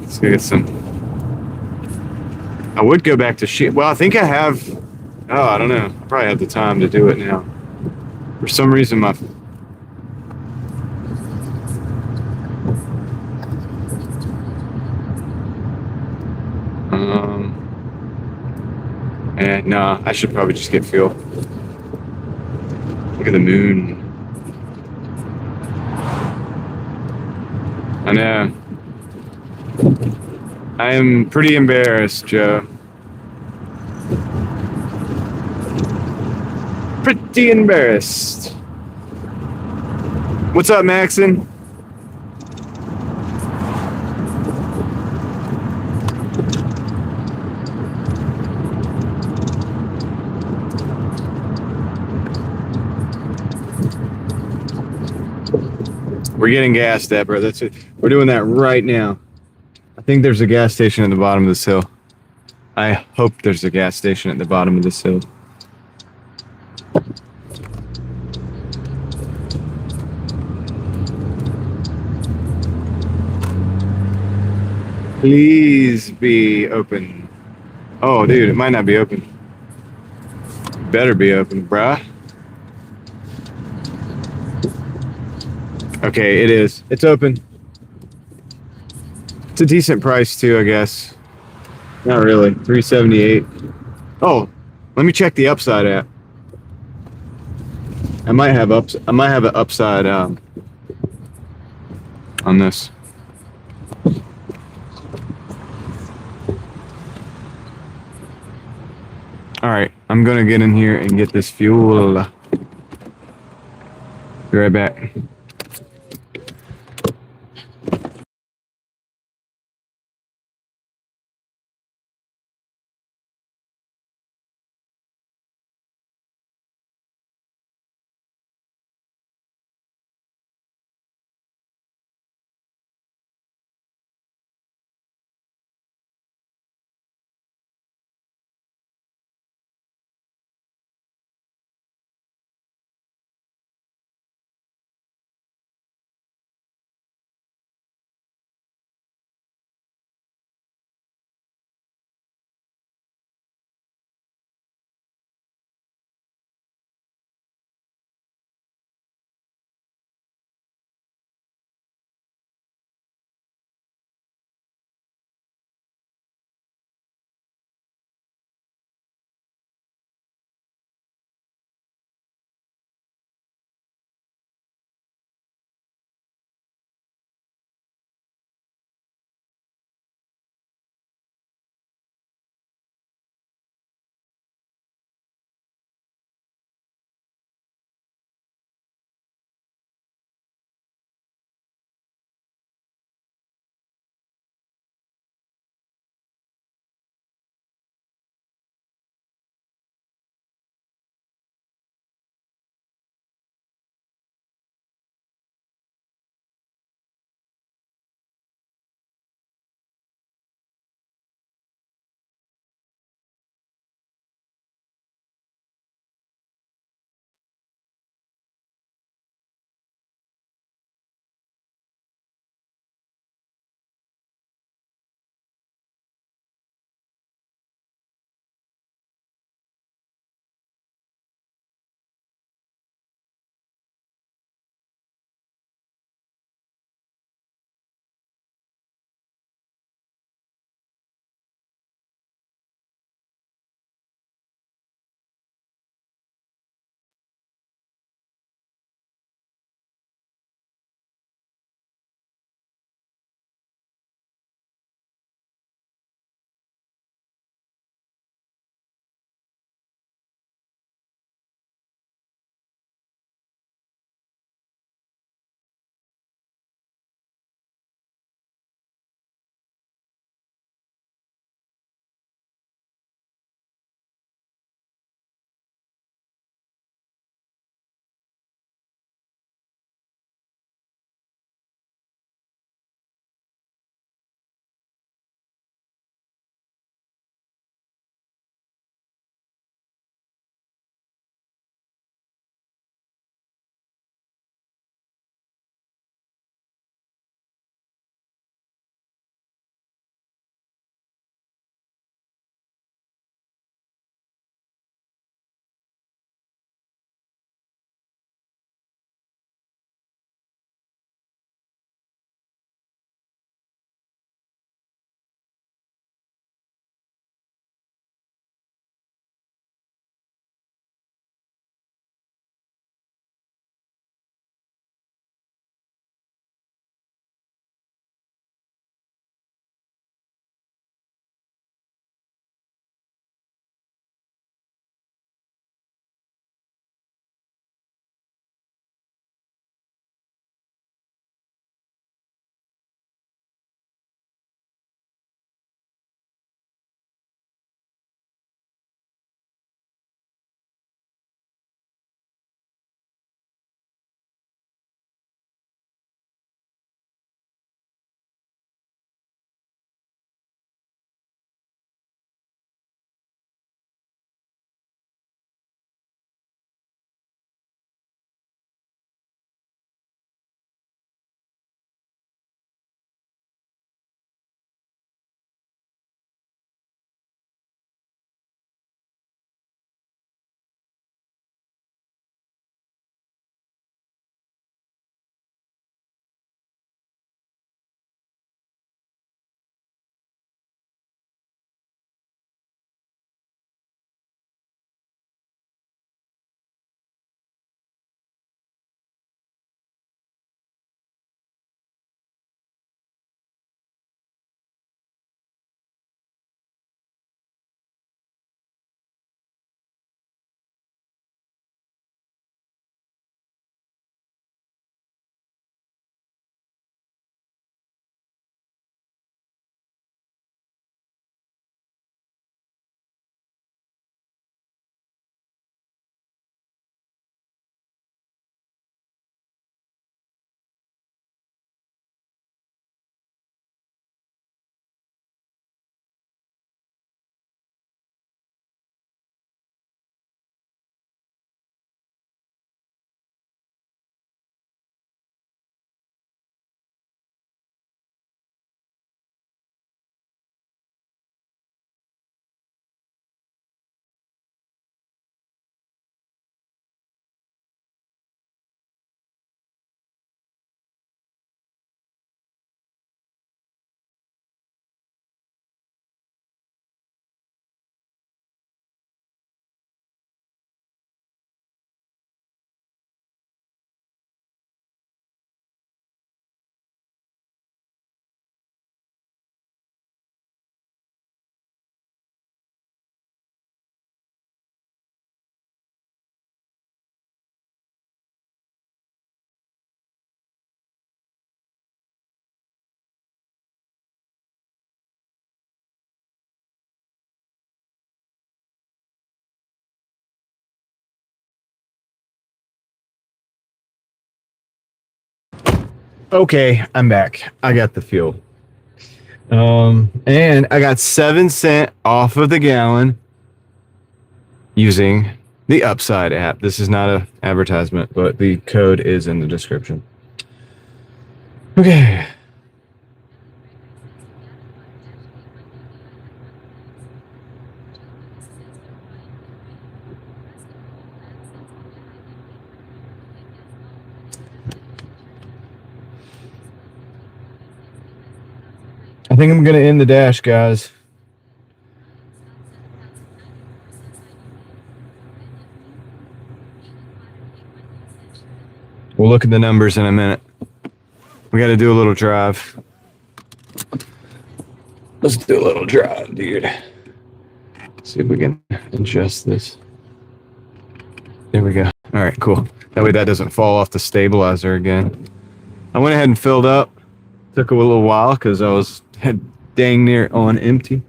let's go get some. I would go back to shit. Well, I think I have. Oh, I don't know. I probably have the time to do it now. For some reason, my. And nah, I should probably just get fuel. Look at the moon. I know. I am pretty embarrassed, Joe. Pretty embarrassed. What's up, Maxon? We're getting gas, Deborah. That's it. We're doing that right now. I think there's a gas station at the bottom of this hill. I hope there's a gas station at the bottom of this hill. Please be open. Oh, dude, it might not be open. Better be open, bruh. Okay, it is. It's open. It's a decent price too, I guess. Not really. $3.78. Oh, let me check the upside app. I might have an upside on this. All right, I'm gonna get in here and get this fuel. Be right back. Okay, I'm back. I got the fuel. And I got 7 cents off of the gallon using the Upside app. This is not an advertisement, but the code is in the description. Okay. I think I'm going to end the dash, guys. We'll look at the numbers in a minute. We got to do a little drive. Let's do a little drive, dude. See if we can adjust this. There we go. All right, cool. That way that doesn't fall off the stabilizer again. I went ahead and filled up. Took a little while because I was dang near on empty.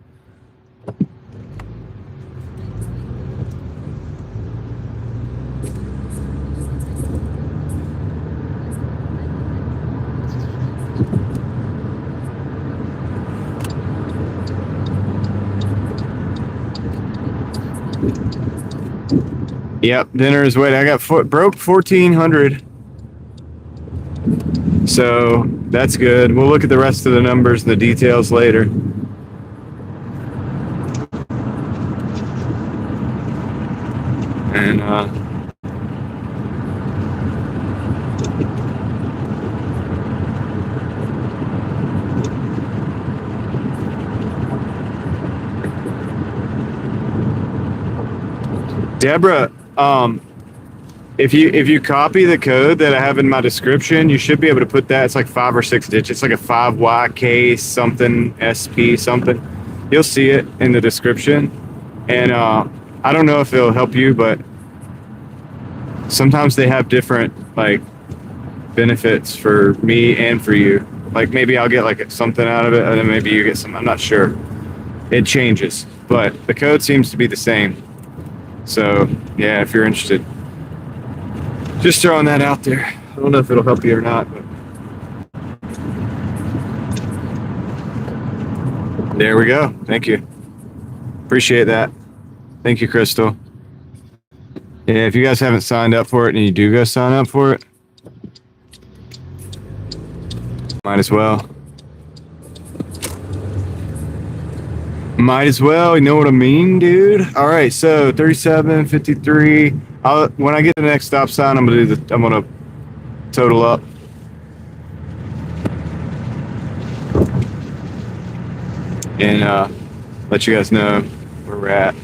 Yep, dinner is waiting. I got broke 1,400. So that's good. We'll look at the rest of the numbers and the details later. And Deborah, if you copy the code that I have in my description, you should be able to put that. It's like 5 or 6 digits. It's like a 5YK something SP something. You'll see it in the description. And I don't know if it'll help you, but sometimes they have different like benefits for me and for you. Like maybe I'll get like something out of it, and then maybe you get some. I'm not sure. It changes, but the code seems to be the same. So yeah, if you're interested. Just throwing that out there. I don't know if it'll help you or not, but there we go. Thank you. Appreciate that. Thank you, Crystal. Yeah, if you guys haven't signed up for it and you do go sign up for it, might as well. Might as well, you know what I mean, dude? All right, so 37.53. When I get to the next stop sign, I'm gonna total up. And let you guys know where we're at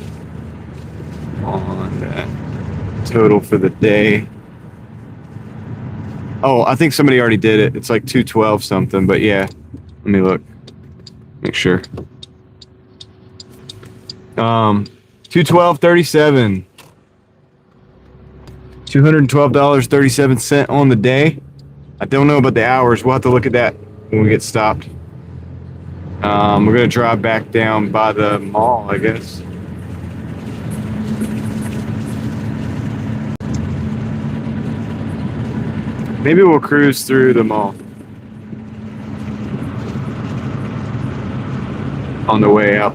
on that total for the day. Oh, I think somebody already did it. It's like 212 something, but yeah. Let me look. Make sure. 212.37. $212.37 on the day. I don't know about the hours. We'll have to look at that when we get stopped. We're gonna drive back down by the mall, I guess. Maybe we'll cruise through the mall on the way out.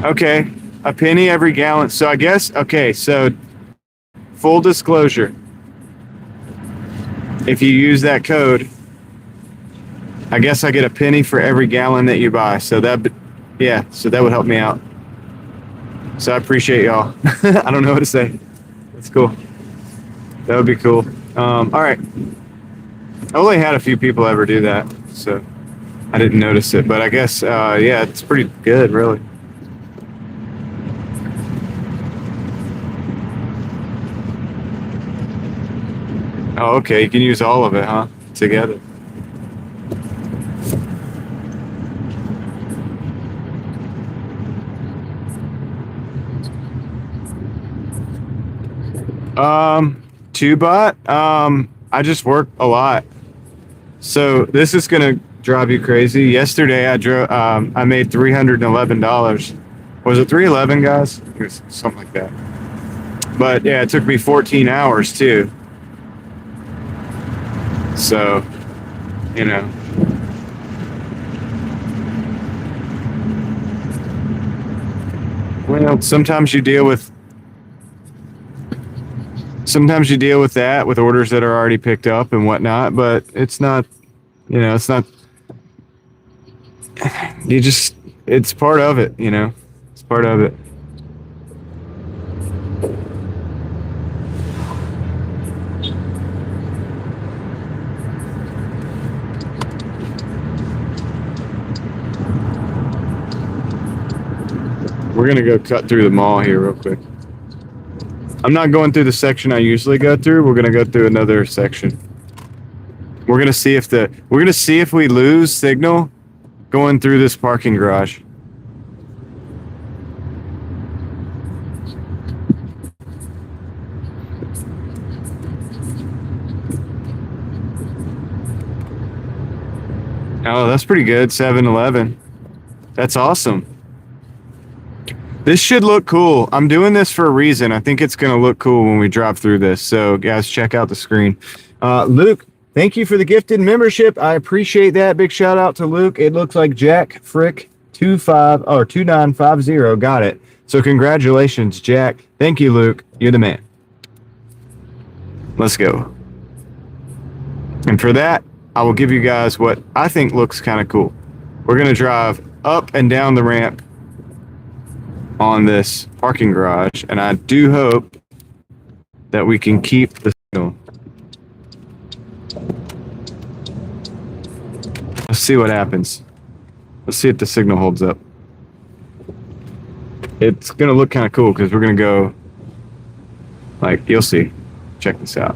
Okay, a penny every gallon. So I guess, okay, so full disclosure. If you use that code, I guess I get a penny for every gallon that you buy. So that would help me out. So I appreciate y'all. I don't know what to say. That's cool. That would be cool. All right. I only had a few people ever do that, so I didn't notice it. But I guess, yeah, it's pretty good, really. Oh, okay. You can use all of it, huh? Together. Two-bot. I just work a lot. So this is gonna drive you crazy. Yesterday I made $311 Was it 311, guys? It was something like that. But yeah, it took me 14 hours too. So, you know. Well, sometimes you deal with that with orders that are already picked up and whatnot, but it's not, it's not, it's part of it, it's part of it. We're going to go cut through the mall here real quick. I'm not going through the section I usually go through. We're going to go through another section. We're going to see if we lose signal going through this parking garage. Oh, that's pretty good. 7-Eleven. That's awesome. This should look cool. I'm doing this for a reason. I think it's going to look cool when we drop through this. So, guys, check out the screen. Luke, thank you for the gifted membership. I appreciate that. Big shout out to Luke. It looks like Jack Frick 2950 got it. So, congratulations, Jack. Thank you, Luke. You're the man. Let's go. And for that, I will give you guys what I think looks kind of cool. We're going to drive up and down the ramp on this parking garage, and I do hope that we can keep the signal. Let's see what happens. Let's see if the signal holds up. It's gonna look kind of cool because we're gonna go, like, you'll see. Check this out.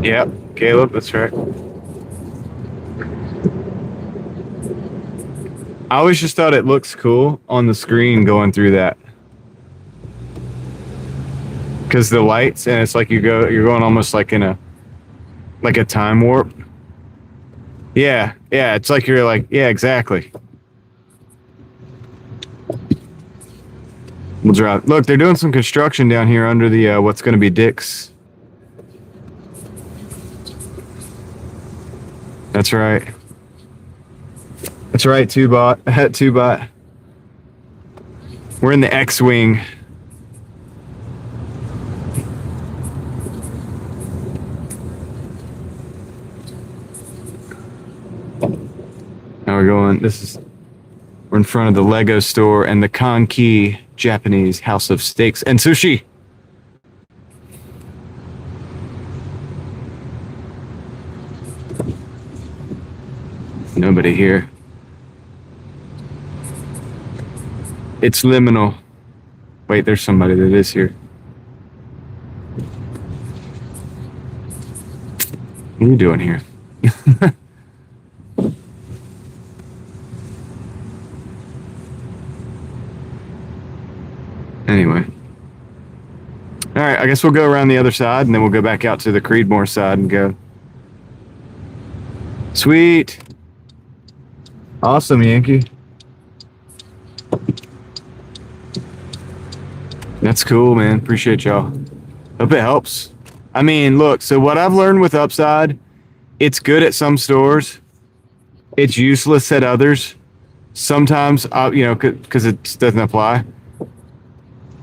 Yep, Caleb, that's right. I always just thought it looks cool on the screen going through that. Because the lights, and it's like you're going almost like in a time warp. Yeah, it's like you're like, yeah, exactly. We'll drive. Look, they're doing some construction down here under the what's going to be Dick's. That's right. That's right, Two-Bot. Two-Bot. We're in the X-Wing. Now we're going, we're in front of the Lego store and the Kanki Japanese House of Steaks and Sushi. Nobody here. It's liminal. Wait, there's somebody that is here. What are you doing here? Anyway. All right, I guess we'll go around the other side and then we'll go back out to the Creedmoor side and go. Sweet. Awesome, Yankee. That's cool, man. Appreciate y'all. Hope it helps. I mean, look, so what I've learned with Upside, it's good at some stores. It's useless at others. Sometimes, because it doesn't apply.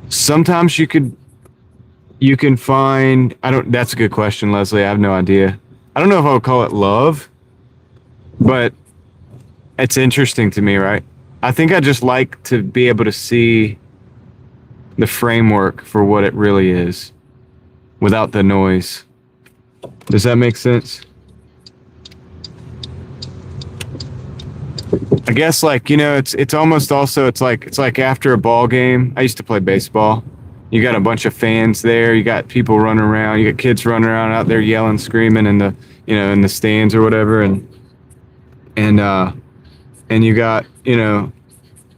Sometimes you can find, that's a good question, Leslie. I have no idea. I don't know if I would call it love, but it's interesting to me, right? I think I just like to be able to see the framework for what it really is without the noise. Does that make sense? I guess, like, it's almost also, it's like after a ball game. I used to play baseball. You got a bunch of fans there. You got people running around. You got kids running around out there yelling, screaming in the, in the stands or whatever. And and you got,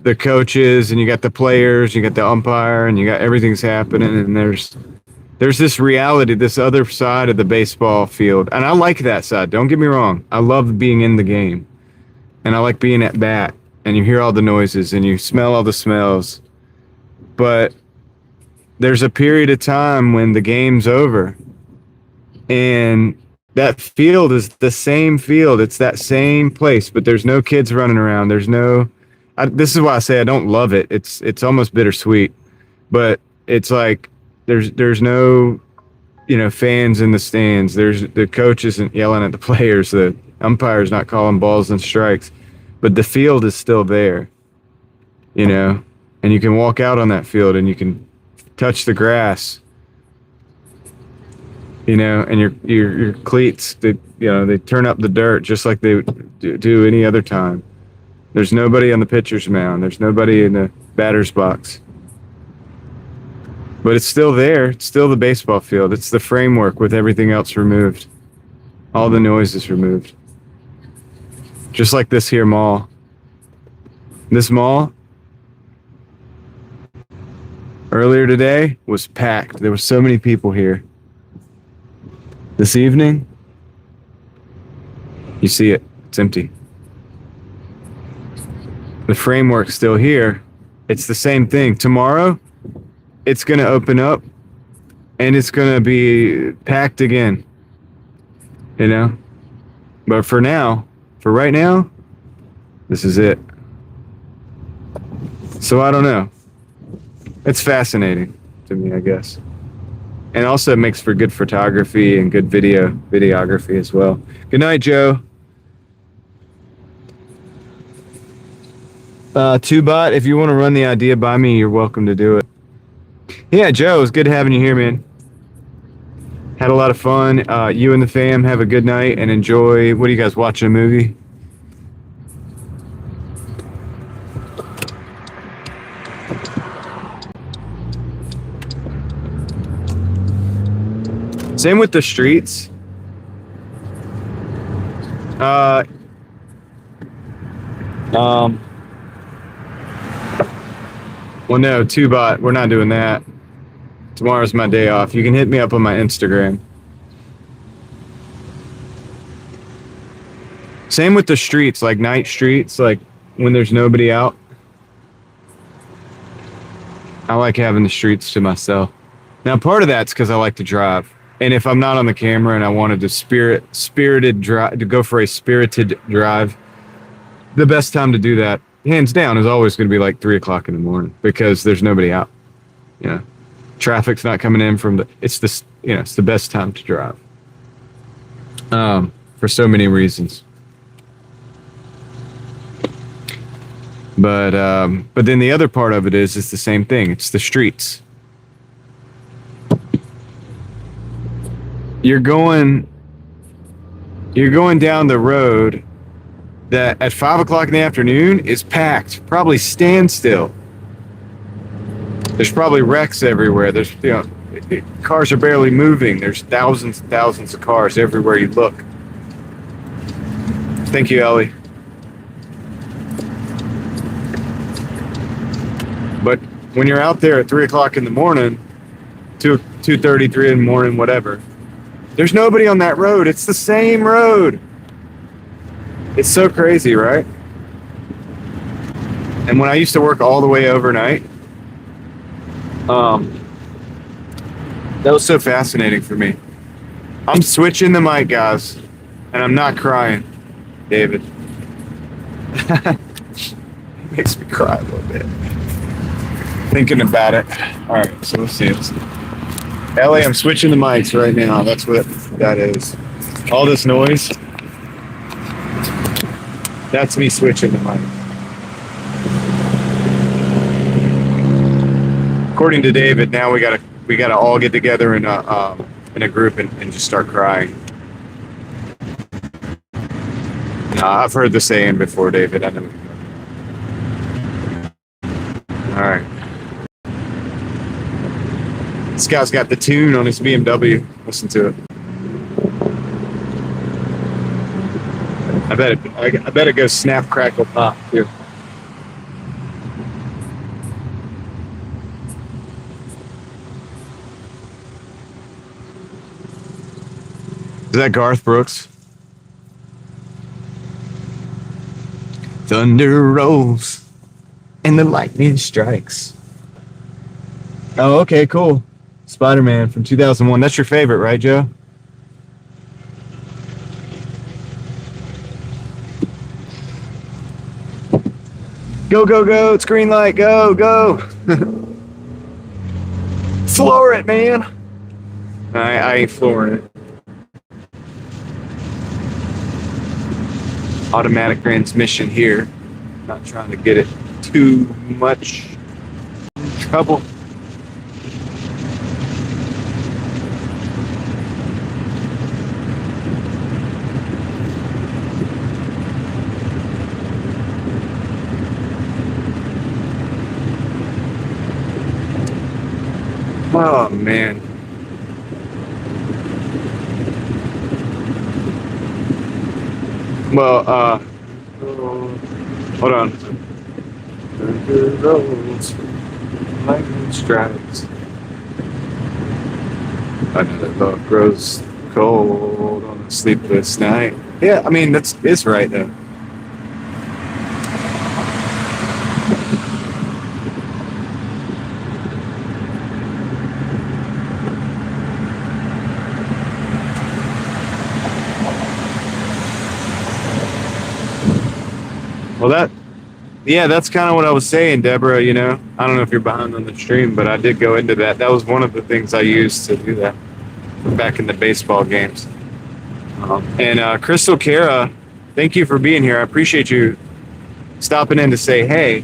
the coaches, and you got the players, you got the umpire, and you got everything's happening, and there's this reality, this other side of the baseball field, and I like that side. Don't get me wrong. I love being in the game, and I like being at bat, and you hear all the noises, and you smell all the smells. But there's a period of time when the game's over, and that field is the same field. It's that same place, but there's no kids running around. There's no. This is why I say I don't love it. It's almost bittersweet, but it's like there's no, fans in the stands. There's the coach isn't yelling at the players. The umpire's not calling balls and strikes, but the field is still there, and you can walk out on that field and you can touch the grass, and your cleats, they turn up the dirt just like they do any other time. There's nobody on the pitcher's mound. There's nobody in the batter's box. But it's still there. It's still the baseball field. It's the framework with everything else removed. All the noise is removed. Just like this here mall. This mall, earlier today, was packed. There were so many people here. This evening, you see it. It's empty. The framework's still here. It's the same thing. Tomorrow, it's going to open up, and it's going to be packed again. But for right now, this is it. So I don't know. It's fascinating to me, I guess. And also it makes for good photography and good videography as well. Good night, Joe. Tubot, if you want to run the idea by me, you're welcome to do it. Yeah, Joe, it was good having you here, man. Had a lot of fun. You and the fam have a good night and enjoy. What are you guys watching, a movie? Same with the streets. Well, no, Tubot, we're not doing that. Tomorrow's my day off. You can hit me up on my Instagram. Same with the streets, like night streets, like when there's nobody out. I like having the streets to myself. Now, part of that's because I like to drive. And if I'm not on the camera and I wanted to spirited drive, to go for a spirited drive, the best time to do that, hands down, is always going to be like 3 o'clock in the morning because there's nobody out. Traffic's not coming in from it's the best time to drive. For so many reasons. But then the other part of it is the same thing. It's the streets. You're going down the road that at 5 o'clock in the afternoon is packed, probably standstill. There's probably wrecks everywhere. There's, cars are barely moving. There's thousands and thousands of cars everywhere you look. Thank you, Ellie. But when you're out there at 3 o'clock in the morning, 2:30, 3 in the morning, whatever, there's nobody on that road. It's the same road. It's so crazy, right? And when I used to work all the way overnight, that was so fascinating for me. I'm switching the mic, guys, and I'm not crying, David. It makes me cry a little bit. Thinking about it. All right, so let's see. Ellie, I'm switching the mics right now. That's what that is. All this noise, that's me switching the mic. According to David, now we gotta all get together in a group and just start crying. I've heard the saying before, David. I know. All right. This guy's got the tune on his BMW. Listen to it. I bet it goes snap, crackle, pop too. Is that Garth Brooks? Thunder rolls and the lightning strikes. Oh, okay, cool. Spider-Man from 2001. That's your favorite, right, Joe? Go, go, go. It's green light. Go, go. Floor it, man. I ain't flooring it. Automatic transmission here. Not trying to get it too much trouble. Oh man. Well, hold on. Thunder rolls, lightning strikes. Another love grows cold on a sleepless night. Yeah, I mean it's right though. Well, that's kind of what I was saying, Deborah. You know, I don't know if you're behind on the stream, but I did go into that. That was one of the things I used to do that back in the baseball games. And Crystal Cara, thank you for being here. I appreciate you stopping in to say hey.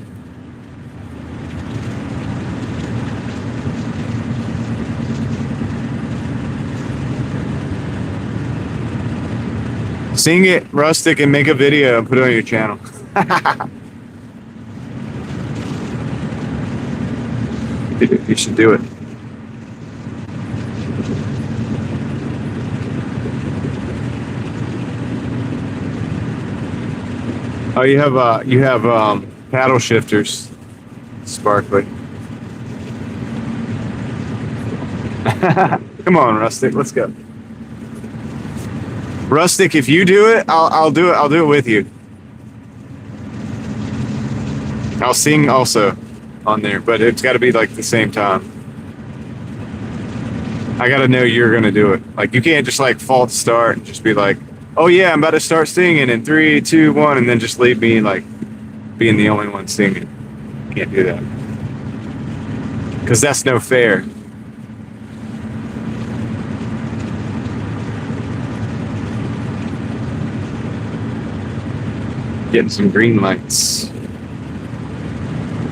Sing it, Rustic, and make a video and put it on your channel. You should do it. Oh, you have paddle shifters, Sparkly. Come on, Rustic, let's go. Rustic, if you do it, I'll do it. I'll do it with you. I'll sing also on there, but it's got to be like the same time. I got to know you're going to do it. Like, you can't just like false start and just be like, oh yeah, I'm about to start singing in 3, 2, 1, and then just leave me like being the only one singing. Can't do that. Because that's no fair. Getting some green lights.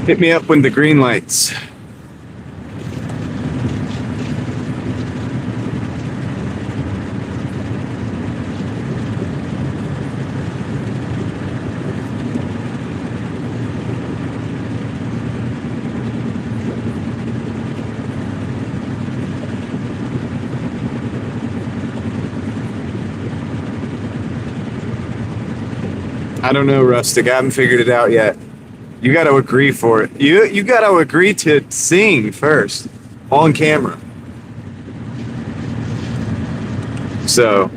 Hit me up when the green lights. I don't know, Rustic. I haven't figured it out yet. You got to agree for it. You got to agree to sing first on camera. So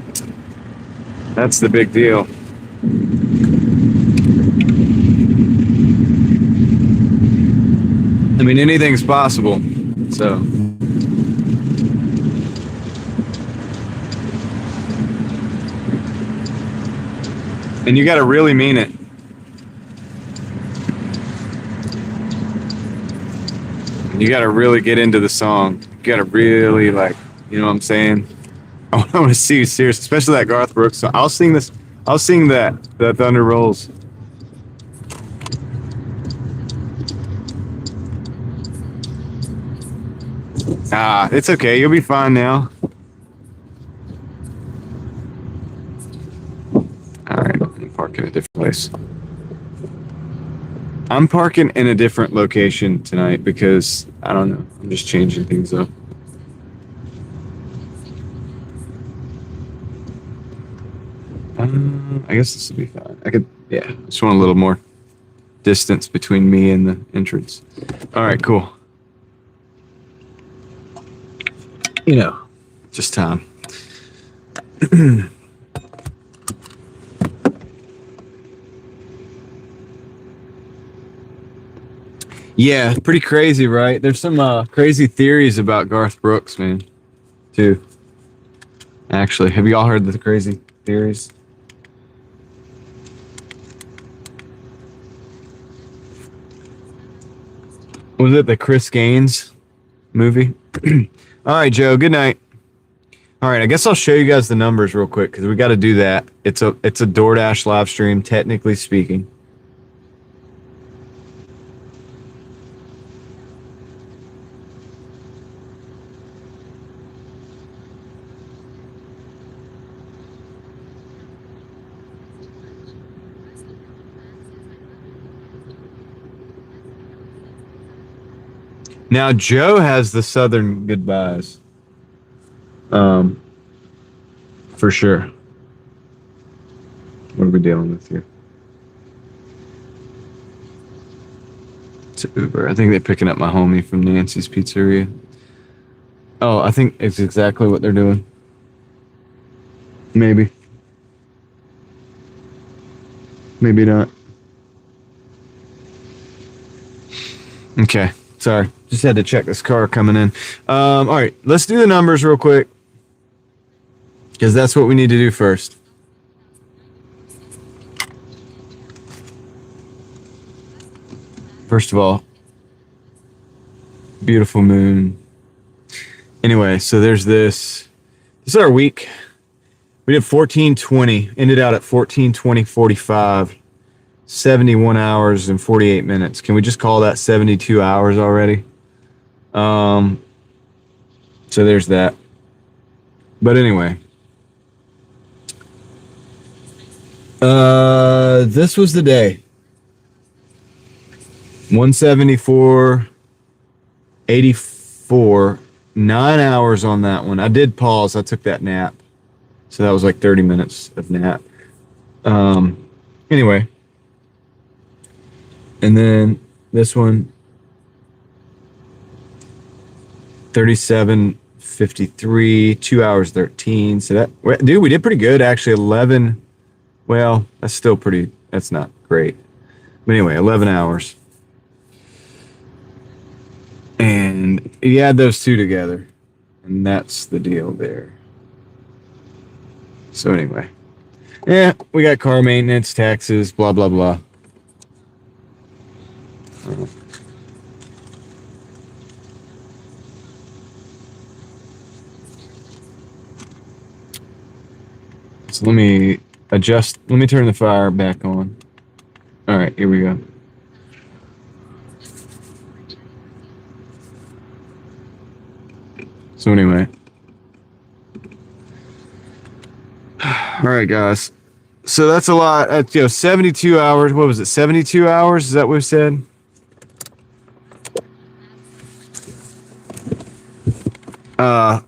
that's the big deal. I mean, anything's possible. So. And you got to really mean it. You got to really get into the song. You got to really, like, you know what I'm saying? I want to see you serious, especially that Garth Brooks song. I'll sing this. I'll sing that. The Thunder Rolls. It's okay. You'll be fine now. All right. I'm going to park in a different place. I'm parking in a different location tonight because, I don't know, I'm just changing things up. I guess this will be fine. Just want a little more distance between me and the entrance. All right, cool. Just time. Yeah, pretty crazy, right? There's some crazy theories about Garth Brooks, man, too. Actually, have you all heard the crazy theories? Was it the Chris Gaines movie? All right, Joe, good night. All right, I guess I'll show you guys the numbers real quick because we got to do that. It's a Doordash live stream, technically speaking. Now, Joe has the Southern goodbyes. For sure. What are we dealing with here? It's an Uber. I think they're picking up my homie from Nancy's Pizzeria. Oh, I think it's exactly what they're doing. Maybe. Maybe not. Okay. Sorry. Just had to check this car coming in. All right. Let's do the numbers real quick. Because that's what we need to do first. First of all, beautiful moon. Anyway, so there's this. This is our week. We did 14:20, ended out at 14:20:45, 71 hours and 48 minutes. Can we just call that 72 hours already? So there's that. But anyway. This was the day. 174.84, 9 hours on that one. I did pause. I took that nap. So that was like 30 minutes of nap. Anyway. And then this one, 37:53, 2 hours 13. So that, dude, we did pretty good actually. 11. Well, that's still pretty, that's not great. But anyway, 11 hours. And you add those two together, and that's the deal there. So anyway, yeah, we got car maintenance, taxes, blah, blah, blah. So let me adjust, let me turn the fire back on. All right, here we go. So anyway. All right, guys. So that's a lot. 72 hours. What was it? 72 hours? Is that what we said? Uh,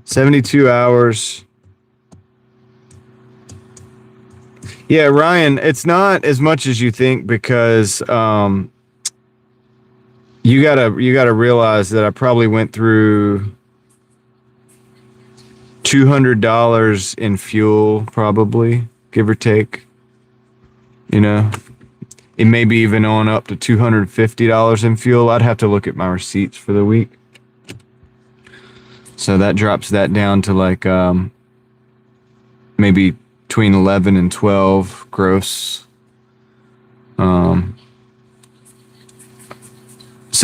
72 hours. Yeah, Ryan, it's not as much as you think because you gotta realize that I probably went through $200 in fuel, probably, give or take. You know, it may be even on up to $250 in fuel. I'd have to look at my receipts for the week. So that drops that down to like maybe between 11 and 12 gross. So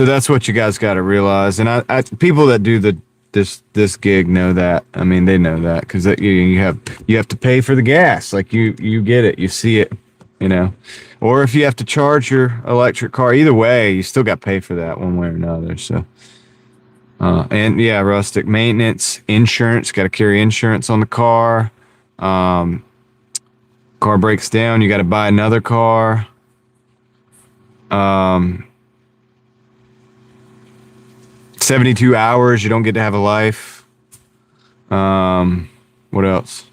that's what you guys got to realize. And I people that do this gig know that. I mean, they know that because you have to pay for the gas. Like you get it, you see it, you know. Or if you have to charge your electric car, either way, you still got to pay for that one way or another. So, and yeah, rustic maintenance, insurance, got to carry insurance on the car. Car breaks down, you got to buy another car. 72 hours, you don't get to have a life. What else?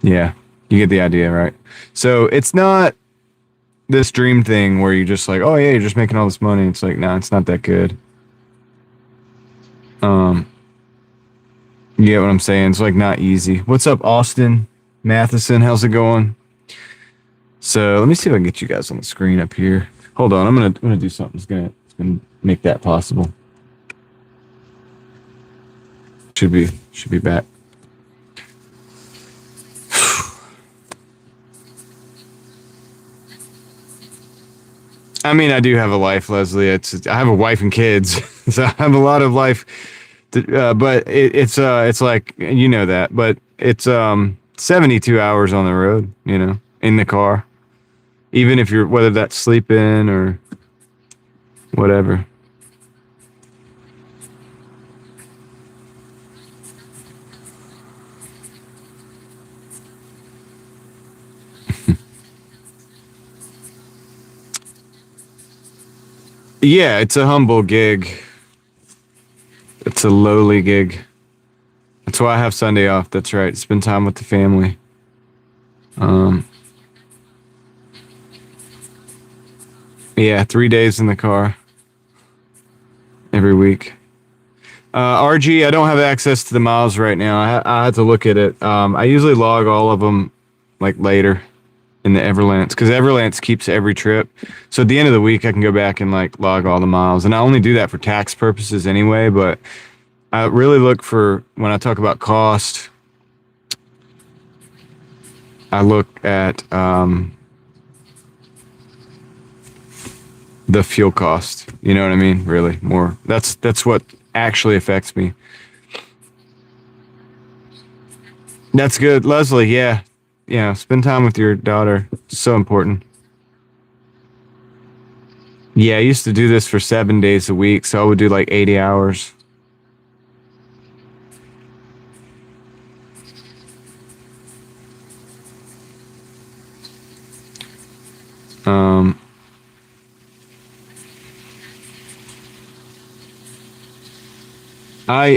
Yeah, you get the idea, right? So it's not this dream thing where you're just like, oh yeah, you're just making all this money. It's like, nah, it's not that good. You get what I'm saying? It's like not easy. What's up, Austin Matheson? How's it going? So let me see if I can get you guys on the screen up here. Hold on, I'm gonna do something. It's gonna make that possible. Should be back. I mean, I do have a life, Leslie. I have a wife and kids, so I have a lot of life. But it's like, you know that. But it's 72 hours on the road, you know, in the car. Even if you're, whether that's sleeping or whatever. Yeah, it's a humble gig. It's a lowly gig. That's why I have Sunday off. That's right. Spend time with the family. Yeah, 3 days in the car every week. RG, I don't have access to the miles right now. I had to look at it. I usually log all of them like later in the Everlance because Everlance keeps every trip. So at the end of the week, I can go back and like log all the miles. And I only do that for tax purposes anyway. But I really look for, when I talk about cost, I look at the fuel cost. You know what I mean? Really more. That's what actually affects me. That's good, Leslie. Yeah, spend time with your daughter. It's so important. Yeah, I used to do this for 7 days a week, so I would do like 80 hours.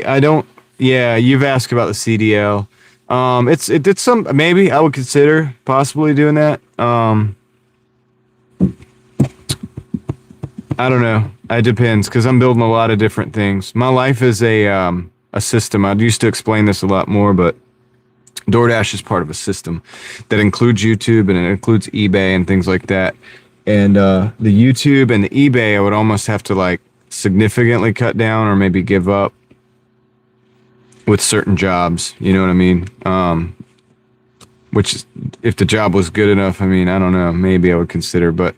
I don't. Yeah, you've asked about the CDL. It's some, maybe I would consider possibly doing that. I don't know. It depends because I'm building a lot of different things. My life is a system. I used to explain this a lot more, but Doordash is part of a system that includes YouTube and it includes eBay and things like that. And the YouTube and the eBay, I would almost have to like significantly cut down or maybe give up with certain jobs. You know what I mean? Which is, if the job was good enough, I mean, I don't know, maybe I would consider, but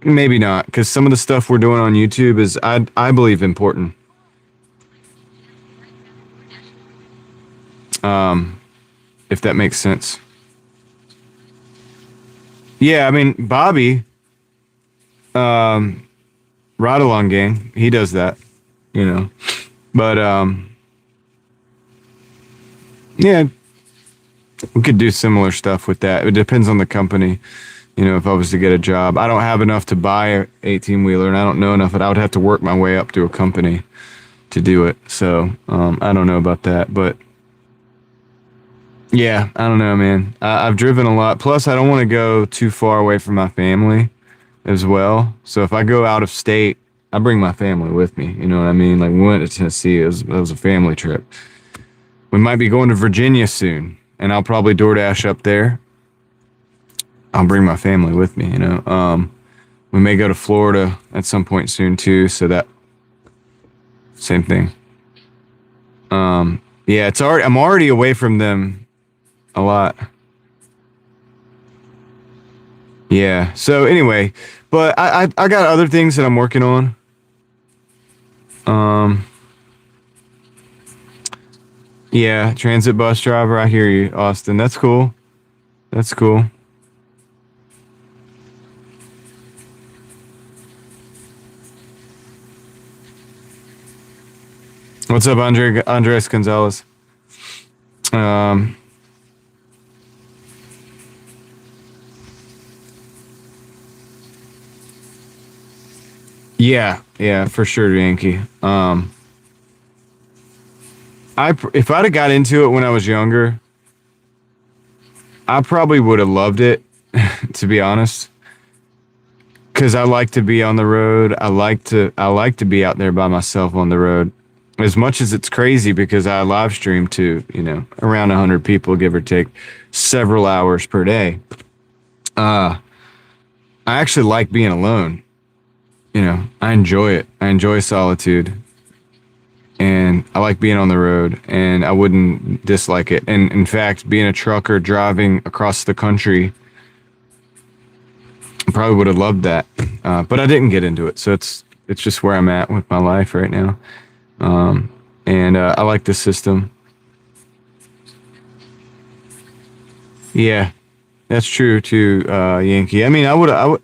maybe not, because some of the stuff we're doing on YouTube is, I believe, important. If that makes sense. Yeah, I mean, Bobby, Ride Along Gang, he does that, you know. But, yeah, we could do similar stuff with that. It depends on the company. You know, if I was to get a job, I don't have enough to buy an 18-wheeler, and I don't know enough, but I would have to work my way up to a company to do it. So, I don't know about that, but yeah, I don't know, man. I've driven a lot. Plus, I don't want to go too far away from my family as well. So if I go out of state, I bring my family with me. You know what I mean? Like, we went to Tennessee. It was a family trip. We might be going to Virginia soon, and I'll probably DoorDash up there. I'll bring my family with me, you know. We may go to Florida at some point soon too, so that same thing. Yeah, I'm already away from them a lot. Yeah. So anyway, but I got other things that I'm working on. Yeah, transit bus driver. I hear you, Austin. That's cool. That's cool. What's up, Andres Gonzalez? Yeah, for sure, Yankee. If I'd have got into it when I was younger, I probably would have loved it, to be honest, because I like to be on the road. I like to be out there by myself on the road. As much as it's crazy because I live stream to, around 100 people, give or take, several hours per day. I actually like being alone. I enjoy it. I enjoy solitude. And I like being on the road, and I wouldn't dislike it. And in fact, being a trucker driving across the country, I probably would have loved that. But I didn't get into it. So it's just where I'm at with my life right now. And I like the system. Yeah, that's true too, Yankee. I mean, I'll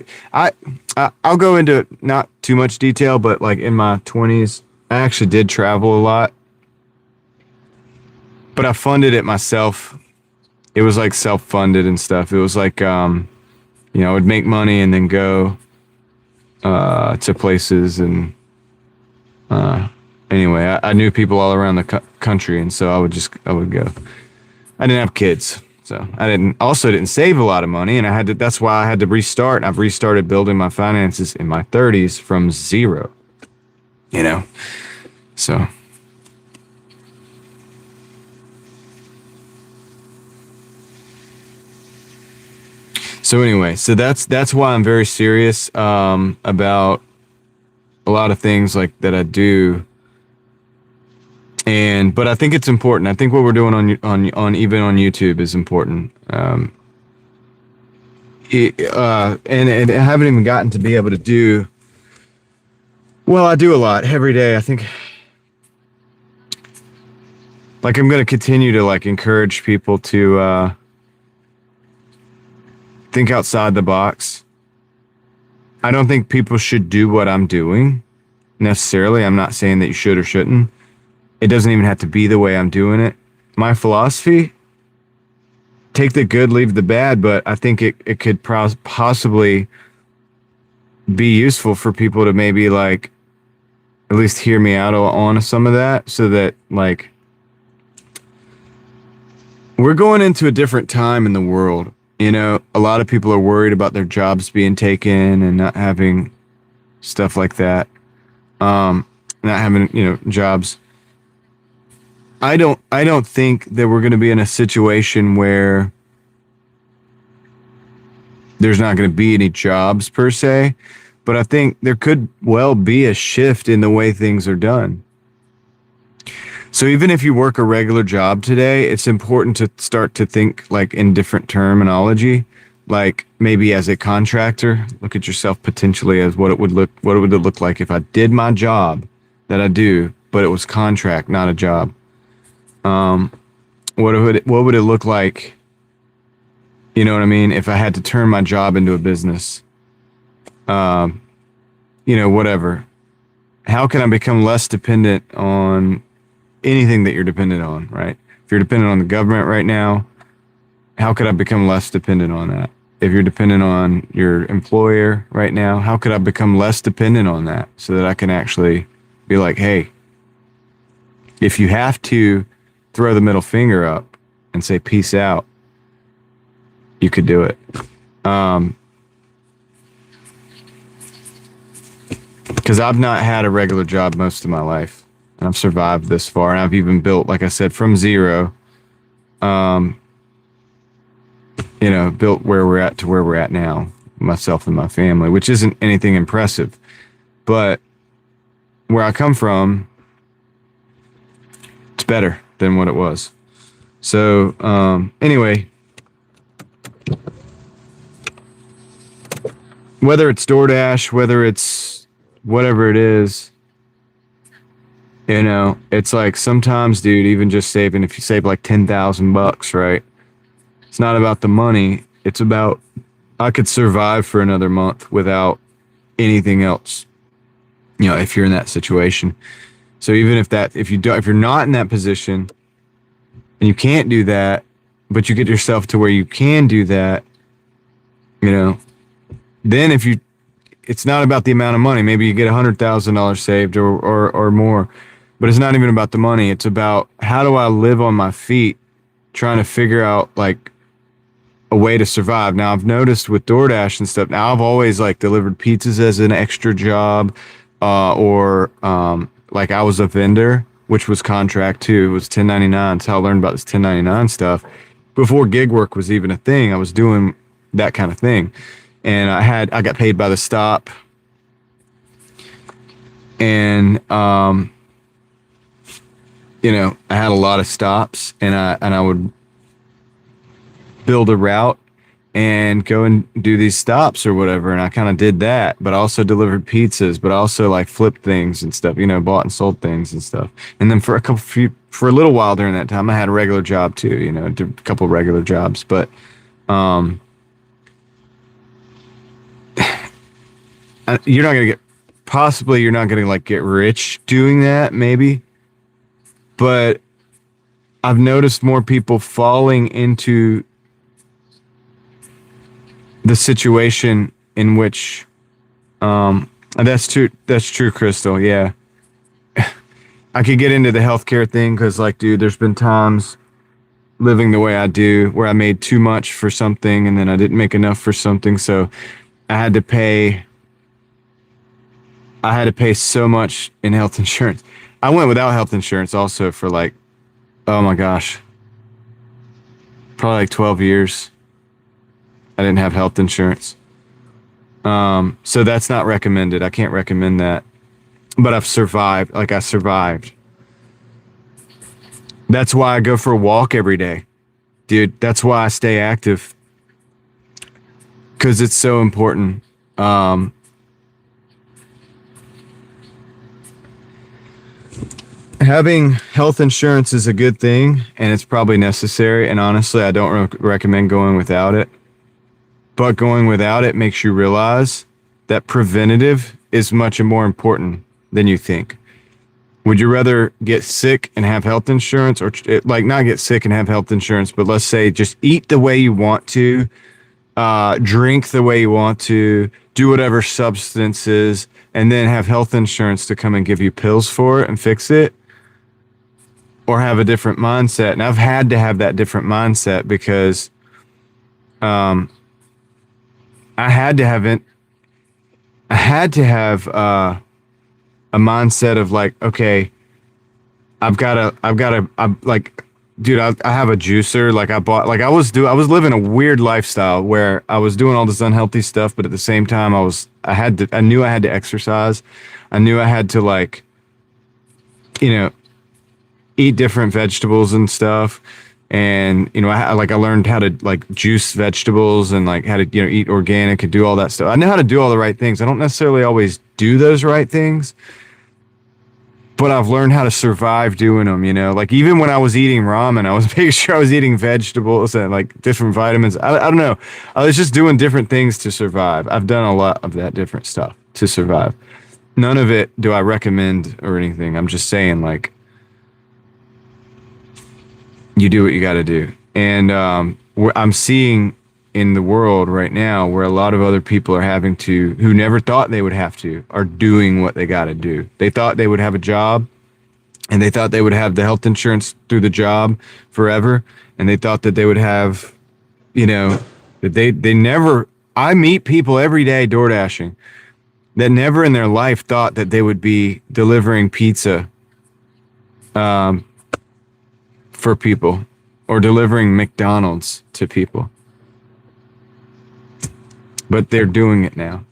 go into not too much detail, but like in my 20s, I actually did travel a lot, but I funded it myself. It was like self-funded and stuff. It was like, I would make money and then go to places. And anyway, I knew people all around the country, and so I would go. I didn't have kids. So I didn't save a lot of money, and that's why I had to restart. And I've restarted building my finances in my 30s from zero, so. So anyway, so that's why I'm very serious, about a lot of things like that I do. But I think it's important. I think what we're doing on even on YouTube is important. And I haven't even gotten to be able to do. Well, I do a lot every day. I think, like, I'm going to continue to like encourage people to think outside the box. I don't think people should do what I'm doing necessarily. I'm not saying that you should or shouldn't. It doesn't even have to be the way I'm doing it. My philosophy, take the good, leave the bad, but I think it could possibly be useful for people to maybe like at least hear me out on some of that, so that like we're going into a different time in the world. A lot of people are worried about their jobs being taken and not having stuff like that. Not having, jobs. I don't think that we're going to be in a situation where there's not going to be any jobs per se, but I think there could well be a shift in the way things are done. So even if you work a regular job today, it's important to start to think like in different terminology, like maybe as a contractor, look at yourself potentially as what it would look like if I did my job that I do, but it was contract, not a job. What would it look like? You know what I mean? If I had to turn my job into a business, whatever. How can I become less dependent on anything that you're dependent on, right? If you're dependent on the government right now, how could I become less dependent on that? If you're dependent on your employer right now, how could I become less dependent on that so that I can actually be like, hey, if you have to throw the middle finger up and say peace out, you could do it. Because I've not had a regular job most of my life, and I've survived this far, and I've even built, like I said, from zero, built where we're at to where we're at now, myself and my family, which isn't anything impressive, but where I come from, it's better than what it was. So, anyway, whether it's Doordash, whether it's whatever it is, it's like sometimes, dude, even just saving, if you save like $10,000, right? It's not about the money. It's about, I could survive for another month without anything else, if you're in that situation. So even if you're not in that position and you can't do that, but you get yourself to where you can do that, then it's not about the amount of money. Maybe you get $100,000 saved or more, but it's not even about the money. It's about, how do I live on my feet, trying to figure out like a way to survive. Now I've noticed with DoorDash and stuff, now I've always like delivered pizzas as an extra job, or like I was a vendor, which was contract too. It was 1099. That's how I learned about this 1099 stuff. Before gig work was even a thing, I was doing that kind of thing. And I got paid by the stop. And you know, I had a lot of stops, and I would build a route and go and do these stops or whatever. And I kind of did that, but I also delivered pizzas, but I also like flipped things and stuff, you know, bought and sold things and stuff. And then for a little while during that time, I had a regular job too, you know, did a couple regular jobs, but, you're not going to like get rich doing that, maybe, but I've noticed more people falling into the situation in which, and that's true, Crystal. Yeah. I could get into the healthcare thing because, like, dude, there's been times living the way I do where I made too much for something and then I didn't make enough for something. So I had to pay so much in health insurance. I went without health insurance also for like, oh my gosh, probably like 12 years. I didn't have health insurance. So that's not recommended. I can't recommend that. But I've survived. Like, I survived. That's why I go for a walk every day. Dude, that's why I stay active. Because it's so important. Having health insurance is a good thing, and it's probably necessary. And honestly, I don't recommend going without it. But going without it makes you realize that preventative is much more important than you think. Would you rather get sick and have health insurance, or like not get sick and have health insurance, but let's say just eat the way you want to, drink the way you want to, do whatever substances, and then have health insurance to come and give you pills for it and fix it? Or have a different mindset? And I've had to have that different mindset because I had to have a mindset of like, okay, I'm like, dude, I have a juicer. Like I was living a weird lifestyle where I was doing all this unhealthy stuff, but at the same time I knew I had to exercise. I knew I had to, like, you know, eat different vegetables and stuff. And, you know, I learned how to like juice vegetables and like how to, you know, eat organic and do all that stuff. I know how to do all the right things. I don't necessarily always do those right things, but I've learned how to survive doing them, you know, like even when I was eating ramen, I was making sure I was eating vegetables and like different vitamins. I don't know. I was just doing different things to survive. I've done a lot of that different stuff to survive. None of it do I recommend or anything. I'm just saying, like, you do what you got to do. And I'm seeing in the world right now where a lot of other people are having to, who never thought they would have to, are doing what they got to do. They thought they would have a job, and they thought they would have the health insurance through the job forever. And they thought that they would have, you know, that they never, I meet people every day Doordashing that never in their life thought that they would be delivering pizza for people or delivering McDonald's to people. But they're doing it now.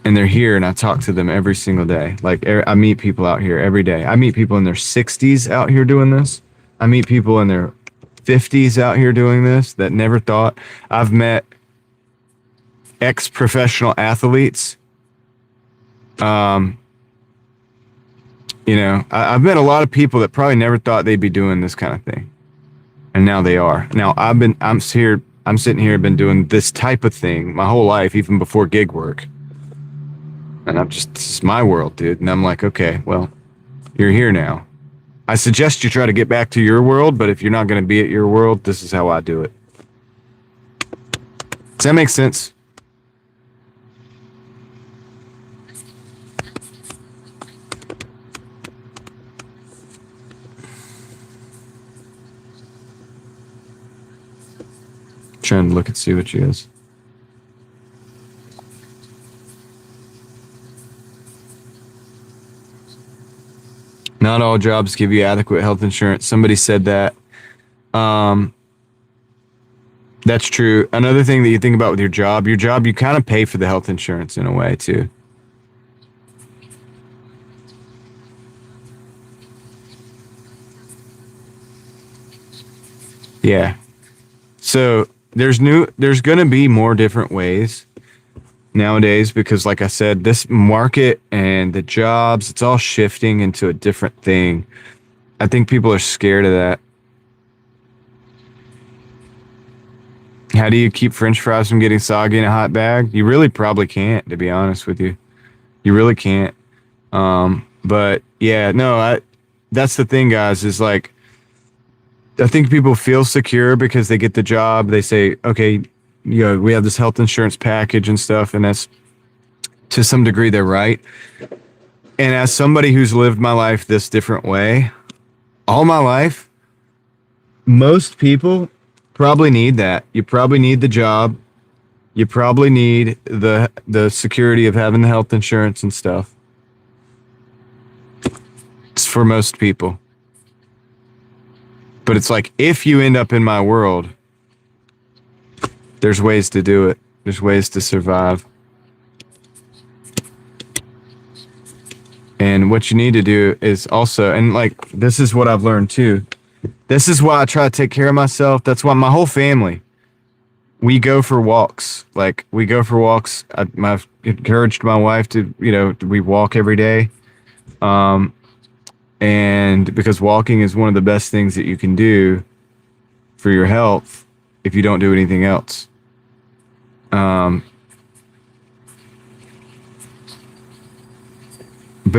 And they're here, and I talk to them every single day. Like, I meet people out here every day. I meet people in their 60s out here doing this. I meet people in their 50s out here doing this that never thought. I've met ex-professional athletes. You know, I've met a lot of people that probably never thought they'd be doing this kind of thing. And now they are. Now I'm sitting here, been doing this type of thing my whole life, even before gig work. And this is my world, dude. And I'm like, okay, well, you're here now. I suggest you try to get back to your world, but if you're not going to be at your world, this is how I do it. Does that make sense? Trying to look and see what she is. Not all jobs give you adequate health insurance. Somebody said that. That's true. Another thing that you think about with your job, you kind of pay for the health insurance in a way too. Yeah. So there's going to be more different ways nowadays because, like I said, this market and the jobs, it's all shifting into a different thing. I think people are scared of that. How do you keep French fries from getting soggy in a hot bag? You really probably can't, to be honest with you. You really can't. But yeah, no, that's the thing, guys, is like, I think people feel secure because they get the job. They say, okay, we have this health insurance package and stuff. And that's, to some degree, they're right. And as somebody who's lived my life this different way, all my life, most people probably need that. You probably need the job. You probably need the security of having the health insurance and stuff. It's for most people. But it's like, if you end up in my world, there's ways to do it. There's ways to survive. And what you need to do is also, and like, this is what I've learned too. This is why I try to take care of myself. That's why my whole family, we go for walks. Like, we go for walks. I've encouraged my wife to, we walk every day. And because walking is one of the best things that you can do for your health if you don't do anything else. But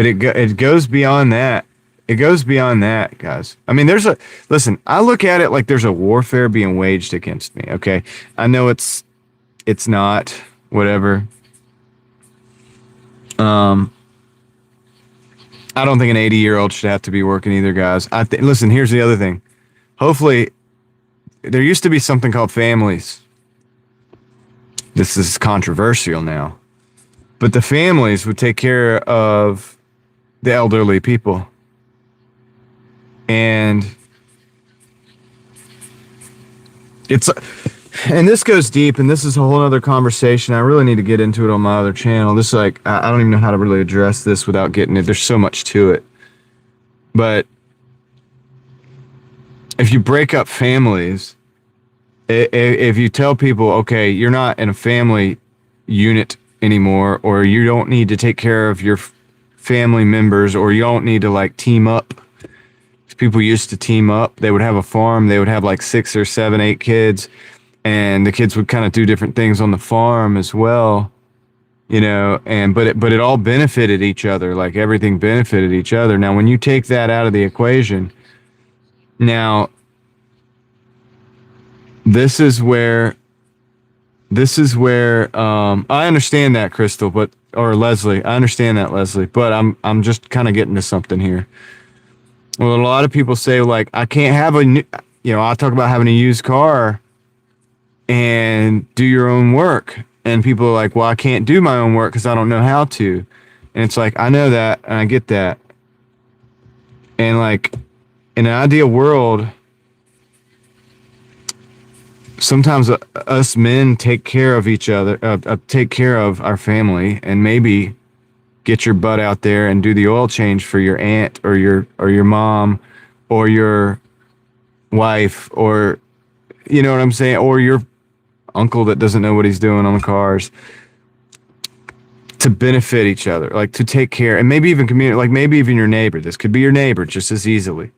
it goes beyond that. It goes beyond that, guys. I mean, listen, I look at it like there's a warfare being waged against me, okay? I know it's not, whatever. I don't think an 80-year-old should have to be working either, guys. Listen, here's the other thing. Hopefully, there used to be something called families. This is controversial now. But the families would take care of the elderly people. And this goes deep, and this is a whole other conversation. I really need to get into it on my other channel. This is like, I don't even know how to really address this without getting it. There's so much to it. But if you break up families, if you tell people, okay, you're not in a family unit anymore, or you don't need to take care of your family members, or you don't need to like team up. People used to team up. They would have a farm. They would have like 6 or 7, 8 kids, and the kids would kind of do different things on the farm as well, and but it all benefited each other. Like, everything benefited each other. Now, when you take that out of the equation, now this is where I understand that, Crystal, or Leslie. I understand that, Leslie, but I'm just kind of getting to something here. Well, a lot of people say, like, I can't have I talk about having a used car and do your own work. And people are like, well, I can't do my own work because I don't know how to. And it's like, I know that, and I get that. And like, in an ideal world, sometimes us men take care of each other, take care of our family, and maybe get your butt out there and do the oil change for your aunt or your mom or your wife, or, you know what I'm saying? Or your uncle that doesn't know what he's doing on the cars, to benefit each other, like to take care, and maybe even community, like maybe even your neighbor. This could be your neighbor just as easily.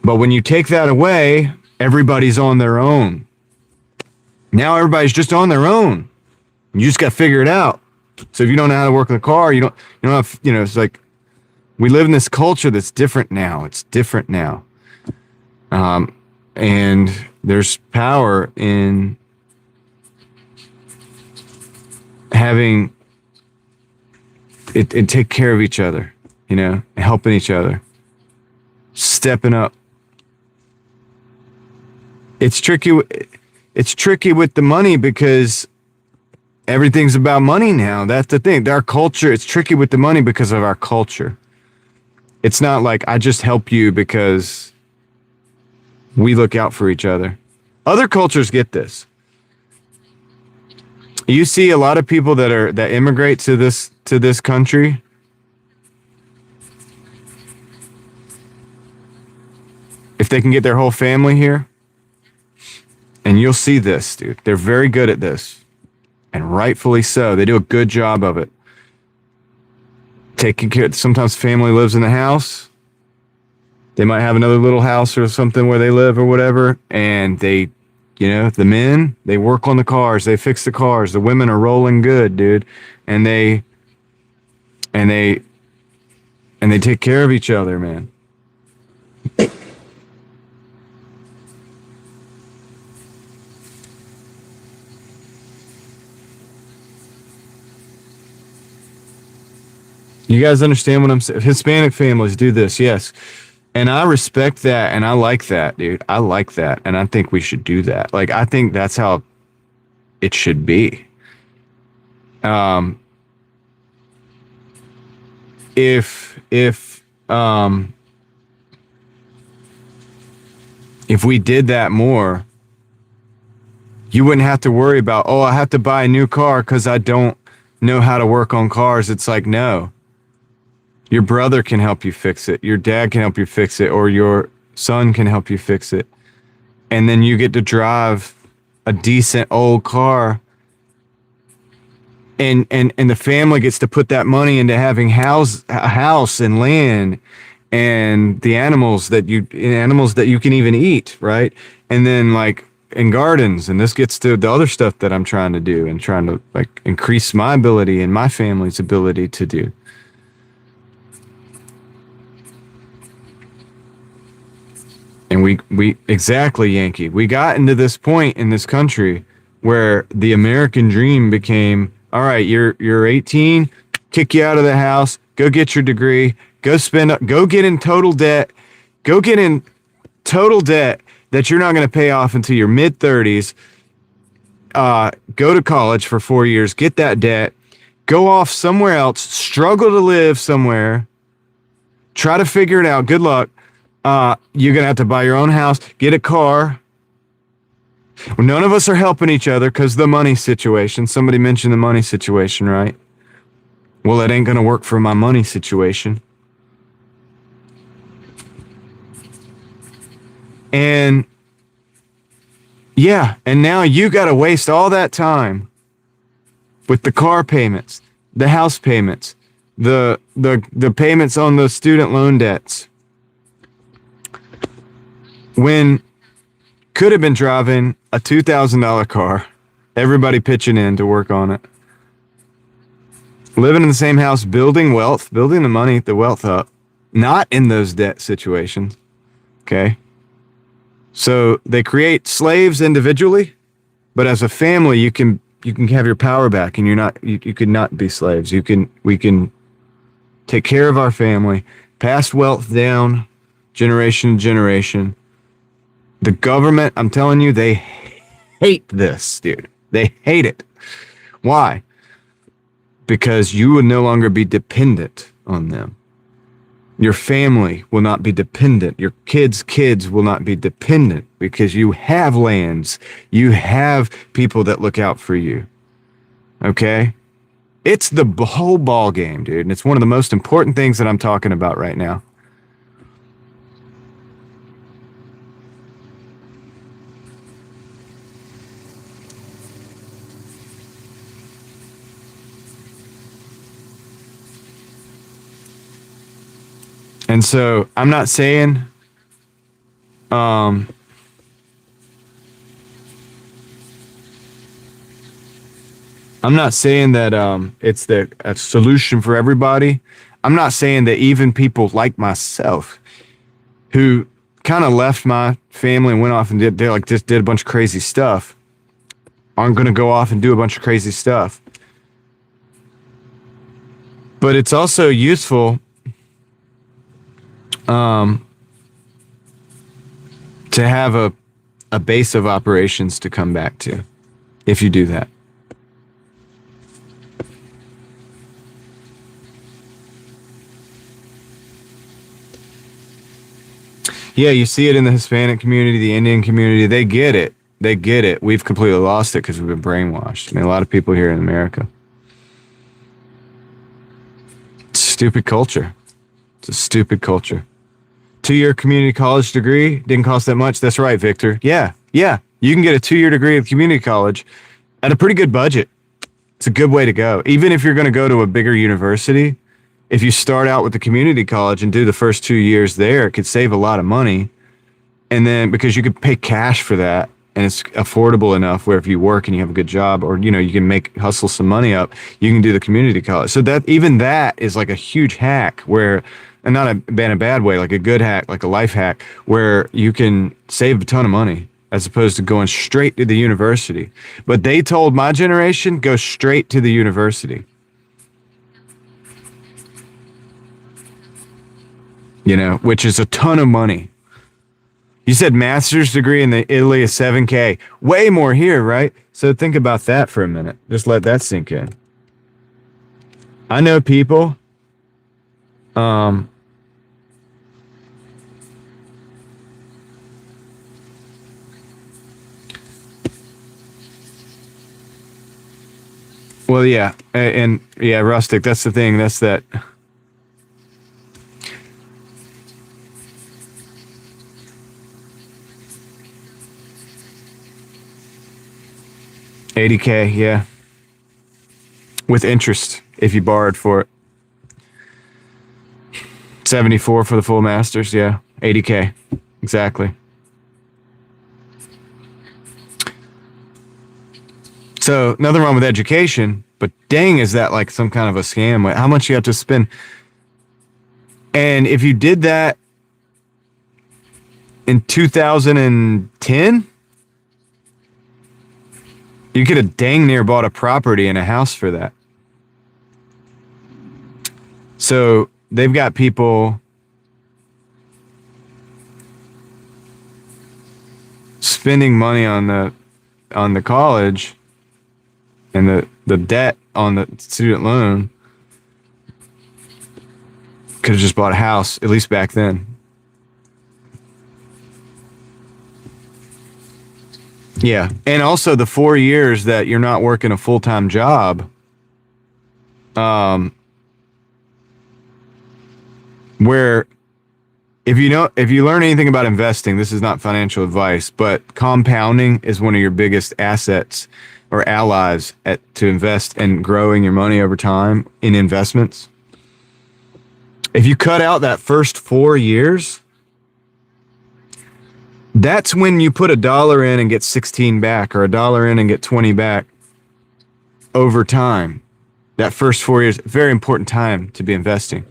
But when you take that away, everybody's on their own. Now everybody's just on their own. You just got to figure it out. So if you don't know how to work in the car, you don't have, it's like, we live in this culture that's different now. It's different now. And there's power in having it take care of each other, helping each other, stepping up. it's tricky. It's tricky with the money because everything's about money now. That's the thing. Our culture, it's tricky with the money because of our culture. It's not like I just help you because we look out for each other. Other cultures get this. You see a lot of people that immigrate to this country. If they can get their whole family here, and you'll see this, dude. They're very good at this, and rightfully so. They do a good job of it. Taking care. Sometimes family lives in the house. They might have another little house or something where they live or whatever, and they, the men, they work on the cars, they fix the cars. The women are rolling good, dude, and they take care of each other, man. You guys understand what I'm saying? Hispanic families do this, yes. And I respect that, and I like that, dude. I like that, and I think we should do that. Like, I think that's how it should be. If we did that more, you wouldn't have to worry about, oh, I have to buy a new car because I don't know how to work on cars. It's like, no. Your brother can help you fix it. Your dad can help you fix it, or your son can help you fix it. And then you get to drive a decent old car. And the family gets to put that money into having a house and land and the animals that you can even eat, right? And then and gardens, and this gets to the other stuff that I'm trying to do and trying to increase my ability and my family's ability to do. And we exactly, Yankee. We got into this point in this country where the American dream became, all right, you're 18, kick you out of the house, go get your degree, go get in total debt that you're not going to pay off until your mid 30s. Go to college for 4 years, get that debt, go off somewhere else, struggle to live somewhere, try to figure it out. Good luck. You're going to have to buy your own house, get a car. Well, none of us are helping each other because the money situation. Somebody mentioned the money situation, right? Well, it ain't going to work for my money situation. And yeah, and now you got to waste all that time with the car payments, the house payments, the payments on the student loan debts. When could have been driving a $2,000 car, everybody pitching in to work on it, living in the same house, building wealth, building the wealth up, not in those debt situations. Okay. So they create slaves individually, but as a family, you can have your power back, and you could not be slaves. We can take care of our family, pass wealth down generation to generation. The government, I'm telling you, they hate this, dude. They hate it. Why? Because you will no longer be dependent on them. Your family will not be dependent. Your kids' kids will not be dependent because you have lands. You have people that look out for you. Okay? It's the whole ball game, dude. And it's one of the most important things that I'm talking about right now. And so I'm not saying that it's a solution for everybody. I'm not saying that even people like myself who kind of left my family and went off and did a bunch of crazy stuff aren't going to go off and do a bunch of crazy stuff. But it's also useful to have a base of operations to come back to if you do that. Yeah, you see it in the Hispanic community, the Indian community. They get it. They get it. We've completely lost it because we've been brainwashed. I mean, a lot of people here in America. Stupid culture. It's a stupid culture. 2-year community college degree didn't cost that much. That's right, Victor. Yeah. You can get a 2-year degree of community college at a pretty good budget. It's a good way to go. Even if you're going to go to a bigger university, if you start out with the community college and do the first 2 years there, it could save a lot of money. And then because you could pay cash for that, and it's affordable enough where if you work and you have a good job, or you can hustle some money up, you can do the community college. So that is like a huge hack where, and not in a bad way, like a good hack, like a life hack, where you can save a ton of money as opposed to going straight to the university. But they told my generation, go straight to the university. Which is a ton of money. You said master's degree in Italy is $7,000. Way more here, right? So think about that for a minute. Just let that sink in. I know people. Well, yeah. And yeah, Rustic, that's the thing. That's that. $80,000, yeah. With interest, if you borrowed for it. 74 for the full masters, yeah. $80,000, exactly. So nothing wrong with education, but dang, is that like some kind of a scam? How much you have to spend? And if you did that in 2010, you could have dang near bought a property and a house for that. So they've got people spending money on the college and the debt on the student loan. Could have just bought a house, at least back then. Yeah. And also the 4 years that you're not working a full-time job, where if you learn anything about investing, this is not financial advice, but compounding is one of your biggest assets or allies to invest and growing your money over time in investments. If you cut out that first 4 years, that's when you put $1 in and get 16 back, or $1 in and get 20 back over time. That first 4 years, very important time to be investing.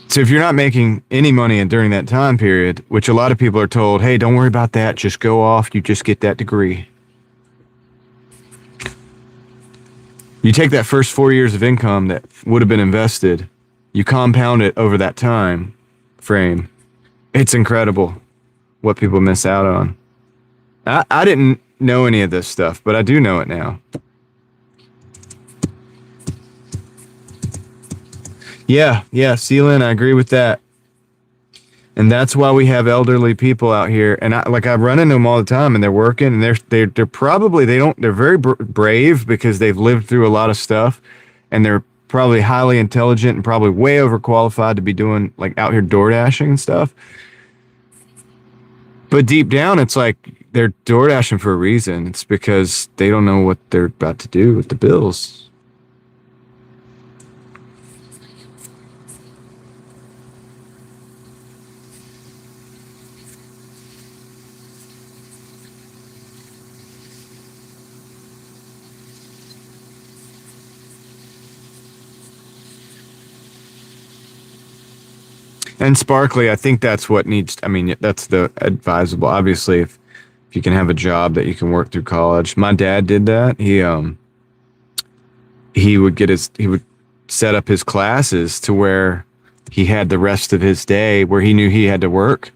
So if you're not making any money during that time period, which a lot of people are told, hey, don't worry about that, just go off, you just get that degree. You take that first 4 years of income that would have been invested, you compound it over that time frame. It's incredible what people miss out on. I didn't know any of this stuff, but I do know it now. Yeah, Sealand, I agree with that. And that's why we have elderly people out here. And I run into them all the time, and they're working, and they're probably, they're very brave because they've lived through a lot of stuff, and they're probably highly intelligent and probably way overqualified to be doing out here Doordashing and stuff. But deep down, it's like they're Doordashing for a reason. It's because they don't know what they're about to do with the bills. And Sparkly, I think that's what needs, that's the advisable. Obviously, if you can have a job that you can work through college. My dad did that. He would set up his classes to where he had the rest of his day where he knew he had to work.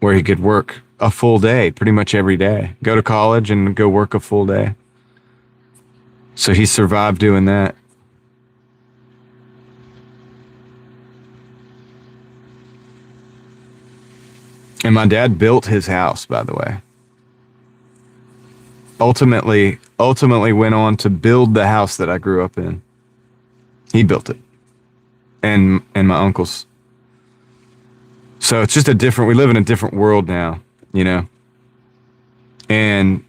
where he could work a full day pretty much every day, go to college and go work a full day. So he survived doing that. And my dad built his house, by the way. Ultimately went on to build the house that I grew up in. He built it. And my uncles. So it's just we live in a different world now, you know? And,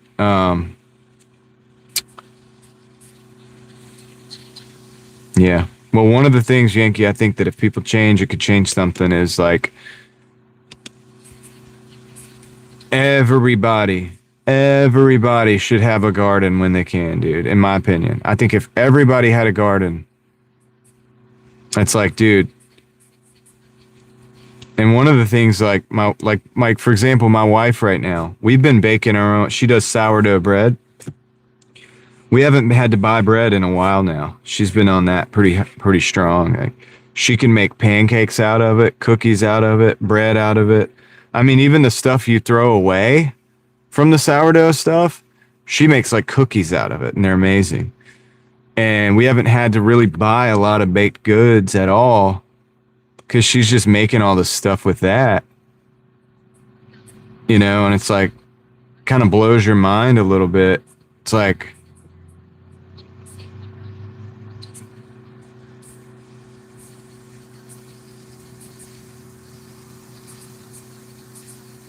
yeah. Well, one of the things, Yankee, I think that if people change, it could change something is like everybody should have a garden when they can, dude, in my opinion. I think if everybody had a garden, it's like, dude. And one of the things like for example, my wife right now, we've been baking our own, she does sourdough bread. We haven't had to buy bread in a while now. She's been on that pretty strong. Like, she can make pancakes out of it, cookies out of it, bread out of it. I mean, even the stuff you throw away from the sourdough stuff, she makes like cookies out of it, and they're amazing. And we haven't had to really buy a lot of baked goods at all because she's just making all this stuff with that. You know, and it's like, kind of blows your mind a little bit. It's like,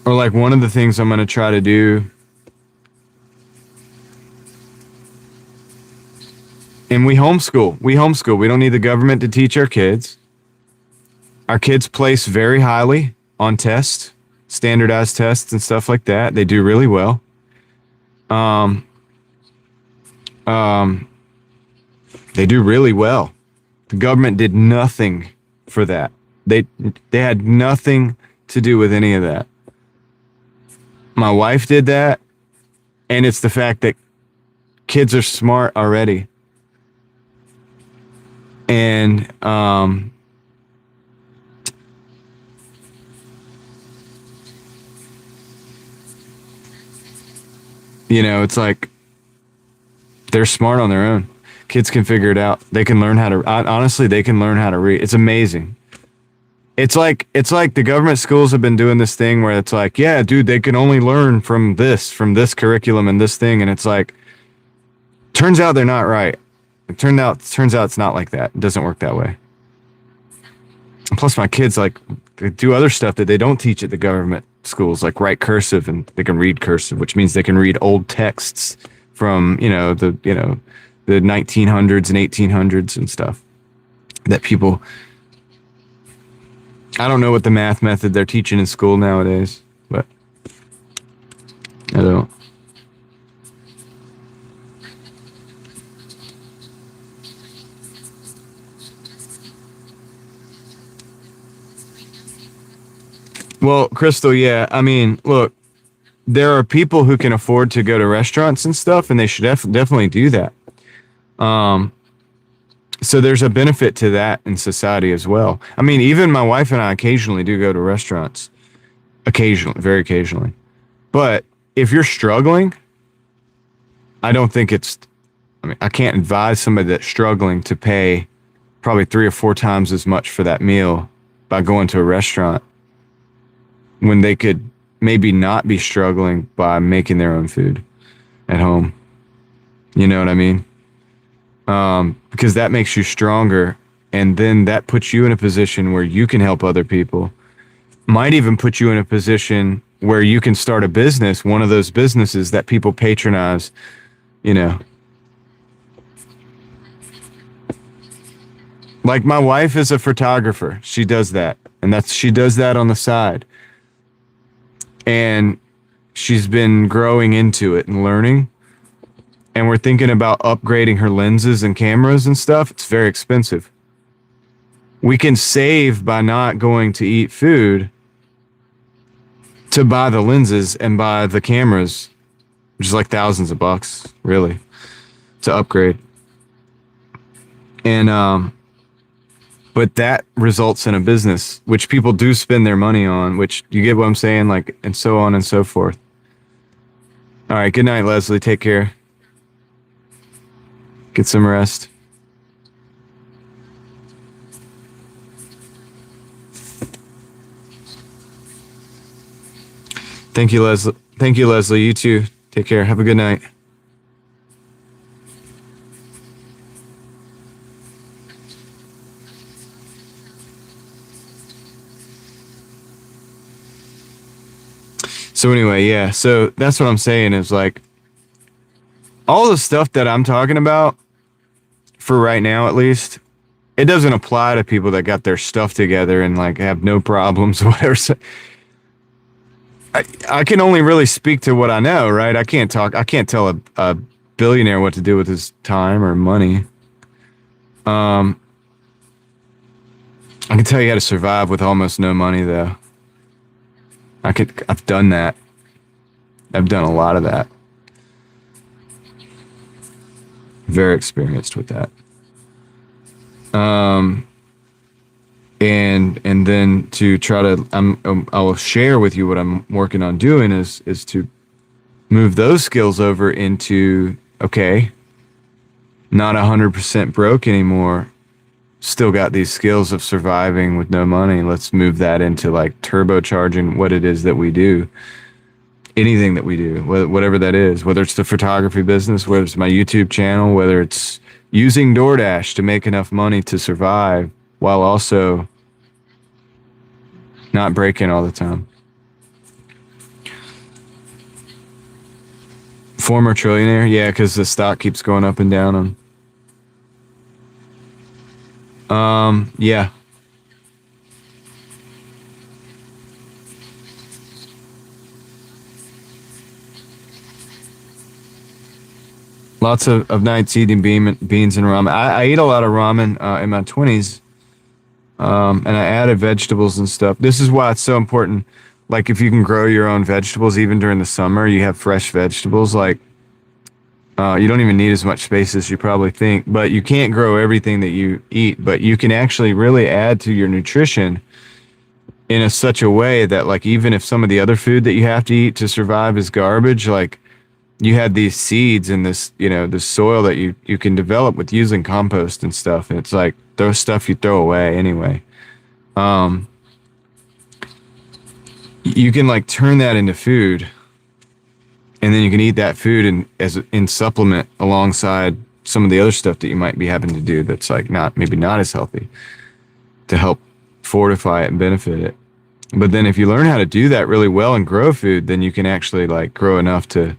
or like one of the things I'm going to try to do, and we homeschool. We don't need the government to teach our kids. Our kids place very highly on tests, standardized tests and stuff like that. They do really well. They do really well. The government did nothing for that. They had nothing to do with any of that. My wife did that, and it's the fact that kids are smart already. And you know, it's like they're smart on their own. Kids can figure it out. They can learn how to, honestly, they can learn how to read. It's amazing. It's like the government schools have been doing this thing where it's like, yeah, dude, they can only learn from this curriculum and this thing. And it's like, turns out they're not right. It turns out it's not like that. It doesn't work that way. And plus my kids like they do other stuff that they don't teach at the government schools, like write cursive, and they can read cursive, which means they can read old texts from, the 1900s and 1800s and stuff that people, I don't know what the math method they're teaching in school nowadays, but I don't. Well, Crystal, yeah. I mean, look, there are people who can afford to go to restaurants and stuff, and they should definitely do that. So there's a benefit to that in society as well. I mean, even my wife and I occasionally do go to restaurants. Occasionally, very occasionally. But if you're struggling, I don't think I can't advise somebody that's struggling to pay probably 3 or 4 times as much for that meal by going to a restaurant when they could maybe not be struggling by making their own food at home. You know what I mean? Because that makes you stronger, and then that puts you in a position where you can help other people. Might even put you in a position where you can start a business, one of those businesses that people patronize, Like my wife is a photographer. She does that. And she does that on the side. And she's been growing into it and learning. And we're thinking about upgrading her lenses and cameras and stuff. It's very expensive. We can save by not going to eat food to buy the lenses and buy the cameras, which is like thousands of bucks, really, to upgrade. And But that results in a business, which people do spend their money on, which you get what I'm saying, like, and so on and so forth. All right. Good night, Leslie. Take care. Get some rest. Thank you, Leslie. Thank you, Leslie. You too. Take care. Have a good night. So anyway, yeah. So that's what I'm saying is like all the stuff that I'm talking about for right now, at least, it doesn't apply to people that got their stuff together and like have no problems or whatever. So I can only really speak to what I know, right? I can't tell a billionaire what to do with his time or money. I can tell you how to survive with almost no money, though. I've done that. I've done a lot of that. Very experienced with that. And then to try to, I'll share with you what I'm working on doing is to move those skills over into, okay, not 100% broke anymore. Still got these skills of surviving with no money. Let's move that into like turbocharging what it is that we do. Anything that we do, whatever that is, whether it's the photography business, whether it's my YouTube channel, whether it's using Doordash to make enough money to survive while also not breaking all the time. Former trillionaire, yeah, because the stock keeps going up and down on. Yeah. Lots of nights eating beans and ramen. I eat a lot of ramen in my 20s, and I added vegetables and stuff. This is why it's so important. Like if you can grow your own vegetables, even during the summer, you have fresh vegetables. Like you don't even need as much space as you probably think. But you can't grow everything that you eat. But you can actually really add to your nutrition in such a way that, like, even if some of the other food that you have to eat to survive is garbage, like, you had these seeds in this, this soil that you can develop with using compost and stuff. And it's like those stuff you throw away anyway. You can like turn that into food, and then you can eat that food in supplement alongside some of the other stuff that you might be having to do that's like maybe not as healthy to help fortify it and benefit it. But then if you learn how to do that really well and grow food, then you can actually like grow enough to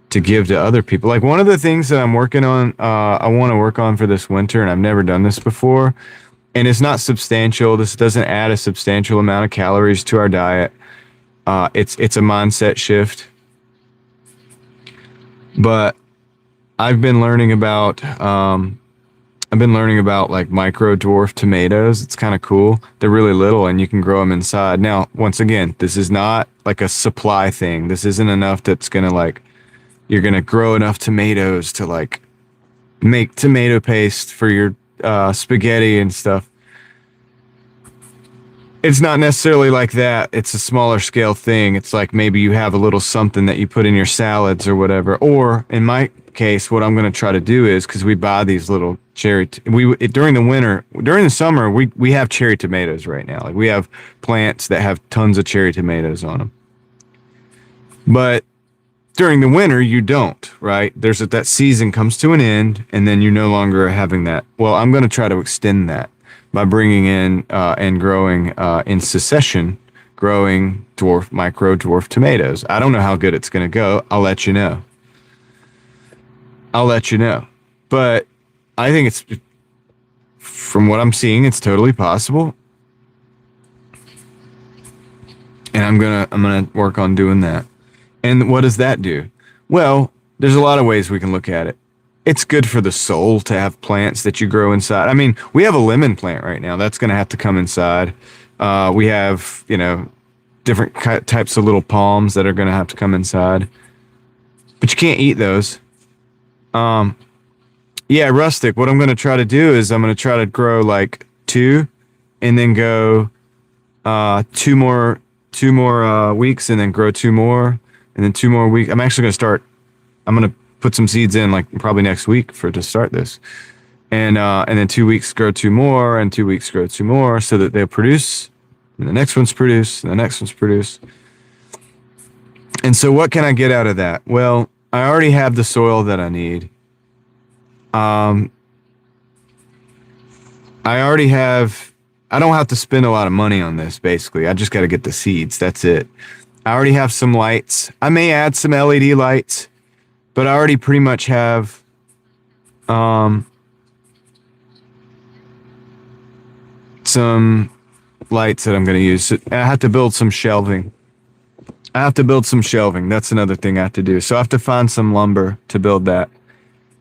give to other people. Like one of the things that I'm working on, I want to work on for this winter, and I've never done this before, and it's not substantial. This doesn't add a substantial amount of calories to our diet. It's a mindset shift. But I've been learning about like micro dwarf tomatoes. It's kind of cool. They're really little and you can grow them inside. Now, once again, this is not like a supply thing. This isn't enough that's going to like, you're going to grow enough tomatoes to like make tomato paste for your spaghetti and stuff. It's not necessarily like that. It's a smaller scale thing. It's like maybe you have a little something that you put in your salads or whatever. Or in my case, what I'm going to try to do is, because we buy these little during the summer, we have cherry tomatoes right now. Like we have plants that have tons of cherry tomatoes on them. But during the winter, you don't, right? That season comes to an end, and then you're no longer having that. Well, I'm going to try to extend that by bringing in and growing in succession, growing micro dwarf tomatoes. I don't know how good it's going to go. I'll let you know. But I think from what I'm seeing, it's totally possible. And I'm gonna work on doing that. And what does that do? Well, there's a lot of ways we can look at it. It's good for the soul to have plants that you grow inside. I mean, we have a lemon plant right now. That's going to have to come inside. We have, different types of little palms that are going to have to come inside. But you can't eat those. Yeah, rustic. What I'm going to try to do is I'm going to try to grow like 2, and then go two more weeks, and then grow 2 more, and then 2 more weeks. I'm actually going to put some seeds in like probably next week to start this. And then 2 weeks grow 2 more, and 2 weeks grow 2 more, so that they'll produce, and the next one's produce, and the next one's produce. And so what can I get out of that? Well, I already have the soil that I need. I don't have to spend a lot of money on this, basically. I just got to get the seeds. That's it. I already have some lights. I may add some LED lights, but I already pretty much have some lights that I'm going to use. I have to build some shelving. That's another thing I have to do. So I have to find some lumber to build that.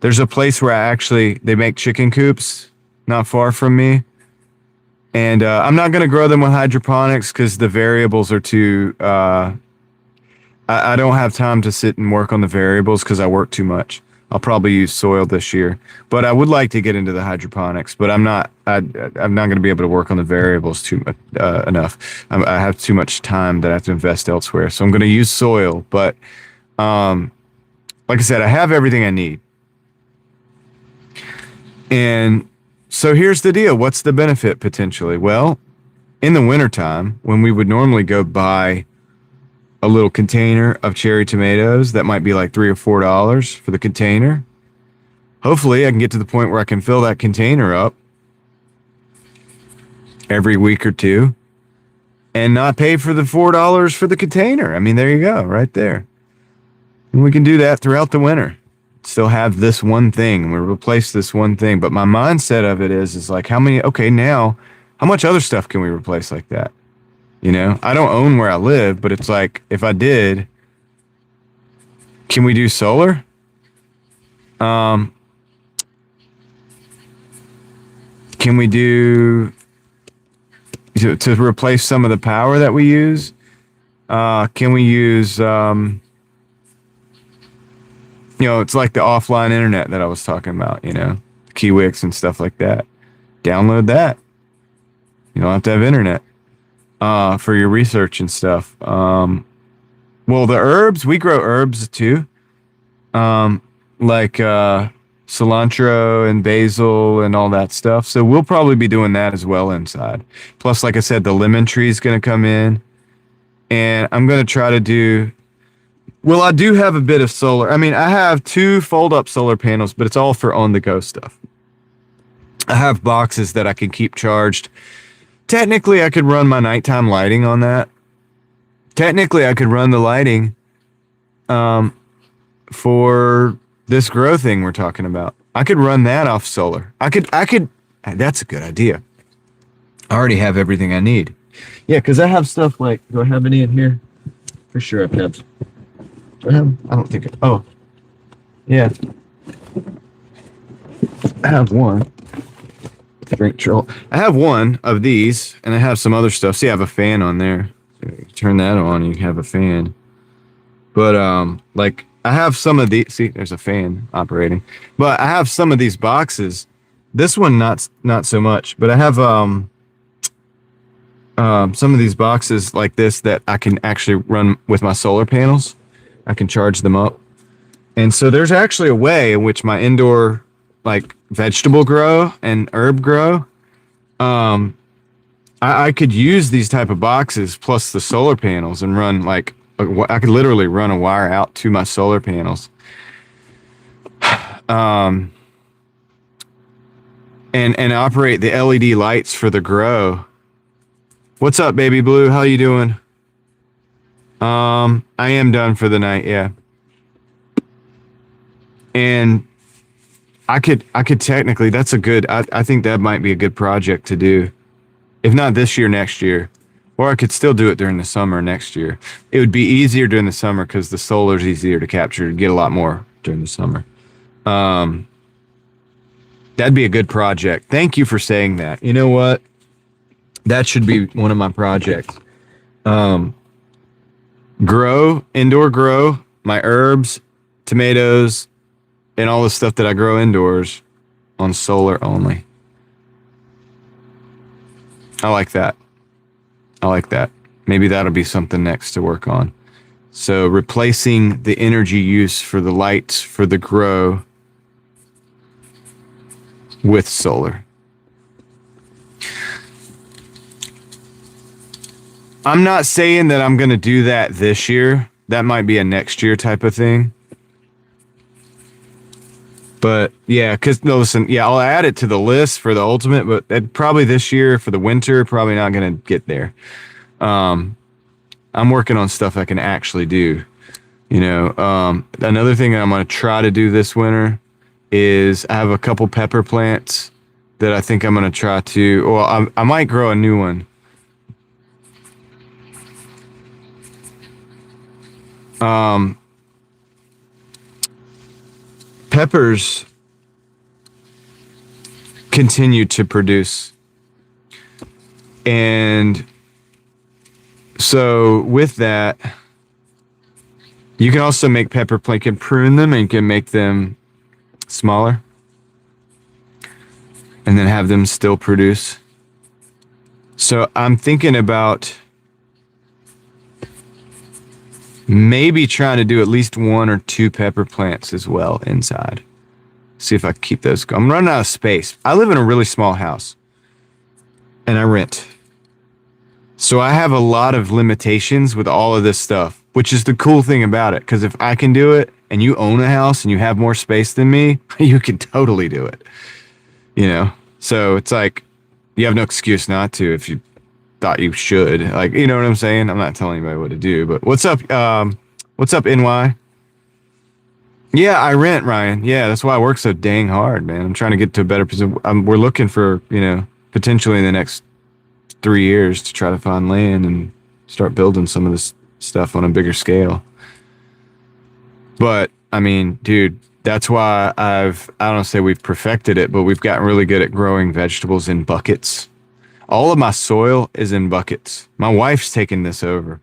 There's a place where they make chicken coops not far from me. And I'm not going to grow them with hydroponics because the variables are too... I don't have time to sit and work on the variables because I work too much. I'll probably use soil this year. But I would like to get into the hydroponics, but I'm not going to be able to work on the variables too much, enough. I have too much time that I have to invest elsewhere. So I'm going to use soil. But like I said, I have everything I need. And so here's the deal. What's the benefit potentially? Well, in the wintertime, when we would normally go buy a little container of cherry tomatoes that might be like $3 or $4 for the container, hopefully I can get to the point where I can fill that container up every week or two and not pay for the $4 for the container. I mean, there you go, right there. And we can do that throughout the winter. Still have this one thing. We replace this one thing. But my mindset of it is like, how much other stuff can we replace like that? You know, I don't own where I live, but it's like, if I did, can we do solar? Can we do to replace some of the power that we use? Can we use, it's like the offline internet that I was talking about, Kiwix and stuff like that. Download that. You don't have to have internet for your research and stuff. Well, the herbs, we grow herbs too. Like cilantro and basil and all that stuff. So we'll probably be doing that as well inside. Plus, like I said, the lemon tree is going to come in. And I'm going to try to do... Well, I do have a bit of solar. I mean, I have 2 fold-up solar panels, but it's all for on-the-go stuff. I have boxes that I can keep charged. Technically, I could run my nighttime lighting on that. Technically, I could run the lighting for this grow thing we're talking about. I could run that off solar. I could. That's a good idea. I already have everything I need. Yeah, because I have stuff like, do I have any in here? For sure I have. I don't think. Oh, yeah. I have one. Drink troll. I have one of these, and I have some other stuff. See, I have a fan on there. So you turn that on, and you have a fan. But like I have some of these. See, there's a fan operating. But I have some of these boxes. This one not so much. But I have some of these boxes like this that I can actually run with my solar panels. I can charge them up. And so there's actually a way in which my indoor like vegetable grow and herb grow. I could use these type of boxes plus the solar panels and run like, I could literally run a wire out to my solar panels. And operate the LED lights for the grow. What's up, baby blue? How you doing? I am done for the night, yeah. And I could technically, that's a good, I think that might be a good project to do. If not this year, next year. Or I could still do it during the summer next year. It would be easier during the summer because the solar's easier to capture and get a lot more during the summer. That'd be a good project. Thank you for saying that. You know what? That should be one of my projects. Indoor grow, my herbs, tomatoes, and all the stuff that I grow indoors on solar only. I like that. I like that. Maybe that'll be something next to work on. So replacing the energy use for the lights for the grow with solar. I'm not saying that I'm going to do that this year. That might be a next year type of thing. But yeah, because no, listen, yeah, I'll add it to the list for the ultimate, but probably this year for the winter, probably not going to get there. I'm working on stuff I can actually do. Another thing that I'm going to try to do this winter is I have a couple pepper plants that I think I'm going to try to, well, I might grow a new one. Peppers continue to produce. And so with that, you can also make pepper plant, you can prune them and you can make them smaller and then have them still produce. So I'm thinking about maybe trying to do at least 1 or 2 pepper plants as well inside. See if I can keep those going. I'm running out of space. I live in a really small house and I rent. So I have a lot of limitations with all of this stuff, which is the cool thing about it. Because if I can do it and you own a house and you have more space than me, you can totally do it. So it's like you have no excuse not to if you thought you should. Like, you know what I'm saying? I'm not telling anybody what to do, but what's up? What's up, NY? Yeah, I rent, Ryan. Yeah, that's why I work so dang hard, man. I'm trying to get to a better position. We're looking for, potentially in the next 3 years to try to find land and start building some of this stuff on a bigger scale. But I mean, dude, that's why I don't say we've perfected it, but we've gotten really good at growing vegetables in buckets. All of my soil is in buckets. My wife's taken this over,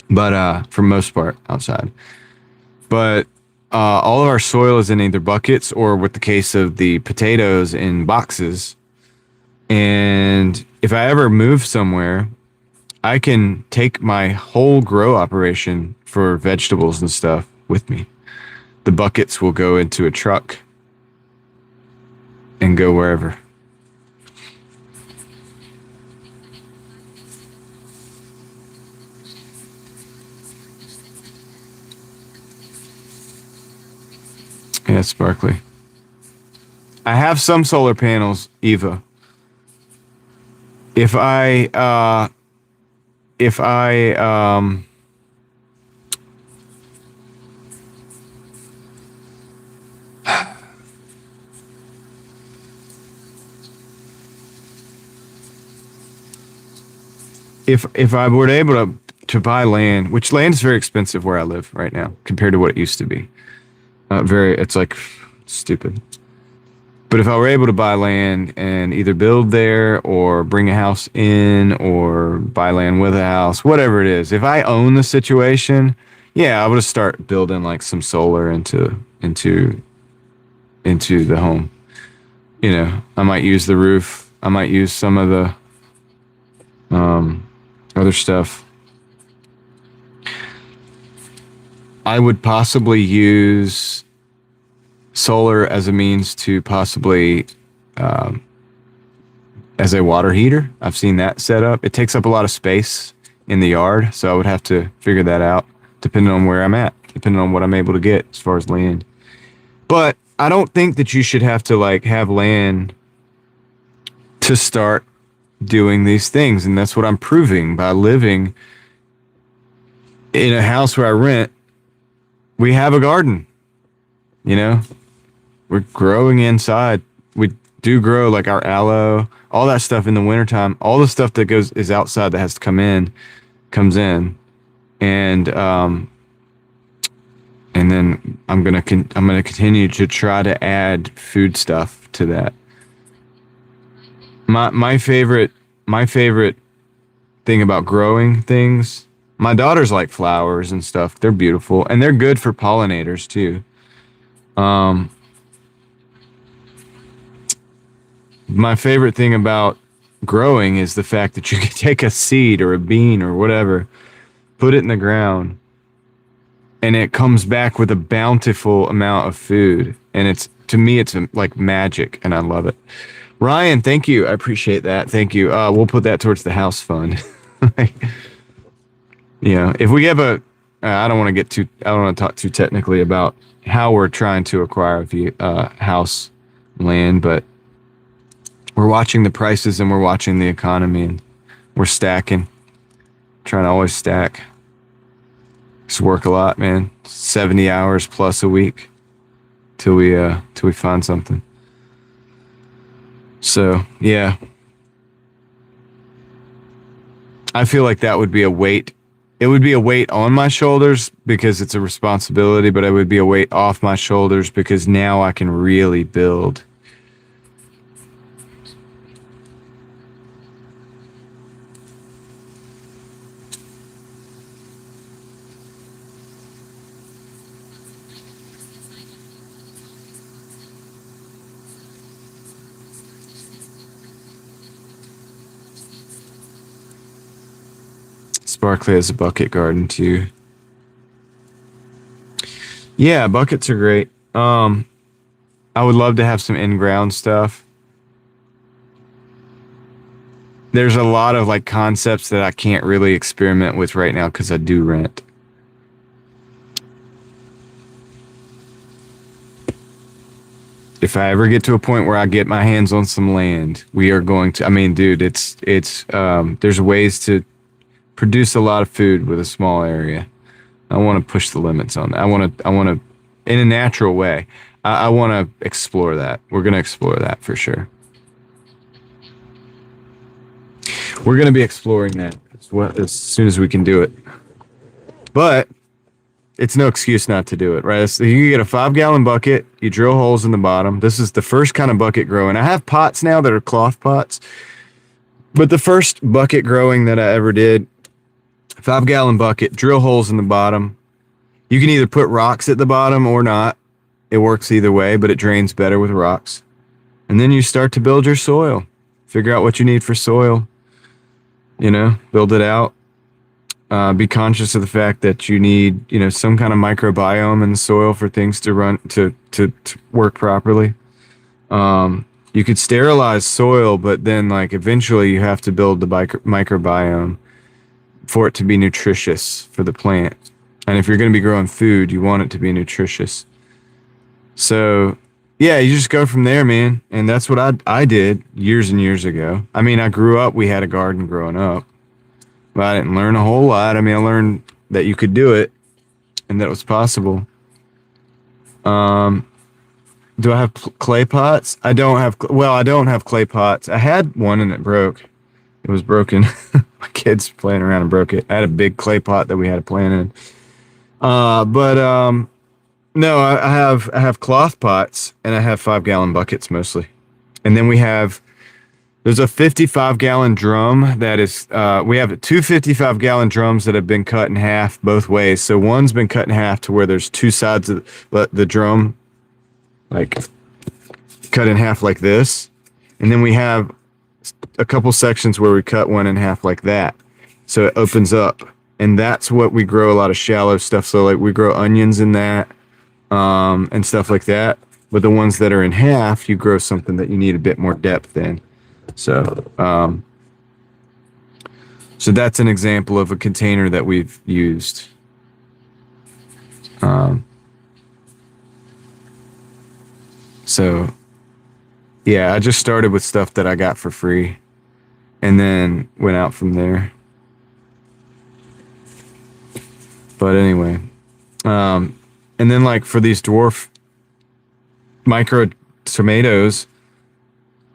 but for most part outside. But all of our soil is in either buckets or, with the case of the potatoes, in boxes. And if I ever move somewhere, I can take my whole grow operation for vegetables and stuff with me. The buckets will go into a truck and go wherever. Yeah, sparkly. I have some solar panels, Eva. If I if I were able to buy land, which land is very expensive where I live right now compared to what it used to be. It's like stupid. But if I were able to buy land and either build there or bring a house in or buy land with a house, whatever it is, if I own the situation, yeah, I would start building like some solar into the home. I might use the roof. I might use some of the other stuff. I would possibly use solar as a means to possibly as a water heater. I've seen that set up. It takes up a lot of space in the yard, so I would have to figure that out depending on where I'm at, depending on what I'm able to get as far as land. But I don't think that you should have to have land to start doing these things, and that's what I'm proving by living in a house where I rent. We have a garden, we're growing inside. We do grow like our aloe, all that stuff in the wintertime. All the stuff that is outside that has to come in, comes in. And then I'm gonna continue to try to add food stuff to that. My favorite thing about growing things, my daughters like flowers and stuff. They're beautiful and they're good for pollinators too. My favorite thing about growing is the fact that you can take a seed or a bean or whatever, put it in the ground, and it comes back with a bountiful amount of food. And it's, to me, it's like magic, and I love it. Ryan, thank you. I appreciate that. Thank you. We'll put that towards the house fund. If we have I don't want to talk too technically about how we're trying to acquire house land, but we're watching the prices and we're watching the economy, and we're stacking, trying to always stack. Just work a lot, man. 70 hours plus a week till we find something. So, yeah. I feel like that would be a weight. It would be a weight on my shoulders because it's a responsibility, but it would be a weight off my shoulders because now I can really build. Sparkly has a bucket garden too. Yeah, buckets are great. I would love to have some in-ground stuff. There's a lot of like concepts that I can't really experiment with right now because I do rent. If I ever get to a point where I get my hands on some land, we are going to, I mean, dude, there's ways to produce a lot of food with a small area. I want to push the limits on that. I want to, in a natural way. I want to explore that. We're going to explore that for sure. We're going to be exploring that as soon as we can do it. But it's no excuse not to do it, right? So you get a 5-gallon bucket, you drill holes in the bottom. This is the first kind of bucket growing. I have pots now that are cloth pots, but the first bucket growing that I ever did, 5-gallon bucket, drill holes in the bottom. You can either put rocks at the bottom or not. It works either way, but it drains better with rocks. And then you start to build your soil. Figure out what you need for soil. Build it out. Be conscious of the fact that you need, some kind of microbiome in the soil for things to run to work properly. You could sterilize soil, but then eventually you have to build the microbiome for it to be nutritious for the plant. And if you're going to be growing food, you want it to be nutritious. So, yeah, you just go from there, man. And that's what I did years and years ago. I mean, we had a garden growing up, but I didn't learn a whole lot. I mean, I learned that you could do it and that it was possible. Do I have clay pots? I don't have clay pots. I had one and it broke. It was broken. My kids playing around and broke it. I had a big clay pot that we had to plant in. No, I have cloth pots and I have 5-gallon buckets mostly. And then there's a 55-gallon drum that is, we have 2 55-gallon drums that have been cut in half both ways. So one's been cut in half to where there's two sides of the drum, cut in half like this. And then we have a couple sections where we cut one in half like that. So it opens up. And that's what we grow a lot of shallow stuff. So we grow onions in that, and stuff like that. But the ones that are in half, you grow something that you need a bit more depth in. So that's an example of a container that we've used. So yeah, I just started with stuff that I got for free and then went out from there. But anyway, and then for these dwarf micro tomatoes,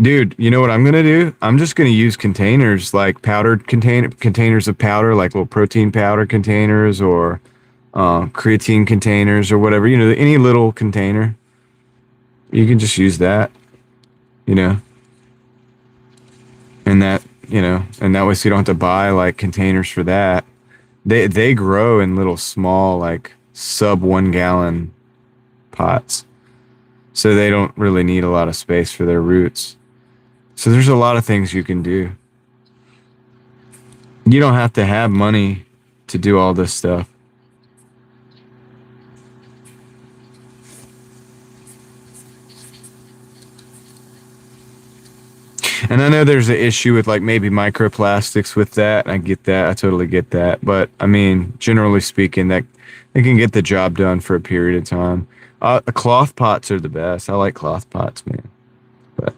dude, you know what I'm going to do? I'm just going to use containers, powdered containers of powder, little protein powder containers or creatine containers or whatever, any little container. You can just use that, and that, and that way so you don't have to buy containers for that. They grow in little small, sub 1-gallon pots. So they don't really need a lot of space for their roots. So there's a lot of things you can do. You don't have to have money to do all this stuff. And I know there's an issue with like maybe microplastics with that. I get that. I totally get that. But I mean, generally speaking, that they can get the job done for a period of time. Cloth pots are the best. I like cloth pots, man. But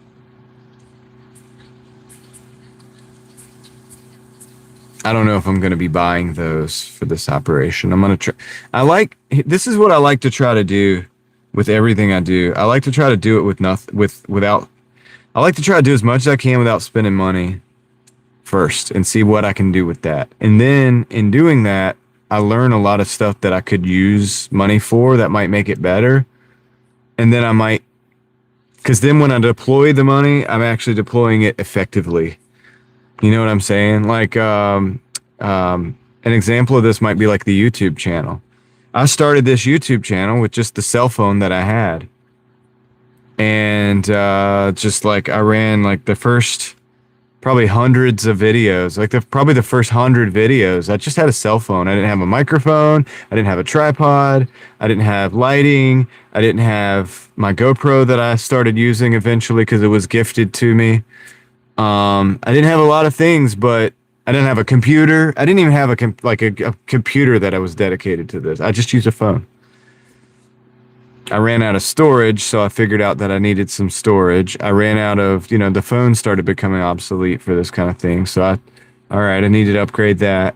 I don't know if I'm going to be buying those for this operation. I'm going to try. This is what I like to try to do with everything I do. I like to try to do it with nothing, without. I like to try to do as much as I can without spending money first and see what I can do with that. And then in doing that, I learn a lot of stuff that I could use money for that might make it better. And then I might, because then when I deploy the money, I'm actually deploying it effectively. You know what I'm saying? Like an example of this might be like the YouTube channel. I started this YouTube channel with just the cell phone that I had. And just like I ran like the first probably hundreds of videos, like probably the first 100 videos. I just had a cell phone. I didn't have a microphone. I didn't have a tripod. I didn't have lighting. I didn't have my GoPro that I started using eventually because it was gifted to me. I didn't have a lot of things, but I didn't have a computer. I didn't even have a computer that I was dedicated to this. I just used a phone. I ran out of storage, so I figured out that I needed some storage. I ran out of, the phone started becoming obsolete for this kind of thing. So I needed to upgrade that,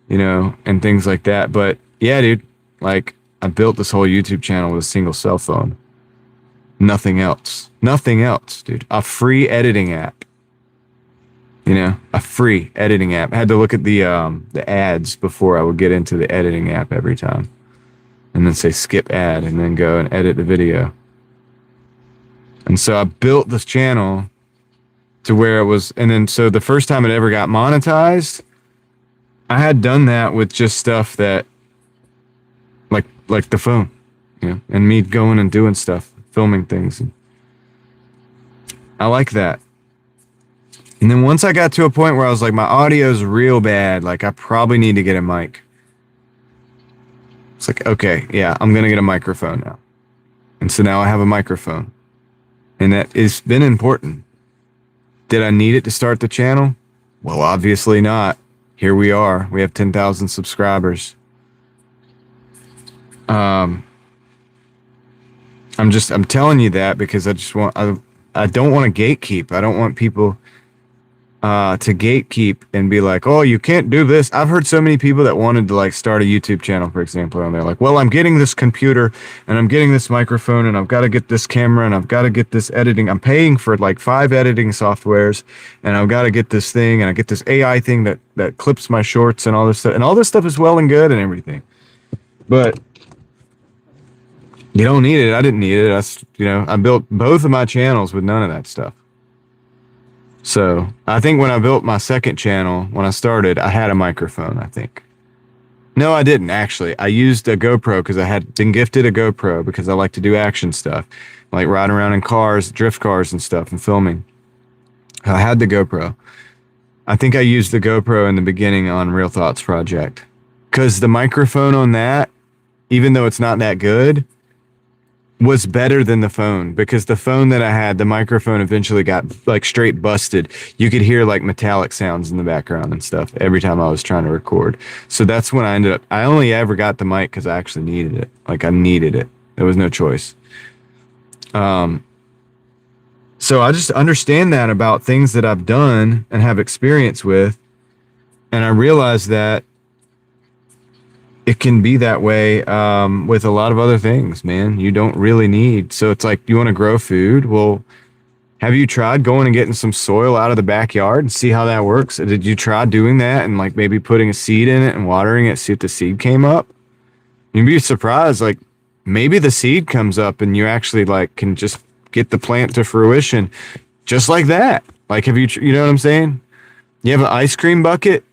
and things like that. But yeah, dude, like I built this whole YouTube channel with a single cell phone. Nothing else, dude. A free editing app. A free editing app. I had to look at the ads before I would get into the editing app every time. And then say skip ad and then go and edit the video. And so I built this channel to where it was, and then so the first time it ever got monetized, I had done that with just stuff that like the phone, and me going and doing stuff, filming things. I like that. And then once I got to a point where I was like, my audio's real bad, like I probably need to get a mic. It's like, okay, yeah, I'm going to get a microphone now. And so now I have a microphone. And that has been important. Did I need it to start the channel? Well, obviously not. Here we are. We have 10,000 subscribers. I'm telling you that because I don't want to gatekeep. I don't want people to gatekeep and be like, oh, you can't do this. I've heard so many people that wanted to like start a YouTube channel, for example, and they're like, well, I'm getting this computer and I'm getting this microphone and I've got to get this camera and I've got to get this editing. I'm paying for like 5 editing softwares and I've got to get this thing and I get this AI thing that clips my shorts and all this stuff. And all this stuff is well and good and everything. But you don't need it. I didn't need it. I built both of my channels with none of that stuff. So I think when I built my second channel, when I started, I had a microphone, I think. No, I didn't actually. I used a GoPro because I had been gifted a GoPro because I like to do action stuff, like riding around in cars, drift cars and stuff and filming. I had the GoPro. I think I used the GoPro in the beginning on Real Thoughts Project because the microphone on that, even though it's not that good, was better than the phone because the phone that I had, the microphone eventually got like straight busted. You could hear like metallic sounds in the background and stuff every time I was trying to record. So that's when I only ever got the mic because I actually needed it. Like I needed it. There was no choice. So I just understand that about things that I've done and have experience with. And I realized that it can be that way with a lot of other things, man. You don't really need. So it's like, you want to grow food? Well, have you tried going and getting some soil out of the backyard and see how that works? Did you try doing that and like maybe putting a seed in it and watering it, see if the seed came up? You'd be surprised. Like maybe the seed comes up and you actually like can just get the plant to fruition just like that. Like, you know what I'm saying? You have an ice cream bucket.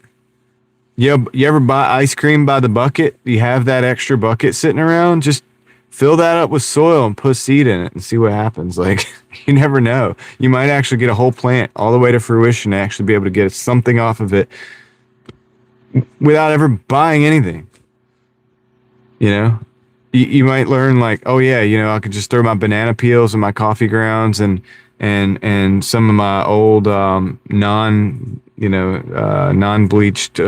You ever buy ice cream by the bucket? You have that extra bucket sitting around? Just fill that up with soil and put seed in it and see what happens. Like, you never know. You might actually get a whole plant all the way to fruition and actually be able to get something off of it without ever buying anything. You know, you might learn like, oh yeah, I could just throw my banana peels and my coffee grounds and some of my old non-bleached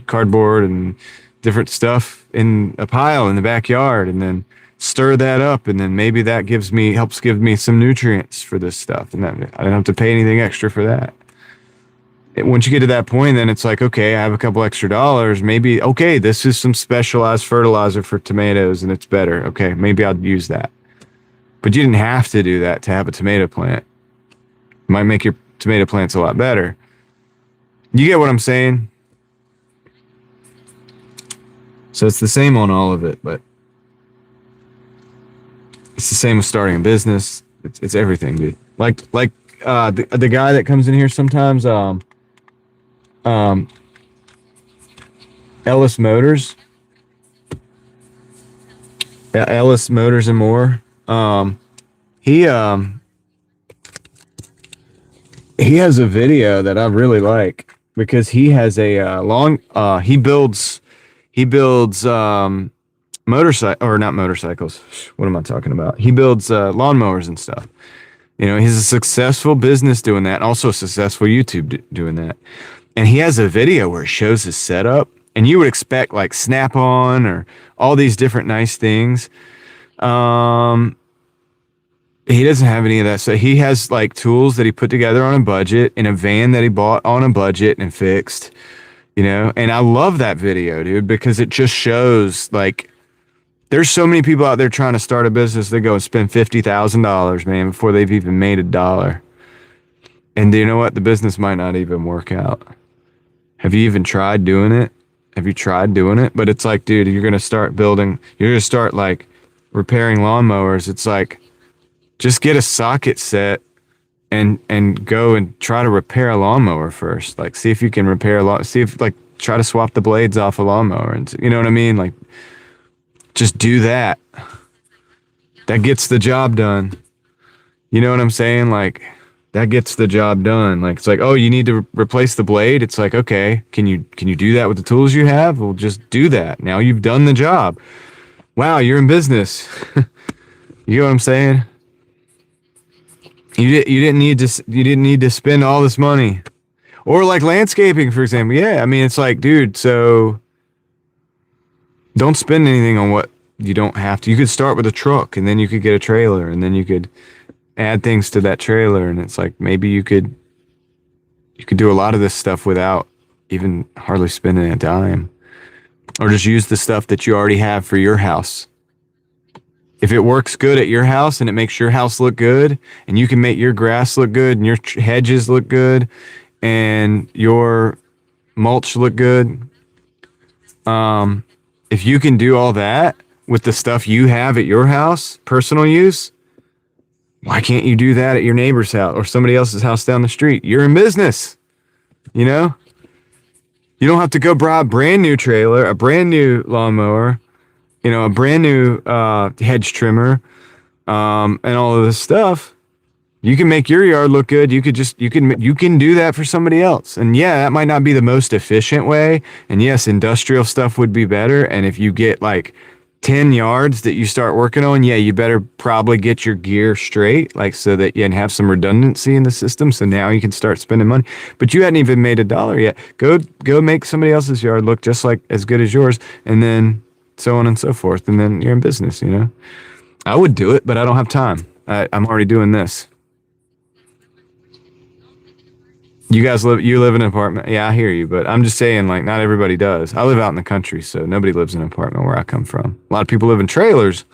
cardboard and different stuff in a pile in the backyard, and then stir that up, and then maybe that helps give me some nutrients for this stuff, and that I don't have to pay anything extra for that. Once you get to that point, then it's like, okay, I have a couple extra dollars. Maybe, okay, this is some specialized fertilizer for tomatoes and it's better. Okay, maybe I'll use that. But you didn't have to do that to have a tomato plant. It might make your tomato plants a lot better. You get what I'm saying? So it's the same on all of it, but it's the same with starting a business. It's everything, dude. Like the guy that comes in here sometimes, Ellis Motors and more. He has a video that I really like because he has a he builds motorcycle, or not motorcycles. What am I talking about? He builds lawnmowers and stuff. He's a successful business doing that, and also a successful YouTube doing that. And he has a video where he shows his setup, and you would expect like Snap-on or all these different nice things. He doesn't have any of that. So he has like tools that he put together on a budget in a van that he bought on a budget and fixed, and I love that video, dude, because it just shows like there's so many people out there trying to start a business. They go and spend $50,000, man, before they've even made a dollar. And you know what? The business might not even work out. Have you even tried doing it? Have you tried doing it? But it's like, dude, you're going to start like repairing lawnmowers. It's like, just get a socket set and go and try to repair a lawnmower first. Like, see if you can try to swap the blades off a lawnmower. And you know what I mean? Like, just do that. That gets the job done. You know what I'm saying? Like, that gets the job done. Like, it's like, oh, you need to replace the blade. It's like, okay, can you do that with the tools you have? Well, just do that. Now you've done the job. Wow, you're in business. You know what I'm saying? You didn't need to spend all this money. Or like landscaping, for example. Yeah, I mean, it's like, dude, so don't spend anything on what you don't have to. You could start with a truck, and then you could get a trailer, and then you could add things to that trailer, and it's like maybe you could do a lot of this stuff without even hardly spending a dime, or just use the stuff that you already have for your house. If it works good at your house and it makes your house look good, and you can make your grass look good and your hedges look good and your mulch look good, if you can do all that with the stuff you have at your house, personal use, why can't you do that at your neighbor's house or somebody else's house down the street? You're in business, You don't have to go buy a brand new trailer, a brand new lawnmower, a brand new hedge trimmer, and all of this stuff. You can make your yard look good. You can do that for somebody else. And yeah, that might not be the most efficient way. And yes, industrial stuff would be better. And if you get like 10 yards that you start working on, yeah, you better probably get your gear straight, like so that you can have some redundancy in the system. So now you can start spending money. But you hadn't even made a dollar yet. Go make somebody else's yard look just like as good as yours, and then so on and so forth. And then you're in business, I would do it, but I don't have time. I'm already doing this. You live in an apartment. Yeah, I hear you, but I'm just saying, like, not everybody does. I live out in the country, so nobody lives in an apartment where I come from. A lot of people live in trailers,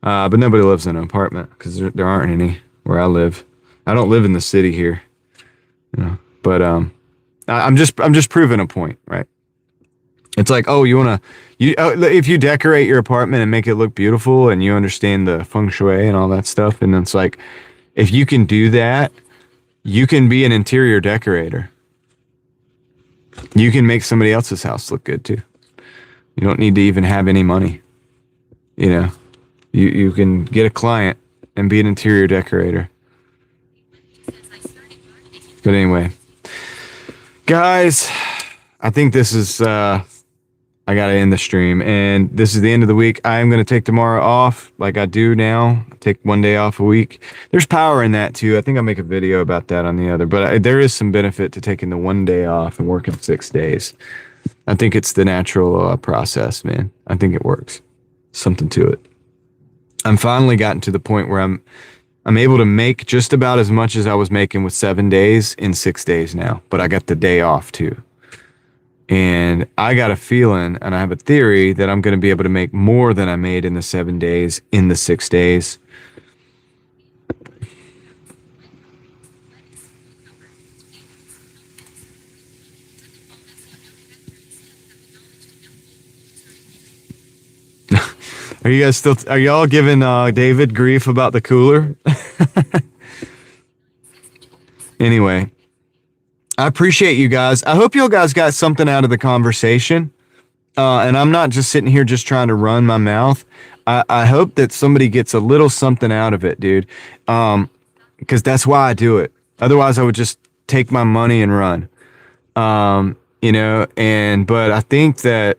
but nobody lives in an apartment because there aren't any where I live. I don't live in the city here, but I'm just proving a point, right? It's like, oh, if you decorate your apartment and make it look beautiful and you understand the feng shui and all that stuff, and it's like, if you can do that, you can be an interior decorator. You can make somebody else's house look good too. You don't need to even have any money. You can get a client and be an interior decorator. But anyway, guys, I think this is I gotta end the stream, and this is the end of the week. I am gonna take tomorrow off, like I do now. Take one day off a week. There's power in that too. I think I'll make a video about that on the other, but there is some benefit to taking the one day off and working 6 days. I think it's the natural process, man. I think it works. Something to it. I'm finally gotten to the point where I'm able to make just about as much as I was making with 7 days in 6 days now, but I got the day off too. And I got a feeling, and I have a theory, that I'm going to be able to make more than I made in the 7 days in the 6 days. Are y'all giving David grief about the cooler? Anyway, I appreciate you guys. I hope you guys got something out of the conversation. And I'm not just sitting here just trying to run my mouth. I hope that somebody gets a little something out of it, dude. Because that's why I do it. Otherwise, I would just take my money and run. But I think that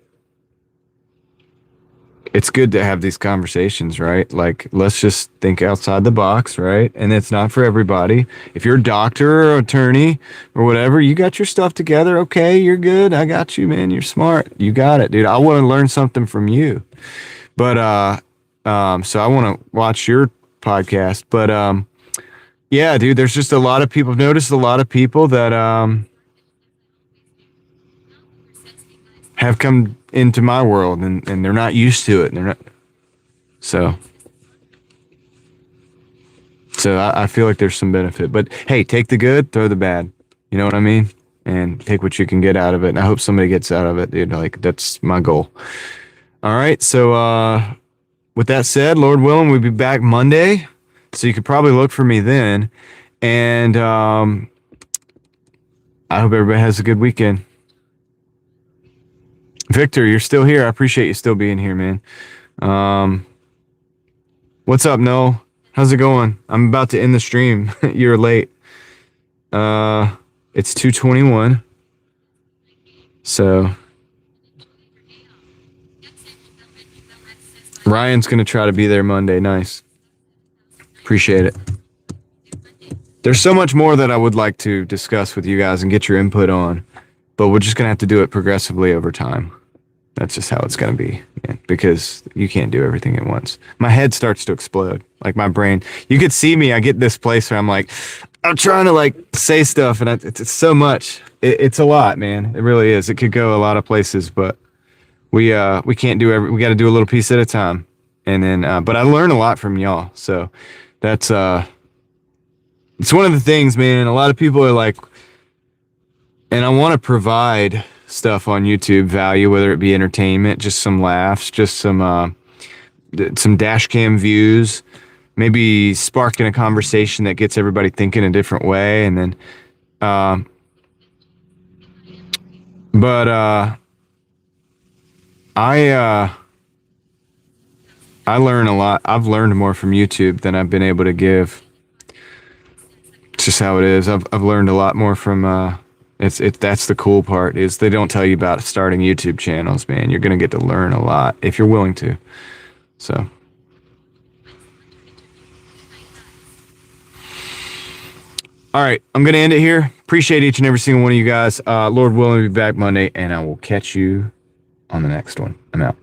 it's good to have these conversations, right? Like, let's just think outside the box, right? And it's not for everybody. If you're a doctor or attorney or whatever, you got your stuff together. Okay, you're good. I got you, man. You're smart. You got it, dude. I want to learn something from you. But, so I want to watch your podcast. But, yeah, dude, there's just a lot of people. I've noticed a lot of people that, have come into my world and they're not used to it. And they're not. So I feel like there's some benefit, but hey, take the good, throw the bad. You know what I mean? And take what you can get out of it. And I hope somebody gets out of it, dude. Like, that's my goal. All right. So, with that said, Lord willing, we'll be back Monday. So you could probably look for me then. And, I hope everybody has a good weekend. Victor, you're still here. I appreciate you still being here, man. What's up, Noel? How's it going? I'm about to end the stream. You're late. It's 2:21. So Ryan's going to try to be there Monday. Nice. Appreciate it. There's so much more that I would like to discuss with you guys and get your input on, but we're just going to have to do it progressively over time. That's just how it's going to be, because you can't do everything at once. My head starts to explode. Like, my brain, you could see me. I get this place where I'm like, I'm trying to like say stuff, and it's so much. It's a lot, man. It really is. It could go a lot of places, but we can't do we got to do a little piece at a time. And then, but I learn a lot from y'all. So that's, it's one of the things, man. A lot of people are like, and I want to provide stuff on YouTube value, whether it be entertainment, just some laughs, just some dash cam views, maybe sparking a conversation that gets everybody thinking a different way. And then, I learn a lot. I've learned more from YouTube than I've been able to give. It's just how it is. I've learned a lot more from, that's the cool part, is they don't tell you about starting YouTube channels, man. You're going to get to learn a lot if you're willing to. So. All right. I'm going to end it here. Appreciate each and every single one of you guys. Lord willing, we'll be back Monday, and I will catch you on the next one. I'm out.